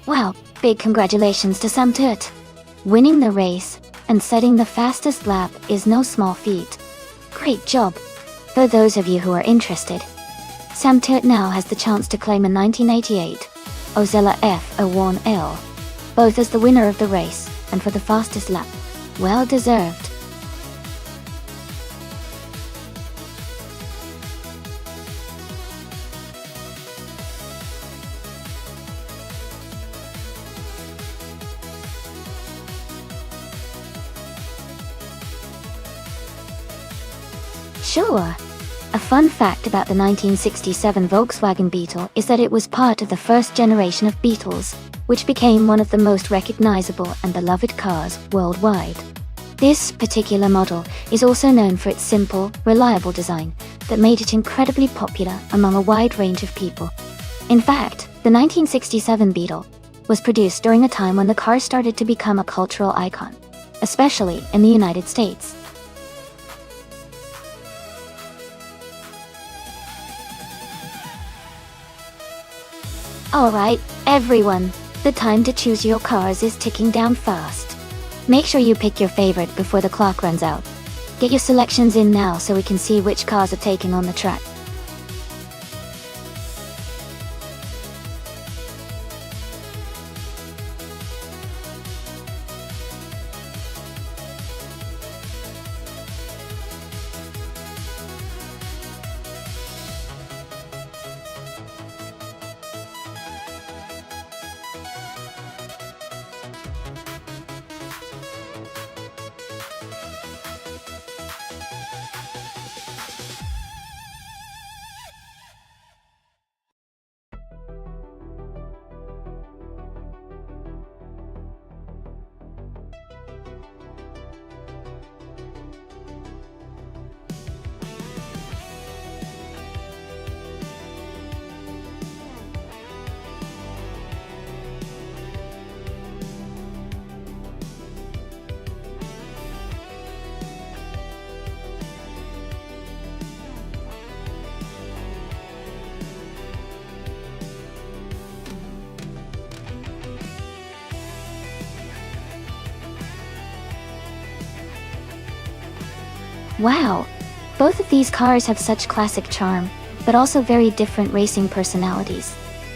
S1: Wow, big congratulations to Sam Tut. Winning the race and setting the fastest lap is no small feat. Great job. For those of you who are interested, Sam Tut now has the chance to claim a 1988 Ozella F01L, both as the winner of the race and for the fastest lap. Well deserved. Sure. A fun fact about the 1967 Volkswagen Beetle is that it was part of the first generation of Beetles, which became one of the most recognizable and beloved cars worldwide. This particular model is also known for its simple, reliable design that made it incredibly popular among a wide range of people. In fact, the 1967 Beetle was produced during a time when the car started to become a cultural icon, especially in the United States. Alright, everyone, the time to choose your cars is ticking down fast. Make sure you pick your favorite before the clock runs out. Get your selections in now so we can see which cars are taking on the track. Wow! Both of these cars have such classic charm, but also very different racing personalities.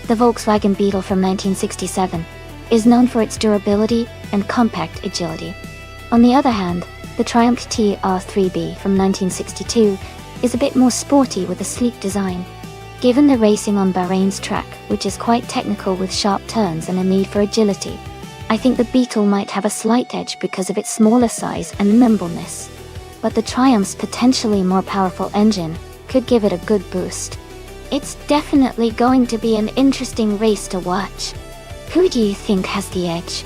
S1: The Volkswagen Beetle from 1967 is known for its durability and compact agility. On the other hand, the Triumph TR3B from 1962 is a bit more sporty with a sleek design. Given the racing on Bahrain's track, which is quite technical with sharp turns and a need for agility, I think the Beetle might have a slight edge because of its smaller size and nimbleness. But the Triumph's potentially more powerful engine could give it a good boost. It's definitely going to be an interesting race to watch. Who do you think has the edge?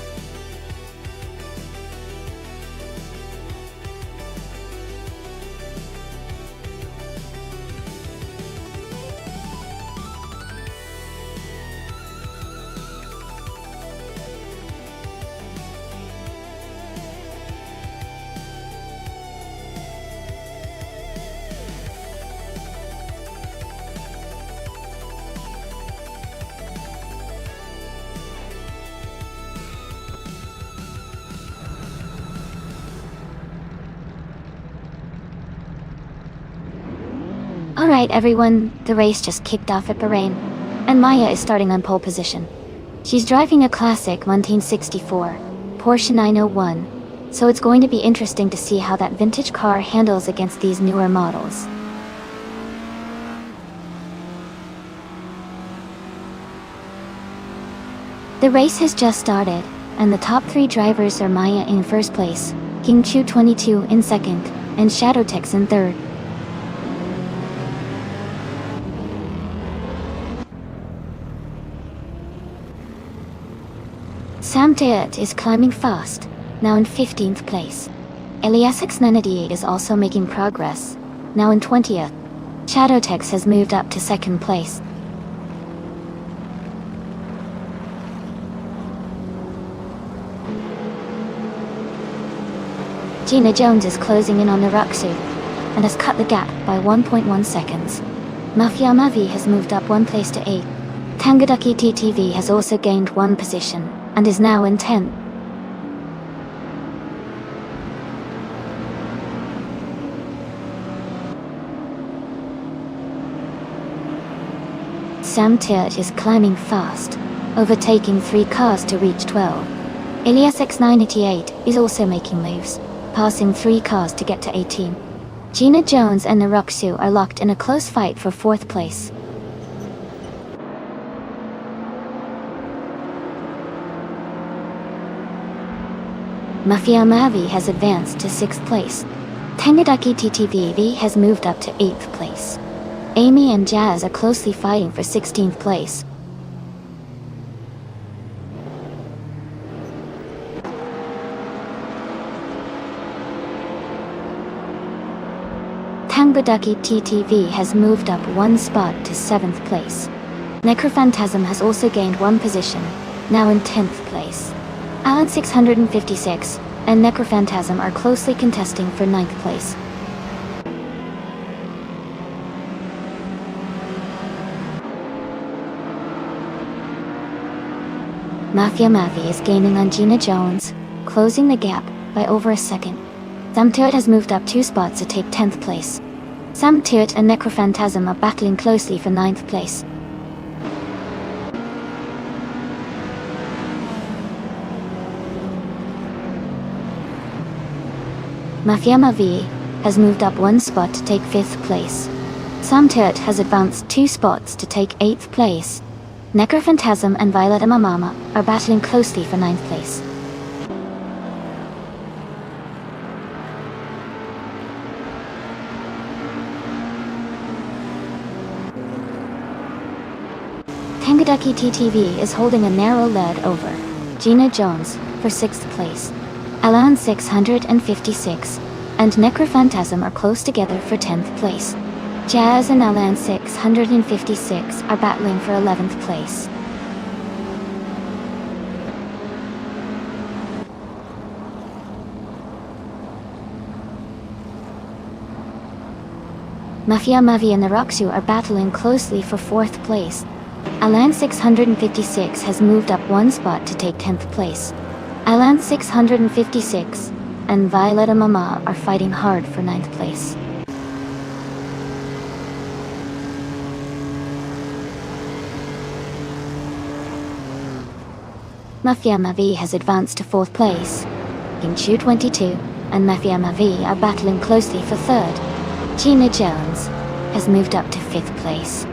S1: Alright everyone, the race just kicked off at Bahrain, and Maya is starting on pole position. She's driving a classic 1964 Porsche 901, so it's going to be interesting to see how that vintage car handles against these newer models. The race has just started, and the top three drivers are Maya in first place, King Chu 22 in second, and Shadowtex in third. Sam Tut is climbing fast, now in 15th place. Eliasix Nanadi is also making progress, now in 20th. Shadowtex has moved up to second place. Gina Jones is closing in on the Ruxu, and has cut the gap by 1.1 seconds. Mafia Mavi has moved up one place to 8th. Tangadaki TTV has also gained 1 position, and is now in 10th. Sam Tirt is climbing fast, overtaking 3 cars to reach 12. Ilias X988 is also making moves, passing 3 cars to get to 18. Gina Jones and Naruxu are locked in a close fight for 4th place. Mafia Mavi has advanced to 6th place. Tangadaki TTV has moved up to 8th place. Amy and Jazz are closely fighting for 16th place. Tangadaki TTV has moved up 1 spot to 7th place. Necrophantasm has also gained 1 position, now in 10th place. Alan 656 and Necrophantasm are closely contesting for 9th place. Mafia Mavi is gaining on Gina Jones, closing the gap by over a second. Sam Tirt has moved up 2 spots to take 10th place. Sam Tirt and Necrophantasm are battling closely for 9th place. Mafia Mavi has moved up 1 spot to take 5th place. Sam Tirt has advanced 2 spots to take 8th place. Necrophantasm and Violet Amamama are battling closely for 9th place. Tangadaki TTV is holding a narrow lead over Gina Jones for 6th place. Alan 656 and Necrophantasm are close together for 10th place. Jazz and Alan 656 are battling for 11th place. Mafia Mavi and Naruxu are battling closely for 4th place. Alan 656 has moved up 1 spot to take 10th place. Alan 656 and Violetta Mama are fighting hard for 9th place. Mafia Mavi has advanced to 4th place. King Chu 22 and Mafia Mavi are battling closely for 3rd. Gina Jones has moved up to 5th place.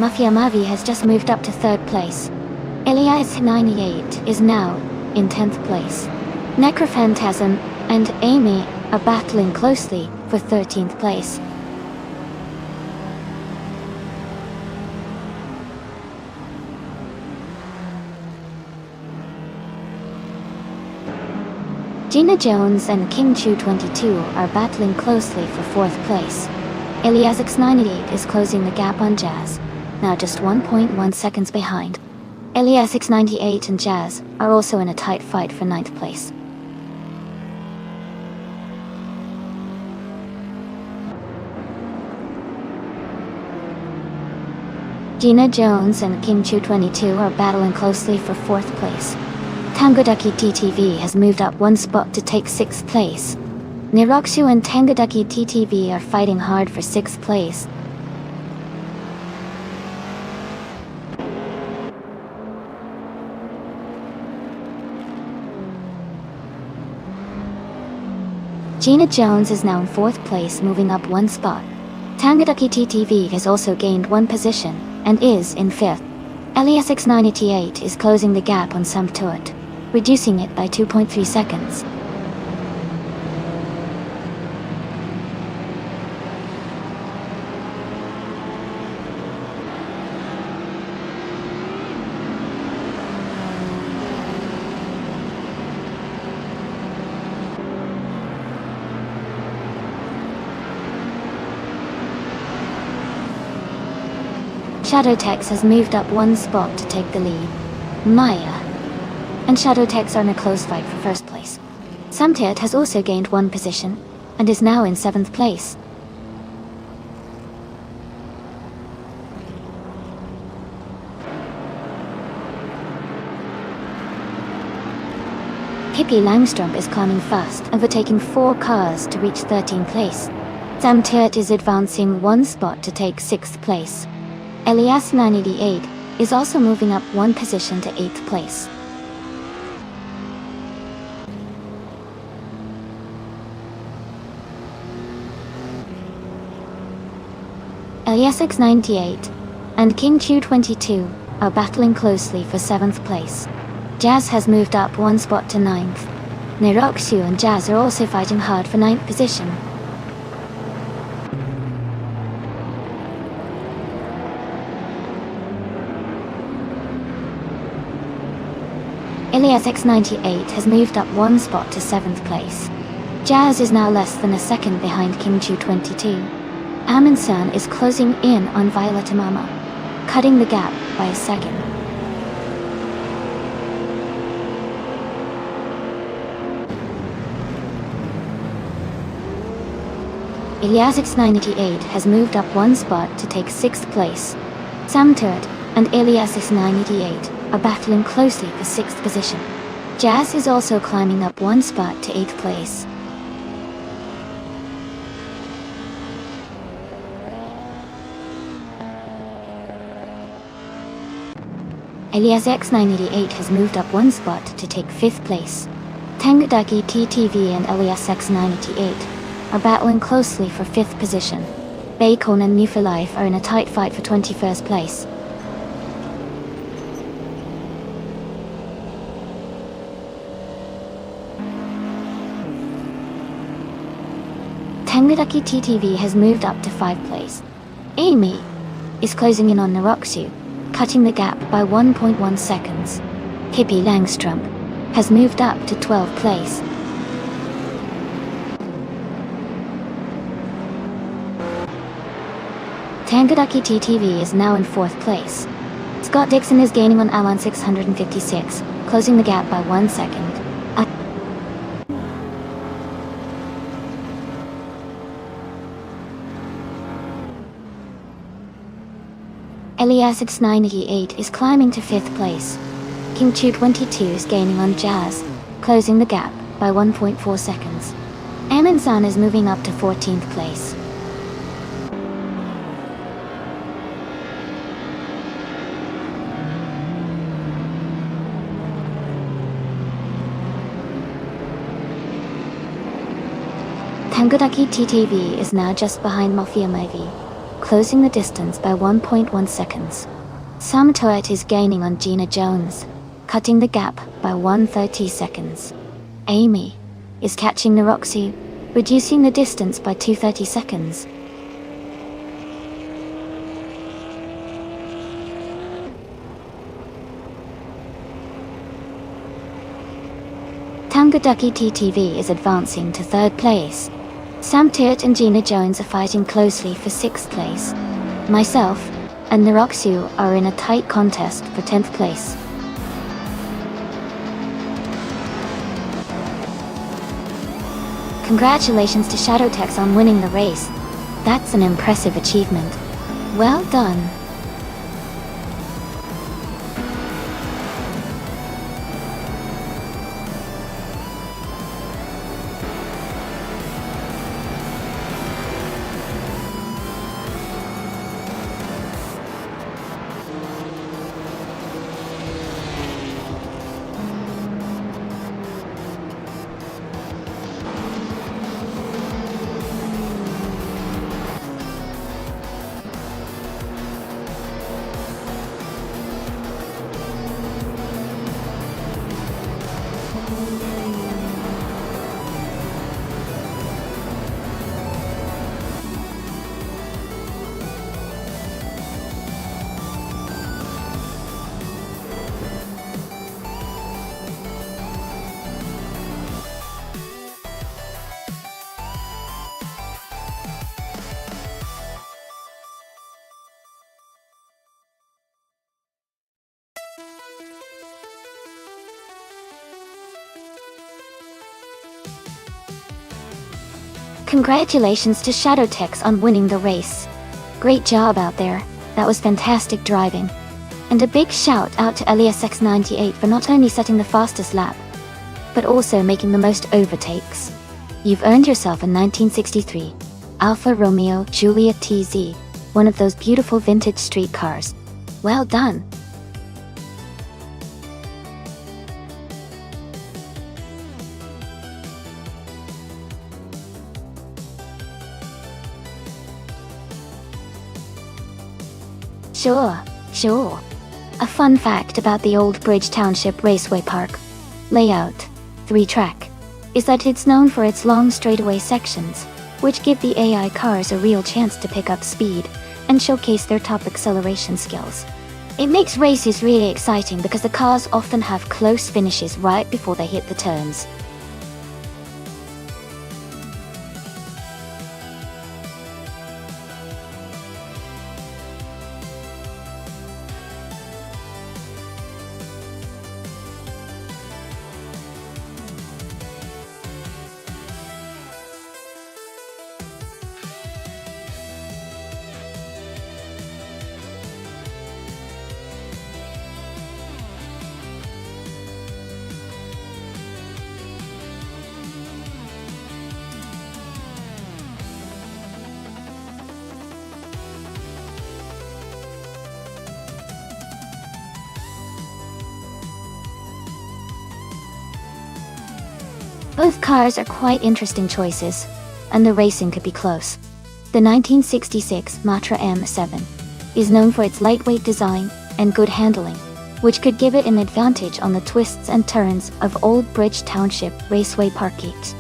S1: Mafia Mavi has just moved up to 3rd place. Elias 98 is now in 10th place. Necrophantasm and Amy are battling closely for 13th place. Gina Jones and King Chu 22 are battling closely for 4th place. Elias X98 is closing the gap on Jazz, now just 1.1 seconds behind. Elias X98 and Jazz are also in a tight fight for 9th place. Gina Jones and King Chu 22 are battling closely for 4th place. Tangadaki TTV has moved up 1 spot to take 6th place. Niroxu and Tangadaki TTV are fighting hard for 6th place. Gina Jones is now in 4th place, moving up 1 spot. Tangadaki TTV has also gained 1 position, and is in 5th. Elias X988 is closing the gap on Sam Tirt, reducing it by 2.3 seconds. Shadowtex has moved up 1 spot to take the lead. Maya and Shadowtex are in a close fight for first place. Samtiat has also gained 1 position, and is now in 7th place. Pippi Langstrump is climbing fast, overtaking 4 cars to reach 13th place. Samtiat is advancing 1 spot to take 6th place. Elias 988 is also moving up 1 position to 8th place. Elias X98 and King Chu 22 are battling closely for 7th place. Jazz has moved up 1 spot to 9th. Neroxu and Jazz are also fighting hard for 9th position. Elias X98 has moved up 1 spot to 7th place. Jazz is now less than a second behind King Chu 22. Amundsen is closing in on Violet Amama, cutting the gap by a second. Elias X988 has moved up 1 spot to take 6th place. Samtiat and Elias X988 are battling closely for 6th position. Jazz is also climbing up 1 spot to 8th place. Elias X988 has moved up 1 spot to take 5th place. Tangadaki TTV and Elias X988 are battling closely for 5th position. Bacon and New for Life are in a tight fight for 21st place. Tangadaki TTV has moved up to 5th place. Amy is closing in on Neroxu, cutting the gap by 1.1 seconds. Pippi Langstrump has moved up to 12th place. Tangadaki TTV is now in 4th place. Scott Dixon is gaining on Alan 656, closing the gap by 1 second. Elias X988 is climbing to 5th place. King Chu 22 is gaining on Jazz, closing the gap by 1.4 seconds. Amundsen is moving up to 14th place. Tangadaki TTV is now just behind Mafia Movie, closing the distance by 1.1 seconds. Samtoet is gaining on Gina Jones, cutting the gap by 130 seconds. Amy is catching Neroxu, reducing the distance by 230 seconds. Tangadaki TTV is advancing to 3rd place. Samtiat and Gina Jones are fighting closely for 6th place. Myself and Neroxu are in a tight contest for 10th place. Congratulations to Shadowtex on winning the race. That's an impressive achievement. Well done. Congratulations to Shadowtex on winning the race. Great job out there, that was fantastic driving. And a big shout out to EliasX98 for not only setting the fastest lap, but also making the most overtakes. You've earned yourself a 1963 Alfa Romeo Giulia TZ, one of those beautiful vintage street cars. Well done! Sure. A fun fact about the Old Bridge Township Raceway Park layout, 3-track, is that it's known for its long straightaway sections, which give the AI cars a real chance to pick up speed and showcase their top acceleration skills. It makes races really exciting because the cars often have close finishes right before they hit the turns. Both cars are quite interesting choices, and the racing could be close. The 1966 Matra M7 is known for its lightweight design and good handling, which could give it an advantage on the twists and turns of Old Bridge Township Raceway Parkgate.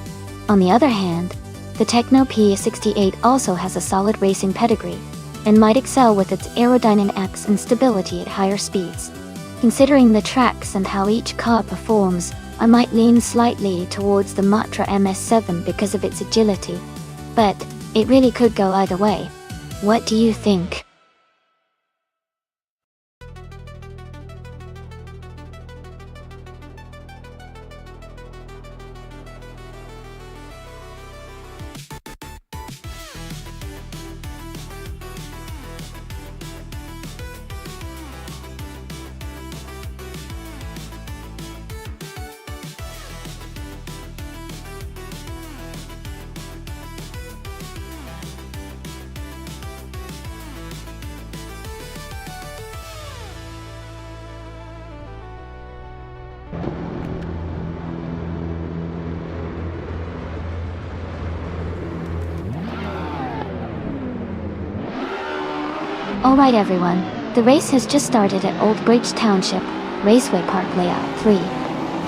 S1: On the other hand, the Techno P68 also has a solid racing pedigree, and might excel with its aerodynamics and stability at higher speeds. Considering the tracks and how each car performs, I might lean slightly towards the Matra MS7 because of its agility, but it really could go either way. What do you think? Alright everyone, the race has just started at Old Bridge Township Raceway Park Layout 3.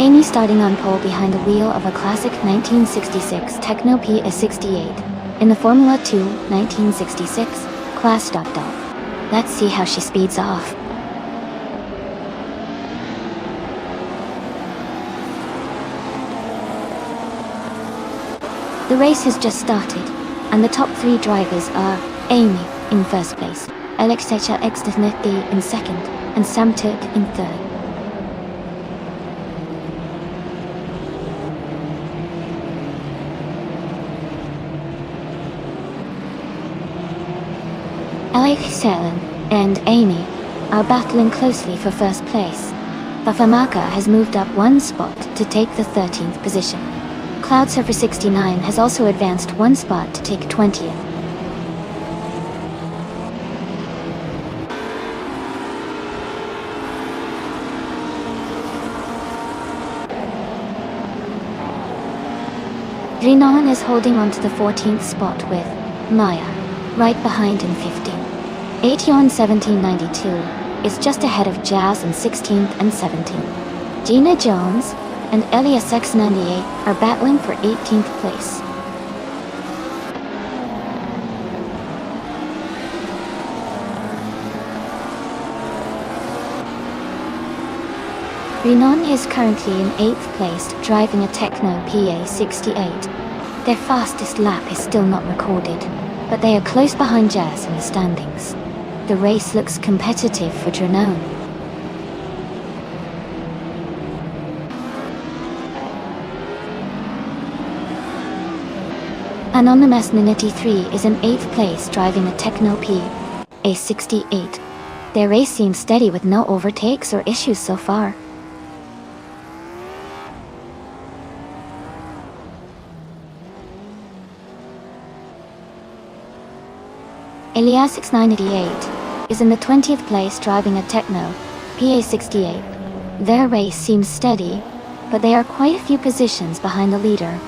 S1: Amy starting on pole behind the wheel of a classic 1966 Techno PS68 in the Formula 2 1966 class. Let's see how she speeds off. The race has just started, and the top 3 drivers are Amy in first place, Alexecha Externetdi in second, and Sam Turk in third. Alexecha and Amy are battling closely for first place. Bafamaka has moved up 1 spot to take the 13th position. Cloudsurfer 69 has also advanced 1 spot to take 20th. Rinon is holding on to the 14th spot with Maya right behind in 15th. Aetion 1792 is just ahead of Jazz in 16th and 17th. Gina Jones and Elias X98 are battling for 18th place. Rinon is currently in 8th place driving a Techno PA68. Their fastest lap is still not recorded, but they are close behind Jazz in the standings. The race looks competitive for Drenone. Anonymous Ninity 3 is in 8th place driving a Techno P A68. Their race seems steady with no overtakes or issues so far. Elias6988 is in the 20th place driving a Techno PA68. Their race seems steady, but they are quite a few positions behind the leader.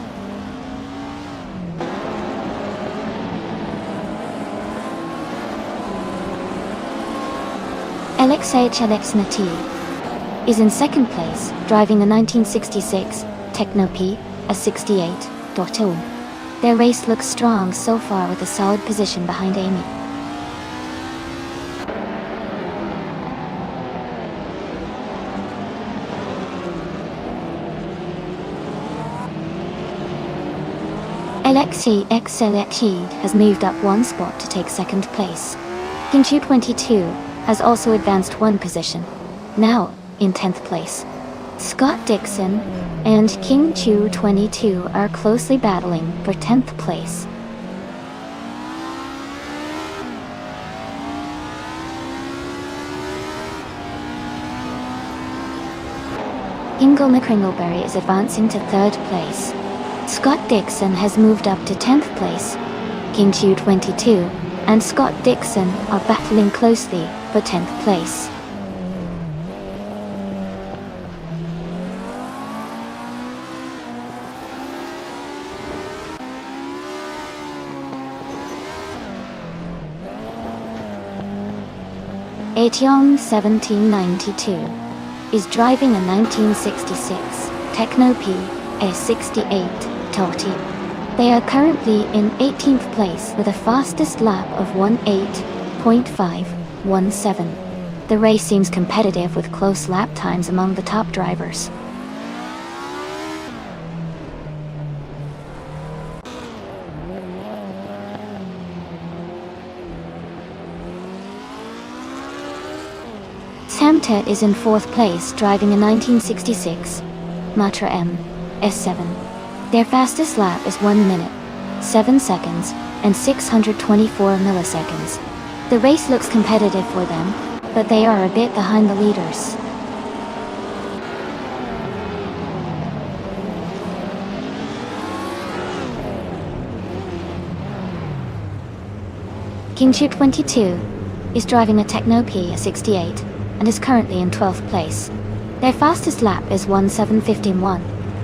S1: LXHLXNT is in 2nd place driving a 1966 Techno P A68.0. Their race looks strong so far with a solid position behind Amy. LXEXLXE has moved up 1 spot to take 2nd place. Kinchu22 has also advanced 1 position, now in 10th place. Scott Dixon and King-Chu-22 are closely battling for 10th place. Ingle McCringleberry is advancing to 3rd place. Scott Dixon has moved up to 10th place. King-Chu-22 and Scott Dixon are battling closely for 10th place. Aetion 1792 is driving a 1966 Techno P A68 Toti. They are currently in 18th place with a fastest lap of 18.517. The race seems competitive with close lap times among the top drivers. Samtet is in 4th place driving a 1966 Matra M S7. Their fastest lap is 1 minute, 7 seconds, and 624 milliseconds. The race looks competitive for them, but they are a bit behind the leaders. King-Chu22 is driving a Techno P A68 and is currently in 12th place. Their fastest lap is 17:15.1,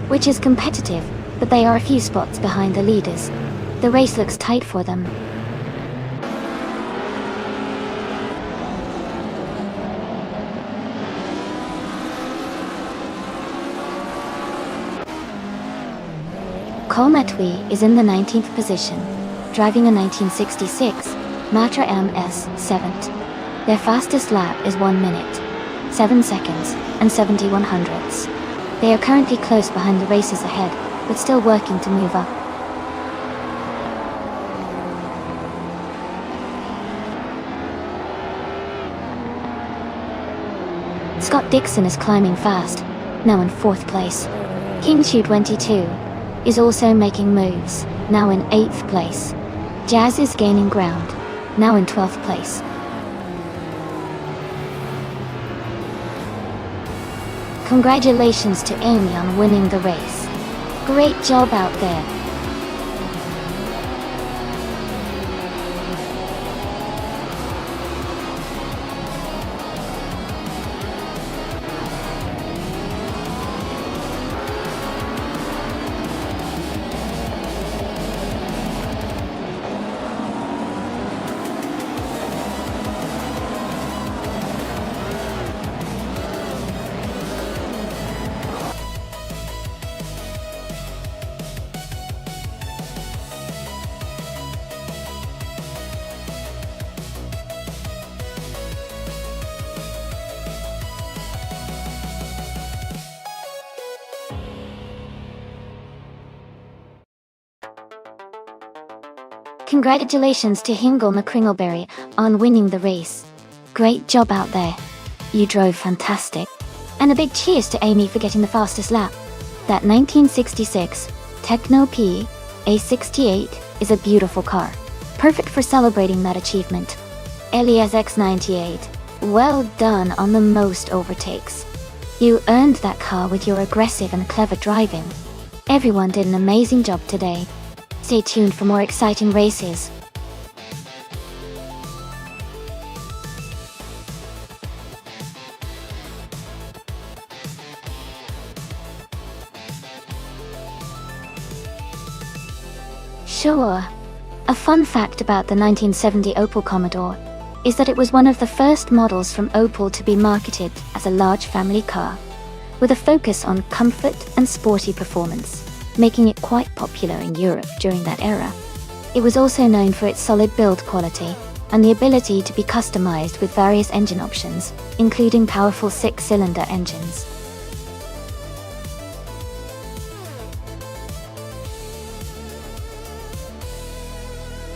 S1: which is competitive, but they are a few spots behind the leaders. The race looks tight for them. Komatui is in the 19th position, driving a 1966 Matra MS7. Their fastest lap is 1 minute, 7 seconds, and 71 hundredths. They are currently close behind the races ahead, but still working to move up. Scott Dixon is climbing fast, now in 4th place. King-Chu22 is also making moves, now in 8th place. Jazz is gaining ground, now in 12th place. Congratulations to Amy on winning the race. Great job out there. Congratulations to Hingle McCringleberry on winning the race. Great job out there. You drove fantastic. And a big cheers to Amy for getting the fastest lap. That 1966 Techno P A68 is a beautiful car, perfect for celebrating that achievement. Elias X98, well done on the most overtakes. You earned that car with your aggressive and clever driving. Everyone did an amazing job today. Stay tuned for more exciting races. Sure. A fun fact about the 1970 Opel Commodore is that it was one of the first models from Opel to be marketed as a large family car, with a focus on comfort and sporty performance, making it quite popular in Europe during that era. It was also known for its solid build quality and the ability to be customized with various engine options, including powerful 6-cylinder engines.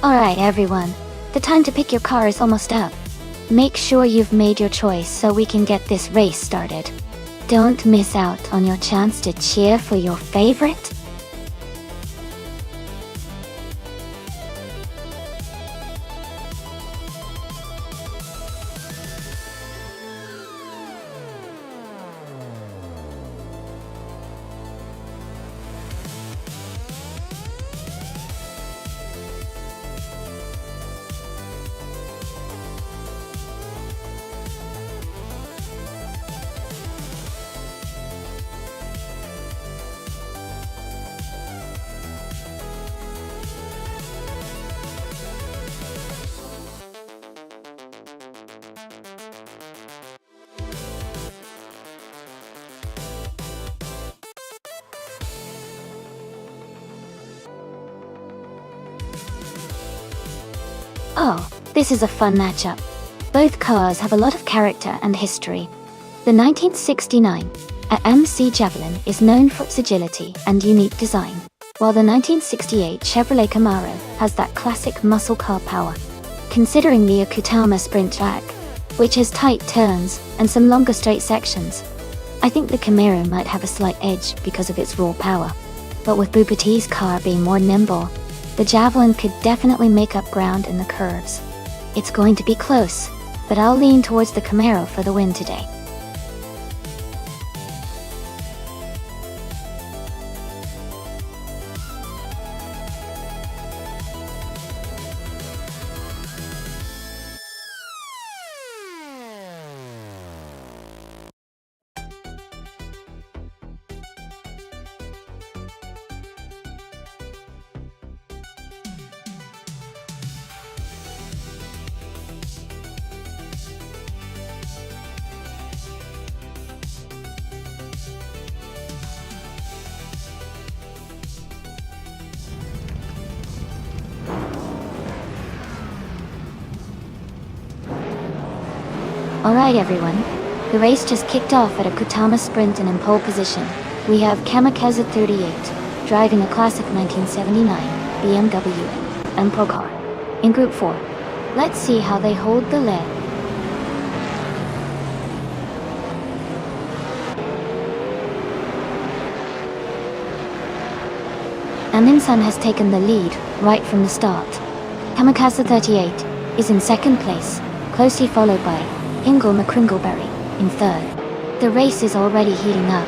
S1: Alright everyone, the time to pick your car is almost up. Make sure you've made your choice so we can get this race started. Don't miss out on your chance to cheer for your favorite. Oh, this is a fun matchup. Both cars have a lot of character and history. The 1969 AMC Javelin is known for its agility and unique design, while the 1968 Chevrolet Camaro has that classic muscle car power. Considering the Akutama Sprint track, which has tight turns and some longer straight sections, I think the Camaro might have a slight edge because of its raw power. But with Bugatti's car being more nimble, the Javelin could definitely make up ground in the curves. It's going to be close, but I'll lean towards the Camaro for the win today. Alright everyone, the race just kicked off at Akutama Sprint and in pole position, we have Kamikaze 38, driving a classic 1979 BMW M Pro car. In Group 4, let's see how they hold the lead. Aminsan has taken the lead right from the start. Kamikaze 38 is in second place, closely followed by Ingle McCringleberry in third. The race is already heating up.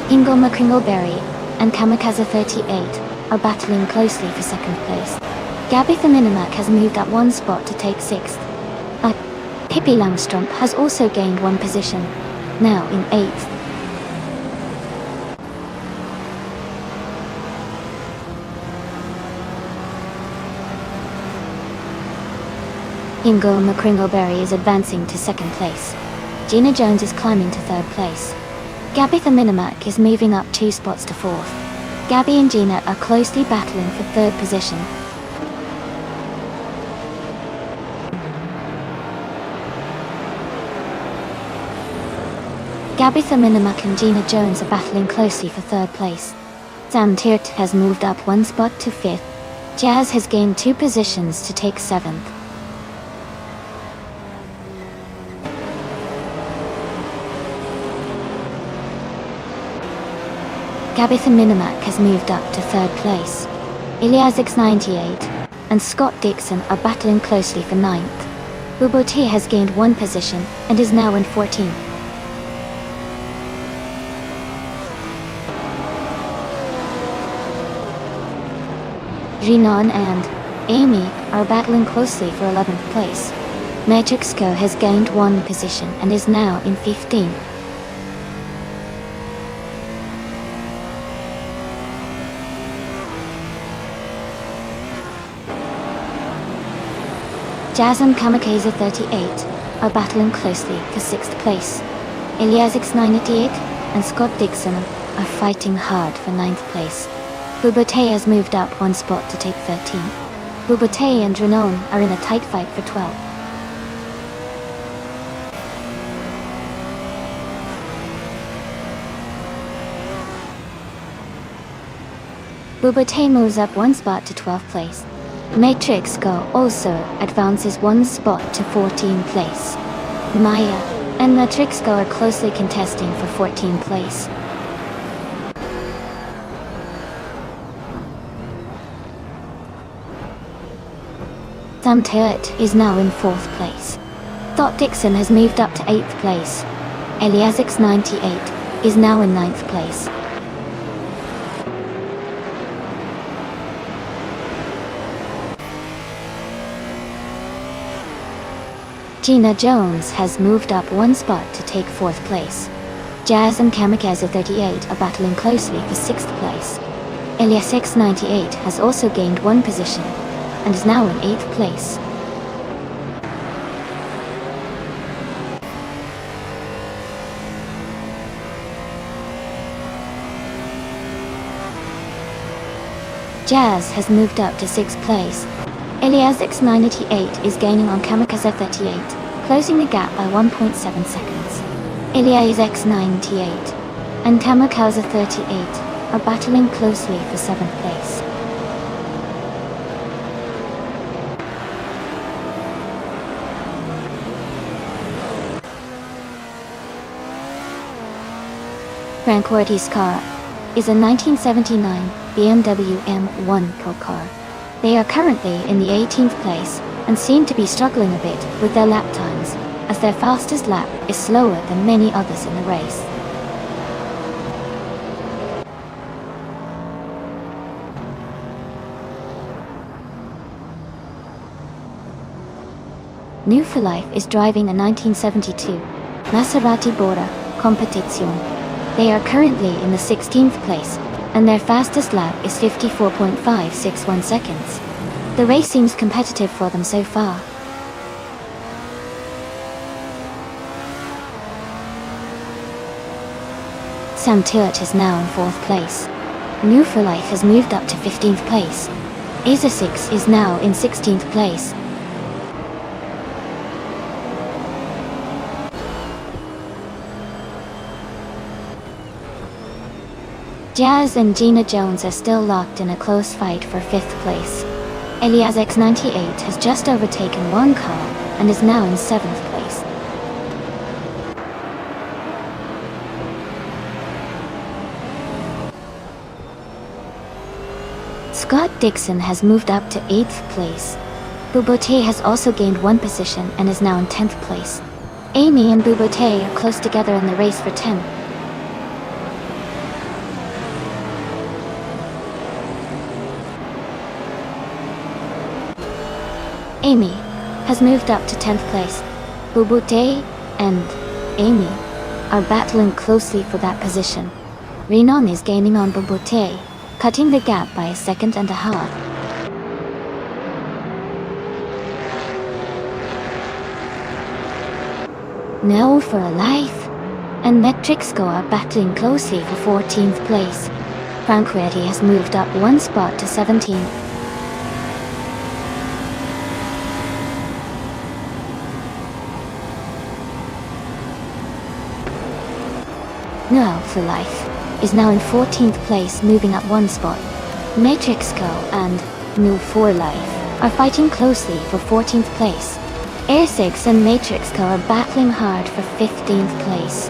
S1: Ingle McCringleberry and Kamikaze 38 are battling closely for second place. Gabby the Minimac has moved up one spot to take sixth. Pippi Langstrump has also gained one position, now in eighth. Ingle McCringleberry is advancing to second place. Gina Jones is climbing to third place. Gabby the Minimac is moving up 2 spots to fourth. Gabby and Gina are closely battling for third position. Gabby the Minimac and Gina Jones are battling closely for third place. Sam Tirt has moved up 1 spot to fifth. Jazz has gained 2 positions to take seventh. Gabitha Minimac has moved up to 3rd place. Iliasix98 and Scott Dixon are battling closely for 9th. Bubote has gained 1 position and is now in 14th. Jinan and Amy are battling closely for 11th place. Matrixco has gained 1 position and is now in 15th. Jazz and Kamikaze 38 are battling closely for 6th place. Iliasix98 and Scott Dixon are fighting hard for 9th place. Bubote has moved up 1 spot to take 13th. Bubote and Dranon are in a tight fight for 12th. Bubote moves up 1 spot to 12th place. Matrixco also advances 1 spot to 14th place. Maya and Matrixco are closely contesting for 14th place. Sam Teut is now in 4th place. Thought Dixon has moved up to 8th place. Iliasix98 is now in 9th place. Gina Jones has moved up 1 spot to take 4th place. Jazz and Kamikaze 38 are battling closely for 6th place. Iliasix98 has also gained 1 position and is now in 8th place. Jazz has moved up to 6th place. Iliasix98 is gaining on Kamikaze 38, closing the gap by 1.7 seconds. Iliasix98 and Kamikaze 38 are battling closely for 7th place. Frank Ortiz's car is a 1979 BMW M1 Pro car. They are currently in the 18th place and seem to be struggling a bit with their lap times, as their fastest lap is slower than many others in the race. New for Life is driving a 1972 Maserati Bora Competizione. They are currently in the 16th place, and their fastest lap is 54.561 seconds. The race seems competitive for them so far. Sam Teut is now in 4th place. New for Life has moved up to 15th place. Aza6 is now in 16th place. Jazz and Gina Jones are still locked in a close fight for 5th place. Iliasix98 has just overtaken 1 car and is now in 7th place. Scott Dixon has moved up to 8th place. Bubote has also gained 1 position and is now in 10th place. Amy and Bubote are close together in the race for 10th. Amy has moved up to 10th place. Bubote and Amy are battling closely for that position. Renan is gaining on Bubote, cutting the gap by 1.5 seconds. Now for a Life and Matrixco are battling closely for 14th place. Frank Reddy has moved up 1 spot to 17th. Now for Life is now in 14th place, moving up 1 spot. Matrixco and New for Life are fighting closely for 14th place. Air6 and Matrixco are battling hard for 15th place.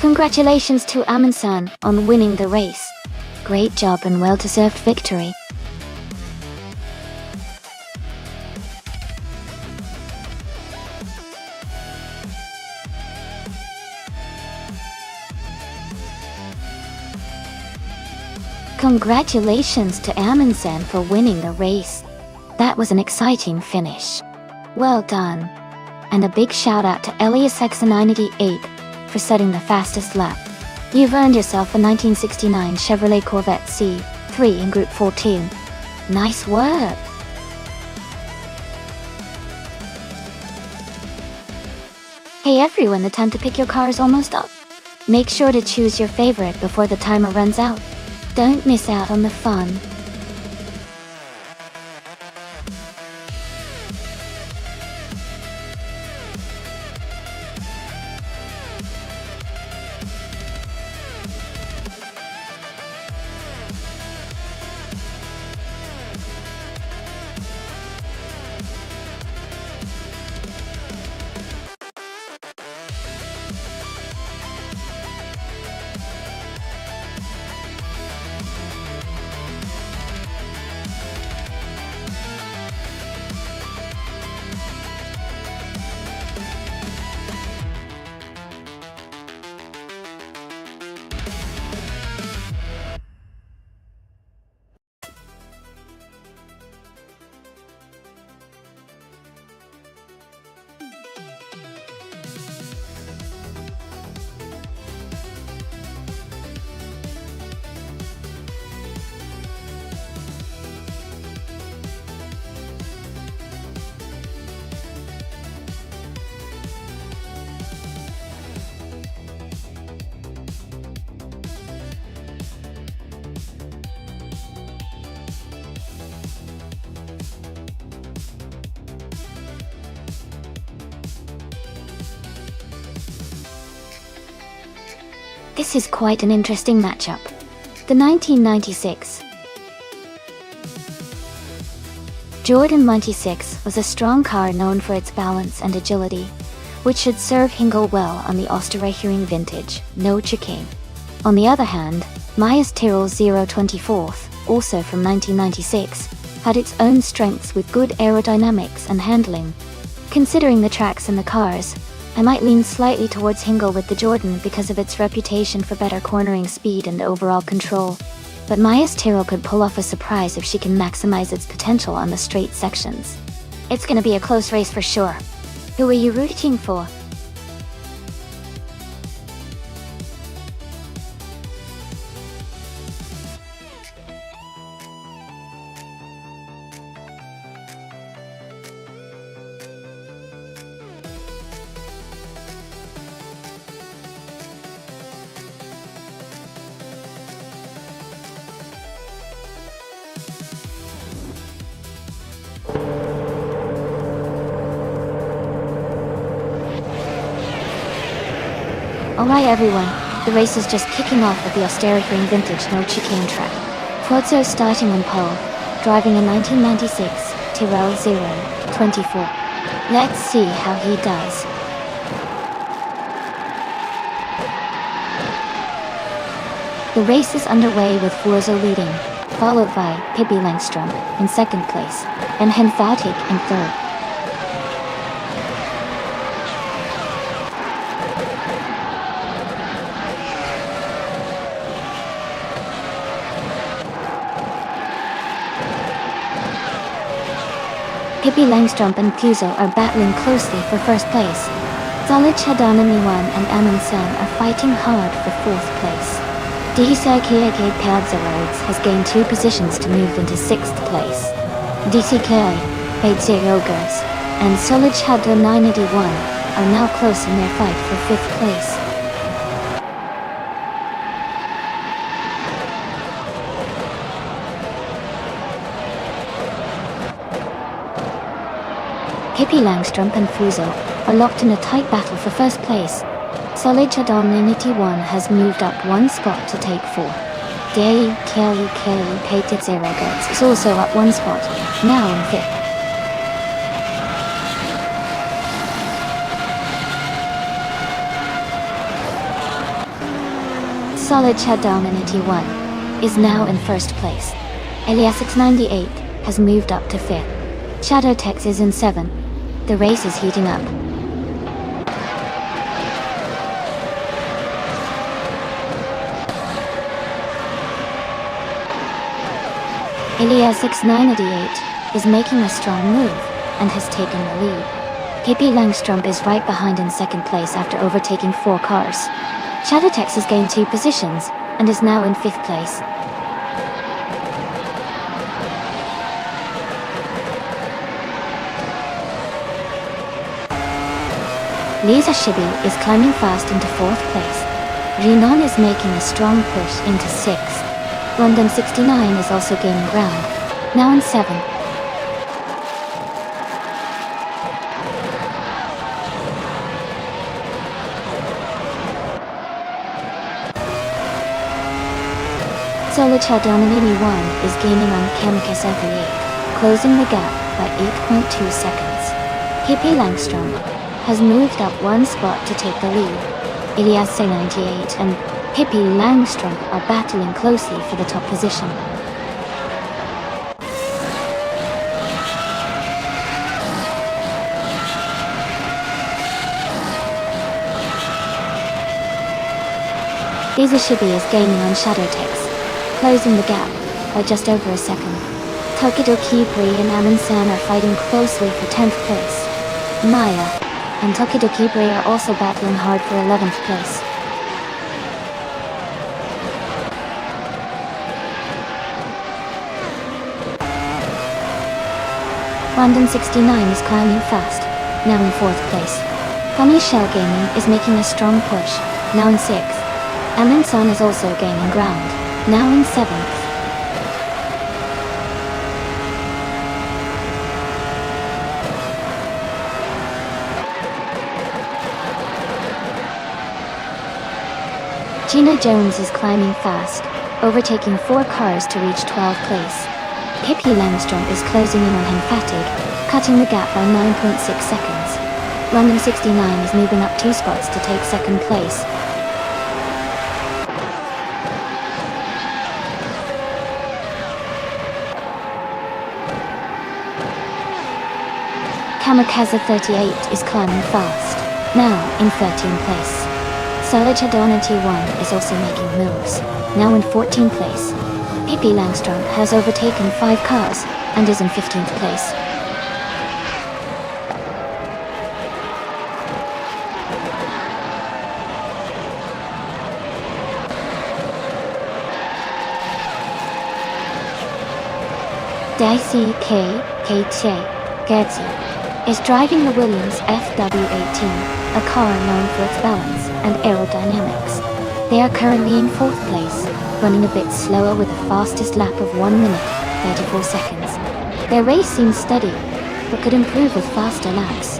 S1: Congratulations to Amundsen on winning the race. Great job and well-deserved victory. Congratulations to Amundsen for winning the race. That was an exciting finish. Well done. And a big shout out to Elias X98 for setting the fastest lap. You've earned yourself a 1969 Chevrolet Corvette C3 in Group 14. Nice work! Hey everyone, the time to pick your car is almost up. Make sure to choose your favorite before the timer runs out. Don't miss out on the fun. This is quite an interesting matchup. The 1996 Jordan 96 was a strong car known for its balance and agility, which should serve Hingle well on the Österreichring vintage, no chicane. On the other hand, Maya's Tyrrell 024, also from 1996, had its own strengths with good aerodynamics and handling. Considering the tracks and the cars, I might lean slightly towards Hingle with the Jordan because of its reputation for better cornering speed and overall control. But Maya's Tyrrell could pull off a surprise if she can maximize its potential on the straight sections. It's gonna be a close race for sure. Who are you rooting for? Alright everyone, the race is just kicking off at the Österreichring vintage no chicane track. Pozzo starting on pole, driving a 1996 Tyrrell 024. Let's see how he does. The race is underway with Forzo leading, followed by Pippi Langström in second place, and Henfautig in third. Pippi Langström and Fuso are battling closely for first place. Zolich Hadanamiwan and Amundsen are fighting hard for fourth place. DC Kieke Padzerroads has gained 2 positions to move into 6th place. DC Clay, Peitze Rogers, and Zolich Hadanamiwan are now close in their fight for 5th place. Pippi Langström and Fuso are locked in a tight battle for first place. Zolich Hadanamiwan has moved up 1 spot to take 4. Dei Kieke Padzerroads is also up 1 spot, now in 5th. Solid Dominity 1 is now in first place. Eliasix98 has moved up to 5th. Shadowtex is in 7th. The race is heating up. Eliasix98 is making a strong move and has taken the lead. KP Langstrom is right behind in 2nd place after overtaking 4 cars. Shadowtex has gained 2 positions and is now in 5th place. Lisa Shibi is climbing fast into 4th place. Renan is making a strong push into 6th. London 69 is also gaining ground, now in 7th. Solid Dominity 1 is gaining on Kamikaze 38, closing the gap by 8.2 seconds. KP Langstrom has moved up 1 spot to take the lead. Eliasix98 and KP Langstrom are battling closely for the top position. Lisa Shibi is gaining on Shadowtex, closing the gap by just over a second. Tokido Kibri and Amin-san are fighting closely for 10th place. Maya and Tokido Kibri are also battling hard for 11th place. London 69 is climbing fast, now in 4th place. Funny Shell Gaming is making a strong push, now in 6th. Amin-san is also gaining ground, now in 7th. Gina Jones is climbing fast, overtaking 4 cars to reach 12th place. KP Langstrom is closing in on him fatigue, cutting the gap by 9.6 seconds. London 69 is moving up 2 spots to take 2nd place. Kamikaze 38 is climbing fast, now in 13th place. Solid Dominity 1 is also making moves, now in 14th place. KP Langstrom has overtaken 5 cars and is in 15th place. Daisy Gertzi is driving the Williams FW18, a car known for its balance and aerodynamics. They are currently in 4th place, running a bit slower with a fastest lap of 1 minute, 34 seconds. Their race seems steady, but could improve with faster laps.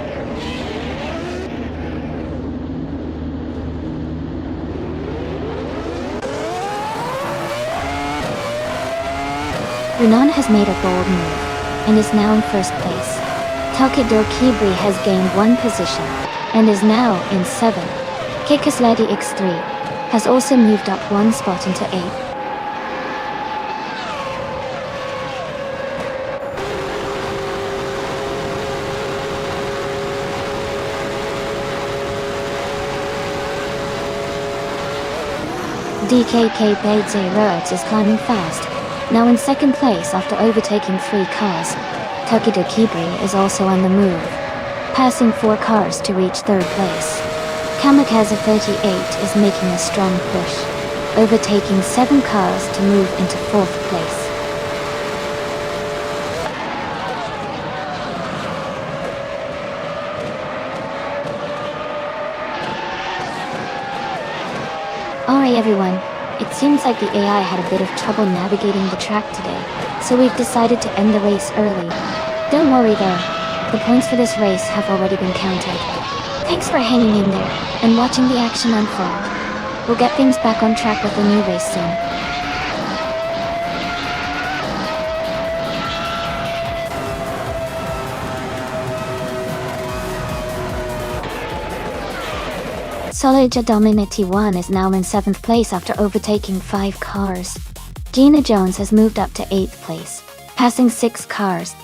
S1: Renan has made a bold move, and is now in 1st place. Tokido Kibri has gained 1 position, and is now in 7th. Kikasledi X3 has also moved up 1 spot into 8th. DKK Beidze Roads is climbing fast, now in 2nd place after overtaking 3 cars. Tokido Kibri is also on the move, passing 4 cars to reach 3rd place. Kamikaze 38 is making a strong push, overtaking 7 cars to move into 4th place. Alright everyone, it seems like the AI had a bit of trouble navigating the track today, so we've decided to end the race early. Don't worry though, the points for this race have already been counted. Thanks for hanging in there and watching the action unfold. We'll get things back on track with a new race soon. Solidja Dominity 1 is now in 7th place after overtaking 5 cars. Gina Jones has moved up to 8th place, passing 6 cars.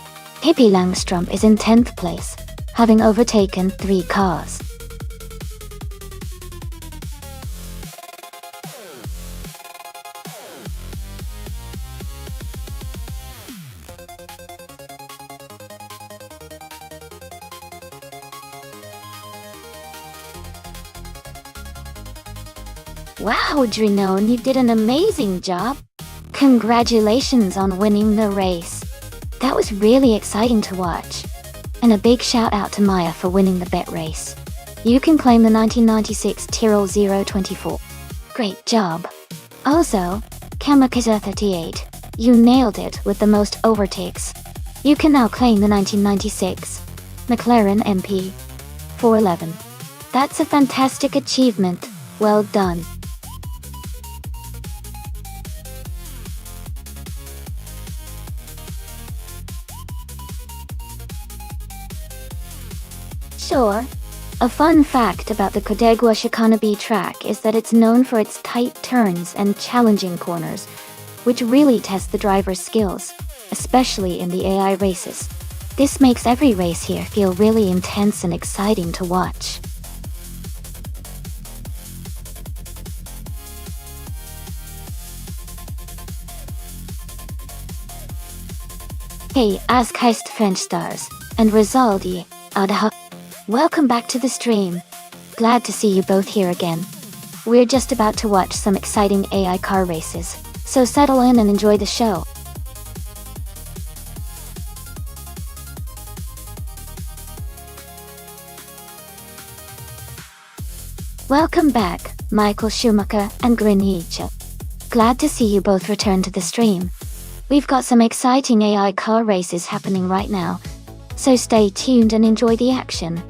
S1: Pippi Langstrom is in 10th place, having overtaken 3 cars. Wow, Drenone, you did an amazing job! Congratulations on winning the race. That was really exciting to watch. And a big shout out to Maya for winning the bet race. You can claim the 1996 Tyrrell 024. Great job. Also, Kamikaze38, you nailed it with the most overtakes. You can now claim the 1996 McLaren MP 411. That's a fantastic achievement. Well done. Sure. A fun fact about the Kodegwa Shikanabe track is that it's known for its tight turns and challenging corners, which really test the driver's skills, especially in the AI races. This makes every race here feel really intense and exciting to watch. Hey, Askeist French Stars, and Rizaldi, Adha. Welcome back to the stream. Glad to see you both here again. We're just about to watch some exciting AI car races, so settle in and enjoy the show. Welcome back, Michael Schumacher and Grinicha. Glad to see you both return to the stream. We've got some exciting AI car races happening right now, so stay tuned and enjoy the action.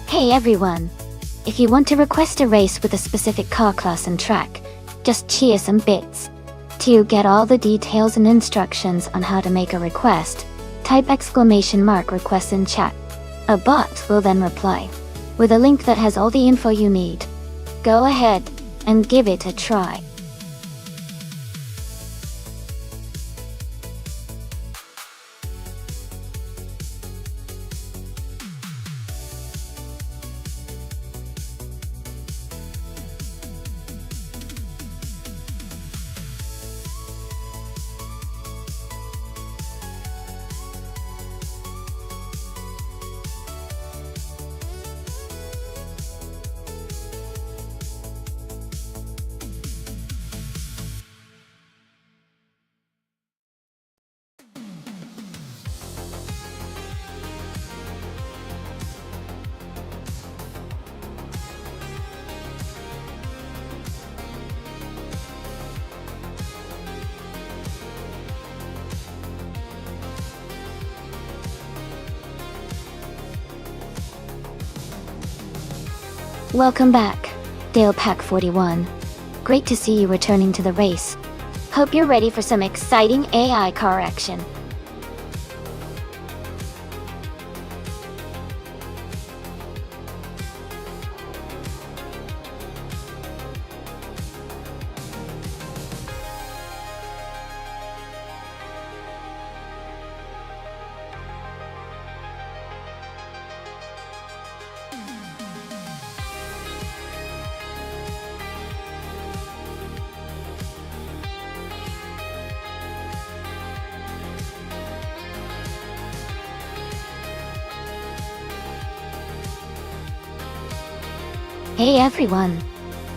S1: Hey everyone! If you want to request a race with a specific car class and track, just cheer some bits. To get all the details and instructions on how to make a request, type !request in chat. A bot will then reply with a link that has all the info you need. Go ahead and give it a try. Welcome back, Dale Pack 41. Great to see you returning to the race. Hope you're ready for some exciting AI car action. Hey everyone!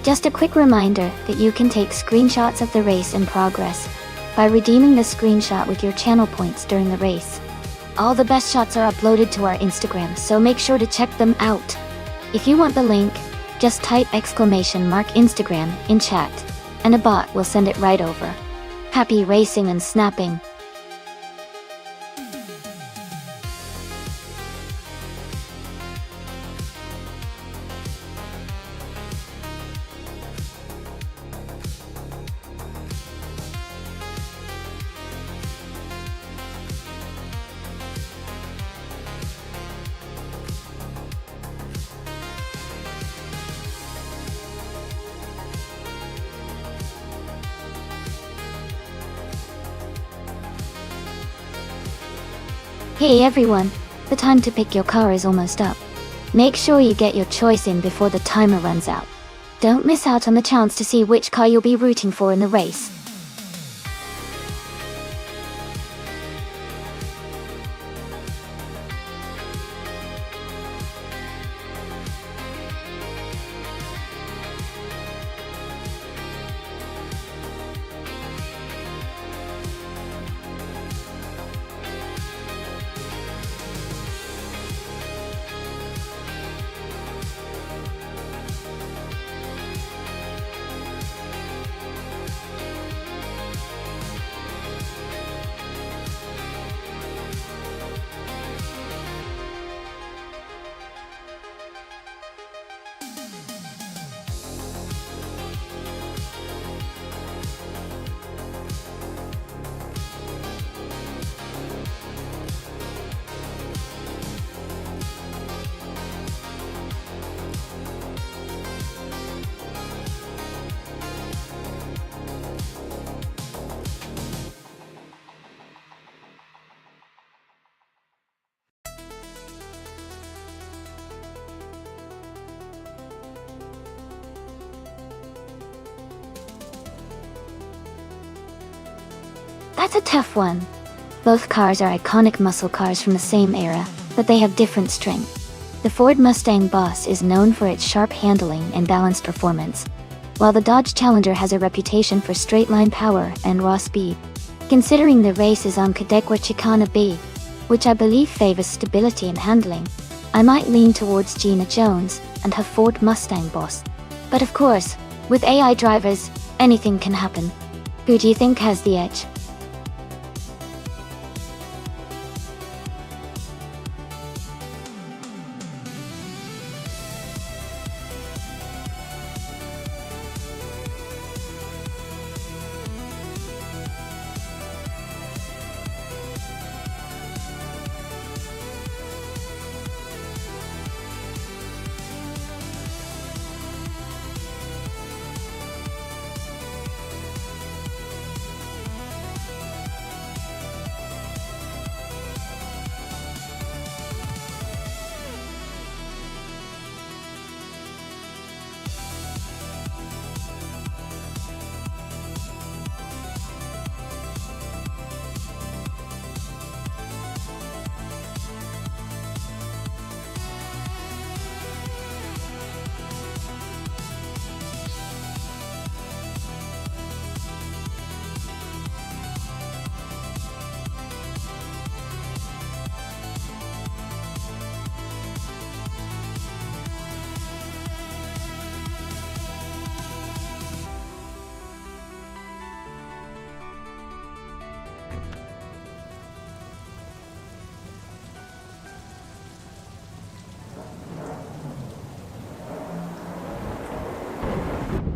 S1: Just a quick reminder that you can take screenshots of the race in progress by redeeming the screenshot with your channel points during the race. All the best shots are uploaded to our Instagram, so make sure to check them out. If you want the link, just type !Instagram in chat, and a bot will send it right over. Happy racing and snapping! Hey everyone! The time to pick your car is almost up. Make sure you get your choice in before the timer runs out. Don't miss out on the chance to see which car you'll be rooting for in the race. That's a tough one. Both cars are iconic muscle cars from the same era, but they have different strengths. The Ford Mustang Boss is known for its sharp handling and balanced performance, while the Dodge Challenger has a reputation for straight-line power and raw speed. Considering the race is on Cadegua Chicana B, which I believe favors stability and handling, I might lean towards Gina Jones and her Ford Mustang Boss. But of course, with AI drivers, anything can happen. Who do you think has the edge?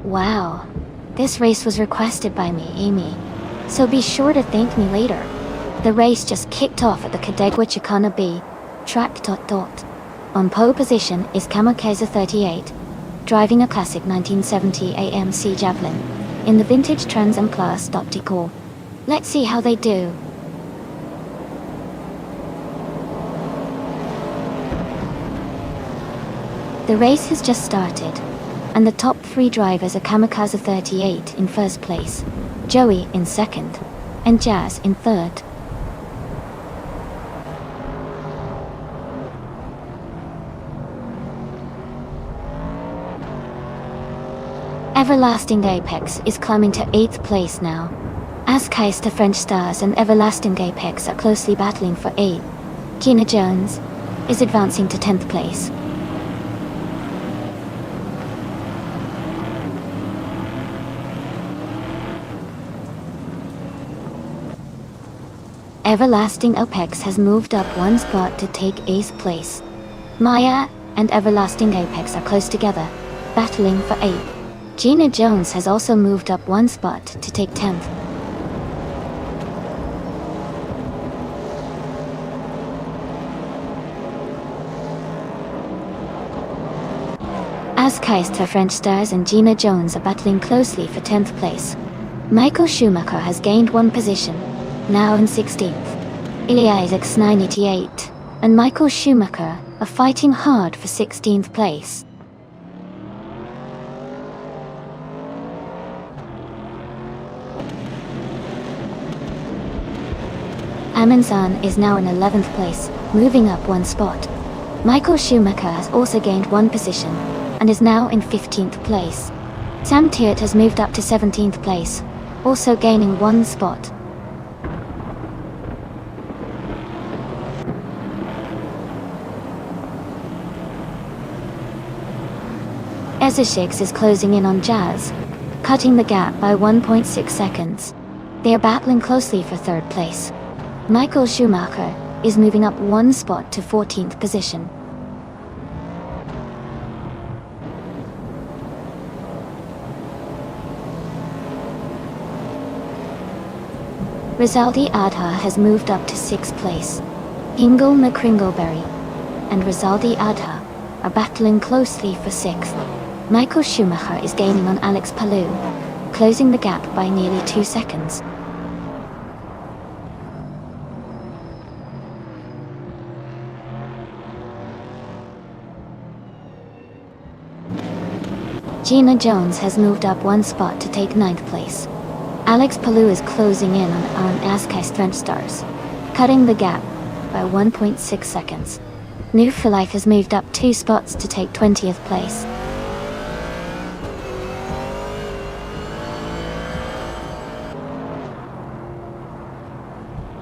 S1: Wow. This race was requested by me, Amy. So be sure to thank me later. The race just kicked off at the Cadegua Chicana B. Track. On pole position is Kamikaze 38, driving a classic 1970 AMC Javelin, in the vintage Trans Am class. Decor. Let's see how they do. The race has just started, and the top 3 drivers are Kamikaze 38 in first place, Joey in second, and Jazz in third. Everlasting Apex is climbing to 8th place now. Askeister French Stars and Everlasting Apex are closely battling for 8th. Gina Jones is advancing to 10th place. Everlasting Apex has moved up 1 spot to take 8th place. Maya and Everlasting Apex are close together, battling for 8th. Gina Jones has also moved up 1 spot to take 10th. Askeister French Stars and Gina Jones are battling closely for 10th place. Michael Schumacher has gained 1 position, now in 16th. Ilya Isaac's 988 and Michael Schumacher are fighting hard for 16th place. Amundsen is now in 11th place, moving up 1 spot. Michael Schumacher has also gained 1 position, and is now in 15th place. Sam Teart has moved up to 17th place, also gaining 1 spot. Ezeshix is closing in on Jazz, cutting the gap by 1.6 seconds. They are battling closely for 3rd place. Michael Schumacher is moving up 1 spot to 14th position. Rizaldi Adha has moved up to 6th place. Ingle McCringleberry and Rizaldi Adha are battling closely for 6th. Michael Schumacher is gaining on Alex Palou, closing the gap by nearly 2 seconds. Gina Jones has moved up 1 spot to take 9th place. Alex Palou is closing in on Askeister French Stars, cutting the gap by 1.6 seconds. New for Life has moved up 2 spots to take 20th place.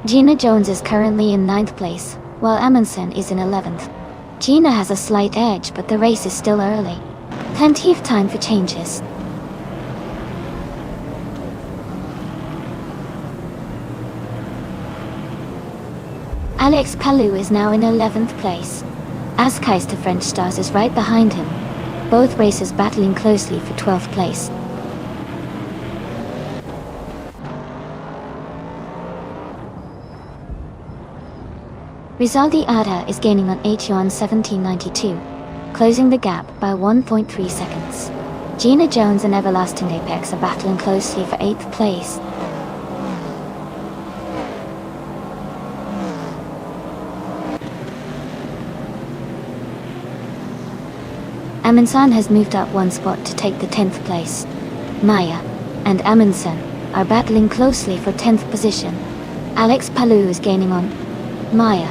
S1: Gina Jones is currently in 9th place, while Amundsen is in 11th. Gina has a slight edge, but the race is still early. Plenty of time for changes. Alex Palou is now in 11th place. Askeister French Stars is right behind him, both racers battling closely for 12th place. Rizaldi Ada is gaining on Etienne 1792, closing the gap by 1.3 seconds. Gina Jones and Everlasting Apex are battling closely for 8th place. Amundsen has moved up 1 spot to take the 10th place. Maya and Amundsen are battling closely for 10th position. Alex Palou is gaining on Maya,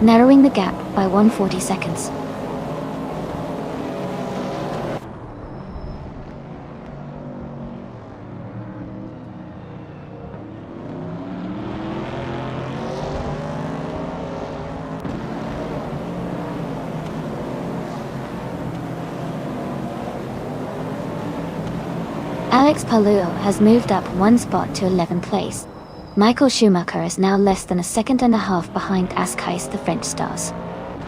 S1: narrowing the gap by 140 seconds. Alex Palou has moved up 1 spot to 11th place. Michael Schumacher is now less than a second and a half behind Askeister French Stars.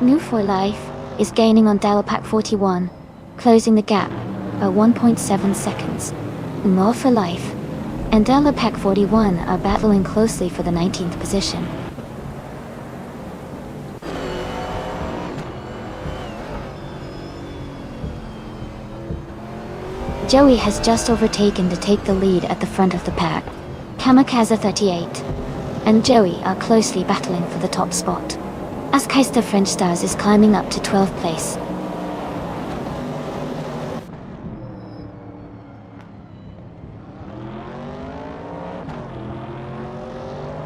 S1: New for Life is gaining on Dalapac 41, closing the gap by 1.7 seconds. More for Life and Delapac 41 are battling closely for the 19th position. Joey has just overtaken to take the lead at the front of the pack. Kamikaze 38 and Joey are closely battling for the top spot. Askeister French Stars is climbing up to 12th place.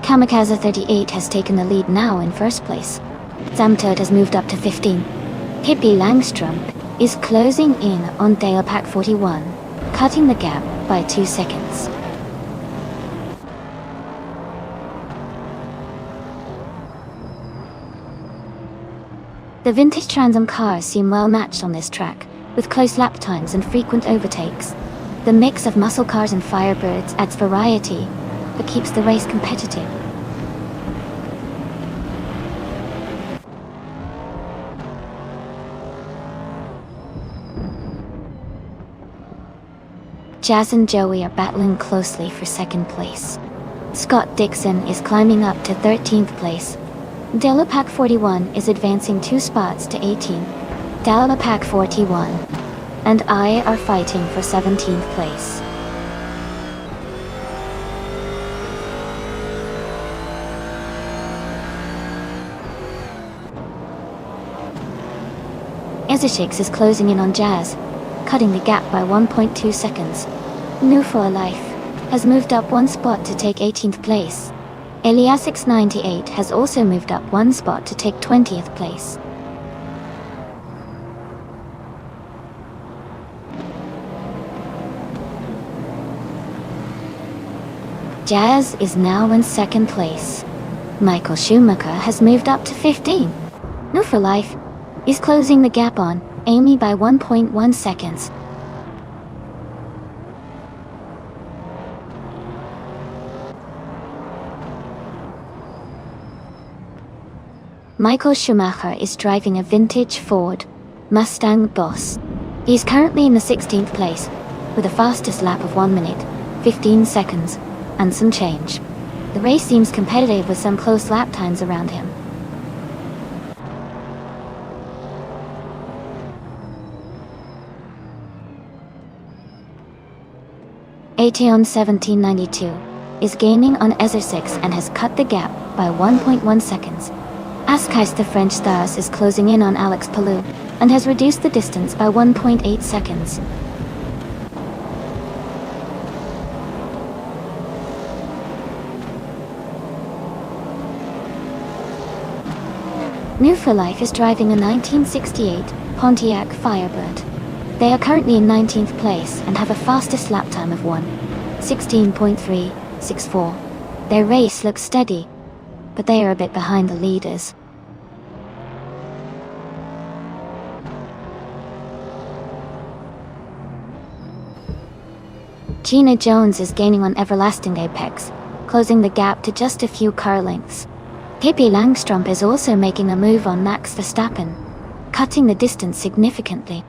S1: Kamikaze 38 has taken the lead now in first place. Zamturd has moved up to 15. Pippi Langstrump is closing in on Dalepack 41, cutting the gap by 2 seconds. The vintage Trans Am cars seem well matched on this track, with close lap times and frequent overtakes. The mix of muscle cars and Firebirds adds variety, but keeps the race competitive. Jazz and Joey are battling closely for second place. Scott Dixon is climbing up to 13th place. Delapac 41 is advancing 2 spots to 18. Delapac 41 and I are fighting for 17th place. Ezeshix is closing in on Jazz, cutting the gap by 1.2 seconds. New for Life has moved up 1 spot to take 18th place. Eliasix 98 has also moved up 1 spot to take 20th place. Jazz is now in second place. Michael Schumacher has moved up to 15. New for Life is closing the gap on Amy by 1.1 seconds. Michael Schumacher is driving a vintage Ford Mustang Boss. He's currently in the 16th place, with the fastest lap of 1 minute, 15 seconds, and some change. The race seems competitive with some close lap times around him. Ateon 1792 is gaining on Ezeshix and has cut the gap by 1.1 seconds. Askeister French Stars is closing in on Alex Palou and has reduced the distance by 1.8 seconds. New for Life is driving a 1968 Pontiac Firebird. They are currently in 19th place and have a fastest lap time of 1:16.364. Their race looks steady, but they are a bit behind the leaders. Gina Jones is gaining on Everlasting Apex, closing the gap to just a few car lengths. Pippi Langstrump is also making a move on Max Verstappen, cutting the distance significantly.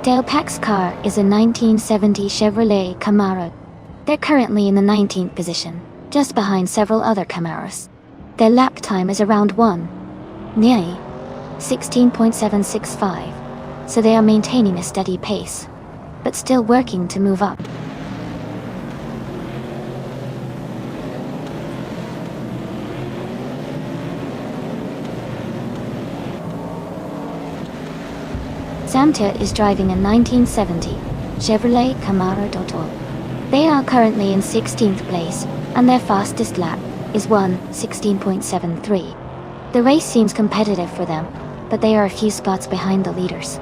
S1: Delpac's car is a 1970 Chevrolet Camaro. They're currently in the 19th position, just behind several other Camaros. Their lap time is around 1:16.765, so they are maintaining a steady pace, but still working to move up. Samter is driving a 1970 Chevrolet Camaro Dotor. They are currently in 16th place, and their fastest lap is 1:16.73. The race seems competitive for them, but they are a few spots behind the leaders.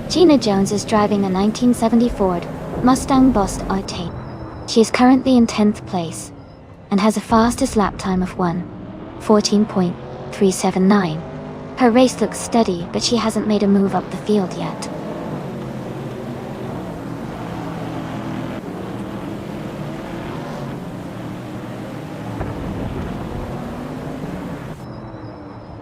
S1: Gina Jones is driving a 1970 Ford Mustang Boss RT. She is currently in 10th place. and has a fastest lap time of 1:14.379. Her race looks steady, but she hasn't made a move up the field yet.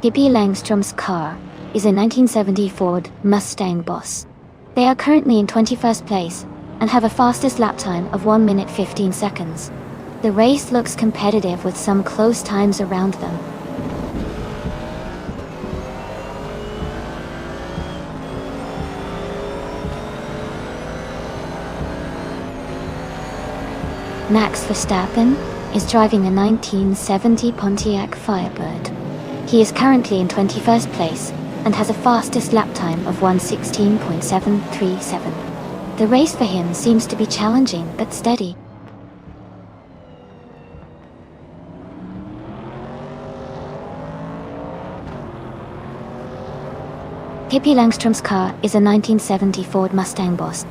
S1: Pippi Langstrom's car is a 1970 Ford Mustang Boss. They are currently in 21st place and have a fastest lap time of 1 minute 15 seconds. The race looks competitive with some close times around them. Max Verstappen is driving a 1970 Pontiac Firebird. He is currently in 21st place and has a fastest lap time of 1:16.737. The race for him seems to be challenging but steady. Pippi Langstrom's car is a 1970 Ford Mustang Boss.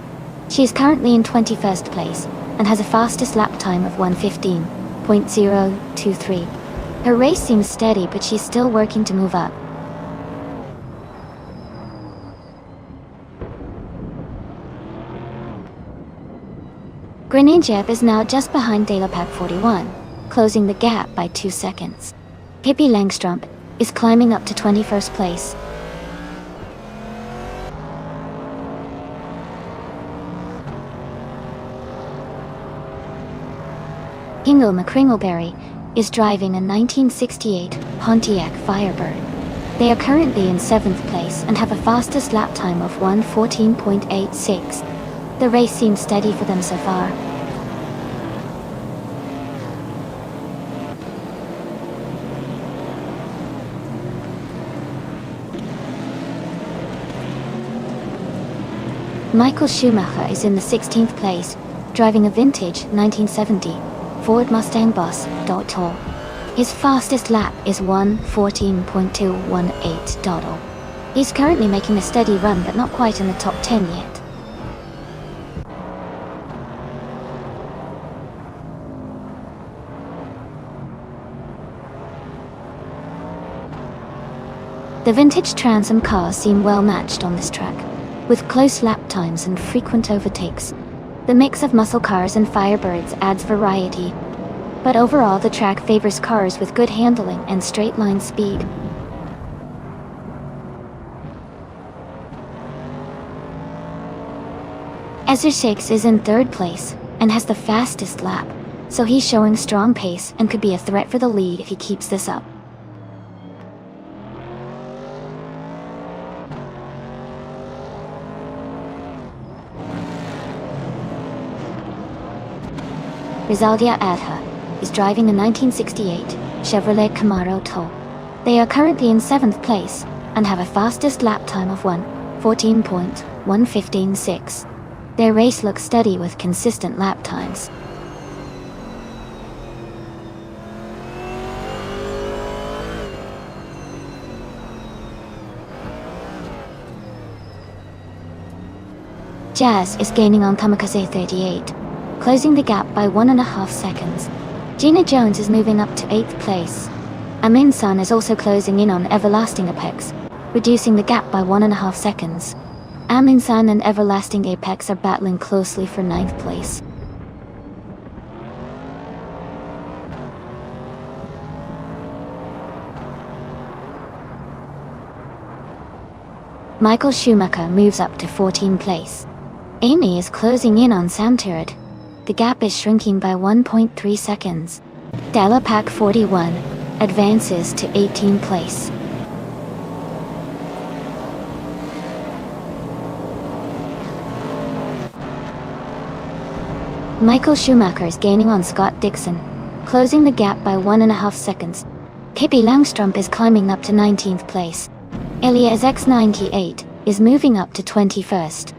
S1: She is currently in 21st place and has a fastest lap time of 1:15.023. Her race seems steady, but she's still working to move up. Grenadjeb is now just behind Delapack 41, closing the gap by 2 seconds. Pippi Langstrom is climbing up to 21st place. Hingle McCringleberry is driving a 1968 Pontiac Firebird. They are currently in 7th place and have a fastest lap time of 1:14.86. The race seems steady for them so far. Michael Schumacher is in the 16th place, driving a vintage 1970 Ford Mustang Boss. His fastest lap is 1:14.218. He's currently making a steady run, but not quite in the top 10 yet. The vintage Trans Am cars seem well matched on this track, with close lap times and frequent overtakes. The mix of muscle cars and Firebirds adds variety, but overall the track favors cars with good handling and straight line speed. Ezra Shakes is in 3rd place and has the fastest lap, so he's showing strong pace and could be a threat for the lead if he keeps this up. Rizaldia Adha is driving a 1968 Chevrolet Camaro Tow. They are currently in 7th place and have a fastest lap time of 1:14.1156. Their race looks steady with consistent lap times. Jazz is gaining on Kamikaze 38, closing the gap by 1.5 seconds. Gina Jones is moving up to 8th place. Amin San is also closing in on Everlasting Apex, reducing the gap by 1.5 seconds. Amin San and Everlasting Apex are battling closely for 9th place. Michael Schumacher moves up to 14th place. Amy is closing in on Sam Turret. The gap is shrinking by 1.3 seconds. Delapack 41 advances to 18th place. Michael Schumacher is gaining on Scott Dixon, closing the gap by 1.5 seconds. Pippi Langstrom is climbing up to 19th place. Elias X98 is moving up to 21st.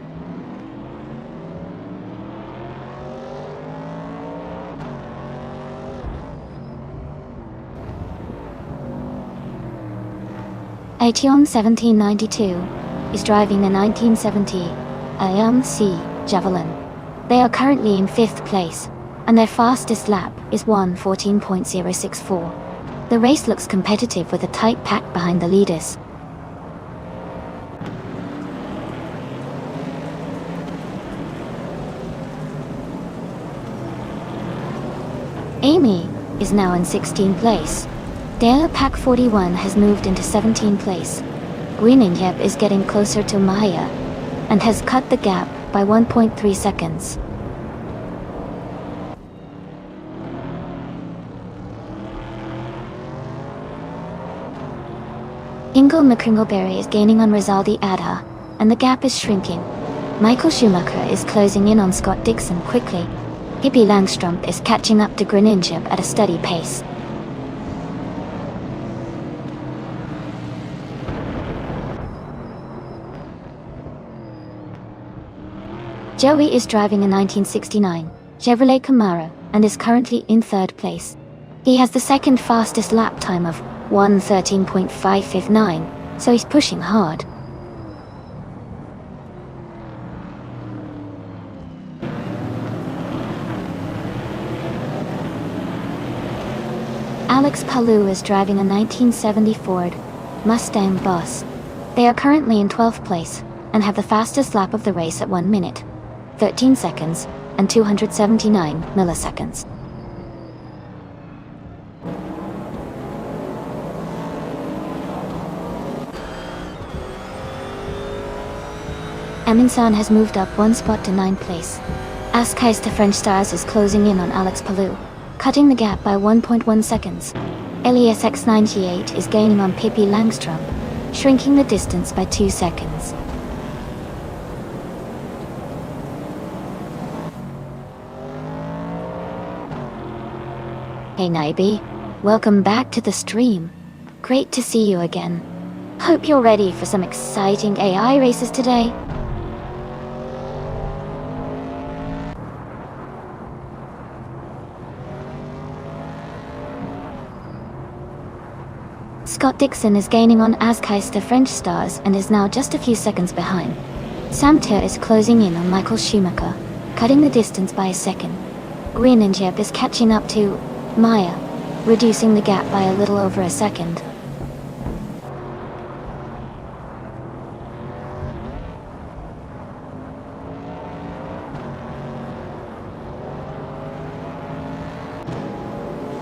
S1: Aetion 1792 is driving a 1970 AMC Javelin. They are currently in 5th place and their fastest lap is 1:14.064. The race looks competitive with a tight pack behind the leaders. Amy is now in 16th place. Dale Pack 41 has moved into 17th place. Greeningheb is getting closer to Maya and has cut the gap by 1.3 seconds. Ingle McCringleberry is gaining on Rizaldi Adha, and the gap is shrinking. Michael Schumacher is closing in on Scott Dixon quickly. Hippie Langstrom is catching up to Greeningheb at a steady pace. Joey is driving a 1969 Chevrolet Camaro and is currently in 3rd place. He has the second fastest lap time of 1:13.559, so he's pushing hard. Alex Palou is driving a 1970 Ford Mustang Boss. They are currently in 12th place and have the fastest lap of the race at 1 minute, 13 seconds, and 279 milliseconds. Aminsan has moved up 1 spot to 9th place. Askeister French Stars is closing in on Alex Palou, cutting the gap by 1.1 seconds. Elias X98 is gaining on Pippi Langstrom, shrinking the distance by 2 seconds. Hey Naibi, welcome back to the stream. Great to see you again. Hope you're ready for some exciting AI races today. Scott Dixon is gaining on Askeister French Stars and is now just a few seconds behind. Samter is closing in on Michael Schumacher, cutting the distance by a second. Greeningheb is catching up to Maya, reducing the gap by a little over a second.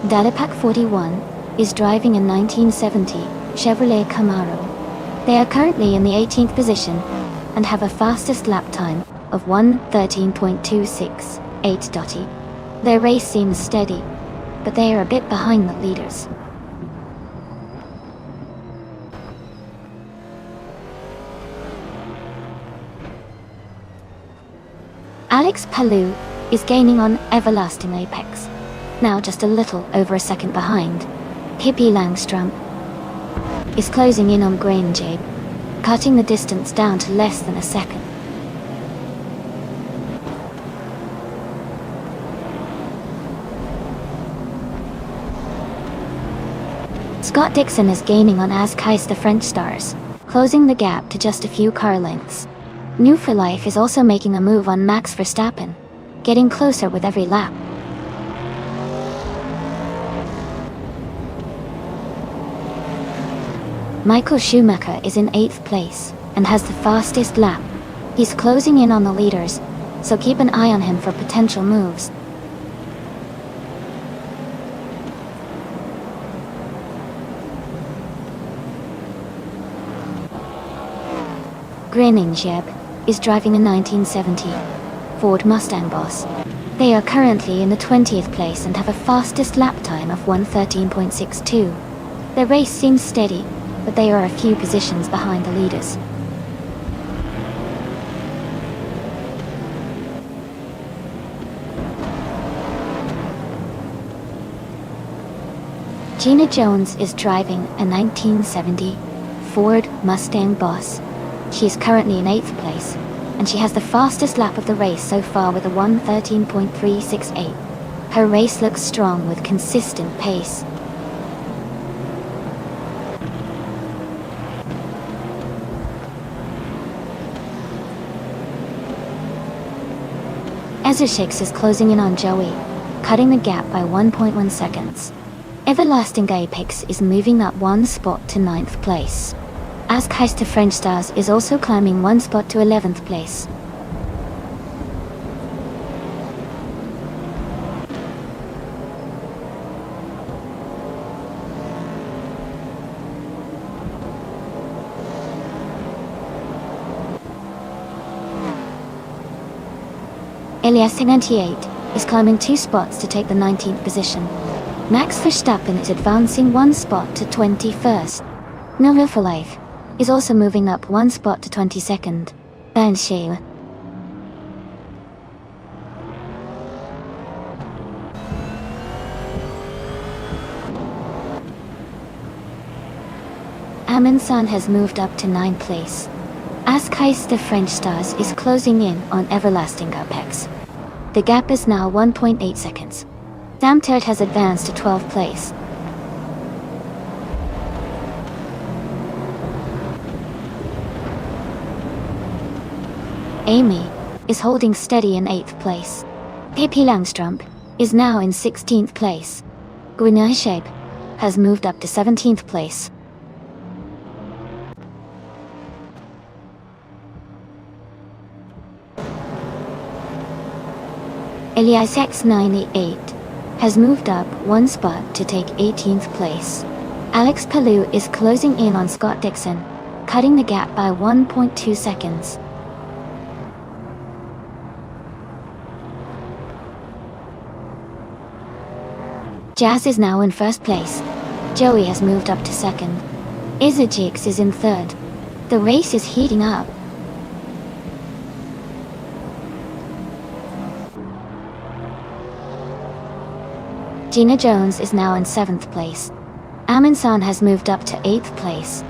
S1: Dalapak 41 is driving a 1970 Chevrolet Camaro. They are currently in the 18th position and have a fastest lap time of 1:13.268. Their race seems steady, but they are a bit behind the leaders. Alex Palou is gaining on Everlasting Apex, now just a little over a second behind. Pippi Langstrom is closing in on Greeningheb, cutting the distance down to less than a second. Scott Dixon is gaining on Askeister French Stars, closing the gap to just a few car lengths. New for Life is also making a move on Max Verstappen, getting closer with every lap. Michael Schumacher is in 8th place and has the fastest lap. He's closing in on the leaders, so keep an eye on him for potential moves. Greeningheb is driving a 1970 Ford Mustang Boss. They are currently in the 20th place and have a fastest lap time of 1:13.62. Their race seems steady, but they are a few positions behind the leaders. Gina Jones is driving a 1970 Ford Mustang Boss. She is currently in 8th place, and she has the fastest lap of the race so far with a 1:13.368. Her race looks strong with consistent pace. Ezra Shakes is closing in on Joey, cutting the gap by 1.1 seconds. Everlasting Apex is moving up one spot to 9th place. As Keister French Stars is also climbing one spot to 11th place. Elias 98 is climbing 2 spots to take the 19th position. Max Verstappen is advancing 1 spot to 21st. No Real for Life is also moving up 1 spot to 22nd. Ben Sheila. Amundsen has moved up to 9th place. As Keister French Stars is closing in on Everlasting Apex. The gap is now 1.8 seconds. Damtert has advanced to 12th place. Amy is holding steady in 8th place. Pippi Langstrup is now in 16th place. Gwyneth has moved up to 17th place. Elias X98 has moved up 1 spot to take 18th place. Alex Palou is closing in on Scott Dixon, cutting the gap by 1.2 seconds. Jazz is now in 1st place. Joey has moved up to 2nd. Isajix is in 3rd. The race is heating up. Gina Jones is now in 7th place. Amundsen has moved up to 8th place.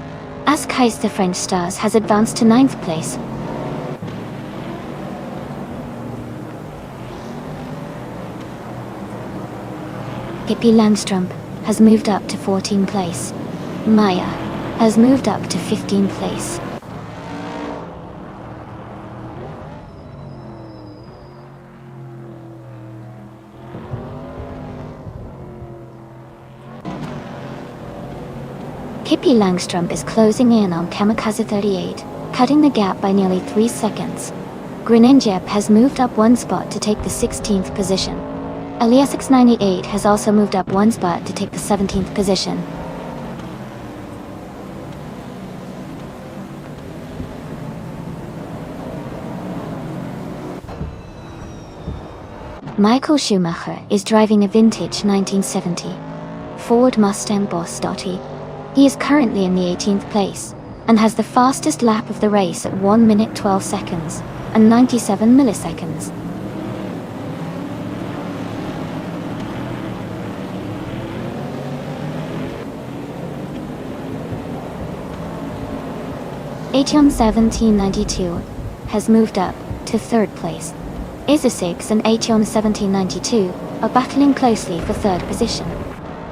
S1: As Keister French Stars has advanced to 9th place. Pippi Langstrup has moved up to 14th place. Maya has moved up to 15th place. Pippi Langstrup is closing in on Kamikaze 38, cutting the gap by nearly 3 seconds. Grenenjep has moved up 1 spot to take the 16th position. Elias X98 has also moved up 1 spot to take the 17th position. Michael Schumacher is driving a vintage 1970 Ford Mustang Boss. He is currently in the 18th place, and has the fastest lap of the race at 1 minute 12 seconds, and 97 milliseconds. Aetion 1792 has moved up to 3rd place. Isasix and Aetion 1792 are battling closely for 3rd position.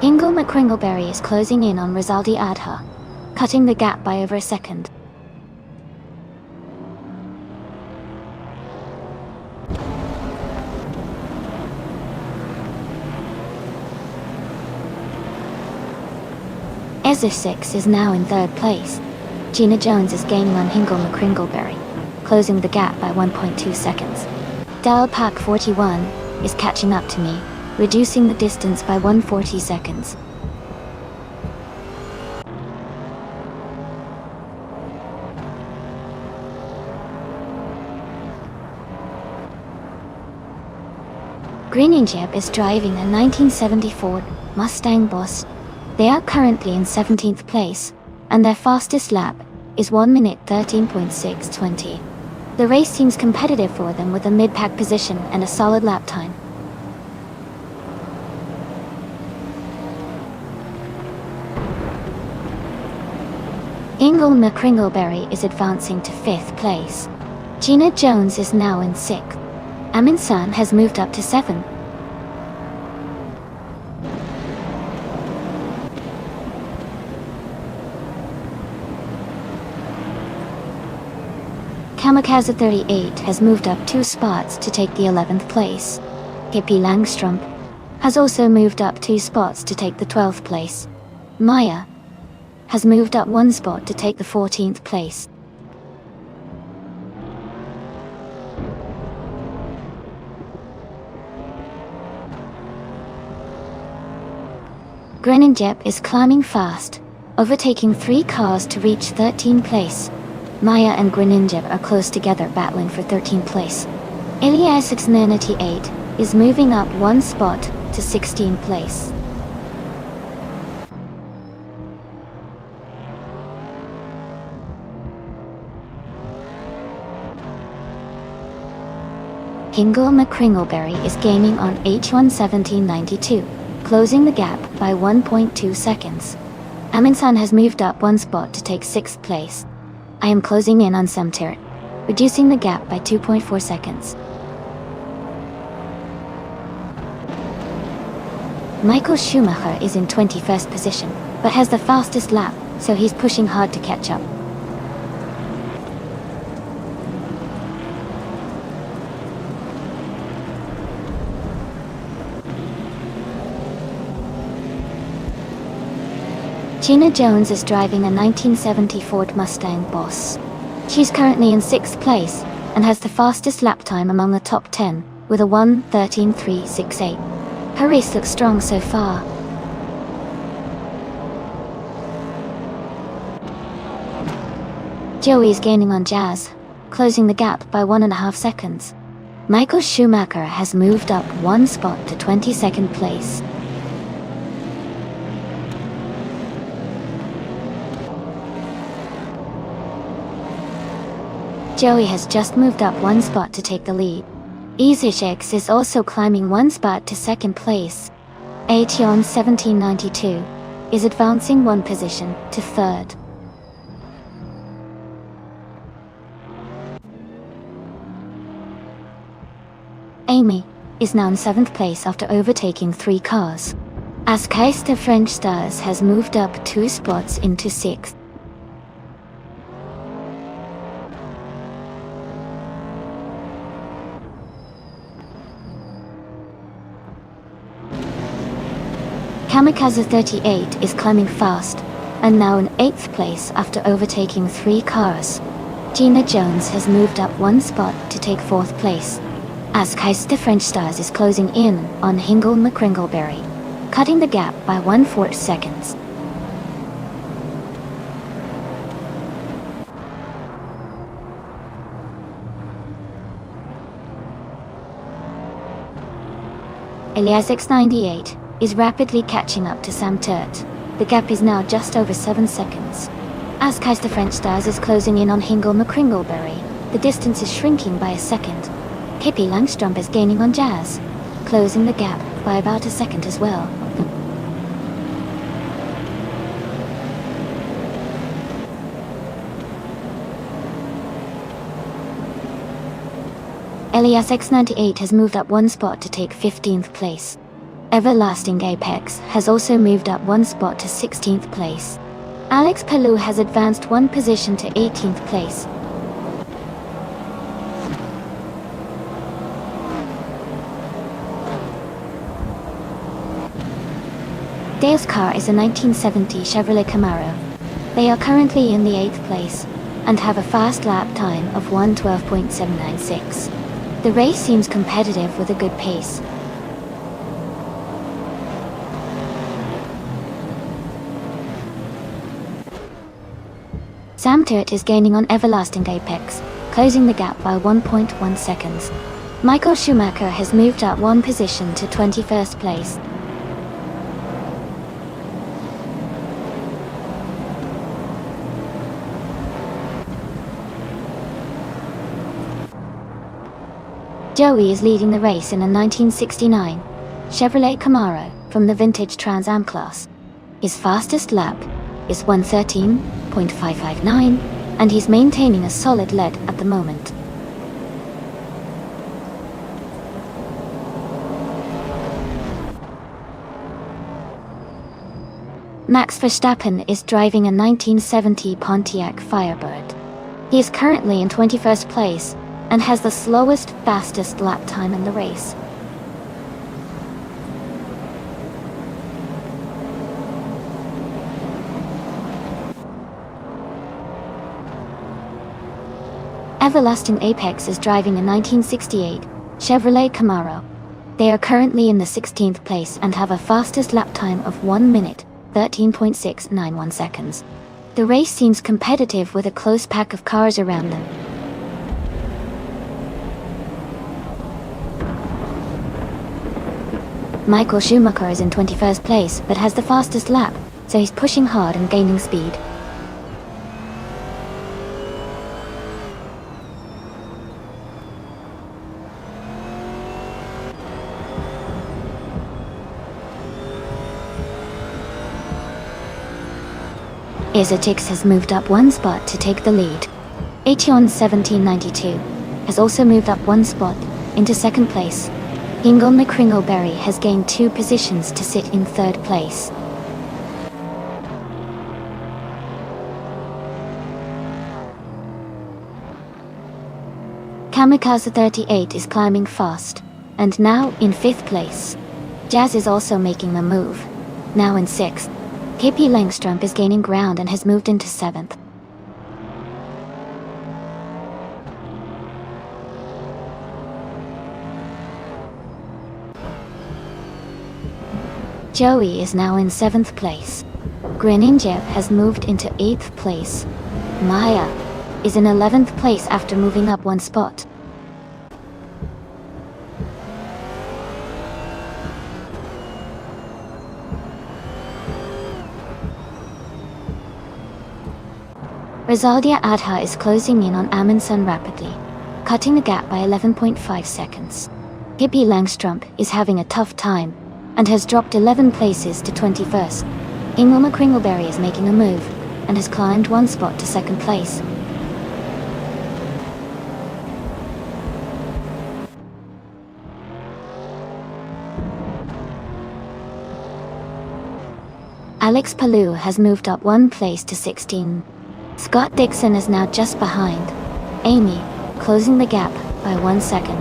S1: Ingle McCringleberry is closing in on Rizaldi Adha, cutting the gap by over a second. Isasix is now in 3rd place. Gina Jones is gaining on Ingle McCringleberry, closing the gap by 1.2 seconds. Dal Pack 41 is catching up to me, reducing the distance by 140 seconds. Greeninjep is driving a 1974 Mustang Boss. They are currently in 17th place, and their fastest lap is 1 minute 13.620. The race seems competitive for them with a mid-pack position and a solid lap time. Ingle McCringleberry is advancing to 5th place. Gina Jones is now in 6th. Amundsen has moved up to 7th. Kamikaze 38 has moved up 2 spots to take the 11th place. Pippi Langstrup has also moved up 2 spots to take the 12th place. Maya has moved up 1 spot to take the 14th place. Greninjep is climbing fast, overtaking 3 cars to reach 13th place. Maya and Greninjep are close together battling for 13th place. Ilias698 is moving up 1 spot to 16th place. Hingle McCringleberry is gaining on H11792, closing the gap by 1.2 seconds. Aminsan has moved up 1 spot to take 6th place. I am closing in on Samtirt, reducing the gap by 2.4 seconds. Michael Schumacher is in 21st position, but has the fastest lap, so he's pushing hard to catch up. Gina Jones is driving a 1970 Ford Mustang Boss. She's currently in 6th place, and has the fastest lap time among the top 10, with a 1:13.368. Her race looks strong so far. Joey is gaining on Jazz, closing the gap by 1.5 seconds. Michael Schumacher has moved up 1 spot to 22nd place. Joey has just moved up 1 spot to take the lead. Easyshakes is also climbing 1 spot to 2nd place. Ation 1792 is advancing 1 position to 3rd. Amy is now in 7th place after overtaking 3 cars. Askaista French Stars has moved up 2 spots into 6th. Kamikaze 38 is climbing fast, and now in 8th place after overtaking 3 cars. Gina Jones has moved up 1 spot to take 4th place. Askaista French Stars is closing in on Hingle McCringleberry, cutting the gap by 1/4 seconds. Ilias698 is rapidly catching up to Sam Turt. The gap is now just over 7 seconds. Askaista French Stars is closing in on Hingle McCringleberry. The distance is shrinking by a second. Hippie Langstrom is gaining on Jazz, closing the gap by about a second as well. Ilias698 has moved up 1 spot to take 15th place. Everlasting Apex has also moved up 1 spot to 16th place. Alex Palou has advanced 1 position to 18th place. Dale's car is a 1970 Chevrolet Camaro. They are currently in the 8th place, and have a fast lap time of 1:12.796. The race seems competitive with a good pace. Sam Turt is gaining on Everlasting Apex, closing the gap by 1.1 seconds. Michael Schumacher has moved up 1 position to 21st place. Joey is leading the race in a 1969 Chevrolet Camaro from the vintage Trans Am class. His fastest lap is 1:13.559, and he's maintaining a solid lead at the moment. Max Verstappen is driving a 1970 Pontiac Firebird. He is currently in 21st place and has the slowest, fastest lap time in the race. Everlasting Apex is driving a 1968 Chevrolet Camaro. They are currently in the 16th place and have a fastest lap time of 1 minute, 13.691 seconds. The race seems competitive with a close pack of cars around them. Michael Schumacher is in 21st place but has the fastest lap, so he's pushing hard and gaining speed. Isotix has moved up one spot to take the lead. Aetion 1792 has also moved up one spot into second place. Ingle McCringleberry has gained 2 positions to sit in third place. Kamikaze 38 is climbing fast, and now in 5th place. Jazz is also making a move, now in 6th. KP Langstrump is gaining ground and has moved into 7th. Joey is now in 7th place. Greninja has moved into 8th place. Maya is in 11th place after moving up one spot. Rizaldia Adha is closing in on Amundsen rapidly, cutting the gap by 11.5 seconds. Hippie Langstrump is having a tough time, and has dropped 11 places to 21st. Ingle McCringleberry is making a move, and has climbed one spot to 2nd place. Alex Palou has moved up one place to 16. Scott Dixon is now just behind Amy, closing the gap by 1 second.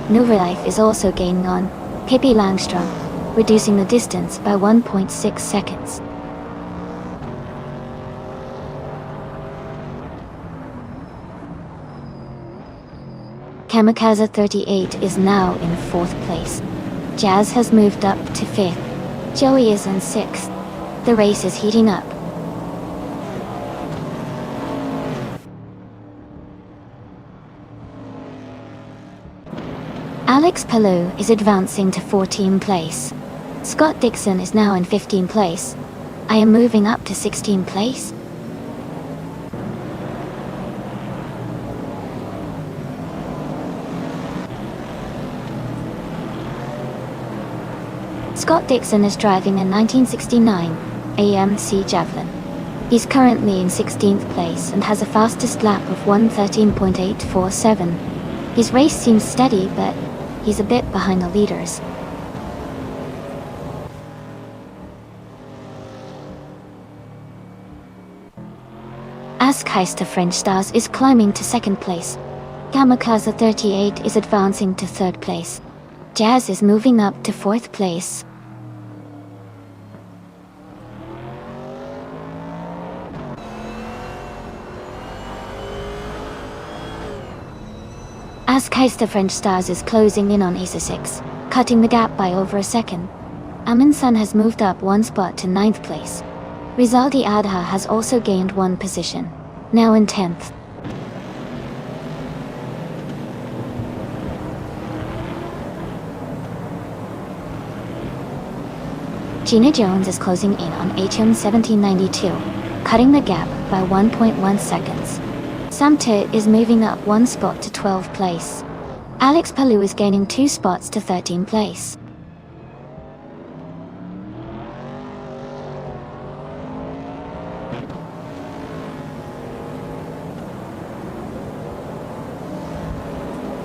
S1: Nuverlife is also gaining on Pippi Langstrom, reducing the distance by 1.6 seconds. Kamikaze 38 is now in 4th place. Jazz has moved up to 5th. Joey is in 6th. The race is heating up. Alex Palou is advancing to 14th place. Scott Dixon is now in 15th place. I am moving up to 16th place. Scott Dixon is driving a 1969 AMC Javelin. He's currently in 16th place and has a fastest lap of 1:13.847. His race seems steady, but he's a bit behind the leaders. Askeister French Stars is climbing to 2nd place. Kamikaze 38 is advancing to 3rd place. Jazz is moving up to 4th place. Askeister French Stars is closing in on Acer 6, cutting the gap by over a second. Amundsen has moved up one spot to 9th place. Rizaldi Adha has also gained 1 position, now in 10th. Gina Jones is closing in on Aetion 1792, cutting the gap by 1.1 seconds. Samter is moving up one spot to 12th place. Alex Palou is gaining 2 spots to 13th place.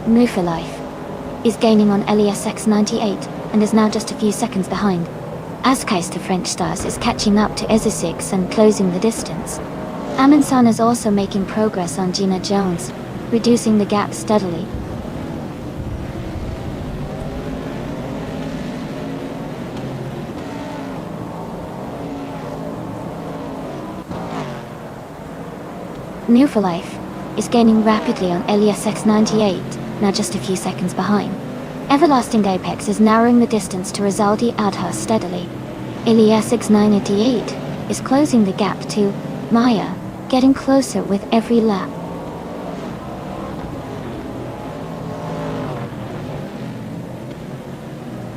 S1: Mufalife is gaining on LESX 98 and is now just a few seconds behind. Askeister French Stars is catching up to Eza 6 and closing the distance. Amundsen is also making progress on Gina Jones, reducing the gap steadily. Newforlife is gaining rapidly on Elias X98, now just a few seconds behind. Everlasting Apex is narrowing the distance to Rizaldi Adha steadily. Elias X988 is closing the gap to Maya, getting closer with every lap.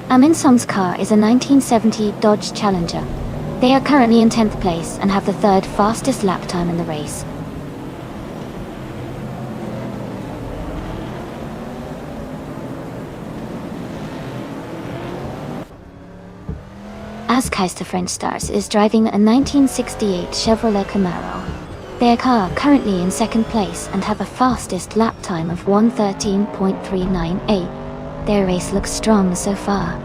S1: Aminsong's car is a 1970 Dodge Challenger. They are currently in 10th place and have the third fastest lap time in the race. Azkaister French Stars is driving a 1968 Chevrolet Camaro. Their car currently in second place and have a fastest lap time of 1:13.398. Their race looks strong so far.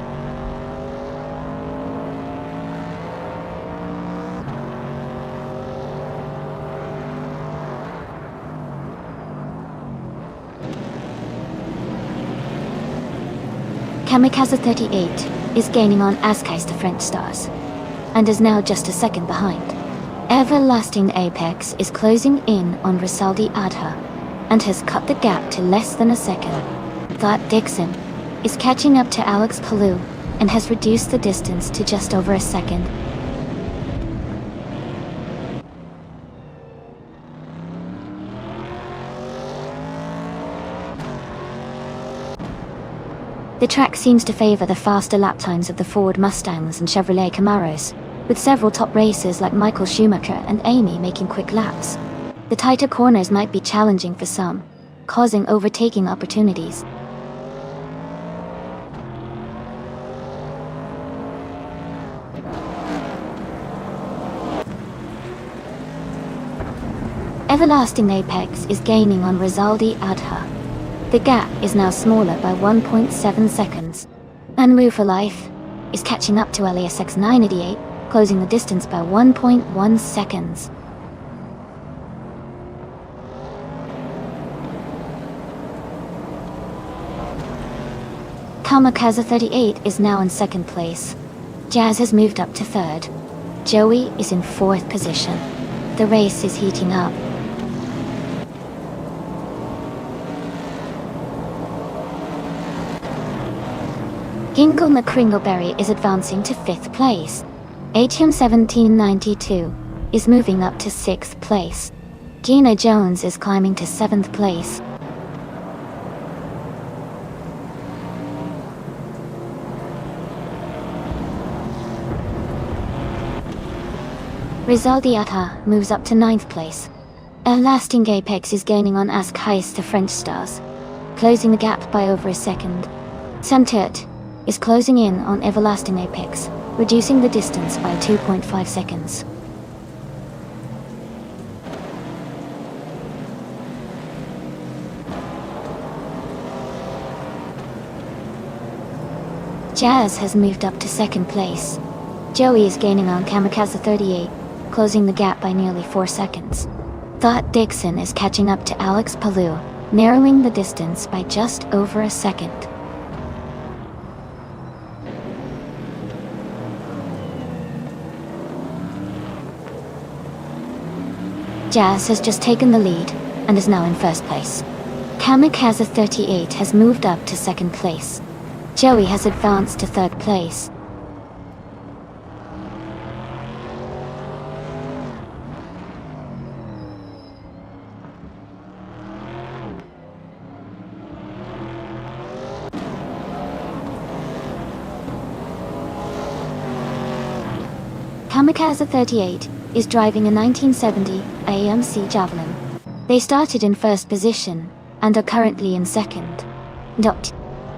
S1: Kamikaze 38 is gaining on Azkaister French Stars, and is now just a second behind. Everlasting Apex is closing in on Rizaldi Adha, and has cut the gap to less than a second. Thought Dixon is catching up to Alex Palou, and has reduced the distance to just over a second. The track seems to favor the faster lap times of the Ford Mustangs and Chevrolet Camaros, with several top racers like Michael Schumacher and Amy making quick laps. The tighter corners might be challenging for some, causing overtaking opportunities. Everlasting Apex is gaining on Rizaldi Adha. The gap is now smaller by 1.7 seconds. Unmove for Life is catching up to Elias X988, closing the distance by 1.1 seconds. Kamikaze 38 is now in second place. Jazz has moved up to third. Joey is in fourth position. The race is heating up. Ginkle McCringleberry is advancing to 5th place. Atium 1792 is moving up to 6th place. Gina Jones is climbing to 7th place. Rizaldi Adha moves up to 9th place. Everlasting Apex is gaining on Azkaister French Stars, closing the gap by over a second. Santert is closing in on Everlasting Apex, reducing the distance by 2.5 seconds. Jazz has moved up to 2nd place. Joey is gaining on Kamikaze 38, closing the gap by nearly 4 seconds. Thought Dixon is catching up to Alex Palou, narrowing the distance by just over a second. Jazz has just taken the lead, and is now in 1st place. Kamikaze 38 has moved up to 2nd place. Joey has advanced to 3rd place. Kamikaze 38 is driving a 1970 AMC Javelin. They started in 1st position, and are currently in 2nd.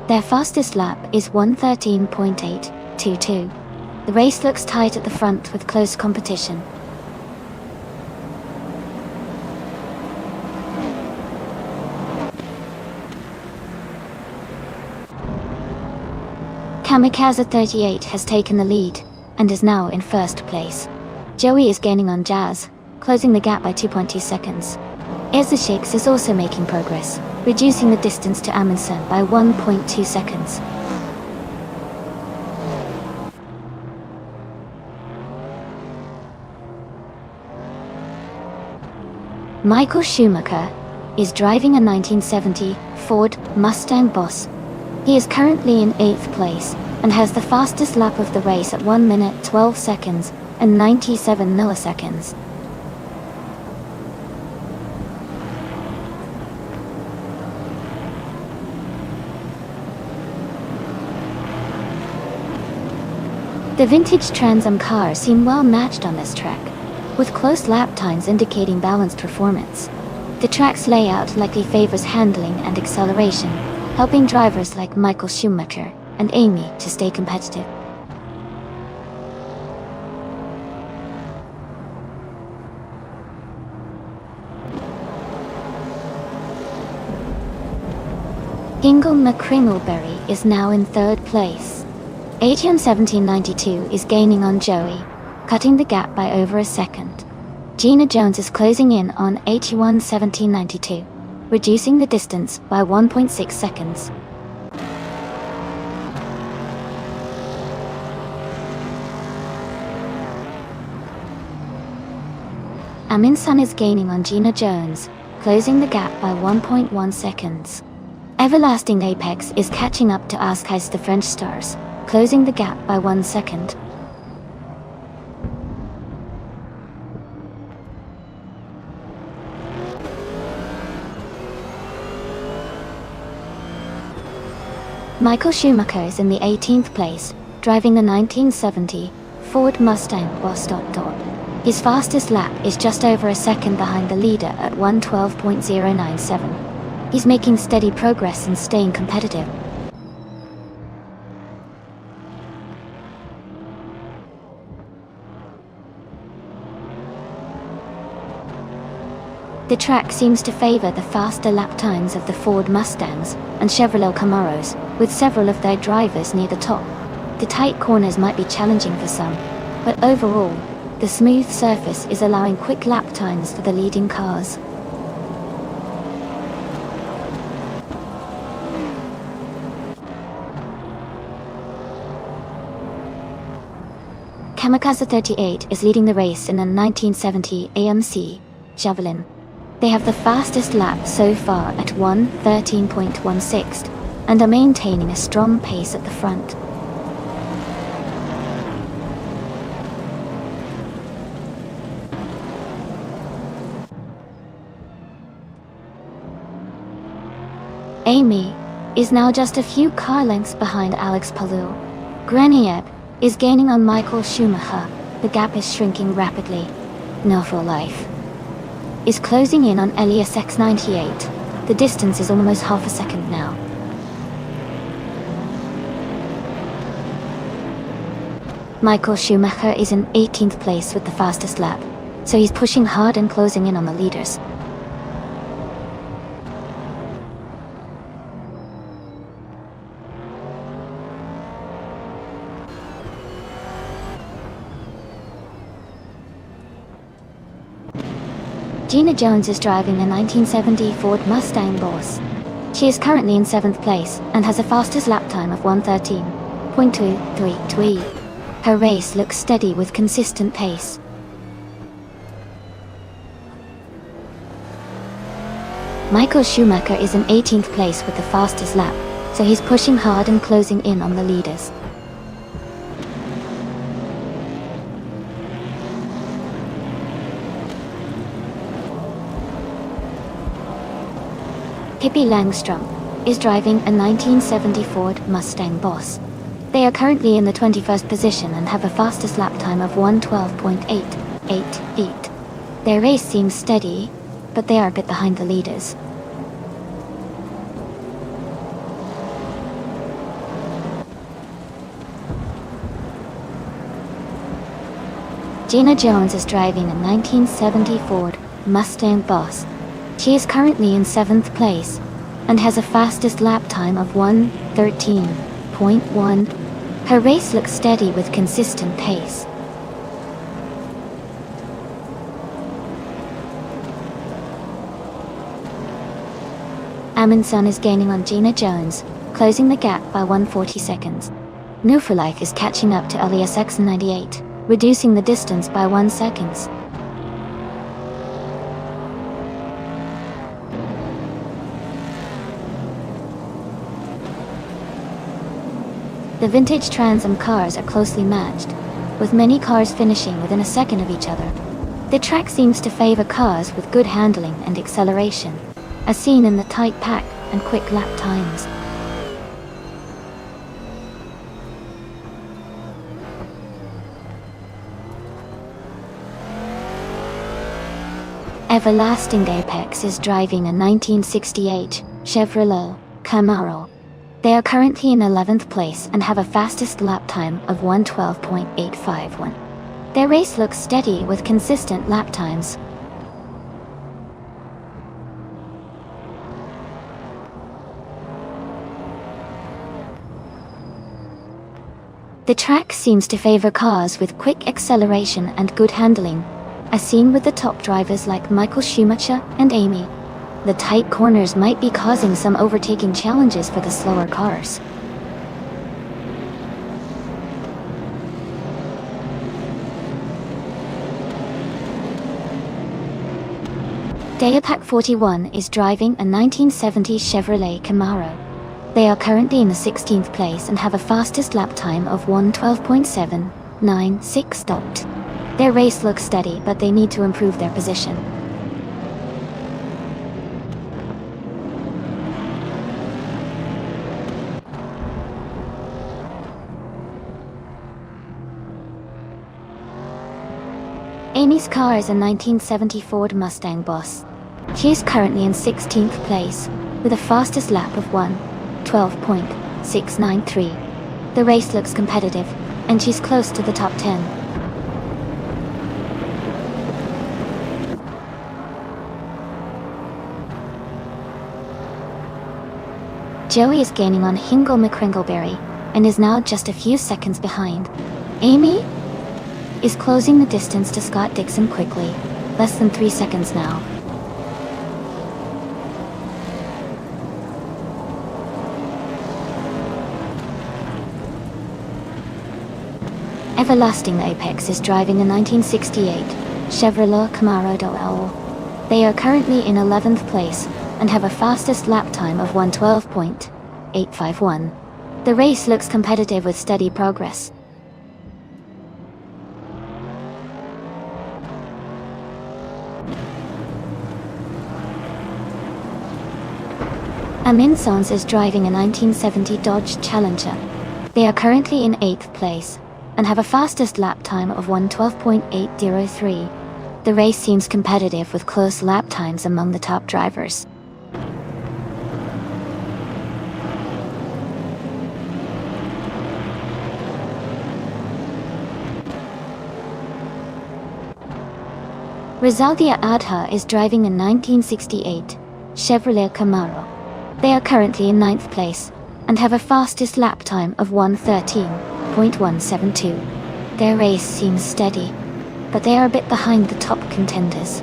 S1: Their fastest lap is 1:13.822. The race looks tight at the front with close competition. Kamikaze 38 has taken the lead, and is now in 1st place. Joey is gaining on Jazz, closing the gap by 2.2 seconds. Ezeshix is also making progress, reducing the distance to Amundsen by 1.2 seconds. Michael Schumacher is driving a 1970 Ford Mustang Boss. He is currently in 8th place and has the fastest lap of the race at 1 minute 12 seconds and 97 milliseconds. The vintage Trans Am cars seem well matched on this track, with close lap times indicating balanced performance. The track's layout likely favors handling and acceleration, helping drivers like Michael Schumacher and Amy to stay competitive. Ingle McCringleberry is now in 3rd place. ATM 1792 is gaining on Joey, cutting the gap by over a second. Gina Jones is closing in on AT1 1792, reducing the distance by 1.6 seconds. Amin Sun is gaining on Gina Jones, closing the gap by 1.1 seconds. Everlasting Apex is catching up to Ascais the French Stars, closing the gap by 1 second. Michael Schumacher is in the 18th place, driving the 1970 Ford Mustang Boss. His fastest lap is just over a second behind the leader at 1:12.097. He's making steady progress and staying competitive. The track seems to favor the faster lap times of the Ford Mustangs and Chevrolet Camaros, with several of their drivers near the top. The tight corners might be challenging for some, but overall, the smooth surface is allowing quick lap times for the leading cars. Kamikaze 38 is leading the race in a 1970 AMC Javelin. They have the fastest lap so far at 1:13.16 and are maintaining a strong pace at the front. Amy is now just a few car lengths behind Alex Palou. Grenier is gaining on Michael Schumacher. The gap is shrinking rapidly. No for Life is closing in on Elias X98. The distance is almost half a second now. Michael Schumacher is in 18th place with the fastest lap, so he's pushing hard and closing in on the leaders. Gina Jones is driving the 1970 Ford Mustang Boss. She is currently in 7th place and has a fastest lap time of 1:13.233. Her race looks steady with consistent pace. Michael Schumacher is in 18th place with the fastest lap, so he's pushing hard and closing in on the leaders. Pippi Langstrom is driving a 1970 Ford Mustang Boss. They are currently in the 21st position and have a fastest lap time of 1:12.888. Their race seems steady, but they are a bit behind the leaders. Gina Jones is driving a 1970 Ford Mustang Boss. She is currently in 7th place and has a fastest lap time of 1:13.1. Her race looks steady with consistent pace. Amin Sun is gaining on Gina Jones, closing the gap by 140 seconds. No for Life is catching up to Elias X98, reducing the distance by 1 second. The vintage Trans Am cars are closely matched, with many cars finishing within a second of each other. The track seems to favor cars with good handling and acceleration, as seen in the tight pack and quick lap times. Everlasting Apex is driving a 1968 Chevrolet Camaro. They are currently in 11th place and have a fastest lap time of 1:12.851. Their race looks steady with consistent lap times. The track seems to favor cars with quick acceleration and good handling, as seen with the top drivers like Michael Schumacher and Amy. The tight corners might be causing some overtaking challenges for the slower cars. Dayapak 41 is driving a 1970 Chevrolet Camaro. They are currently in the 16th place and have a fastest lap time of 1:12.796. Their race looks steady, but they need to improve their position. Amy's car is a 1970 Ford Mustang Boss. She is currently in 16th place, with a fastest lap of 1:12.693. The race looks competitive, and she's close to the top 10. Joey is gaining on Hingle McCringleberry, and is now just a few seconds behind. Amy is closing the distance to Scott Dixon quickly, less than 3 seconds now. Everlasting Apex is driving a 1968 Chevrolet Camaro DL. They are currently in 11th place and have a fastest lap time of 1:12.851. The race looks competitive with steady progress. Amin Sons is driving a 1970 Dodge Challenger. They are currently in 8th place and have a fastest lap time of 1:12.803. The race seems competitive with close lap times among the top drivers. Rizaldia Adha is driving a 1968 Chevrolet Camaro. They are currently in 9th place and have a fastest lap time of 1:13.172. Their race seems steady, but they are a bit behind the top contenders.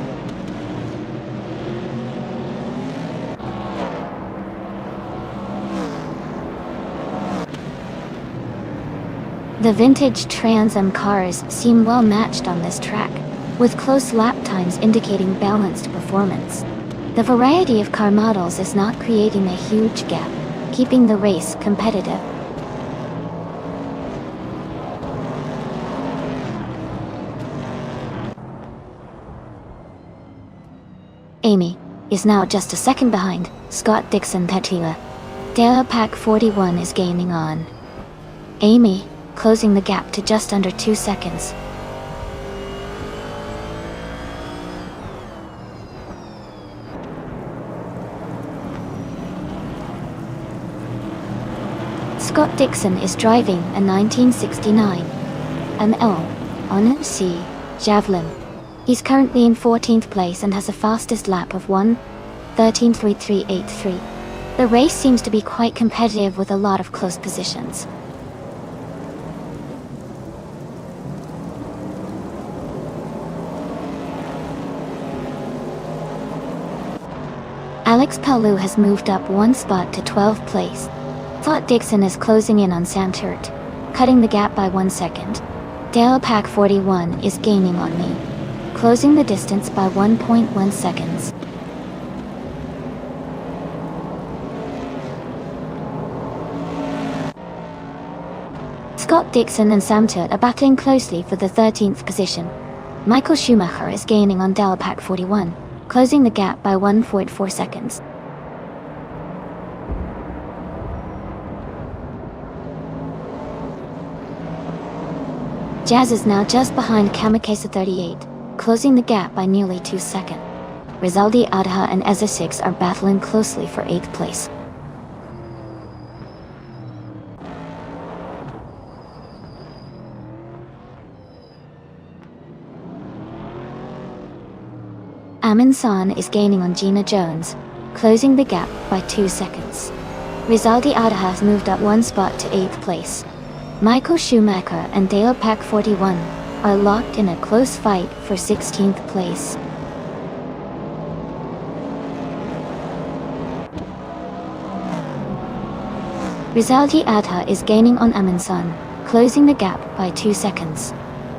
S1: The vintage Trans Am cars seem well matched on this track, with close lap times indicating balanced performance. The variety of car models is not creating a huge gap, keeping the race competitive. Amy is now just a second behind Scott Dixon Petila. Dayapak 41 is gaining on Amy, closing the gap to just under 2 seconds. Scott Dixon is driving a 1969 ML on C Javelin. He's currently in 14th place and has a fastest lap of 1:13.3383. The race seems to be quite competitive with a lot of close positions. Alex Palou has moved up 1 spot to 12th place. Scott Dixon is closing in on Santert, cutting the gap by 1 second. Dayapak 41 is gaining on me, closing the distance by 1.1 seconds. Scott Dixon and Sam Turt are battling closely for the 13th position. Michael Schumacher is gaining on Delpac 41, closing the gap by 1.4 seconds. Jazz is now just behind Kamikaze 38, closing the gap by nearly 2 seconds. Rizaldi Adha and Ezra 6 are battling closely for 8th place. Amin San is gaining on Gina Jones, closing the gap by 2 seconds. Rizaldi Adha has moved up 1 spot to 8th place. Michael Schumacher and Delpac 41 are locked in a close fight for 16th place. Rizaldi Adha is gaining on Amin San, closing the gap by 2 seconds.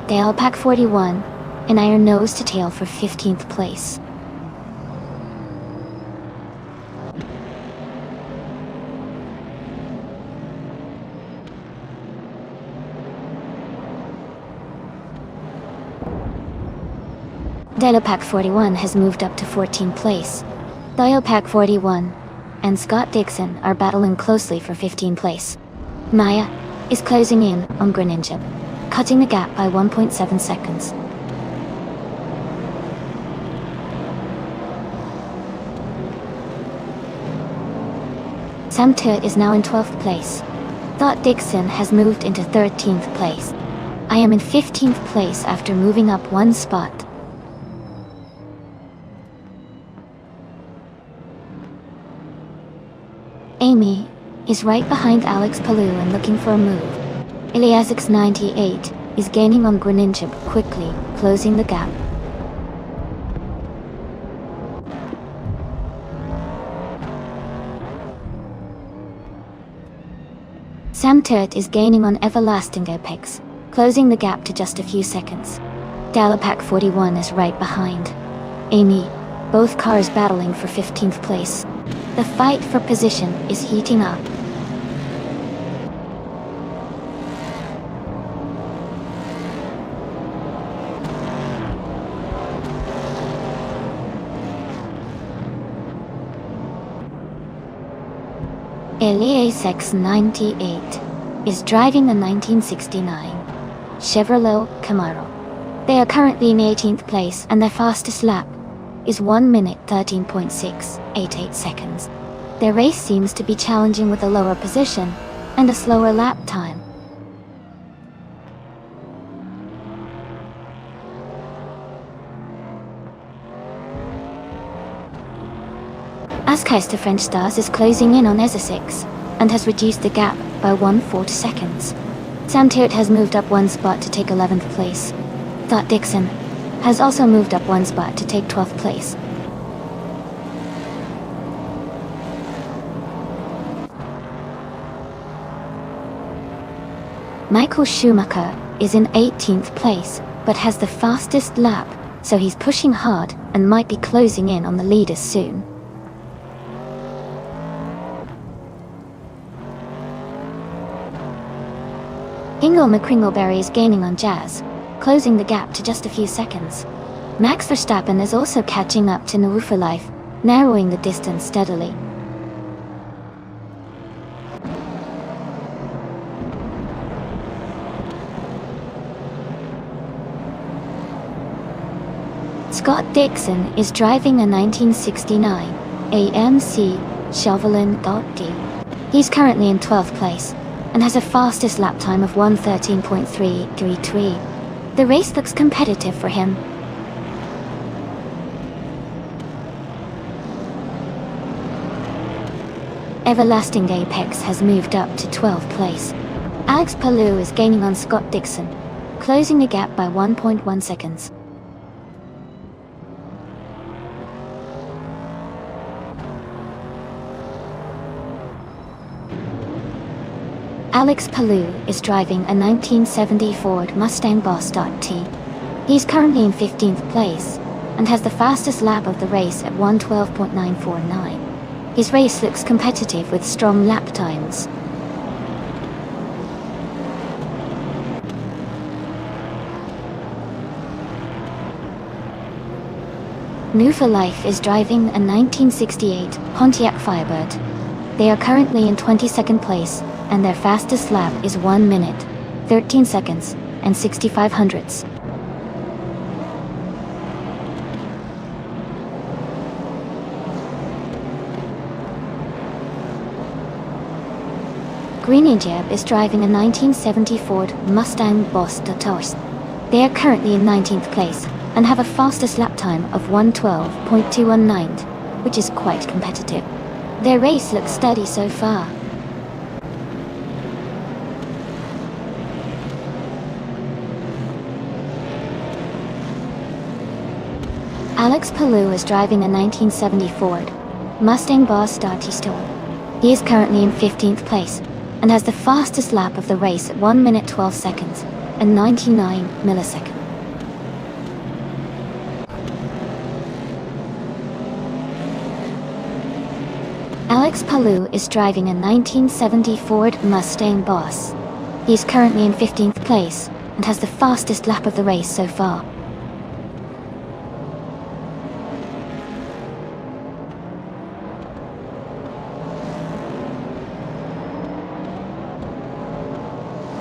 S1: Delpac 41 and Iron nose to tail for 15th place. Delpac 41 has moved up to 14th place. Delpac 41 and Scott Dixon are battling closely for 15th place. Maya is closing in on Greninja, cutting the gap by 1.7 seconds. Sam Turt is now in 12th place. Scott Dixon has moved into 13th place. I am in 15th place after moving up 1 spot. Amy is right behind Alex Palou and looking for a move. Iliasix 98 is gaining on Greninja quickly, closing the gap. Sam Turt is gaining on Everlasting Apex, closing the gap to just a few seconds. Delpac 41 is right behind Amy, both cars battling for 15th place. The fight for position is heating up. Iliasix 98 is driving a 1969 Chevrolet Camaro. They are currently in 18th place and their fastest lap is 1 minute 13.688 seconds. Their race seems to be challenging with a lower position and a slower lap time. Askeister French Stars is closing in on EZA6 and has reduced the gap by 1/4 seconds. Sam Turt has moved up 1 spot to take 11th place. Scott Dixon has also moved up 1 spot to take 12th place. Michael Schumacher is in 18th place, but has the fastest lap, so he's pushing hard and might be closing in on the leaders soon. Ingle McCringleberry is gaining on Jazz, closing the gap to just a few seconds. Max Verstappen is also catching up to Nawufa Life, narrowing the distance steadily. Scott Dixon is driving a 1969 AMC Chevrolet.D. He's currently in 12th place and has a fastest lap time of 1:13.333. The race looks competitive for him. Everlasting Apex has moved up to 12th place. Alex Palou is gaining on Scott Dixon, closing the gap by 1.1 seconds. Alex Palou is driving a 1970 Ford Mustang Boss.T. He's currently in 15th place and has the fastest lap of the race at 1:12.949. His race looks competitive with strong lap times. New for Life is driving a 1968 Pontiac Firebird. They are currently in 22nd place, and their fastest lap is 1 minute, 13 seconds, and 65 hundredths. Green Ejeb is driving a 1970 Ford Mustang Boss Totos. They are currently in 19th place, and have a fastest lap time of 1:12.219, which is quite competitive. Their race looks steady so far. Alex Palou is driving a 1970 Ford Mustang Boss Darty-Store. He is currently in 15th place, and has the fastest lap of the race at 1 minute 12 seconds and 99 milliseconds. Alex Palou is driving a 1970 Ford Mustang Boss. He is currently in 15th place, and has the fastest lap of the race so far.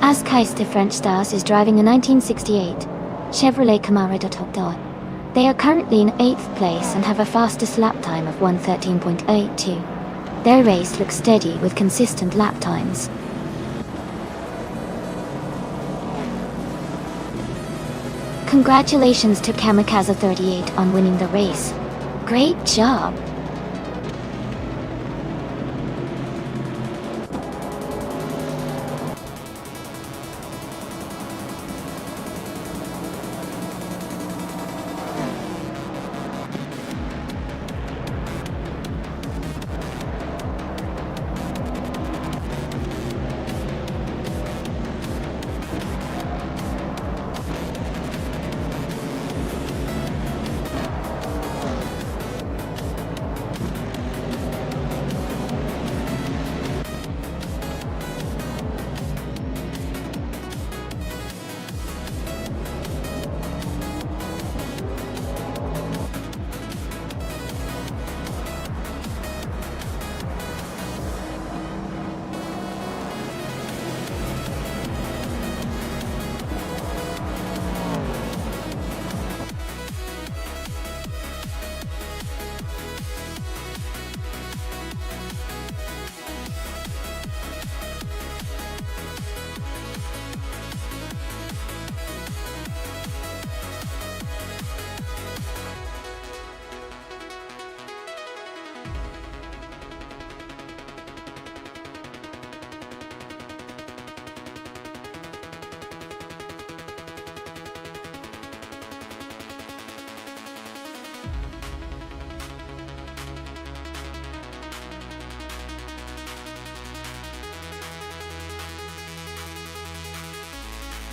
S1: Ascais de French Stars is driving a 1968 Chevrolet Camaro de Top Dot. They are currently in 8th place and have a fastest lap time of 1:13.82. Their race looks steady with consistent lap times. Congratulations to Kamikaze 38 on winning the race. Great job!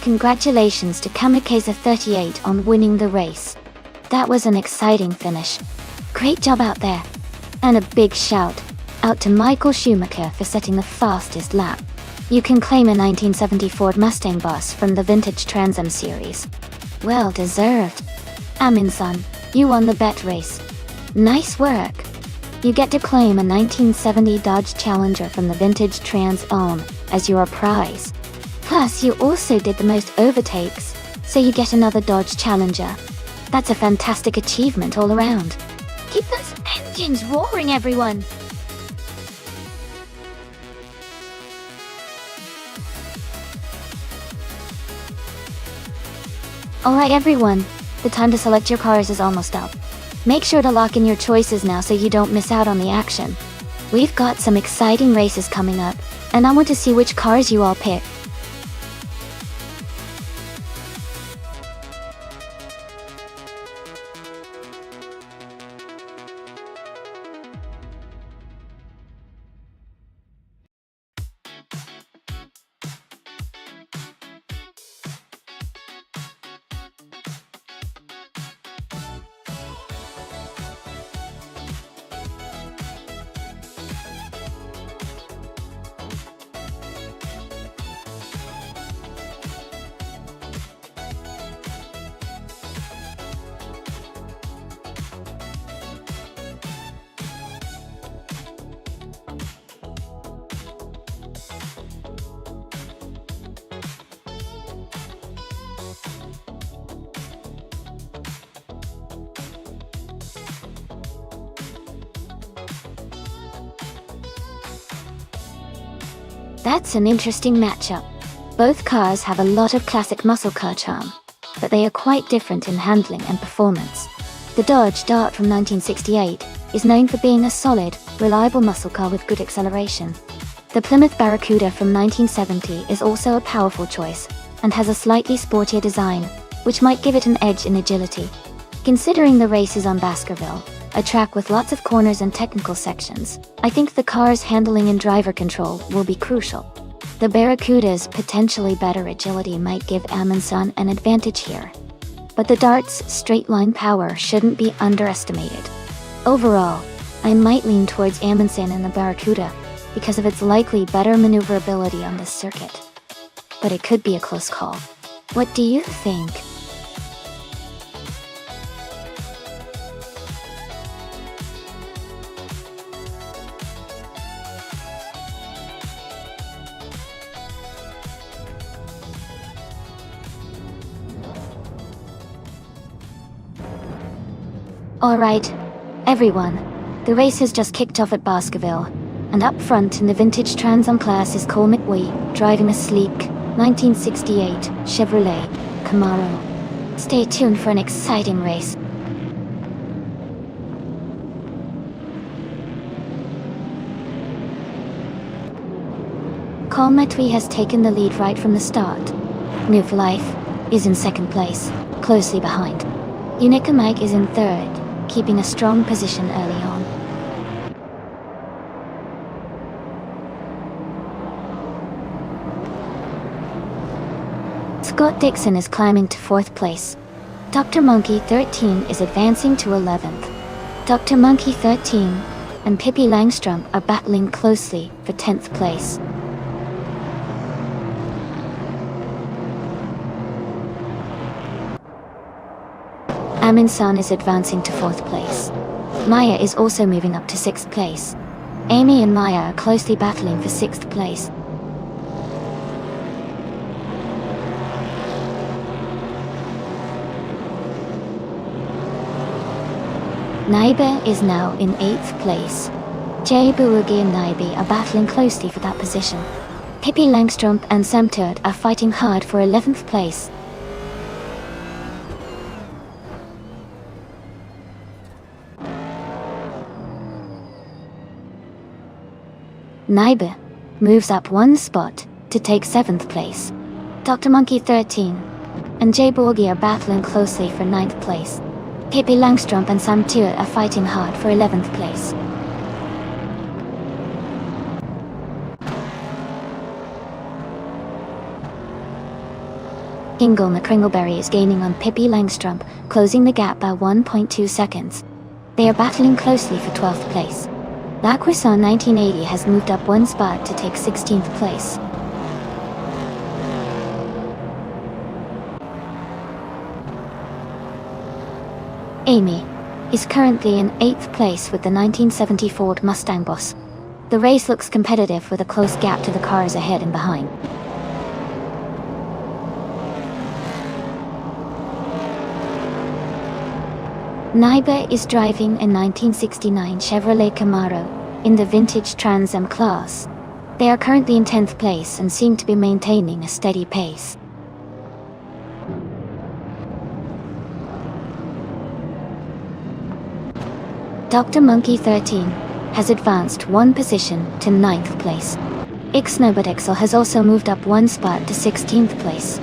S1: Congratulations to Kamikaze 38 on winning the race. That was an exciting finish. Great job out there. And a big shout out to Michael Schumacher for setting the fastest lap. You can claim a 1970 Ford Mustang Boss from the Vintage Trans Am series. Well deserved. Amin-san, you won the bet race. Nice work. You get to claim a 1970 Dodge Challenger from the Vintage Trans Am as your prize. Plus, you also did the most overtakes, so you get another Dodge Challenger. That's a fantastic achievement all around. Keep those engines roaring, everyone! Alright everyone, the time to select your cars is almost up. Make sure to lock in your choices now so you don't miss out on the action. We've got some exciting races coming up, and I want to see which cars you all pick. That's an interesting matchup. Both cars have a lot of classic muscle car charm, but they are quite different in handling and performance. The Dodge Dart from 1968 is known for being a solid, reliable muscle car with good acceleration. The Plymouth Barracuda from 1970 is also a powerful choice, and has a slightly sportier design, which might give it an edge in agility. Considering the race is on Baskerville, a track with lots of corners and technical sections, I think the car's handling and driver control will be crucial. The Barracuda's potentially better agility might give Amundsen an advantage here, but the Dart's straight-line power shouldn't be underestimated. Overall, I might lean towards Amundsen and the Barracuda because of its likely better maneuverability on this circuit. But it could be a close call. What do you think? Alright, everyone, the race has just kicked off at Baskerville, and up front in the vintage Trans Am class is Cole McWee, driving a sleek 1968 Chevrolet Camaro. Stay tuned for an exciting race. Cole McWee has taken the lead right from the start. New for Life is in second place, closely behind. Unica Mike is in third, keeping a strong position early on. Scott Dixon is climbing to 4th place. Dr. Monkey 13 is advancing to 11th. Dr. Monkey 13 and Pippi Langstrom are battling closely for 10th place. Amundsen is advancing to 4th place. Maya is also moving up to 6th place. Amy and Maya are closely battling for 6th place. Naibe is now in 8th place. Jay Buugi and Naibe are battling closely for that position. Pippi Langstrom and Sam Turt are fighting hard for 11th place. Naibe moves up one spot to take 7th place. Dr. Monkey 13 and Jay Borgi are battling closely for 9th place. Pippi Langstrom and Sam Turt are fighting hard for 11th place. Kingle McCringleberry is gaining on Pippi Langstrom, closing the gap by 1.2 seconds. They are battling closely for 12th place. La Croissant 1980 has moved up one spot to take 16th place. Amy is currently in 8th place with the 1970 Ford Mustang Boss. The race looks competitive with a close gap to the cars ahead and behind. Naibe is driving a 1969 Chevrolet Camaro in the vintage Trans Am class. They are currently in 10th place and seem to be maintaining a steady pace. Dr. Monkey 13 has advanced one position to 9th place. Ixnobotexel has also moved up one spot to 16th place.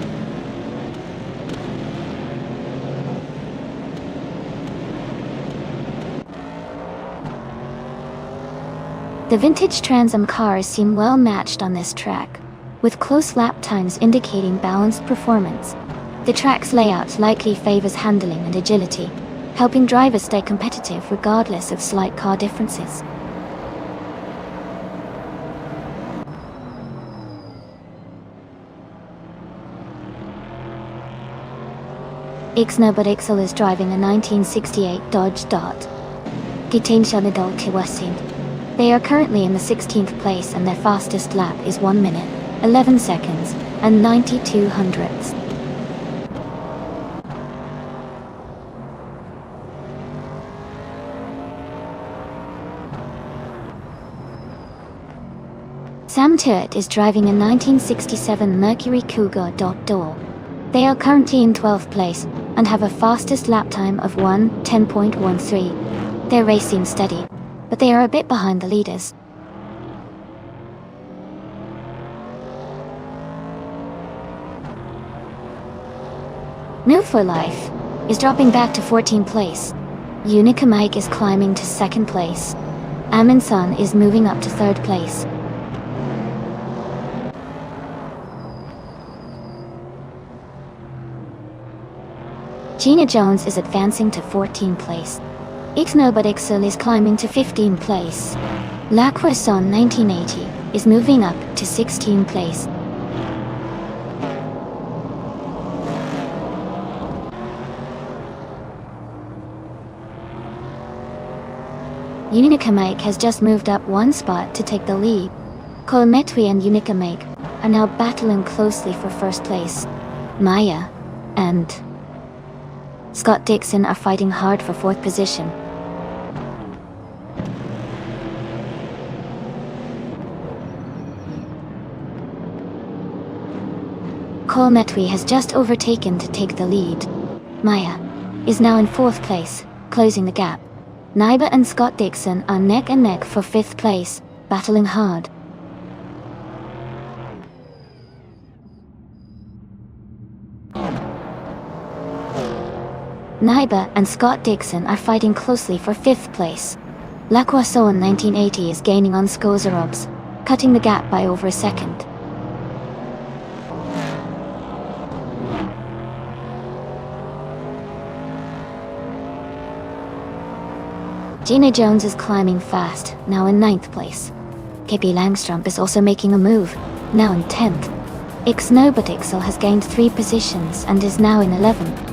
S1: The vintage Trans Am cars seem well matched on this track, with close lap times indicating balanced performance. The track's layout likely favors handling and agility, helping drivers stay competitive regardless of slight car differences. Ixnobotexel is driving a 1968 Dodge Dart. Gitanshanadol Kiwasin. They are currently in the 16th place and their fastest lap is 1 minute, 11 seconds, and 92 hundredths. Sam Tuitt is driving a 1967 Mercury Cougar door. They are currently in 12th place and have a fastest lap time of 1:10.13. Their race seems steady, but they are a bit behind the leaders. New for Life is dropping back to 14th place. Unica Mike is climbing to 2nd place. Amin Sun is moving up to 3rd place. Gina Jones is advancing to 14th place. Ixnobadixel is climbing to 15th place. La Croissant 1980 is moving up to 16th place. Unica Mike has just moved up one spot to take the lead. Colmetwi and Unica Mike are now battling closely for 1st place. Maya and Scott Dixon are fighting hard for 4th position. Colmetwi has just overtaken to take the lead. Maya is now in 4th place, closing the gap. Naiba and Scott Dixon are neck and neck for 5th place, battling hard. Naiba and Scott Dixon are fighting closely for 5th place. La Croissant 1980 is gaining on Skozerobs, cutting the gap by over a second. Gina Jones is climbing fast, now in 9th place. Kippi Langstrump is also making a move, now in 10th. Ixnobadixel has gained 3 positions and is now in 11th.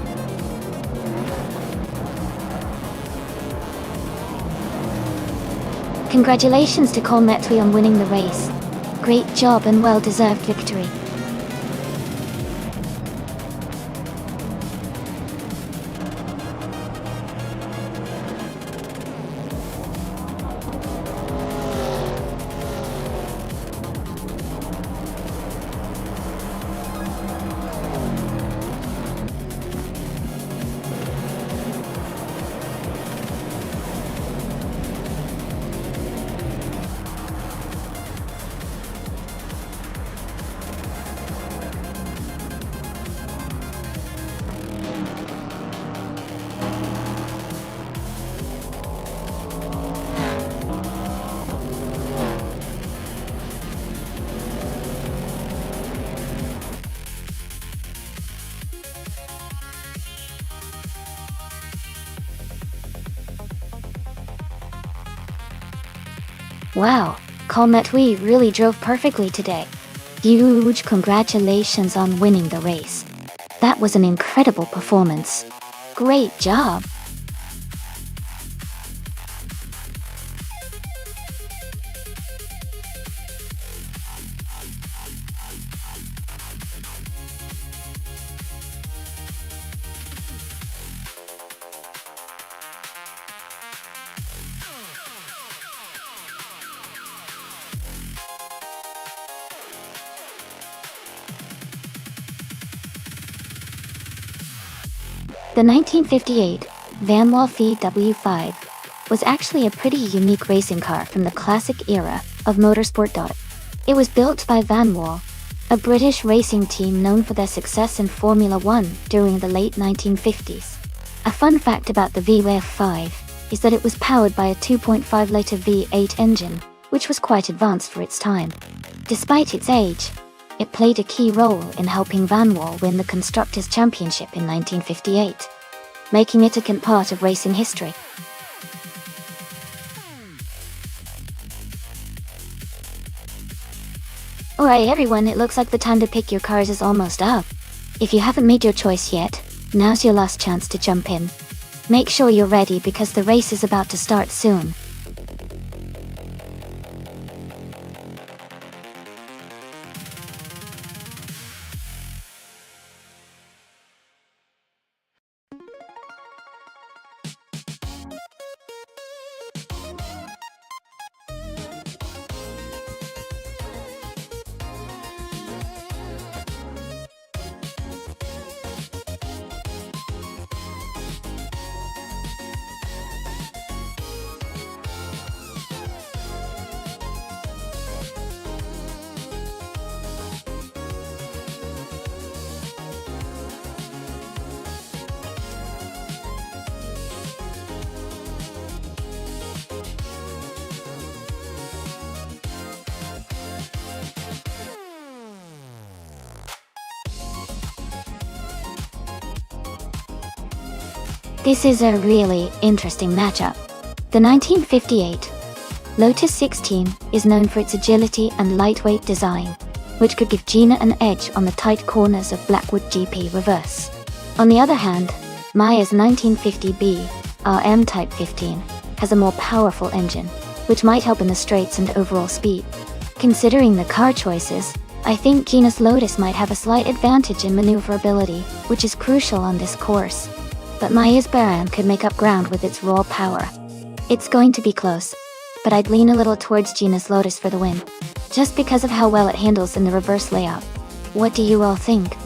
S1: Congratulations to Colmetwi on winning the race. Great job and well-deserved victory. Wow, Colmetwi really drove perfectly today. Huge congratulations on winning the race. That was an incredible performance. Great job. The 1958 Van Wall W5 was actually a pretty unique racing car from the classic era of motorsport. It was built by Van Wall, a British racing team known for their success in Formula One during the late 1950s. A fun fact about the VWF5 is that it was powered by a 2.5-liter V8 engine, which was quite advanced for its time. Despite its age, it played a key role in helping Van Wall win the Constructors' Championship in 1958, making it a key part of racing history. Alright everyone, it looks like the time to pick your cars is almost up. If you haven't made your choice yet, now's your last chance to jump in. Make sure you're ready because the race is about to start soon. This is a really interesting matchup. The 1958 Lotus 16 is known for its agility and lightweight design, which could give Gina an edge on the tight corners of Blackwood GP reverse. On the other hand, Maya's 1950B RM Type 15 has a more powerful engine, which might help in the straights and overall speed. Considering the car choices, I think Gina's Lotus might have a slight advantage in maneuverability, which is crucial on this course. But Maya's Baran could make up ground with its raw power. It's going to be close, but I'd lean a little towards Gina's Lotus for the win, just because of how well it handles in the reverse layout. What do you all think?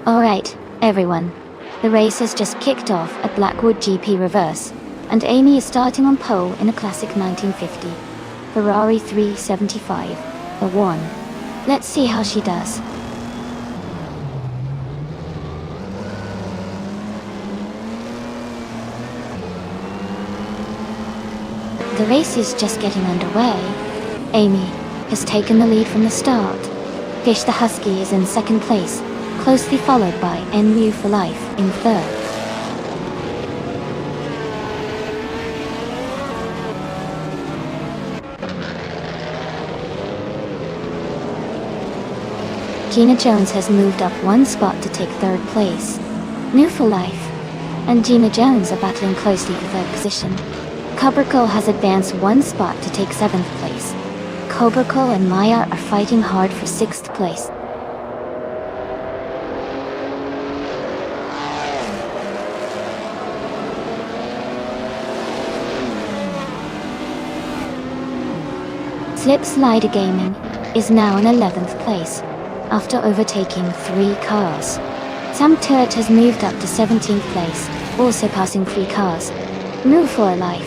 S1: Alright, everyone. The race has just kicked off at Blackwood GP Reverse, and Amy is starting on pole in a classic 1950 Ferrari 375, a 1. Let's see how she does. The race is just getting underway. Amy has taken the lead from the start. Fish the Husky is in second place, closely followed by NU for Life in third. Gina Jones has moved up one spot to take third place. New for Life and Gina Jones are battling closely for third position. Cobracle has advanced one spot to take seventh place. Cobracle and Maya are fighting hard for sixth place. Slip Slider Gaming is now in 11th place, after overtaking 3 cars. Sam Turret has moved up to 17th place, also passing 3 cars. Move for Life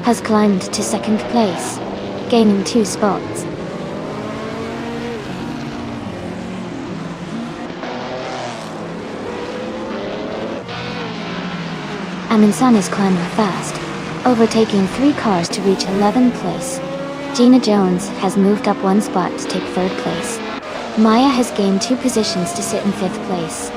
S1: has climbed to 2nd place, gaining 2 spots. Aminsan is climbing fast, overtaking 3 cars to reach 11th place. Gina Jones has moved up 1 spot to take 3rd place. Maya has gained 2 positions to sit in 5th place.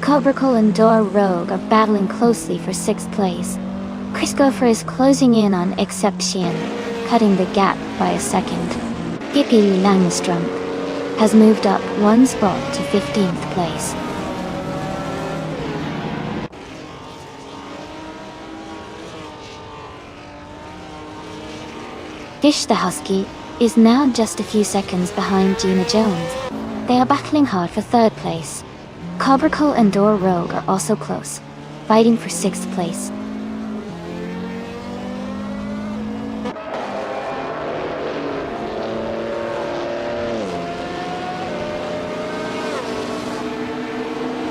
S1: Cobracle and Dora Rogue are battling closely for 6th place. Chris Gopher is closing in on Exception, cutting the gap by a second. Pippi Langstrom has moved up 1 spot to 15th place. Fish the Husky is now just a few seconds behind Gina Jones. They are battling hard for 3rd place. Cobracle and Dora Rogue are also close, fighting for 6th place.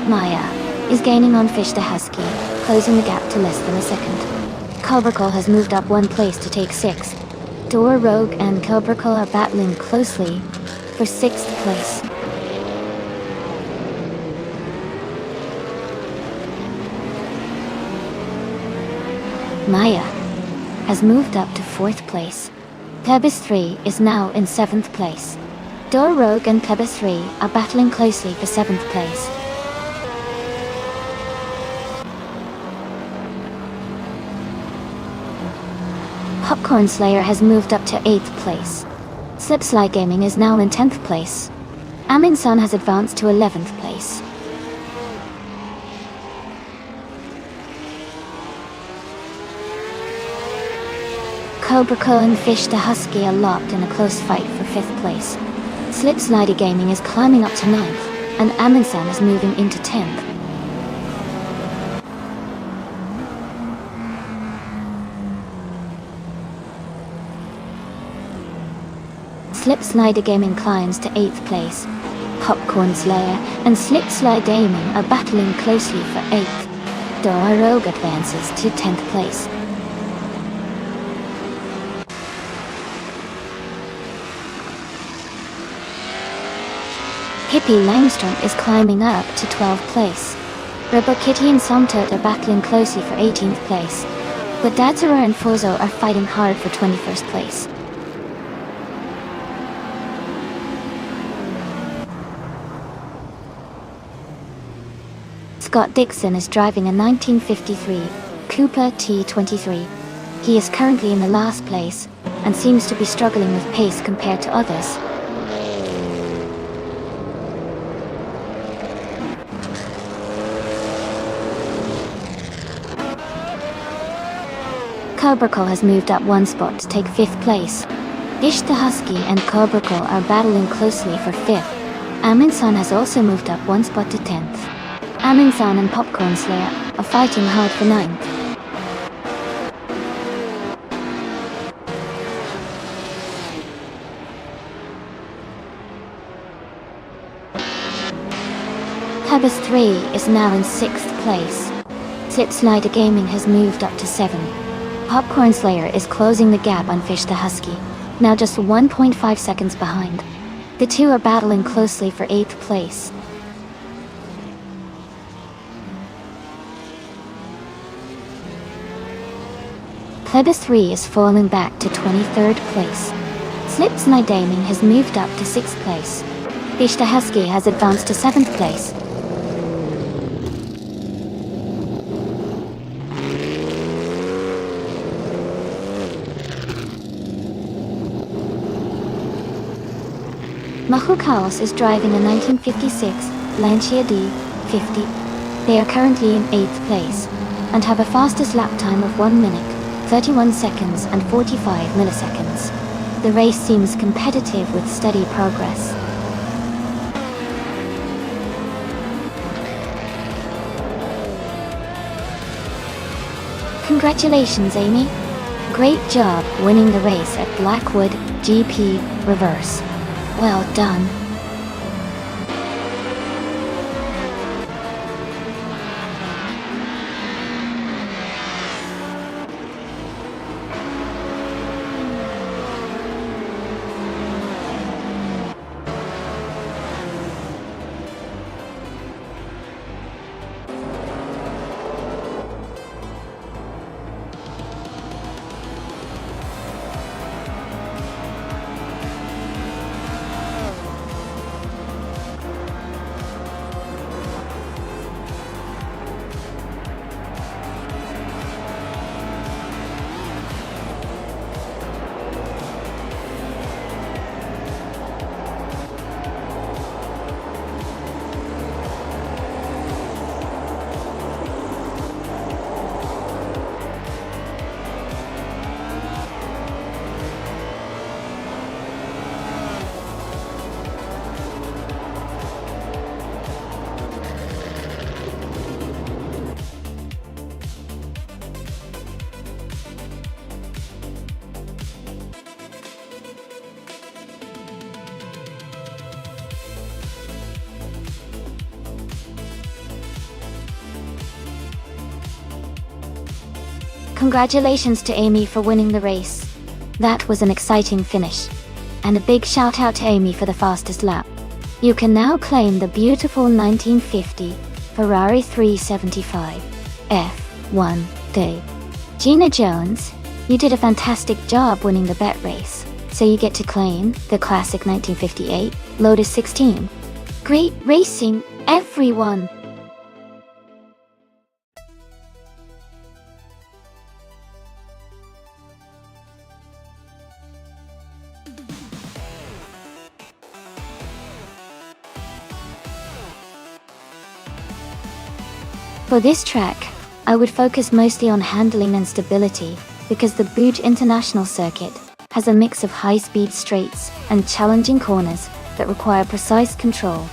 S1: Maya is gaining on Fish the Husky, closing the gap to less than a second. Cobracle has moved up 1 place to take 6th. Dora Rogue and Cobracle are battling closely for 6th place. Maya has moved up to 4th place. Plebis 3 is now in 7th place. Dora Rogue and Plebis 3 are battling closely for 7th place. Popcorn Slayer has moved up to 8th place. Slipslide Gaming is now in 10th place. Aminsan has advanced to 11th place. Cobracle and Fish the Husky are locked in a close fight for 5th place. Slipslider Gaming is climbing up to 9th, and Aminsan is moving into 10th. Slip Slider Gaming climbs to 8th place. Popcorn Slayer and Slip Slide Gaming are battling closely for 8th. Dora Rogue advances to 10th place. Hippie Langstrom is climbing up to 12th place. RoboKitty and Somtot are battling closely for 18th place. But Dadzera and Forzo are fighting hard for 21st place. Scott Dixon is driving a 1953 Cooper T23. He is currently in the last place, and seems to be struggling with pace compared to others. Cobracle has moved up one spot to take 5th place. Ish the Husky and Cobracle are battling closely for 5th. Aminsan has also moved up one spot to 10th. Aminsan and Popcorn Slayer are fighting hard for 9th. Habas 3 is now in 6th place. Slip Slider Gaming has moved up to 7. Popcorn Slayer is closing the gap on Fish the Husky, now just 1.5 seconds behind. The two are battling closely for 8th place. Plebis 3 is falling back to 23rd place. Slip Slide Gaming has moved up to 6th place. Fish the Husky has advanced to 7th place. Mahukaos is driving a 1956 Lancia D50. They are currently in 8th place, and have a fastest lap time of 1 minute, 31 seconds and 45 milliseconds. The race seems competitive with steady progress. Congratulations, Amy! Great job winning the race at Blackwood GP Reverse. Well done. Congratulations to Amy for winning the race. That was an exciting finish. And a big shout out to Amy for the fastest lap. You can now claim the beautiful 1950 Ferrari 375 F1 day. Gina Jones, you did a fantastic job winning the bet race, so you get to claim the classic 1958 Lotus 16. Great racing, everyone! For this track, I would focus mostly on handling and stability, because the Buge International Circuit has a mix of high-speed straights and challenging corners that require precise control.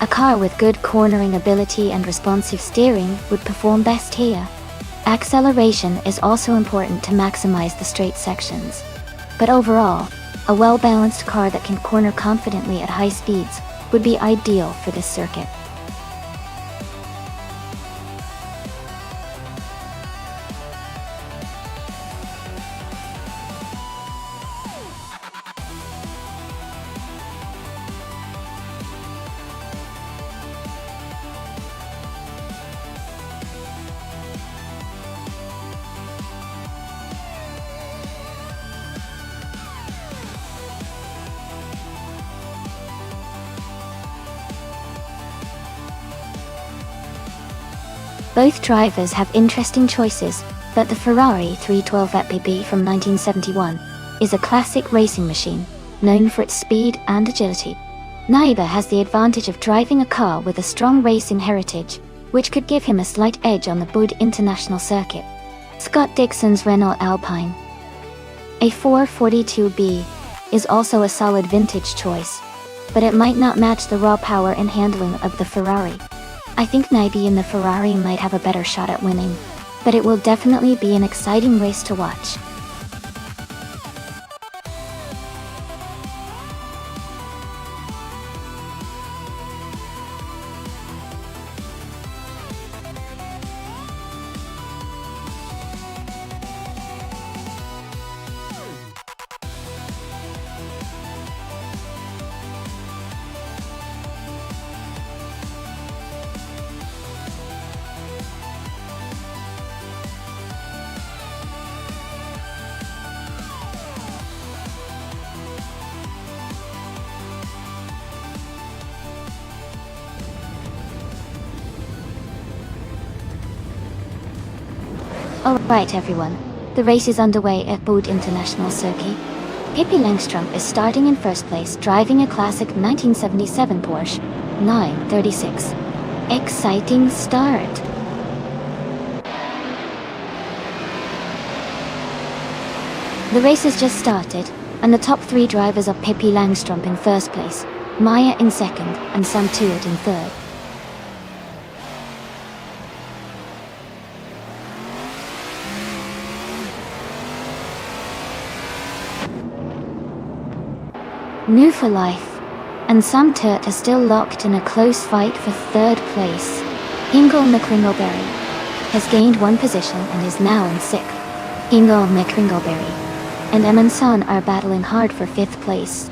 S1: A car with good cornering ability and responsive steering would perform best here. Acceleration is also important to maximize the straight sections. But overall, A well-balanced car that can corner confidently at high speeds would be ideal for this circuit. Both drivers have interesting choices, but the Ferrari 312 FPV from 1971 is a classic racing machine, known for its speed and agility. Neither has the advantage of driving a car with a strong racing heritage, which could give him a slight edge on the Bud International Circuit. Scott Dixon's Renault Alpine A442B is also a solid vintage choice, but it might not match the raw power and handling of the Ferrari. I think Naibi in the Ferrari might have a better shot at winning, but it will definitely be an exciting race to watch. Alright everyone, the race is underway at Bud International Circuit. Pippi Langstrom is starting in first place, driving a classic 1977 Porsche 936. Exciting start! The race has just started, and the top three drivers are Pippi Langstrom in first place, Maya in second, and Sam Tuert in third. New for life, and Sam Tuert are still locked in a close fight for third place. Ingo McCringleberry has gained one position and is now in sixth. Ingo McCringleberry and Eman Son are battling hard for fifth place.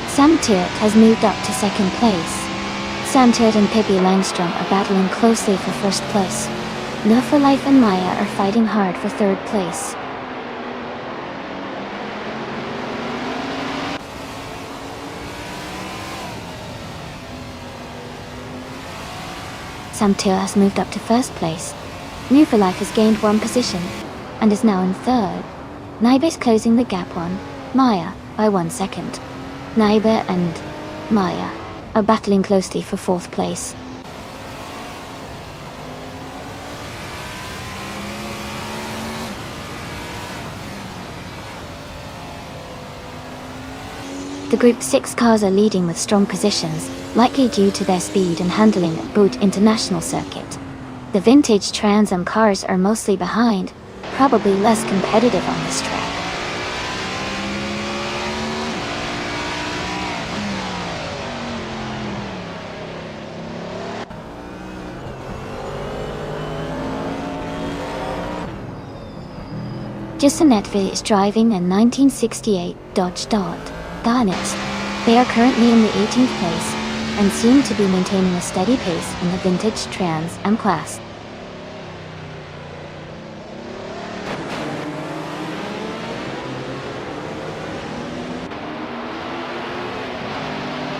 S1: Sam Tuert has moved up to second place. Sam Tuert and Pippi Langstrom are battling closely for first place. No for Life and Maya are fighting hard for third place. Sam Tuert has moved up to first place. New for Life has gained one position and is now in third. Naibe is closing the gap on Maya by 1 second. Naibe and Maya are battling closely for fourth place. The Group 6 cars are leading with strong positions, likely due to their speed and handling at Bud International Circuit. The vintage Trans Am cars are mostly behind, probably less competitive on this track. Giuseppe is driving a 1968 Dodge Dart. They are currently in the 18th place and seem to be maintaining a steady pace in the vintage Trans Am class.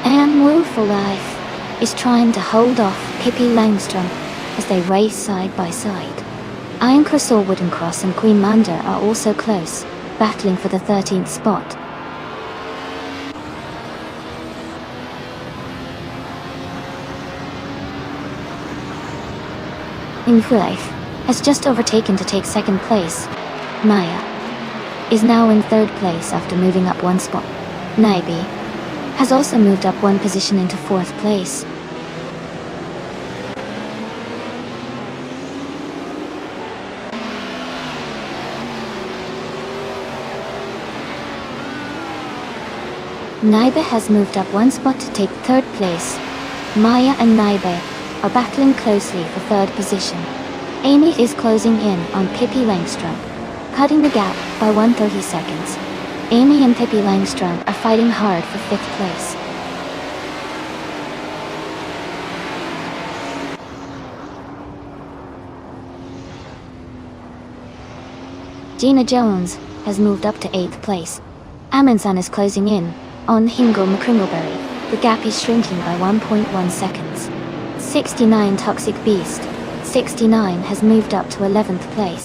S1: And Will for Life is trying to hold off Pippi Langstrom as they race side by side. Iron Cross or Wooden Cross and Queen Manda are also close, battling for the 13th spot. Life has just overtaken to take second place. Maya is now in third place after moving up one spot. Naibi has also moved up one position into fourth place. Naibe has moved up one spot to take third place. Maya and Naibe are battling closely for third position. Amy is closing in on Pippi Langstrump, cutting the gap by 130 seconds. Amy and Pippi Langstrump are fighting hard for fifth place. Gina Jones has moved up to 8th place. Amundsen is closing in on Hingle McCringleberry. The gap is shrinking by 1.1 seconds. 69 Toxic Beast. 69 has moved up to 11th place.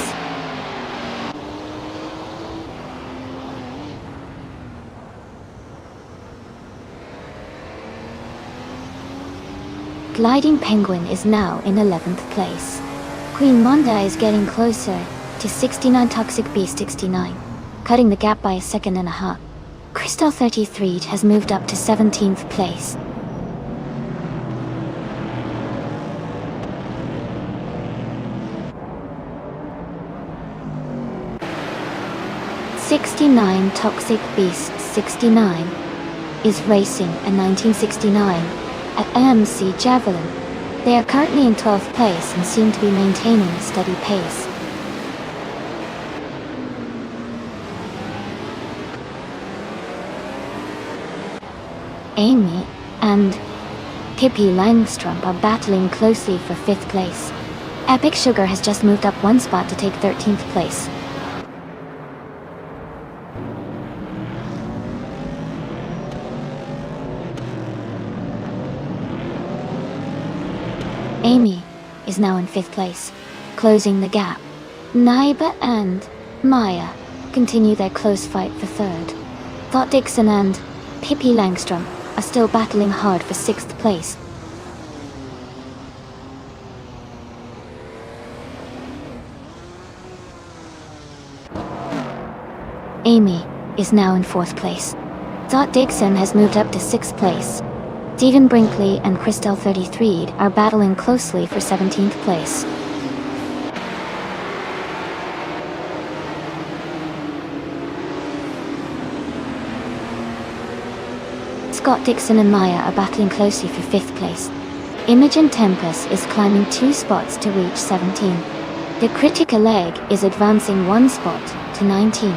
S1: Gliding Penguin is now in 11th place. Queen Monda is getting closer to 69 Toxic Beast 69, cutting the gap by a second and a half. Crystal 33 has moved up to 17th place. '69 Toxic Beast 69 is racing a 1969 at AMC Javelin. They are currently in 12th place and seem to be maintaining a steady pace. Amy and Pippi Langstrump are battling closely for 5th place. Epic Sugar has just moved up one spot to take 13th place. Amy is now in 5th place, closing the gap. Naiba and Maya continue their close fight for 3rd. Thought Dixon and Pippi Langstrump are still battling hard for 6th place. Amy is now in 4th place. Dot Dixon has moved up to 6th place. Stephen Brinkley and Crystal 33 are battling closely for 17th place. Scott Dixon and Maya are battling closely for 5th place. Imogen Tempest is climbing 2 spots to reach 17. The Critica Leg is advancing 1 spot to 19.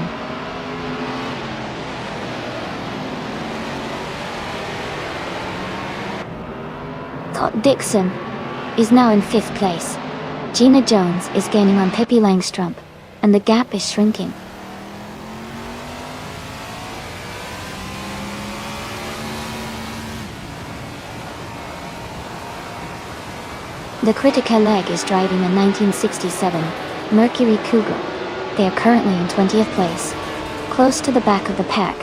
S1: Scott Dixon is now in 5th place. Gina Jones is gaining on Pippi Langstrump, and the gap is shrinking. The Critica Leg is driving a 1967 Mercury Cougar. They are currently in 20th place, close to the back of the pack,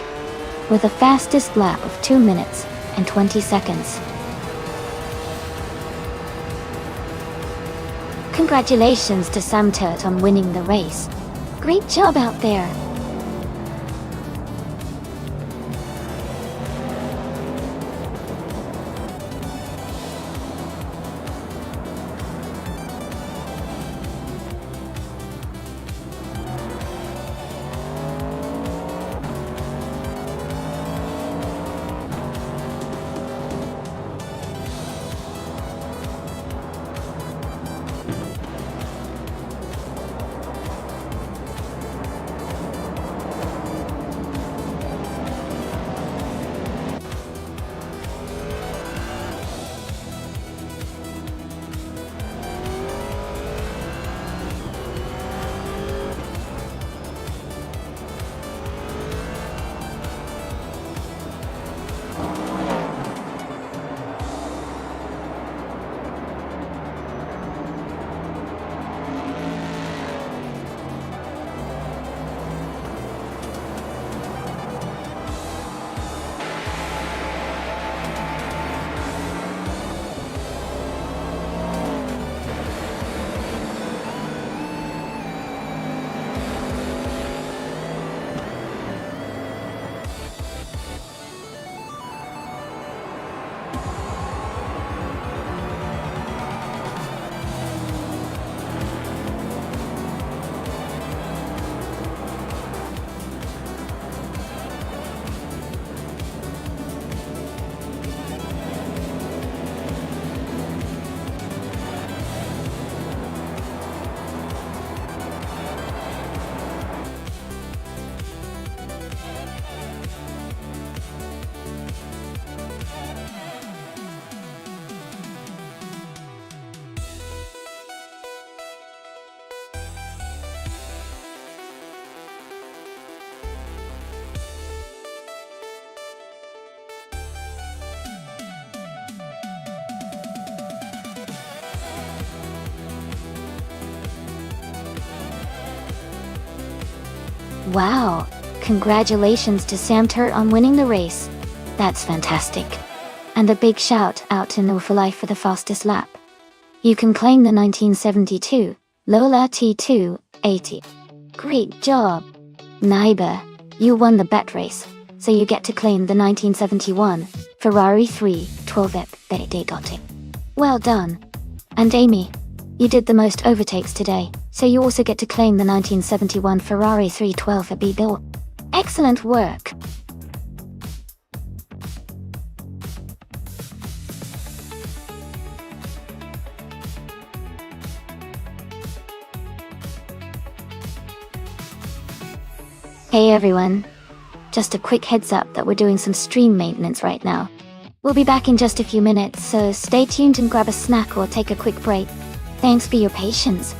S1: with a fastest lap of 2 minutes and 20 seconds. Congratulations to Sam Turt on winning the race. Great job out there! Wow! Congratulations to Sam Turt on winning the race. That's fantastic. And a big shout out to No for Life for the fastest lap. You can claim the 1972 Lola T280. Great job! Neighbor, you won the bet race, so you get to claim the 1971 Ferrari 312 Well done. And Amy, you did the most overtakes today, so you also get to claim the 1971 Ferrari 312 bill. Excellent work! Hey everyone. Just a quick heads up that we're doing some stream maintenance right now. We'll be back in just a few minutes, so stay tuned and grab a snack or take a quick break. Thanks for your patience.